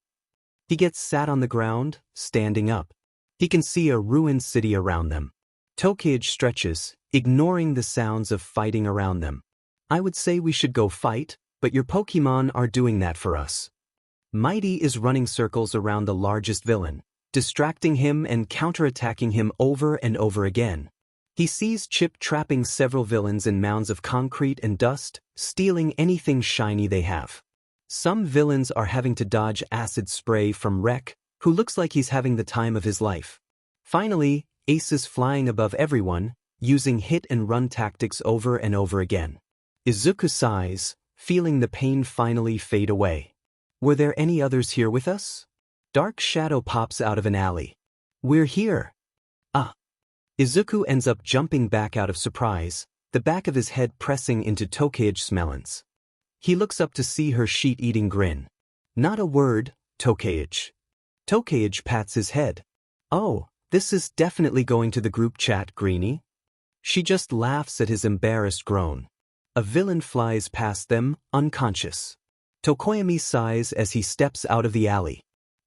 Speaker 1: He gets sat on the ground, standing up. He can see a ruined city around them. Tokage stretches, ignoring the sounds of fighting around them. I would say we should go fight, but your Pokemon are doing that for us. Mighty is running circles around the largest villain, distracting him and counterattacking him over and over again. He sees Chip trapping several villains in mounds of concrete and dust, stealing anything shiny they have. Some villains are having to dodge acid spray from Rek, who looks like he's having the time of his life. Finally, Ace is flying above everyone, using hit-and-run tactics over and over again. Izuku sighs, feeling the pain finally fade away. Were there any others here with us? Dark shadow pops out of an alley. We're here. Ah. Izuku ends up jumping back out of surprise, the back of his head pressing into Tokage's melons. He looks up to see her sheet-eating grin. Not a word, Tokage. Tokage pats his head. Oh, this is definitely going to the group chat, Greenie. She just laughs at his embarrassed groan. A villain flies past them, unconscious. Tokoyami sighs as he steps out of the alley.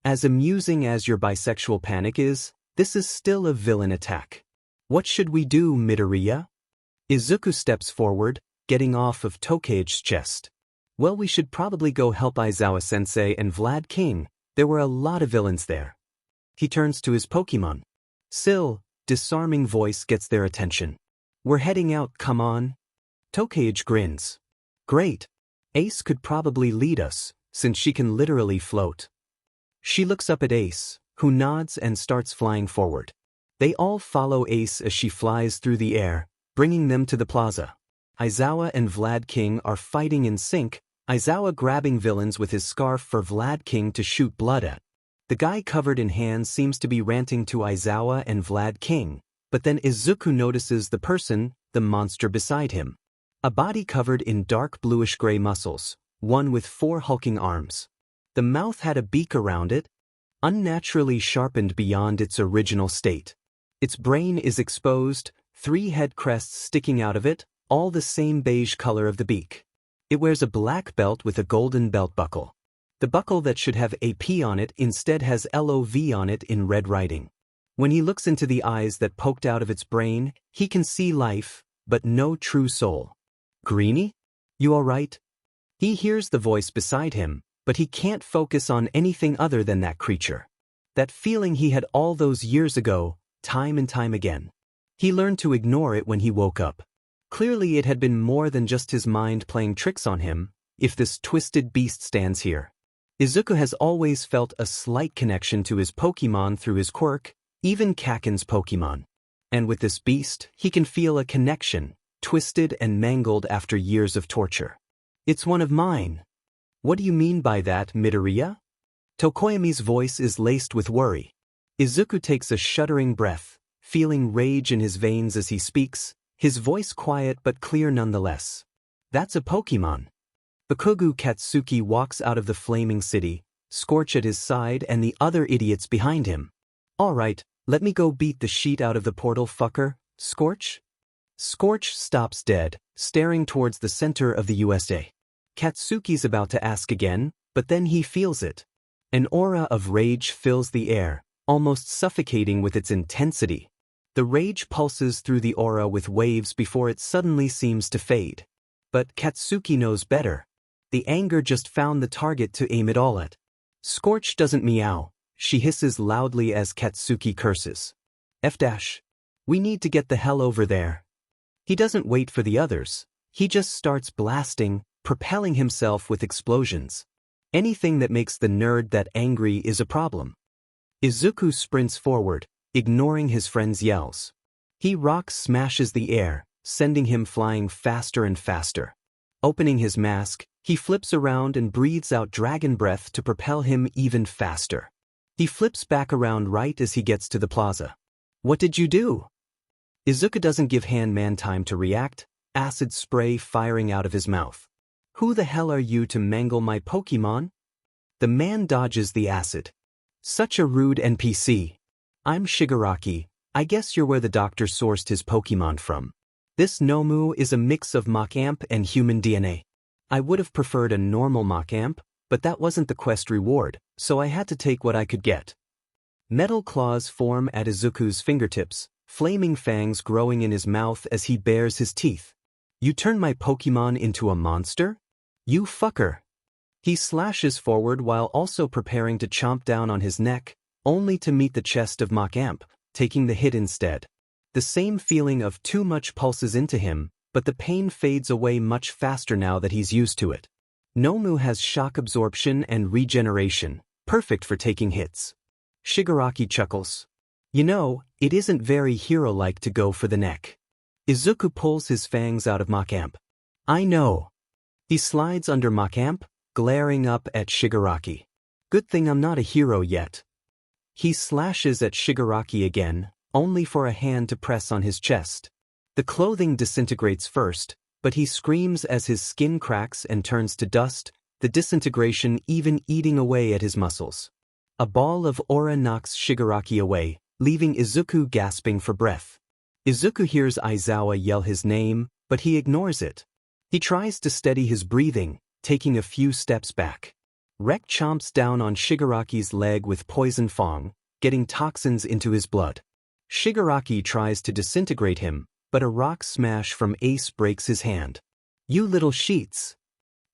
Speaker 1: As amusing as your bisexual panic is, this is still a villain attack. What should we do, Midoriya? Izuku steps forward, getting off of Tokage's chest. Well, we should probably go help Aizawa-sensei and Vlad King. There were a lot of villains there. He turns to his Pokemon. Sill, disarming voice gets their attention. We're heading out, come on. Tokage grins. Great. Ace could probably lead us, since she can literally float. She looks up at Ace, who nods and starts flying forward. They all follow Ace as she flies through the air, bringing them to the plaza. Aizawa and Vlad King are fighting in sync, Aizawa grabbing villains with his scarf for Vlad King to shoot blood at. The guy covered in hands seems to be ranting to Aizawa and Vlad King, but then Izuku notices the person, the monster beside him. A body covered in dark bluish-gray muscles, one with 4 hulking arms. The mouth had a beak around it, unnaturally sharpened beyond its original state. Its brain is exposed, 3 head crests sticking out of it, all the same beige color of the beak. It wears a black belt with a golden belt buckle. The buckle that should have AP on it instead has LOV on it in red writing. When he looks into the eyes that poked out of its brain, he can see life, but no true soul. Greenie? You all right? He hears the voice beside him, but he can't focus on anything other than that creature. That feeling he had all those years ago, time and time again. He learned to ignore it when he woke up. Clearly it had been more than just his mind playing tricks on him, if this twisted beast stands here. Izuku has always felt a slight connection to his Pokemon through his Quirk, even Kaken's Pokemon. And with this beast, he can feel a connection, twisted and mangled after years of torture. It's one of mine. What do you mean by that, Midoriya? Tokoyami's voice is laced with worry. Izuku takes a shuddering breath, feeling rage in his veins as he speaks, his voice quiet but clear nonetheless. That's a Pokemon. Bakugo Katsuki walks out of the flaming city, Scorch at his side and the other idiots behind him. All right, let me go beat the shit out of the portal fucker, Scorch? Scorch stops dead, staring towards the center of the USA. Katsuki's about to ask again, but then he feels it. An aura of rage fills the air, almost suffocating with its intensity. The rage pulses through the aura with waves before it suddenly seems to fade. But Katsuki knows better. The anger just found the target to aim it all at. Scorch doesn't meow, she hisses loudly as Katsuki curses. We need to get the hell over there. He doesn't wait for the others, he just starts blasting, propelling himself with explosions. Anything that makes the nerd that angry is a problem. Izuku sprints forward, ignoring his friend's yells. He rock smashes the air, sending him flying faster and faster. Opening his mask, he flips around and breathes out dragon breath to propel him even faster. He flips back around right as he gets to the plaza. What did you do? Izuku doesn't give Handman time to react, acid spray firing out of his mouth. Who the hell are you to mangle my Pokemon? The man dodges the acid. Such a rude NPC. I'm Shigaraki, I guess you're where the doctor sourced his Pokemon from. This Nomu is a mix of Machamp and human DNA. I would have preferred a normal Machamp, but that wasn't the quest reward, so I had to take what I could get. Metal claws form at Izuku's fingertips, flaming fangs growing in his mouth as he bares his teeth. You turn my Pokemon into a monster? You fucker! He slashes forward while also preparing to chomp down on his neck, only to meet the chest of Machamp, taking the hit instead. The same feeling of too much pulses into him, but the pain fades away much faster now that he's used to it. Nomu has shock absorption and regeneration, perfect for taking hits. Shigaraki chuckles. You know, it isn't very hero-like to go for the neck. Izuku pulls his fangs out of Machamp. I know. He slides under Machamp, glaring up at Shigaraki. Good thing I'm not a hero yet. He slashes at Shigaraki again, only for a hand to press on his chest. The clothing disintegrates first, but he screams as his skin cracks and turns to dust, the disintegration even eating away at his muscles. A ball of aura knocks Shigaraki away, leaving Izuku gasping for breath. Izuku hears Aizawa yell his name, but he ignores it. He tries to steady his breathing, taking a few steps back. Rek chomps down on Shigaraki's leg with poison fang, getting toxins into his blood. Shigaraki tries to disintegrate him, but a rock smash from Ace breaks his hand. You little sheets!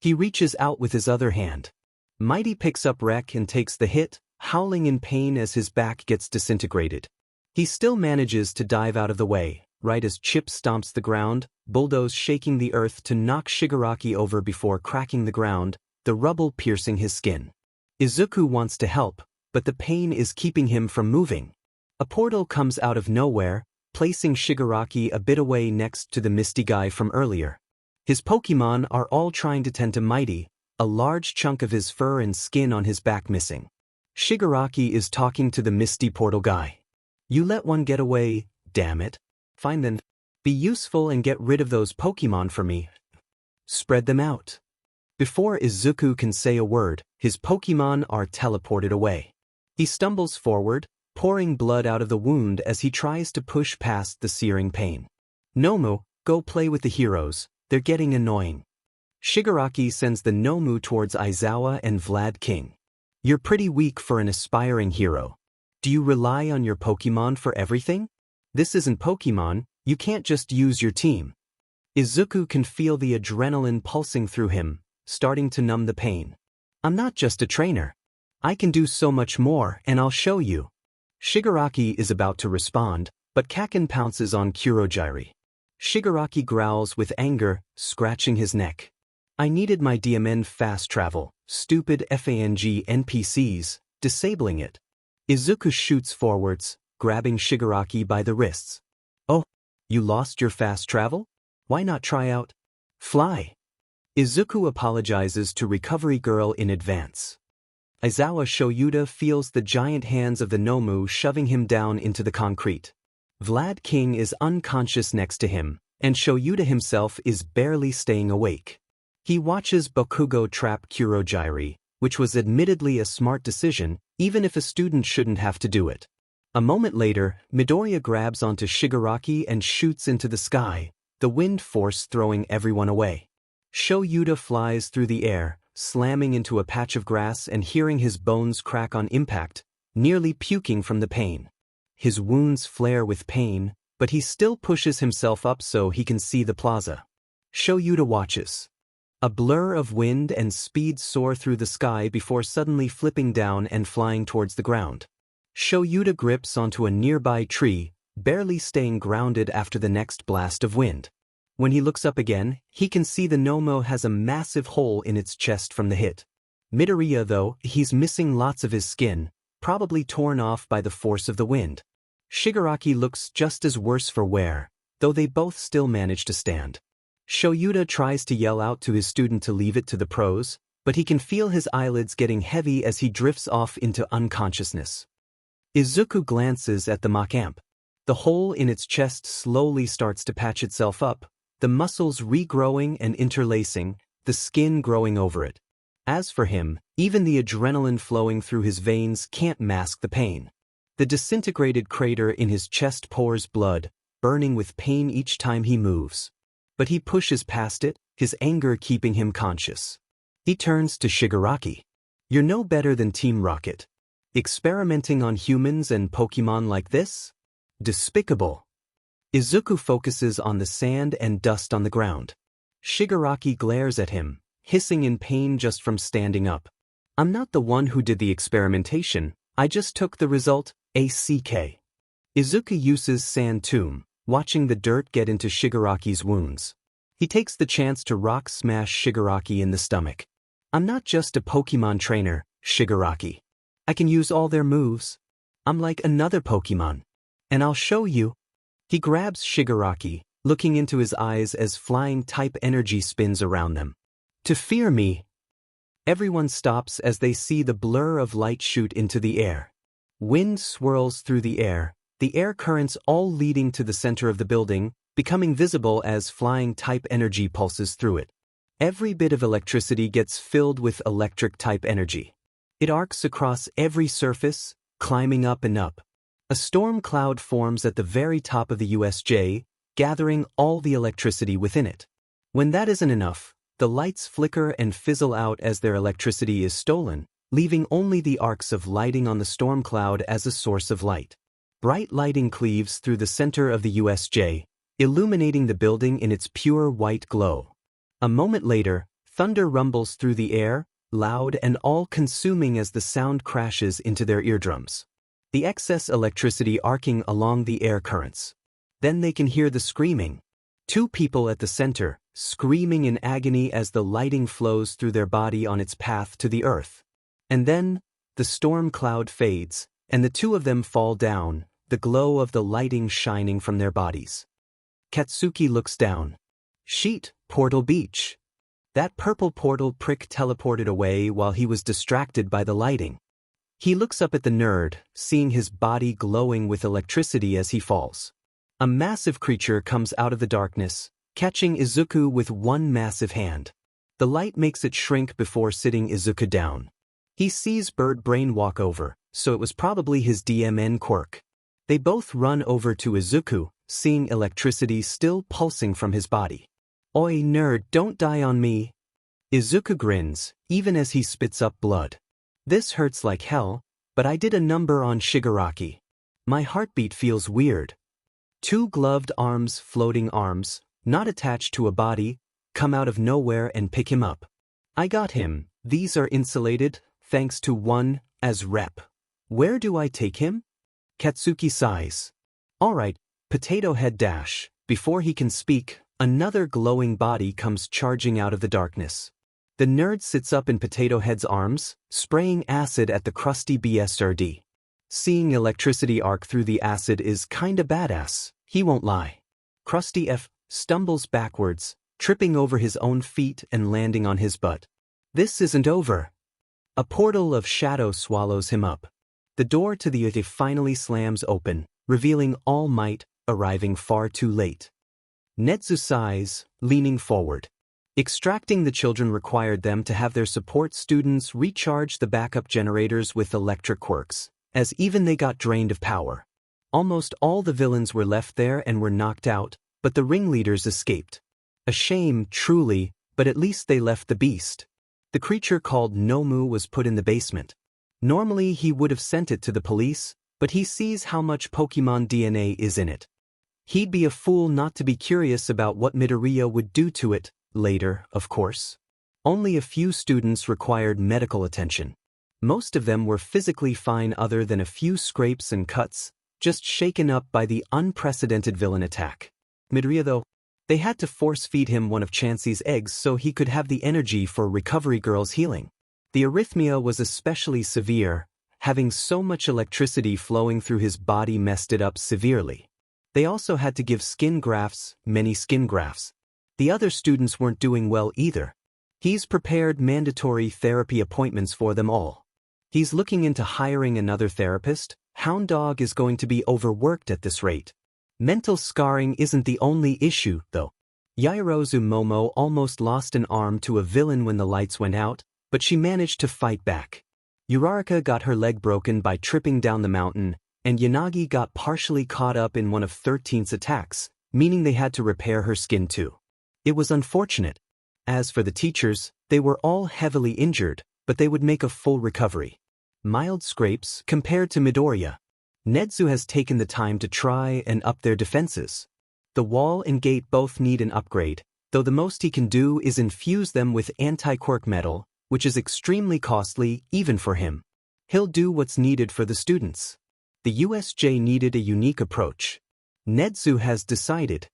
Speaker 1: He reaches out with his other hand. Mighty picks up Rek and takes the hit, howling in pain as his back gets disintegrated. He still manages to dive out of the way, right as Chip stomps the ground, bulldoze shaking the earth to knock Shigaraki over before cracking the ground, the rubble piercing his skin. Izuku wants to help, but the pain is keeping him from moving. A portal comes out of nowhere, placing Shigaraki a bit away next to the Misty guy from earlier. His Pokemon are all trying to tend to Mighty, a large chunk of his fur and skin on his back missing. Shigaraki is talking to the Misty portal guy. You let one get away, damn it. Fine then. Be useful and get rid of those Pokemon for me. Spread them out. Before Izuku can say a word, his Pokemon are teleported away. He stumbles forward, pouring blood out of the wound as he tries to push past the searing pain. Nomu, go play with the heroes, they're getting annoying. Shigaraki sends the Nomu towards Aizawa and Vlad King. You're pretty weak for an aspiring hero. Do you rely on your Pokemon for everything? This isn't Pokemon, you can't just use your team. Izuku can feel the adrenaline pulsing through him, starting to numb the pain. I'm not just a trainer. I can do so much more, and I'll show you. Shigaraki is about to respond, but Kakin pounces on Kurogiri. Shigaraki growls with anger, scratching his neck. I needed my DMN fast travel, stupid FANG NPCs, disabling it. Izuku shoots forwards, grabbing Shigaraki by the wrists. Oh, you lost your fast travel? Why not try out Fly? Izuku apologizes to Recovery Girl in advance. Aizawa Shoyuta feels the giant hands of the Nomu shoving him down into the concrete. Vlad King is unconscious next to him, and Shoyuta himself is barely staying awake. He watches Bakugo trap Kurogiri, which was admittedly a smart decision, even if a student shouldn't have to do it. A moment later, Midoriya grabs onto Shigaraki and shoots into the sky, the wind force throwing everyone away. Shoyuta flies through the air, slamming into a patch of grass and hearing his bones crack on impact, nearly puking from the pain. His wounds flare with pain, but he still pushes himself up so he can see the plaza. Shoyuta watches. A blur of wind and speed soar through the sky before suddenly flipping down and flying towards the ground. Shoyuta grips onto a nearby tree, barely staying grounded after the next blast of wind. When he looks up again, he can see the Nomu has a massive hole in its chest from the hit. Midoriya, though, he's missing lots of his skin, probably torn off by the force of the wind. Shigaraki looks just as worse for wear, though they both still manage to stand. Shoyuta tries to yell out to his student to leave it to the pros, but he can feel his eyelids getting heavy as he drifts off into unconsciousness. Izuku glances at the Machamp. The hole in its chest slowly starts to patch itself up, the muscles regrowing and interlacing, the skin growing over it. As for him, even the adrenaline flowing through his veins can't mask the pain. The disintegrated crater in his chest pours blood, burning with pain each time he moves. But he pushes past it, his anger keeping him conscious. He turns to Shigaraki. You're no better than Team Rocket. Experimenting on humans and Pokemon like this? Despicable. Izuku focuses on the sand and dust on the ground. Shigaraki glares at him, hissing in pain just from standing up. I'm not the one who did the experimentation, I just took the result, ACK. Izuku uses Sand Tomb, watching the dirt get into Shigaraki's wounds. He takes the chance to rock smash Shigaraki in the stomach. I'm not just a Pokemon trainer, Shigaraki. I can use all their moves. I'm like another Pokemon. And I'll show you. He grabs Shigaraki, looking into his eyes as flying-type energy spins around them. To fear me. Everyone stops as they see the blur of light shoot into the air. Wind swirls through the air currents all leading to the center of the building, becoming visible as flying-type energy pulses through it. Every bit of electricity gets filled with electric-type energy. It arcs across every surface, climbing up and up. A storm cloud forms at the very top of the USJ, gathering all the electricity within it. When that isn't enough, the lights flicker and fizzle out as their electricity is stolen, leaving only the arcs of lighting on the storm cloud as a source of light. Bright lighting cleaves through the center of the USJ, illuminating the building in its pure white glow. A moment later, thunder rumbles through the air, loud and all-consuming as the sound crashes into their eardrums. The excess electricity arcing along the air currents. Then they can hear the screaming. Two people at the center, screaming in agony as the lighting flows through their body on its path to the earth. And then, the storm cloud fades, and the two of them fall down, the glow of the lighting shining from their bodies. Katsuki looks down. Sheet, Portal Beach. That purple portal prick teleported away while he was distracted by the lighting. He looks up at the nerd, seeing his body glowing with electricity as he falls. A massive creature comes out of the darkness, catching Izuku with one massive hand. The light makes it shrink before sitting Izuku down. He sees Bird Brain walk over, so it was probably his DMN Quirk. They both run over to Izuku, seeing electricity still pulsing from his body. Oi nerd, don't die on me. Izuku grins, even as he spits up blood. This hurts like hell, but I did a number on Shigaraki. My heartbeat feels weird. Two gloved arms, floating arms, not attached to a body, come out of nowhere and pick him up. I got him. These are insulated, thanks to one, as rep. Where do I take him? Katsuki sighs. Alright, Potato Head dash. Before he can speak, another glowing body comes charging out of the darkness. The nerd sits up in Potato Head's arms, spraying acid at the crusty BSRD. Seeing electricity arc through the acid is kinda badass, he won't lie. Krusty F stumbles backwards, tripping over his own feet and landing on his butt. This isn't over. A portal of shadow swallows him up. The door to the Uti finally slams open, revealing All Might, arriving far too late. Netsu sighs, leaning forward. Extracting the children required them to have their support students recharge the backup generators with electric quirks, as even they got drained of power. Almost all the villains were left there and were knocked out, but the ringleaders escaped. A shame, truly, but at least they left the beast. The creature called Nomu was put in the basement. Normally he would have sent it to the police, but he sees how much Pokemon DNA is in it. He'd be a fool not to be curious about what Midoriya would do to it, later, of course. Only a few students required medical attention. Most of them were physically fine other than a few scrapes and cuts, just shaken up by the unprecedented villain attack. Midoriya though, they had to force-feed him one of Chansey's eggs so he could have the energy for Recovery Girl's healing. The arrhythmia was especially severe, having so much electricity flowing through his body messed it up severely. They also had to give skin grafts, many skin grafts. The other students weren't doing well either. He's prepared mandatory therapy appointments for them all. He's looking into hiring another therapist. Hound Dog is going to be overworked at this rate. Mental scarring isn't the only issue, though. Yaoyorozu Momo almost lost an arm to a villain when the lights went out, but she managed to fight back. Uraraka got her leg broken by tripping down the mountain, and Yanagi got partially caught up in one of 13's attacks, meaning they had to repair her skin too. It was unfortunate. As for the teachers, they were all heavily injured, but they would make a full recovery. Mild scrapes compared to Midoriya. Nezu has taken the time to try and up their defenses. The wall and gate both need an upgrade, though the most he can do is infuse them with anti-quirk metal, which is extremely costly even for him. He'll do what's needed for the students. The USJ needed a unique approach. Nezu has decided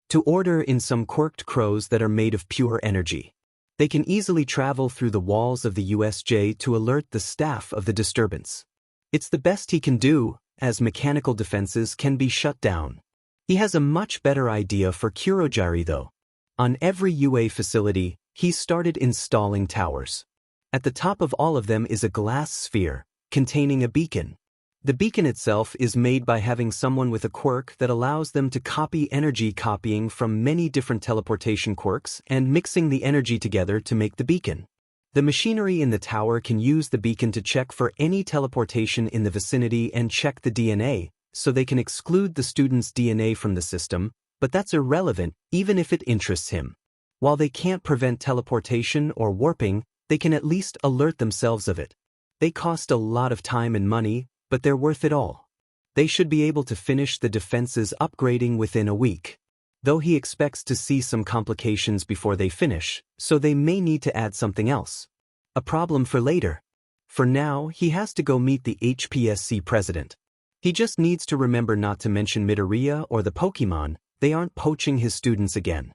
Speaker 1: to order in some quirked crows that are made of pure energy. They can easily travel through the walls of the USJ to alert the staff of the disturbance. It's the best he can do, as mechanical defenses can be shut down. He has a much better idea for Kurogiri though. On every UA facility, he started installing towers. At the top of all of them is a glass sphere, containing a beacon. The beacon itself is made by having someone with a quirk that allows them to copy energy copying from many different teleportation quirks and mixing the energy together to make the beacon. The machinery in the tower can use the beacon to check for any teleportation in the vicinity and check the DNA, so they can exclude the student's DNA from the system, but that's irrelevant even if it interests him. While they can't prevent teleportation or warping, they can at least alert themselves of it. They cost a lot of time and money, but they're worth it all. They should be able to finish the defenses upgrading within a week. Though he expects to see some complications before they finish, so they may need to add something else. A problem for later. For now, he has to go meet the HPSC president. He just needs to remember not to mention Midoriya or the Pokemon. They aren't poaching his students again.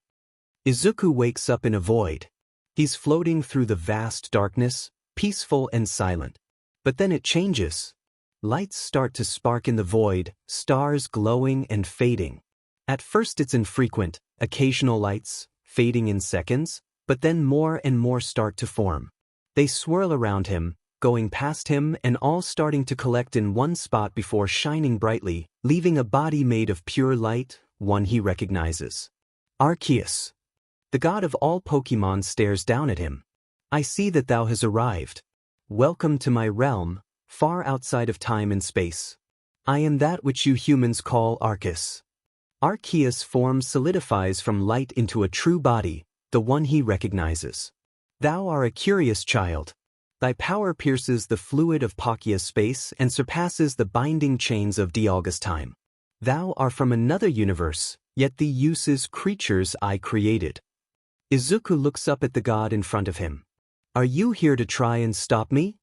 Speaker 1: Izuku wakes up in a void. He's floating through the vast darkness, peaceful and silent. But then it changes. Lights start to spark in the void, stars glowing and fading. At first it's infrequent, occasional lights, fading in seconds, but then more and more start to form. They swirl around him, going past him and all starting to collect in one spot before shining brightly, leaving a body made of pure light, one he recognizes. Arceus. The god of all Pokemon stares down at him. I see that thou has arrived. Welcome to my realm, far outside of time and space. I am that which you humans call Arceus. Arceus' form solidifies from light into a true body, the one he recognizes. Thou art a curious child. Thy power pierces the fluid of Palkia's space and surpasses the binding chains of Dialga's time. Thou art from another universe, yet thee uses creatures I created. Izuku looks up at the god in front of him. Are you here to try and stop me?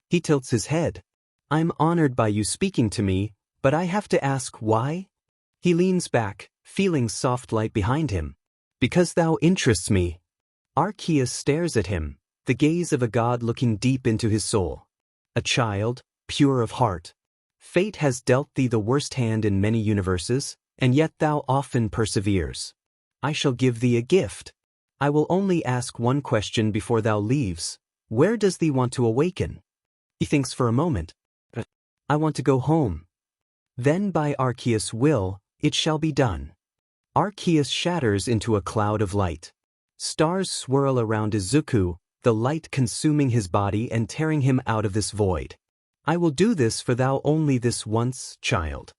Speaker 1: He tilts his head. I'm honored by you speaking to me, but I have to ask why? He leans back, feeling soft light behind him. Because thou interests me. Arceus stares at him, the gaze of a god looking deep into his soul. A child, pure of heart. Fate has dealt thee the worst hand in many universes, and yet thou often perseveres. I shall give thee a gift. I will only ask one question before thou leaves. Where does thee want to awaken? He thinks for a moment. I want to go home. Then by Arceus' will, it shall be done. Arceus shatters into a cloud of light. Stars swirl around Izuku, the light consuming his body and tearing him out of this void. I will do this for thou only this once, child.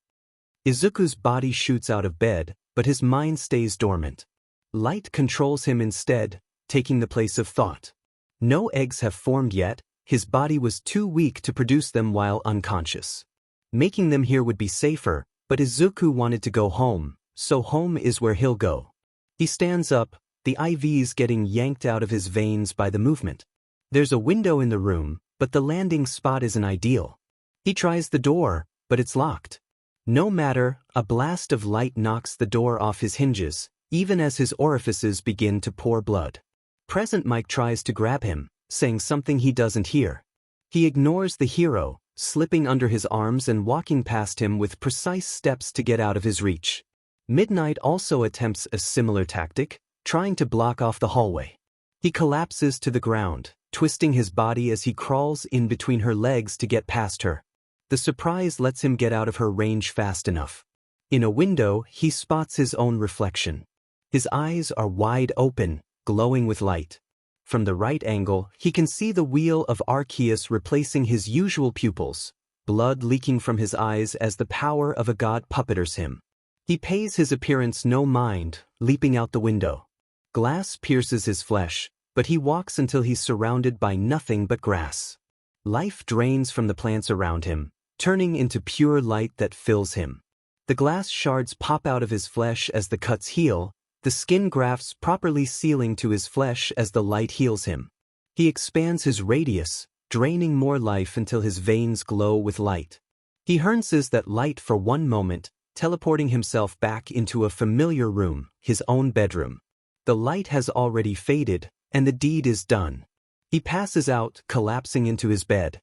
Speaker 1: Izuku's body shoots out of bed, but his mind stays dormant. Light controls him instead, taking the place of thought. No eggs have formed yet, his body was too weak to produce them while unconscious. Making them here would be safer, but Izuku wanted to go home, so home is where he'll go. He stands up, the IVs getting yanked out of his veins by the movement. There's a window in the room, but the landing spot isn't ideal. He tries the door, but it's locked. No matter, a blast of light knocks the door off his hinges, even as his orifices begin to pour blood. Present Mike tries to grab him, saying something he doesn't hear. He ignores the hero, slipping under his arms and walking past him with precise steps to get out of his reach. Midnight also attempts a similar tactic, trying to block off the hallway. He collapses to the ground, twisting his body as he crawls in between her legs to get past her. The surprise lets him get out of her range fast enough. In a window, he spots his own reflection. His eyes are wide open, glowing with light. From the right angle, he can see the wheel of Arceus replacing his usual pupils, blood leaking from his eyes as the power of a god puppeters him. He pays his appearance no mind, leaping out the window. Glass pierces his flesh, but he walks until he's surrounded by nothing but grass. Life drains from the plants around him, turning into pure light that fills him. The glass shards pop out of his flesh as the cuts heal, the skin grafts properly sealing to his flesh as the light heals him. He expands his radius, draining more life until his veins glow with light. He harnesses that light for one moment, teleporting himself back into a familiar room, his own bedroom. The light has already faded, and the deed is done. He passes out, collapsing into his bed.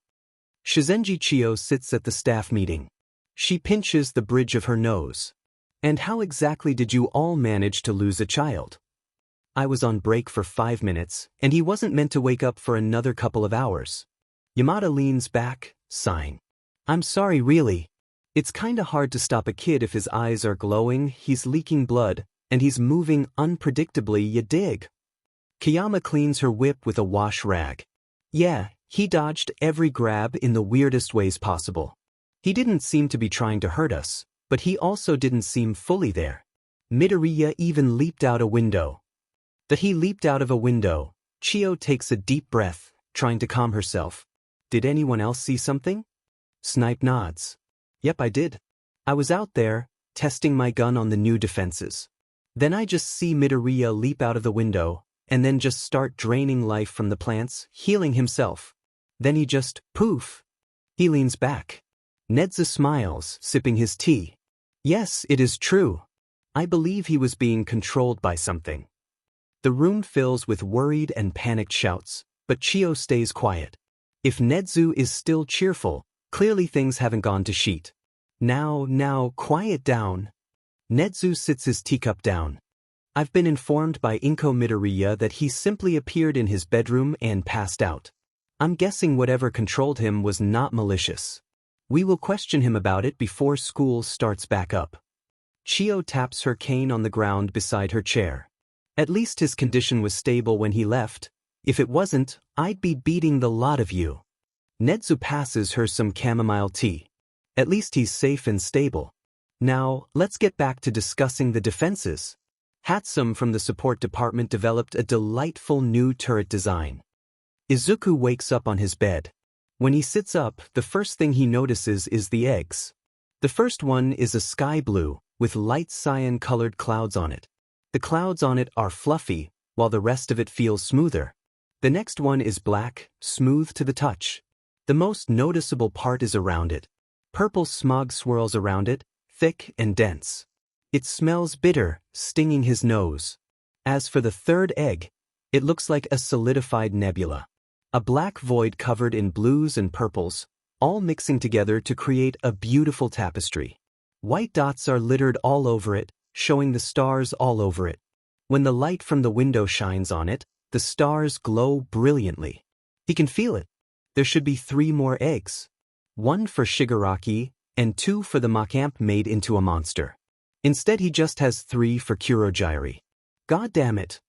Speaker 1: Shizenji Chiyo sits at the staff meeting. She pinches the bridge of her nose. And how exactly did you all manage to lose a child? I was on break for 5 minutes, and he wasn't meant to wake up for another couple of hours. Yamada leans back, sighing. I'm sorry, really. It's kinda hard to stop a kid if his eyes are glowing, he's leaking blood, and he's moving unpredictably, you dig? Kiyama cleans her whip with a wash rag. Yeah, he dodged every grab in the weirdest ways possible. He didn't seem to be trying to hurt us, but he also didn't seem fully there. Midoriya even leaped out a window. That he leaped out of a window, Chiyo takes a deep breath, trying to calm herself. Did anyone else see something? Snipe nods. Yep, I did. I was out there, testing my gun on the new defenses. Then I just see Midoriya leap out of the window, and then just start draining life from the plants, healing himself. Then he just, poof. He leans back. Nedza smiles, sipping his tea. Yes, it is true. I believe he was being controlled by something. The room fills with worried and panicked shouts, but Chiyo stays quiet. If Nedzu is still cheerful, clearly things haven't gone to shit. Now, quiet down. Nedzu sits his teacup down. I've been informed by Inko Midoriya that he simply appeared in his bedroom and passed out. I'm guessing whatever controlled him was not malicious. We will question him about it before school starts back up. Chiyo taps her cane on the ground beside her chair. At least his condition was stable when he left. If it wasn't, I'd be beating the lot of you. Nedzu passes her some chamomile tea. At least he's safe and stable. Now, let's get back to discussing the defenses. Hatsum from the support department developed a delightful new turret design. Izuku wakes up on his bed. When he sits up, the first thing he notices is the eggs. The first one is a sky blue, with light cyan-colored clouds on it. The clouds on it are fluffy, while the rest of it feels smoother. The next one is black, smooth to the touch. The most noticeable part is around it. Purple smog swirls around it, thick and dense. It smells bitter, stinging his nose. As for the third egg, it looks like a solidified nebula. A black void covered in blues and purples, all mixing together to create a beautiful tapestry. White dots are littered all over it, showing the stars all over it. When the light from the window shines on it, the stars glow brilliantly. He can feel it. There should be 3 more eggs. 1 for Shigaraki, and 2 for the Macamp made into a monster. Instead he just has 3 for Kurogyari. God damn it.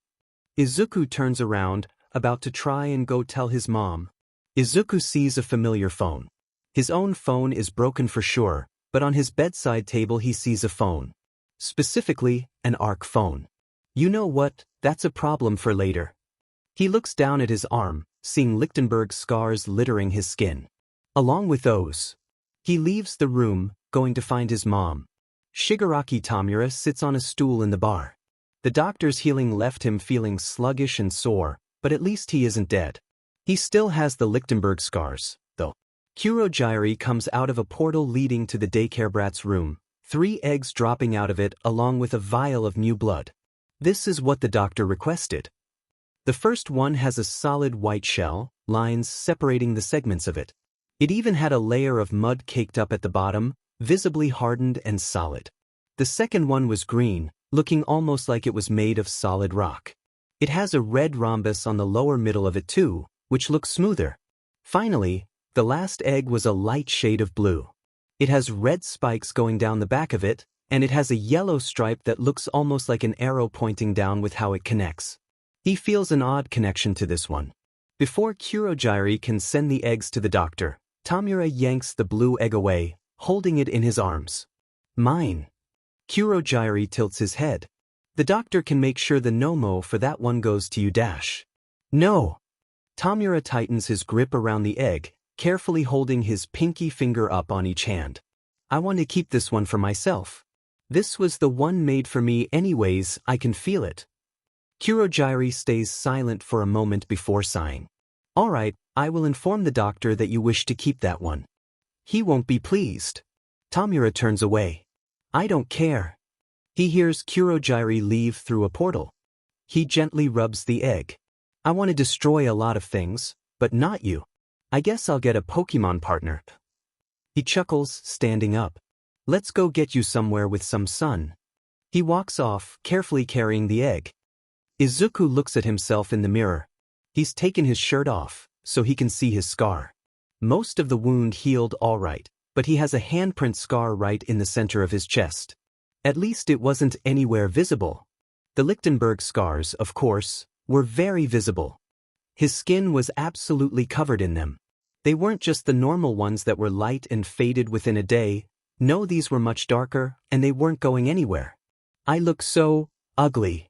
Speaker 1: Izuku turns around, about to try and go tell his mom. Izuku sees a familiar phone. His own phone is broken for sure, but on his bedside table he sees a phone. Specifically, an ARC phone. You know what, that's a problem for later. He looks down at his arm, seeing Lichtenberg scars littering his skin. Along with those, he leaves the room, going to find his mom. Shigaraki Tamura sits on a stool in the bar. The doctor's healing left him feeling sluggish and sore, but at least he isn't dead. He still has the Lichtenberg scars, though. Kurogyari comes out of a portal leading to the daycare brat's room, 3 eggs dropping out of it along with a vial of new blood. This is what the doctor requested. The first one has a solid white shell, lines separating the segments of it. It even had a layer of mud caked up at the bottom, visibly hardened and solid. The second one was green, looking almost like it was made of solid rock. It has a red rhombus on the lower middle of it too, which looks smoother. Finally, the last egg was a light shade of blue. It has red spikes going down the back of it, and it has a yellow stripe that looks almost like an arrow pointing down with how it connects. He feels an odd connection to this one. Before Kurogyari can send the eggs to the doctor, Tamura yanks the blue egg away, holding it in his arms. Mine. Kurogyari tilts his head. The doctor can make sure the Nomo for that one goes to you dash. No! Tamura tightens his grip around the egg, carefully holding his pinky finger up on each hand. I want to keep this one for myself. This was the one made for me anyways, I can feel it. Kurogiri stays silent for a moment before sighing. Alright, I will inform the doctor that you wish to keep that one. He won't be pleased. Tamura turns away. I don't care. He hears Kurogiri leave through a portal. He gently rubs the egg. I want to destroy a lot of things, but not you. I guess I'll get a Pokemon partner. He chuckles, standing up. Let's go get you somewhere with some sun. He walks off, carefully carrying the egg. Izuku looks at himself in the mirror. He's taken his shirt off, so he can see his scar. Most of the wound healed all right, but he has a handprint scar right in the center of his chest. At least it wasn't anywhere visible. The Lichtenberg scars, of course, were very visible. His skin was absolutely covered in them. They weren't just the normal ones that were light and faded within a day. No, these were much darker, and they weren't going anywhere. I look so ugly.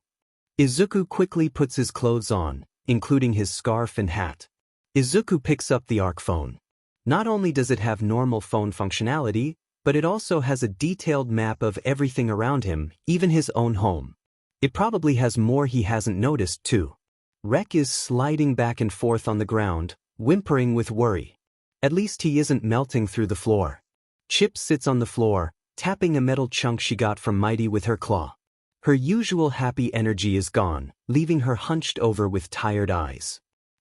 Speaker 1: Izuku quickly puts his clothes on, including his scarf and hat. Izuku picks up the ARC phone. Not only does it have normal phone functionality, but it also has a detailed map of everything around him, even his own home. It probably has more he hasn't noticed, too. Rek is sliding back and forth on the ground, whimpering with worry. At least he isn't melting through the floor. Chip sits on the floor, tapping a metal chunk she got from Mighty with her claw. Her usual happy energy is gone, leaving her hunched over with tired eyes.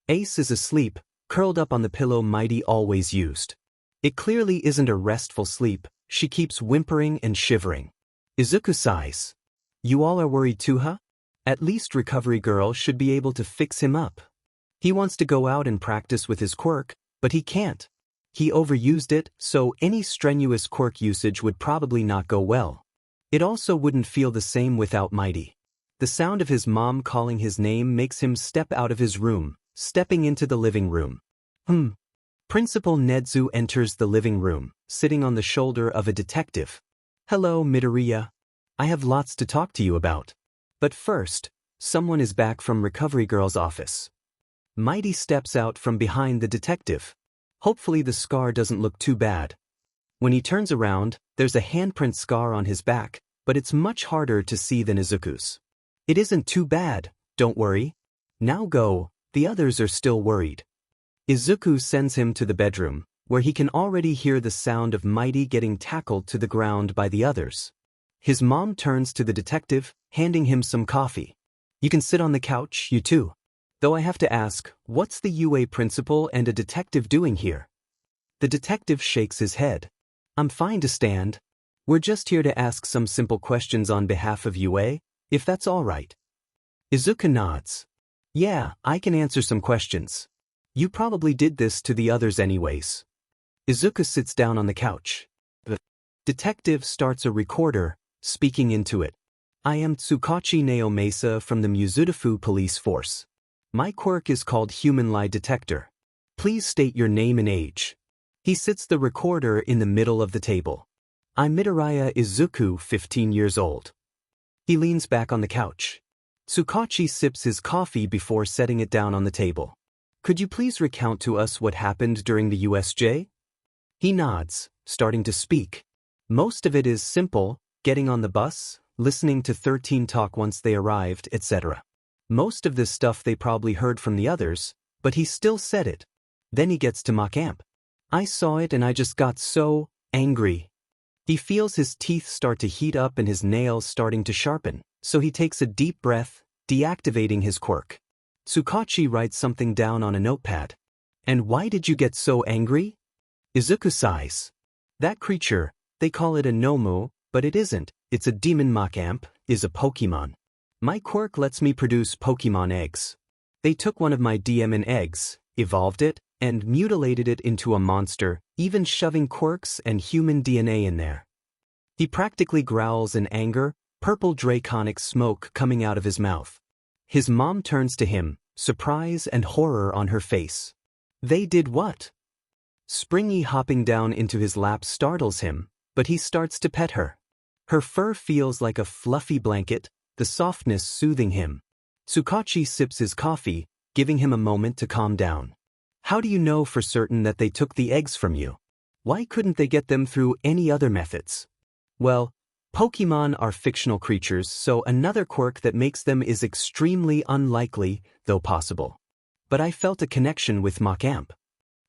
Speaker 1: Ace is asleep, curled up on the pillow Mighty always used. It clearly isn't a restful sleep, she keeps whimpering and shivering. Izuku sighs. You all are worried too, huh? At least Recovery Girl should be able to fix him up. He wants to go out and practice with his quirk, but he can't. He overused it, so any strenuous quirk usage would probably not go well. It also wouldn't feel the same without Mighty. The sound of his mom calling his name makes him step out of his room, stepping into the living room. Principal Nedzu enters the living room, sitting on the shoulder of a detective. Hello, Midoriya. I have lots to talk to you about. But first, someone is back from Recovery Girl's office. Mighty steps out from behind the detective. Hopefully the scar doesn't look too bad. When he turns around, there's a handprint scar on his back, but it's much harder to see than Izuku's. It isn't too bad, don't worry. Now go, the others are still worried. Izuku sends him to the bedroom, where he can already hear the sound of Mighty getting tackled to the ground by the others. His mom turns to the detective, handing him some coffee. You can sit on the couch, you too. Though I have to ask, what's the UA principal and a detective doing here? The detective shakes his head. I'm fine to stand. We're just here to ask some simple questions on behalf of UA, if that's all right. Izuku nods. Yeah, I can answer some questions. You probably did this to the others anyways. Izuku sits down on the couch. The detective starts a recorder, speaking into it. I am Tsukachi Naomasa from the Mizudafu police force. My quirk is called Human Lie Detector. Please state your name and age. He sits the recorder in the middle of the table. I'm Midoriya Izuku, 15 years old. He leans back on the couch. Tsukachi sips his coffee before setting it down on the table. Could you please recount to us what happened during the USJ? He nods, starting to speak. Most of it is simple, getting on the bus, listening to 13 talk once they arrived, etc. Most of this stuff they probably heard from the others, but he still said it. Then he gets to Macamp. I saw it and I just got so angry. He feels his teeth start to heat up and his nails starting to sharpen, so he takes a deep breath, deactivating his quirk. Tsukachi writes something down on a notepad. And why did you get so angry? Izuku sighs. That creature, they call it a Nomu, but it isn't, it's a demon Macamp, is a Pokemon. My quirk lets me produce Pokemon eggs. They took one of my DMN eggs, evolved it, and mutilated it into a monster, even shoving quirks and human DNA in there. He practically growls in anger, purple draconic smoke coming out of his mouth. His mom turns to him, surprise and horror on her face. They did what? Springy hopping down into his lap startles him, but he starts to pet her. Her fur feels like a fluffy blanket, the softness soothing him. Tsukachi sips his coffee, giving him a moment to calm down. How do you know for certain that they took the eggs from you? Why couldn't they get them through any other methods? Well, Pokemon are fictional creatures, so another quirk that makes them is extremely unlikely, though possible. But I felt a connection with Machamp.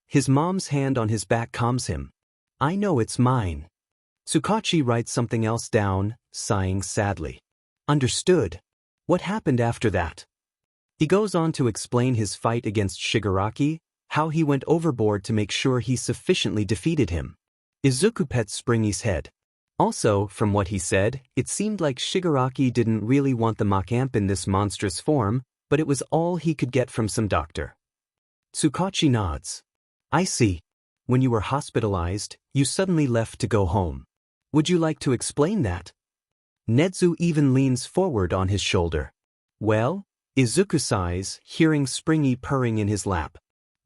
Speaker 1: His mom's hand on his back calms him. I know it's mine. Tsukachi writes something else down, sighing sadly. Understood. What happened after that? He goes on to explain his fight against Shigaraki, how he went overboard to make sure he sufficiently defeated him. Izuku pets Springy's head. Also, from what he said, it seemed like Shigaraki didn't really want the Machamp in this monstrous form, but it was all he could get from some doctor. Tsukachi nods. I see. When you were hospitalized, you suddenly left to go home. Would you like to explain that? Nedzu even leans forward on his shoulder. Well, Izuku sighs, hearing Springy purring in his lap.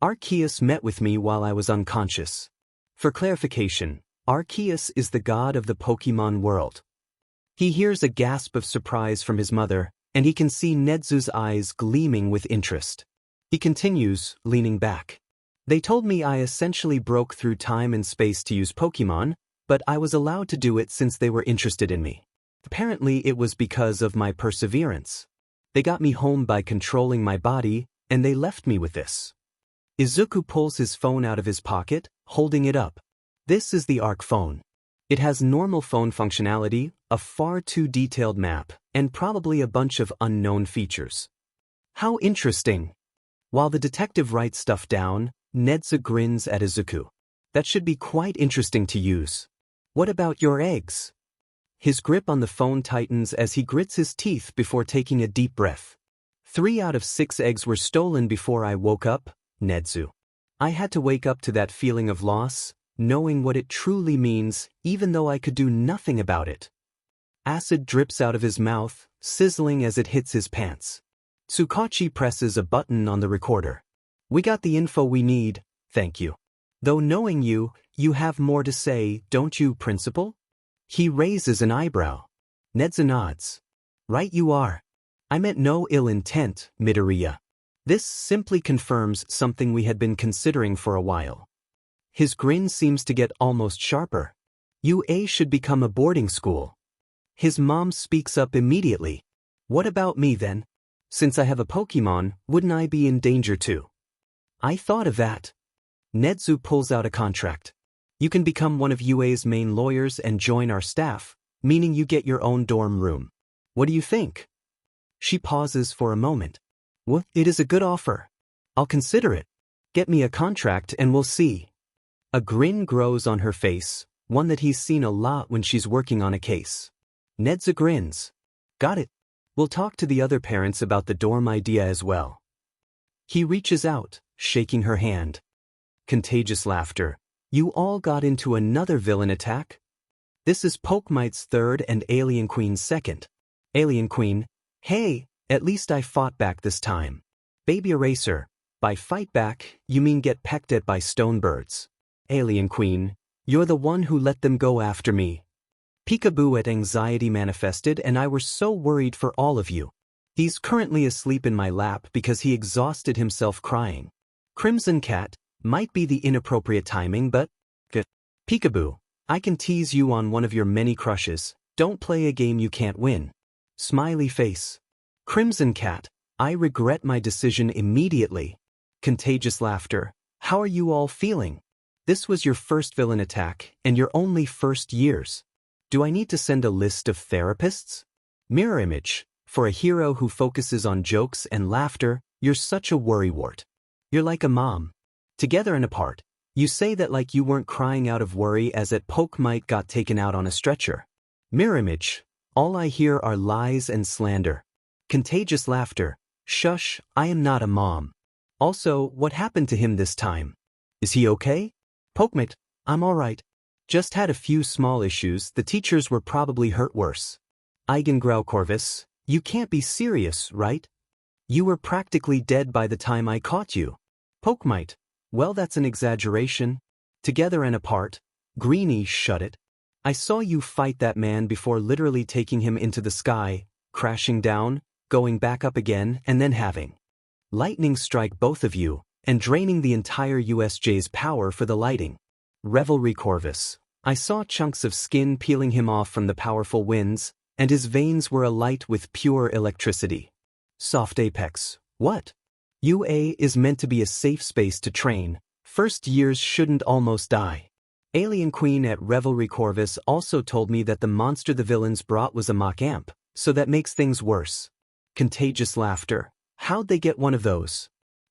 Speaker 1: Arceus met with me while I was unconscious. For clarification, Arceus is the god of the Pokemon world. He hears a gasp of surprise from his mother, and he can see Nedzu's eyes gleaming with interest. He continues, leaning back. They told me I essentially broke through time and space to use Pokemon, but I was allowed to do it since they were interested in me. Apparently it was because of my perseverance. They got me home by controlling my body, and they left me with this. Izuku pulls his phone out of his pocket, holding it up. This is the Arc phone. It has normal phone functionality, a far too detailed map, and probably a bunch of unknown features. How interesting. While the detective writes stuff down, Nedzu grins at Izuku. That should be quite interesting to use. What about your eggs? His grip on the phone tightens as he grits his teeth before taking a deep breath. 3 out of 6 eggs were stolen before I woke up, Nedzu. I had to wake up to that feeling of loss, knowing what it truly means, even though I could do nothing about it. Acid drips out of his mouth, sizzling as it hits his pants. Tsukachi presses a button on the recorder. We got the info we need, thank you. Though knowing you, you have more to say, don't you, Principal? He raises an eyebrow. Nedzu nods. Right you are. I meant no ill intent, Midoriya. This simply confirms something we had been considering for a while. His grin seems to get almost sharper. UA should become a boarding school. His mom speaks up immediately. What about me then? Since I have a Pokemon, wouldn't I be in danger too? I thought of that. Nedzu pulls out a contract. You can become one of UA's main lawyers and join our staff, meaning you get your own dorm room. What do you think? She pauses for a moment. Well, it is a good offer. I'll consider it. Get me a contract and we'll see. A grin grows on her face, one that he's seen a lot when she's working on a case. Nedzu grins. Got it. We'll talk to the other parents about the dorm idea as well. He reaches out, shaking her hand. Contagious laughter. You all got into another villain attack? This is Pokemite's 3rd and Alien Queen's 2nd. Alien Queen, hey, at least I fought back this time. Baby Eraser, by fight back, you mean get pecked at by stone birds. Alien Queen, you're the one who let them go after me. Peekaboo at anxiety manifested and I were so worried for all of you. He's currently asleep in my lap because he exhausted himself crying. Crimson Cat, might be the inappropriate timing but... Peekaboo, I can tease you on one of your many crushes, don't play a game you can't win. Smiley face. Crimson Cat, I regret my decision immediately. Contagious laughter, how are you all feeling? This was your first villain attack, and your only first years. Do I need to send a list of therapists? Mirror image, for a hero who focuses on jokes and laughter, you're such a worrywart. You're like a mom. Together and apart, you say that like you weren't crying out of worry as that Pokemite got taken out on a stretcher. Mirror image, all I hear are lies and slander. Contagious laughter, shush, I am not a mom. Also, what happened to him this time? Is he okay? Pokemite, I'm alright. Just had a few small issues, the teachers were probably hurt worse. Eigengraukorvis, you can't be serious, right? You were practically dead by the time I caught you. Pokemite, well that's an exaggeration. Together and apart, Greenie shut it. I saw you fight that man before literally taking him into the sky, crashing down, going back up again and then having Lightning strike both of you, and draining the entire USJ's power for the lighting. Revelry Corvus. I saw chunks of skin peeling him off from the powerful winds, and his veins were alight with pure electricity. Soft Apex. What? UA is meant to be a safe space to train. First years shouldn't almost die. Alien Queen at Revelry Corvus also told me that the monster the villains brought was a mock amp, so that makes things worse. Contagious laughter. How'd they get one of those?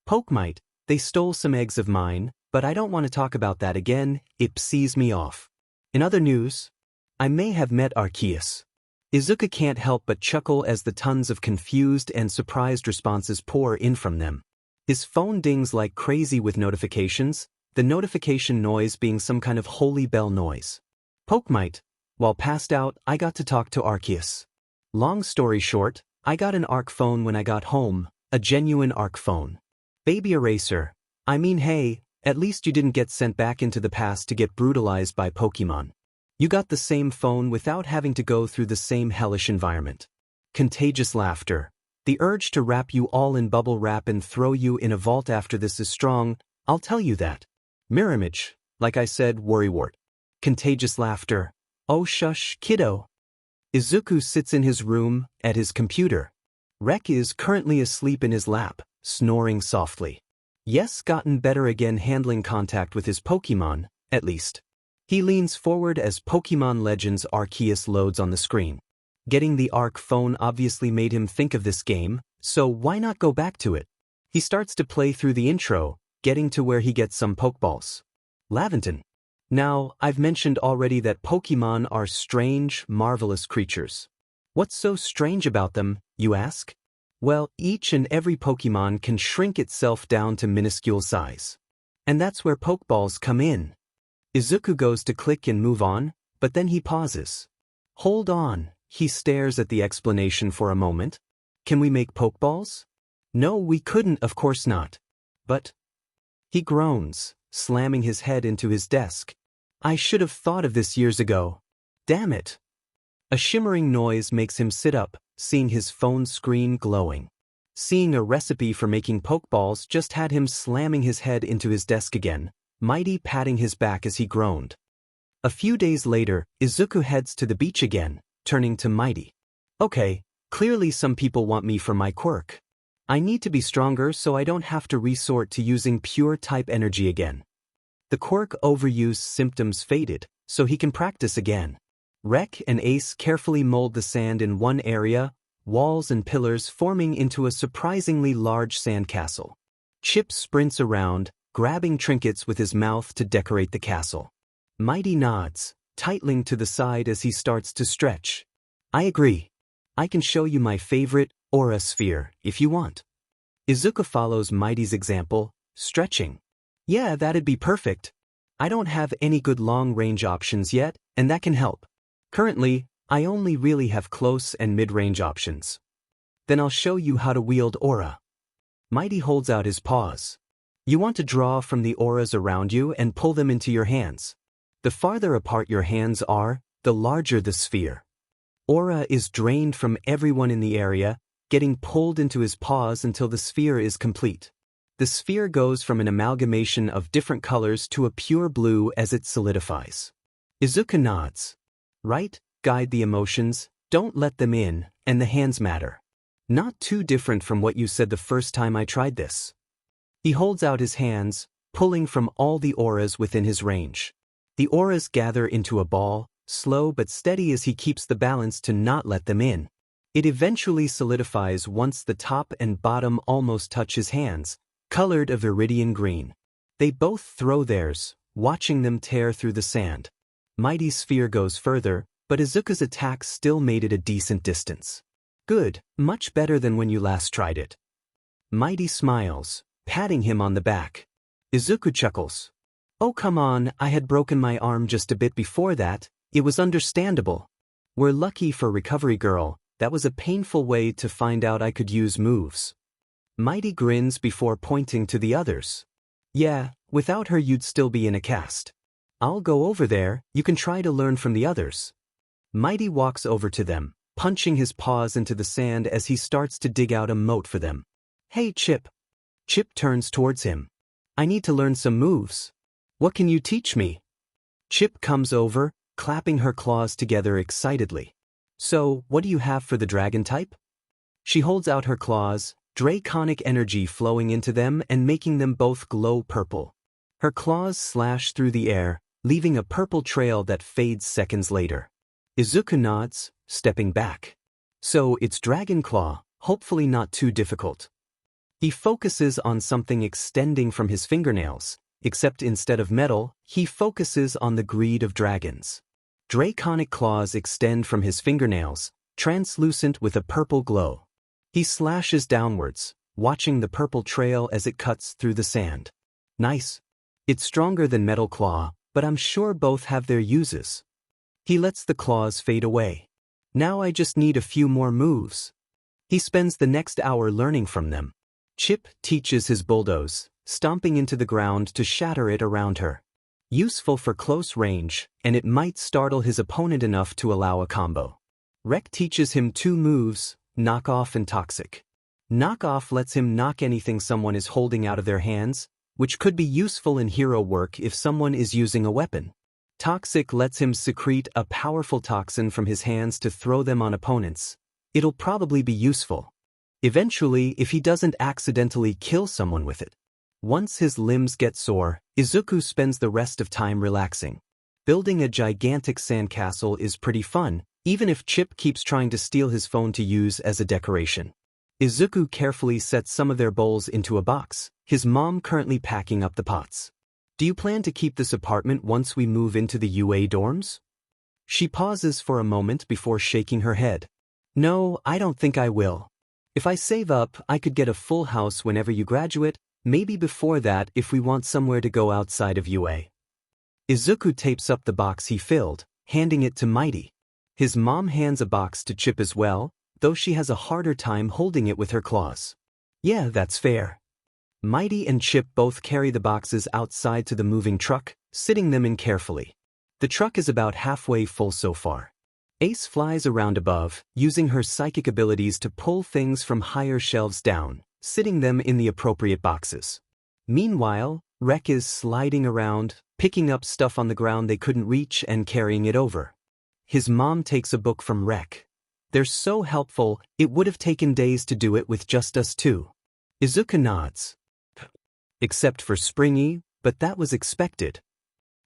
Speaker 1: Pokemite. They stole some eggs of mine, but I don't want to talk about that again, it pisses me off. In other news, I may have met Arceus. Izuku can't help but chuckle as the tons of confused and surprised responses pour in from them. His phone dings like crazy with notifications, the notification noise being some kind of holy bell noise. Pokemite. While passed out, I got to talk to Arceus. Long story short, I got an ARC phone when I got home, a genuine ARC phone. Baby Eraser. I mean, hey, at least you didn't get sent back into the past to get brutalized by Pokemon. You got the same phone without having to go through the same hellish environment. Contagious laughter. The urge to wrap you all in bubble wrap and throw you in a vault after this is strong, I'll tell you that. Mirror image. Like I said, worrywart. Contagious laughter. Oh shush, kiddo. Izuku sits in his room, at his computer. Rek is currently asleep in his lap, snoring softly. Yes, gotten better again handling contact with his Pokemon, at least. He leans forward as Pokemon Legends Arceus loads on the screen. Getting the ARC phone obviously made him think of this game, so why not go back to it? He starts to play through the intro, getting to where he gets some Pokeballs. Laventon. Now, I've mentioned already that Pokemon are strange, marvelous creatures. What's so strange about them, you ask? Well, each and every Pokemon can shrink itself down to minuscule size. And that's where Pokeballs come in. Izuku goes to click and move on, but then he pauses. Hold on, he stares at the explanation for a moment. Can we make Pokeballs? No, we couldn't, of course not. But... He groans, slamming his head into his desk. I should have thought of this years ago. Damn it. A shimmering noise makes him sit up, seeing his phone screen glowing. Seeing a recipe for making Pokeballs just had him slamming his head into his desk again, Mighty patting his back as he groaned. A few days later, Izuku heads to the beach again, turning to Mighty. Okay, clearly some people want me for my quirk. I need to be stronger so I don't have to resort to using pure type energy again. The quirk overuse symptoms faded, so he can practice again. Rek and Ace carefully mold the sand in one area, walls and pillars forming into a surprisingly large sandcastle. Chip sprints around, grabbing trinkets with his mouth to decorate the castle. Mighty nods, tightening to the side as he starts to stretch. I agree. I can show you my favorite aura sphere, if you want. Izuku follows Mighty's example, stretching. Yeah, that'd be perfect. I don't have any good long-range options yet, and that can help. Currently, I only really have close and mid-range options. Then I'll show you how to wield aura. Mighty holds out his paws. You want to draw from the auras around you and pull them into your hands. The farther apart your hands are, the larger the sphere. Aura is drained from everyone in the area, getting pulled into his paws until the sphere is complete. The sphere goes from an amalgamation of different colors to a pure blue as it solidifies. Izuku nods. Right, guide the emotions, don't let them in, and the hands matter. Not too different from what you said the first time I tried this. He holds out his hands, pulling from all the auras within his range. The auras gather into a ball, slow but steady as he keeps the balance to not let them in. It eventually solidifies once the top and bottom almost touch his hands, colored a viridian green. They both throw theirs, watching them tear through the sand. Mighty's sphere goes further, but Izuku's attack still made it a decent distance. Good, much better than when you last tried it. Mighty smiles, patting him on the back. Izuku chuckles. Oh come on, I had broken my arm just a bit before that, it was understandable. We're lucky for Recovery Girl, that was a painful way to find out I could use moves. Mighty grins before pointing to the others. Yeah, without her you'd still be in a cast. I'll go over there, you can try to learn from the others. Mighty walks over to them, punching his paws into the sand as he starts to dig out a moat for them. Hey Chip. Chip turns towards him. I need to learn some moves. What can you teach me? Chip comes over, clapping her claws together excitedly. So, what do you have for the dragon type? She holds out her claws, draconic energy flowing into them and making them both glow purple. Her claws slash through the air, leaving a purple trail that fades seconds later. Izuku nods, stepping back. So it's Dragon Claw, hopefully not too difficult. He focuses on something extending from his fingernails, except instead of metal, he focuses on the greed of dragons. Draconic claws extend from his fingernails, translucent with a purple glow. He slashes downwards, watching the purple trail as it cuts through the sand. Nice. It's stronger than Metal Claw, but I'm sure both have their uses. He lets the claws fade away. Now I just need a few more moves. He spends the next hour learning from them. Chip teaches his bulldoze, stomping into the ground to shatter it around her. Useful for close range, and it might startle his opponent enough to allow a combo. Rek teaches him 2 moves, Knock Off and Toxic. Knock Off lets him knock anything someone is holding out of their hands, which could be useful in hero work if someone is using a weapon. Toxic lets him secrete a powerful toxin from his hands to throw them on opponents. It'll probably be useful. Eventually, if he doesn't accidentally kill someone with it. Once his limbs get sore, Izuku spends the rest of time relaxing. Building a gigantic sandcastle is pretty fun, even if Chip keeps trying to steal his phone to use as a decoration. Izuku carefully sets some of their bowls into a box, his mom currently packing up the pots. Do you plan to keep this apartment once we move into the UA dorms? She pauses for a moment before shaking her head. No, I don't think I will. If I save up, I could get a full house whenever you graduate, maybe before that if we want somewhere to go outside of UA. Izuku tapes up the box he filled, handing it to Mighty. His mom hands a box to Chip as well, though she has a harder time holding it with her claws. Yeah, that's fair. Mighty and Chip both carry the boxes outside to the moving truck, sitting them in carefully. The truck is about halfway full so far. Ace flies around above, using her psychic abilities to pull things from higher shelves down, sitting them in the appropriate boxes. Meanwhile, Rek is sliding around, picking up stuff on the ground they couldn't reach and carrying it over. His mom takes a book from Rek. They're so helpful, it would have taken days to do it with just us two. Izuku nods. Except for Springy, but that was expected.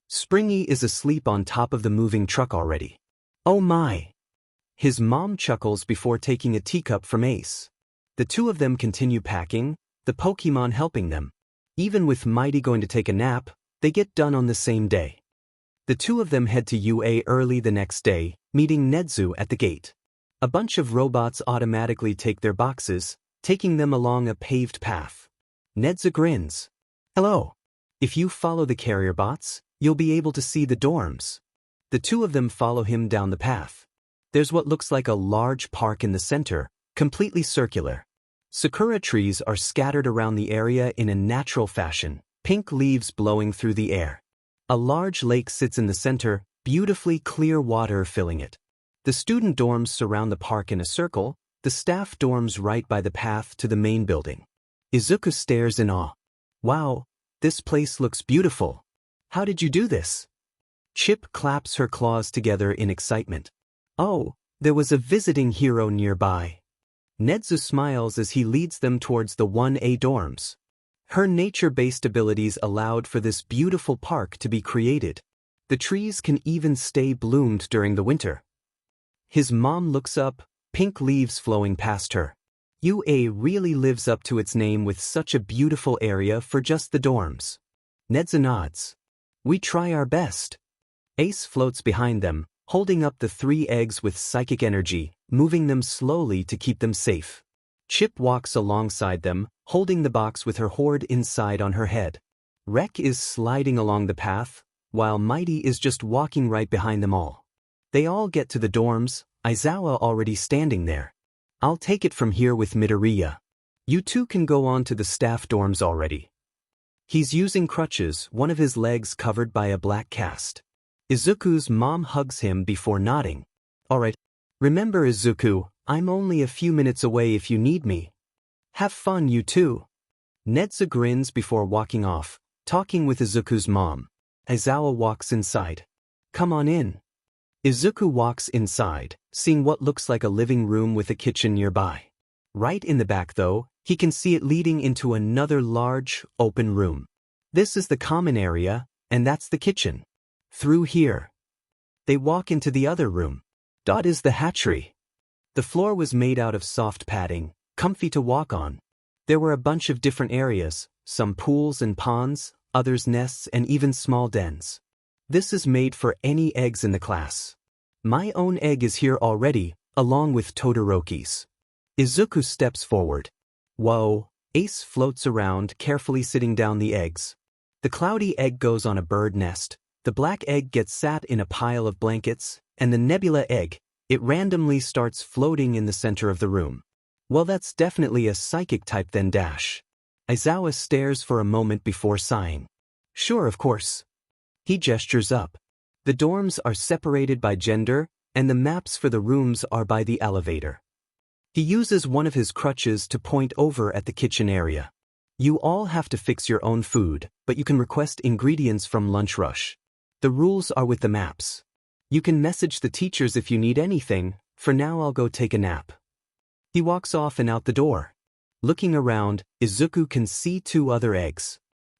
Speaker 1: Springy is asleep on top of the moving truck already. Oh my! His mom chuckles before taking a teacup from Ace. The two of them continue packing, the Pokémon helping them. Even with Mighty going to take a nap, they get done on the same day. The two of them head to UA early the next day, meeting Nedzu at the gate. A bunch of robots automatically take their boxes, taking them along a paved path. Nedzu grins. Hello. If you follow the carrier bots, you'll be able to see the dorms. The two of them follow him down the path. There's what looks like a large park in the center, completely circular. Sakura trees are scattered around the area in a natural fashion, pink leaves blowing through the air. A large lake sits in the center, beautifully clear water filling it. The student dorms surround the park in a circle, the staff dorms right by the path to the main building. Izuku stares in awe. Wow, this place looks beautiful. How did you do this? Chip claps her claws together in excitement. Oh, there was a visiting hero nearby. Nedzu smiles as he leads them towards the 1A dorms. Her nature-based abilities allowed for this beautiful park to be created. The trees can even stay bloomed during the winter. His mom looks up, pink leaves flowing past her. UA really lives up to its name with such a beautiful area for just the dorms. Nedzu nods. We try our best. Ace floats behind them, holding up the 3 eggs with psychic energy, moving them slowly to keep them safe. Chip walks alongside them, holding the box with her hoard inside on her head. Rek is sliding along the path, while Mighty is just walking right behind them all. They all get to the dorms, Aizawa already standing there. I'll take it from here with Midoriya. You two can go on to the staff dorms already. He's using crutches, one of his legs covered by a black cast. Izuku's mom hugs him before nodding. Alright. Remember Izuku, I'm only a few minutes away if you need me. Have fun you too. Netza grins before walking off, talking with Izuku's mom. Aizawa walks inside. Come on in. Izuku walks inside, seeing what looks like a living room with a kitchen nearby. Right in the back though, he can see it leading into another large, open room. This is the common area, and that's the kitchen. Through here. They walk into the other room. Dot is the hatchery. The floor was made out of soft padding, comfy to walk on. There were a bunch of different areas, some pools and ponds, others nests and even small dens. This is made for any eggs in the class. My own egg is here already, along with Todoroki's. Izuku steps forward. Whoa, Ace floats around, carefully sitting down the eggs. The cloudy egg goes on a bird nest, the black egg gets sat in a pile of blankets, and the nebula egg, it randomly starts floating in the center of the room. Well, that's definitely a psychic type then dash. Aizawa stares for a moment before sighing. Sure, of course. He gestures up. The dorms are separated by gender, and the maps for the rooms are by the elevator. He uses one of his crutches to point over at the kitchen area. You all have to fix your own food, but you can request ingredients from Lunch Rush. The rules are with the maps. You can message the teachers if you need anything. For now I'll go take a nap. He walks off and out the door. Looking around, Izuku can see 2 other eggs.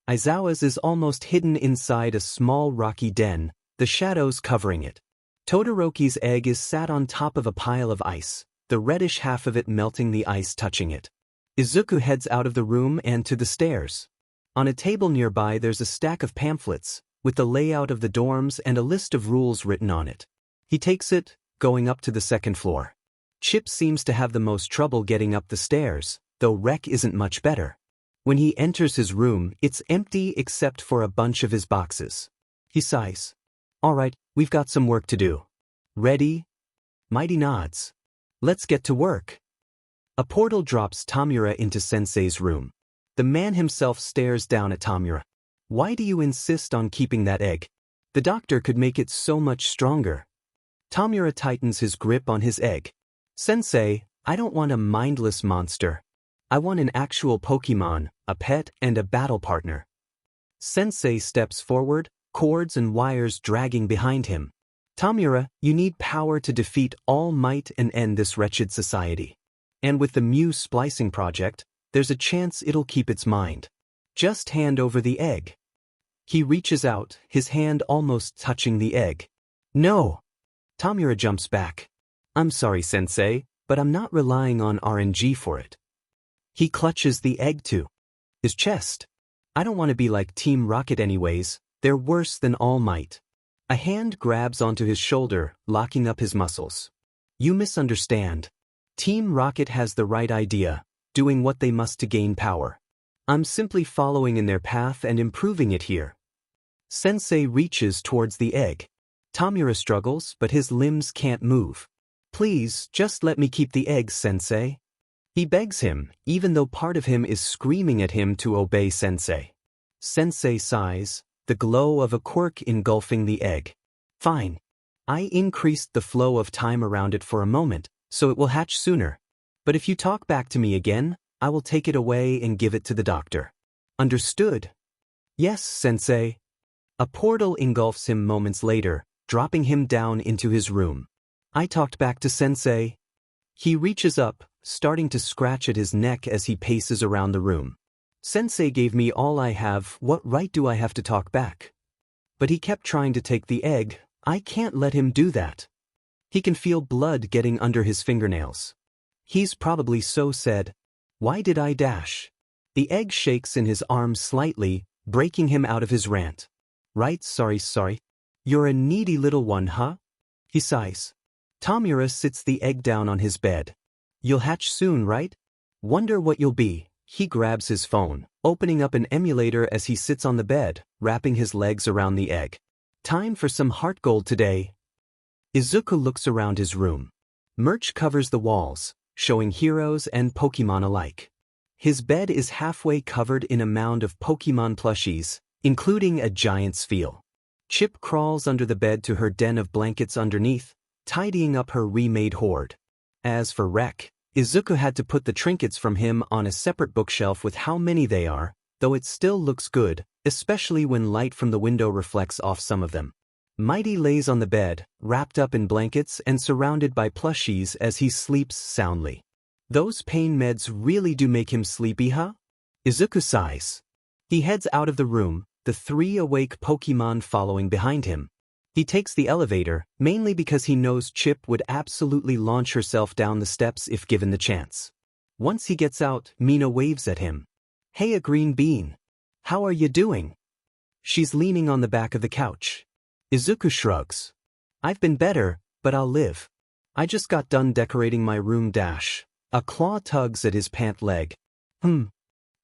Speaker 1: Aizawa's is almost hidden inside a small rocky den, the shadows covering it. Todoroki's egg is sat on top of a pile of ice, the reddish half of it melting, the ice touching it. Izuku heads out of the room and to the stairs. On a table nearby there's a stack of pamphlets, with the layout of the dorms and a list of rules written on it. He takes it, going up to the 2nd floor. Chip seems to have the most trouble getting up the stairs, though Rek isn't much better. When he enters his room, it's empty except for a bunch of his boxes. He sighs. Alright, we've got some work to do. Ready? Mighty nods. Let's get to work. A portal drops Tamura into Sensei's room. The man himself stares down at Tamura. Why do you insist on keeping that egg? The doctor could make it so much stronger. Tamura tightens his grip on his egg. Sensei, I don't want a mindless monster. I want an actual Pokemon, a pet, and a battle partner. Sensei steps forward, cords and wires dragging behind him. Tamura, you need power to defeat All Might and end this wretched society. And with the Mew splicing project, there's a chance it'll keep its mind. Just hand over the egg. He reaches out, his hand almost touching the egg. No! Tamura jumps back. I'm sorry, Sensei, but I'm not relying on RNG for it. He clutches the egg to his chest. I don't want to be like Team Rocket anyways, they're worse than All Might. A hand grabs onto his shoulder, locking up his muscles. You misunderstand. Team Rocket has the right idea, doing what they must to gain power. I'm simply following in their path and improving it here. Sensei reaches towards the egg. Tamura struggles, but his limbs can't move. Please, just let me keep the egg, Sensei. He begs him, even though part of him is screaming at him to obey Sensei. Sensei sighs, the glow of a quirk engulfing the egg. Fine. I increased the flow of time around it for a moment, so it will hatch sooner. But if you talk back to me again, I will take it away and give it to the doctor. Understood? Yes, Sensei. A portal engulfs him moments later, dropping him down into his room. I talked back to Sensei. He reaches up, starting to scratch at his neck as he paces around the room. Sensei gave me all I have, what right do I have to talk back? But he kept trying to take the egg, I can't let him do that. He can feel blood getting under his fingernails. He's probably so sad. Why did I dash? The egg shakes in his arms slightly, breaking him out of his rant. Right, sorry. You're a needy little one, huh? He sighs. Tamura sits the egg down on his bed. You'll hatch soon, right? Wonder what you'll be. He grabs his phone, opening up an emulator as he sits on the bed, wrapping his legs around the egg. Time for some heart gold today. Izuku looks around his room. Merch covers the walls, showing heroes and Pokemon alike. His bed is halfway covered in a mound of Pokemon plushies, including a giant Spheal. Chip crawls under the bed to her den of blankets underneath, tidying up her remade hoard. As for Rek, Izuku had to put the trinkets from him on a separate bookshelf with how many they are, though it still looks good, especially when light from the window reflects off some of them. Mighty lays on the bed, wrapped up in blankets and surrounded by plushies as he sleeps soundly. Those pain meds really do make him sleepy, huh? Izuku sighs. He heads out of the room, the 3 awake Pokemon following behind him. He takes the elevator, mainly because he knows Chip would absolutely launch herself down the steps if given the chance. Once he gets out, Mina waves at him. Hey, a green bean. How are you doing? She's leaning on the back of the couch. Izuku shrugs. I've been better, but I'll live. I just got done decorating my room. A claw tugs at his pant leg.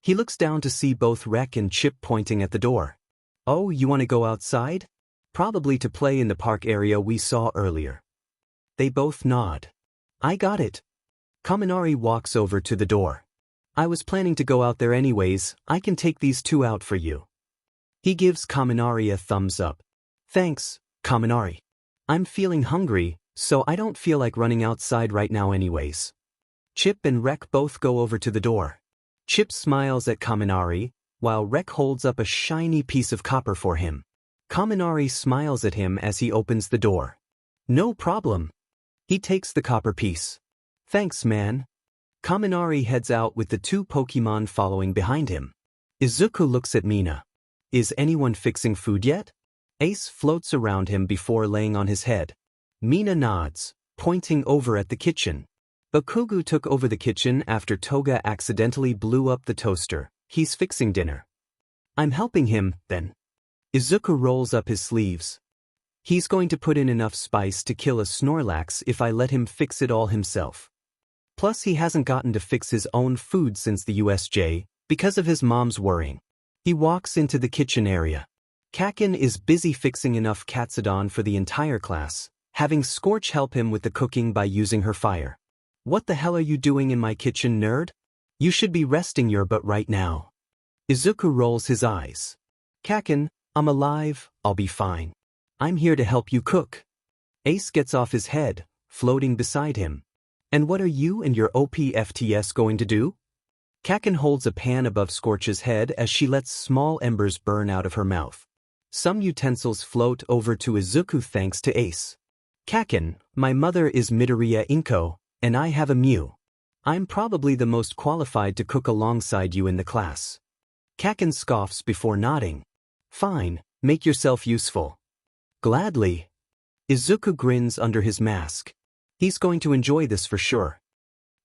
Speaker 1: He looks down to see both Rek and Chip pointing at the door. Oh, you want to go outside? Probably to play in the park area we saw earlier. They both nod. I got it. Kaminari walks over to the door. I was planning to go out there anyways, I can take these 2 out for you. He gives Kaminari a thumbs up. Thanks, Kaminari. I'm feeling hungry, so I don't feel like running outside right now anyways. Chip and Rek both go over to the door. Chip smiles at Kaminari, while Rek holds up a shiny piece of copper for him. Kaminari smiles at him as he opens the door. No problem. He takes the copper piece. Thanks, man. Kaminari heads out with the 2 Pokemon following behind him. Izuku looks at Mina. Is anyone fixing food yet? Ace floats around him before laying on his head. Mina nods, pointing over at the kitchen. Bakugo took over the kitchen after Toga accidentally blew up the toaster. He's fixing dinner. I'm helping him, then. Izuku rolls up his sleeves. He's going to put in enough spice to kill a Snorlax if I let him fix it all himself. Plus he hasn't gotten to fix his own food since the USJ, because of his mom's worrying. He walks into the kitchen area. Kakin is busy fixing enough katsudon for the entire class, having Scorch help him with the cooking by using her fire. What the hell are you doing in my kitchen, nerd? You should be resting your butt right now. Izuku rolls his eyes. Kakin, I'm alive, I'll be fine. I'm here to help you cook. Ace gets off his head, floating beside him. And what are you and your OPFTS going to do? Kakin holds a pan above Scorch's head as she lets small embers burn out of her mouth. Some utensils float over to Izuku thanks to Ace. Kakin, my mother is Midoriya Inko, and I have a Mew. I'm probably the most qualified to cook alongside you in the class. Kakin scoffs before nodding. Fine, make yourself useful. Gladly. Izuku grins under his mask. He's going to enjoy this for sure.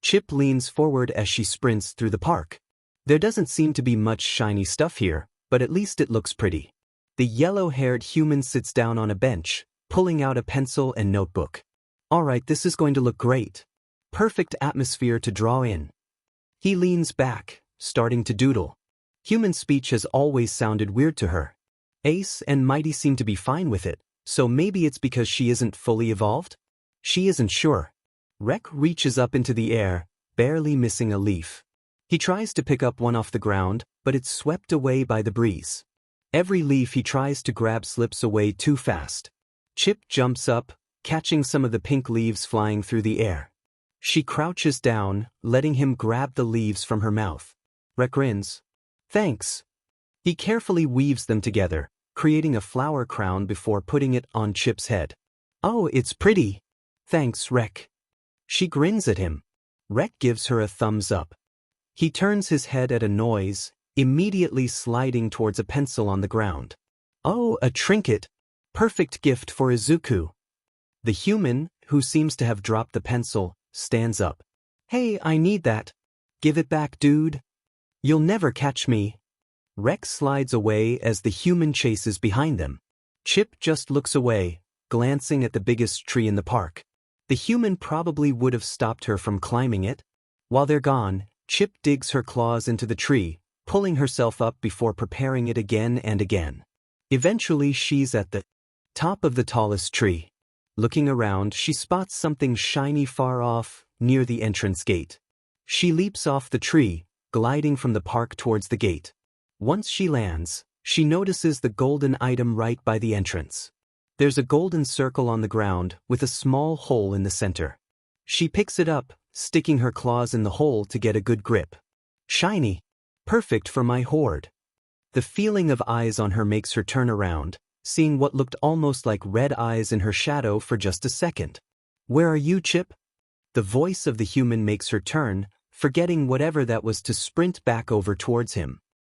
Speaker 1: Chip leans forward as she sprints through the park. There doesn't seem to be much shiny stuff here, but at least it looks pretty. The yellow-haired human sits down on a bench, pulling out a pencil and notebook. Alright, this is going to look great. Perfect atmosphere to draw in. He leans back, starting to doodle. Human speech has always sounded weird to her. Ace and Mighty seem to be fine with it, so maybe it's because she isn't fully evolved? She isn't sure. Rek reaches up into the air, barely missing a leaf. He tries to pick up one off the ground, but it's swept away by the breeze. Every leaf he tries to grab slips away too fast. Chip jumps up, catching some of the pink leaves flying through the air. She crouches down, letting him grab the leaves from her mouth. Rek grins. Thanks. He carefully weaves them together, creating a flower crown before putting it on Chip's head. Oh, it's pretty. Thanks, Rek. She grins at him. Rek gives her a thumbs up. He turns his head at a noise, immediately sliding towards a pencil on the ground. Oh, a trinket. Perfect gift for Izuku. The human, who seems to have dropped the pencil, stands up. Hey, I need that. Give it back, dude. You'll never catch me. Rek slides away as the human chases behind them. Chip just looks away, glancing at the biggest tree in the park. The human probably would have stopped her from climbing it. While they're gone, Chip digs her claws into the tree, pulling herself up before preparing it again and again. Eventually she's at the top of the tallest tree. Looking around, she spots something shiny far off, near the entrance gate. She leaps off the tree, gliding from the park towards the gate. Once she lands, she notices the golden item right by the entrance. There's a golden circle on the ground with a small hole in the center. She picks it up, sticking her claws in the hole to get a good grip. Shiny. Perfect for my hoard. The feeling of eyes on her makes her turn around, seeing what looked almost like red eyes in her shadow for just a second. Where are you, Chip? The voice of the human makes her turn, forgetting whatever that was to sprint back over towards him.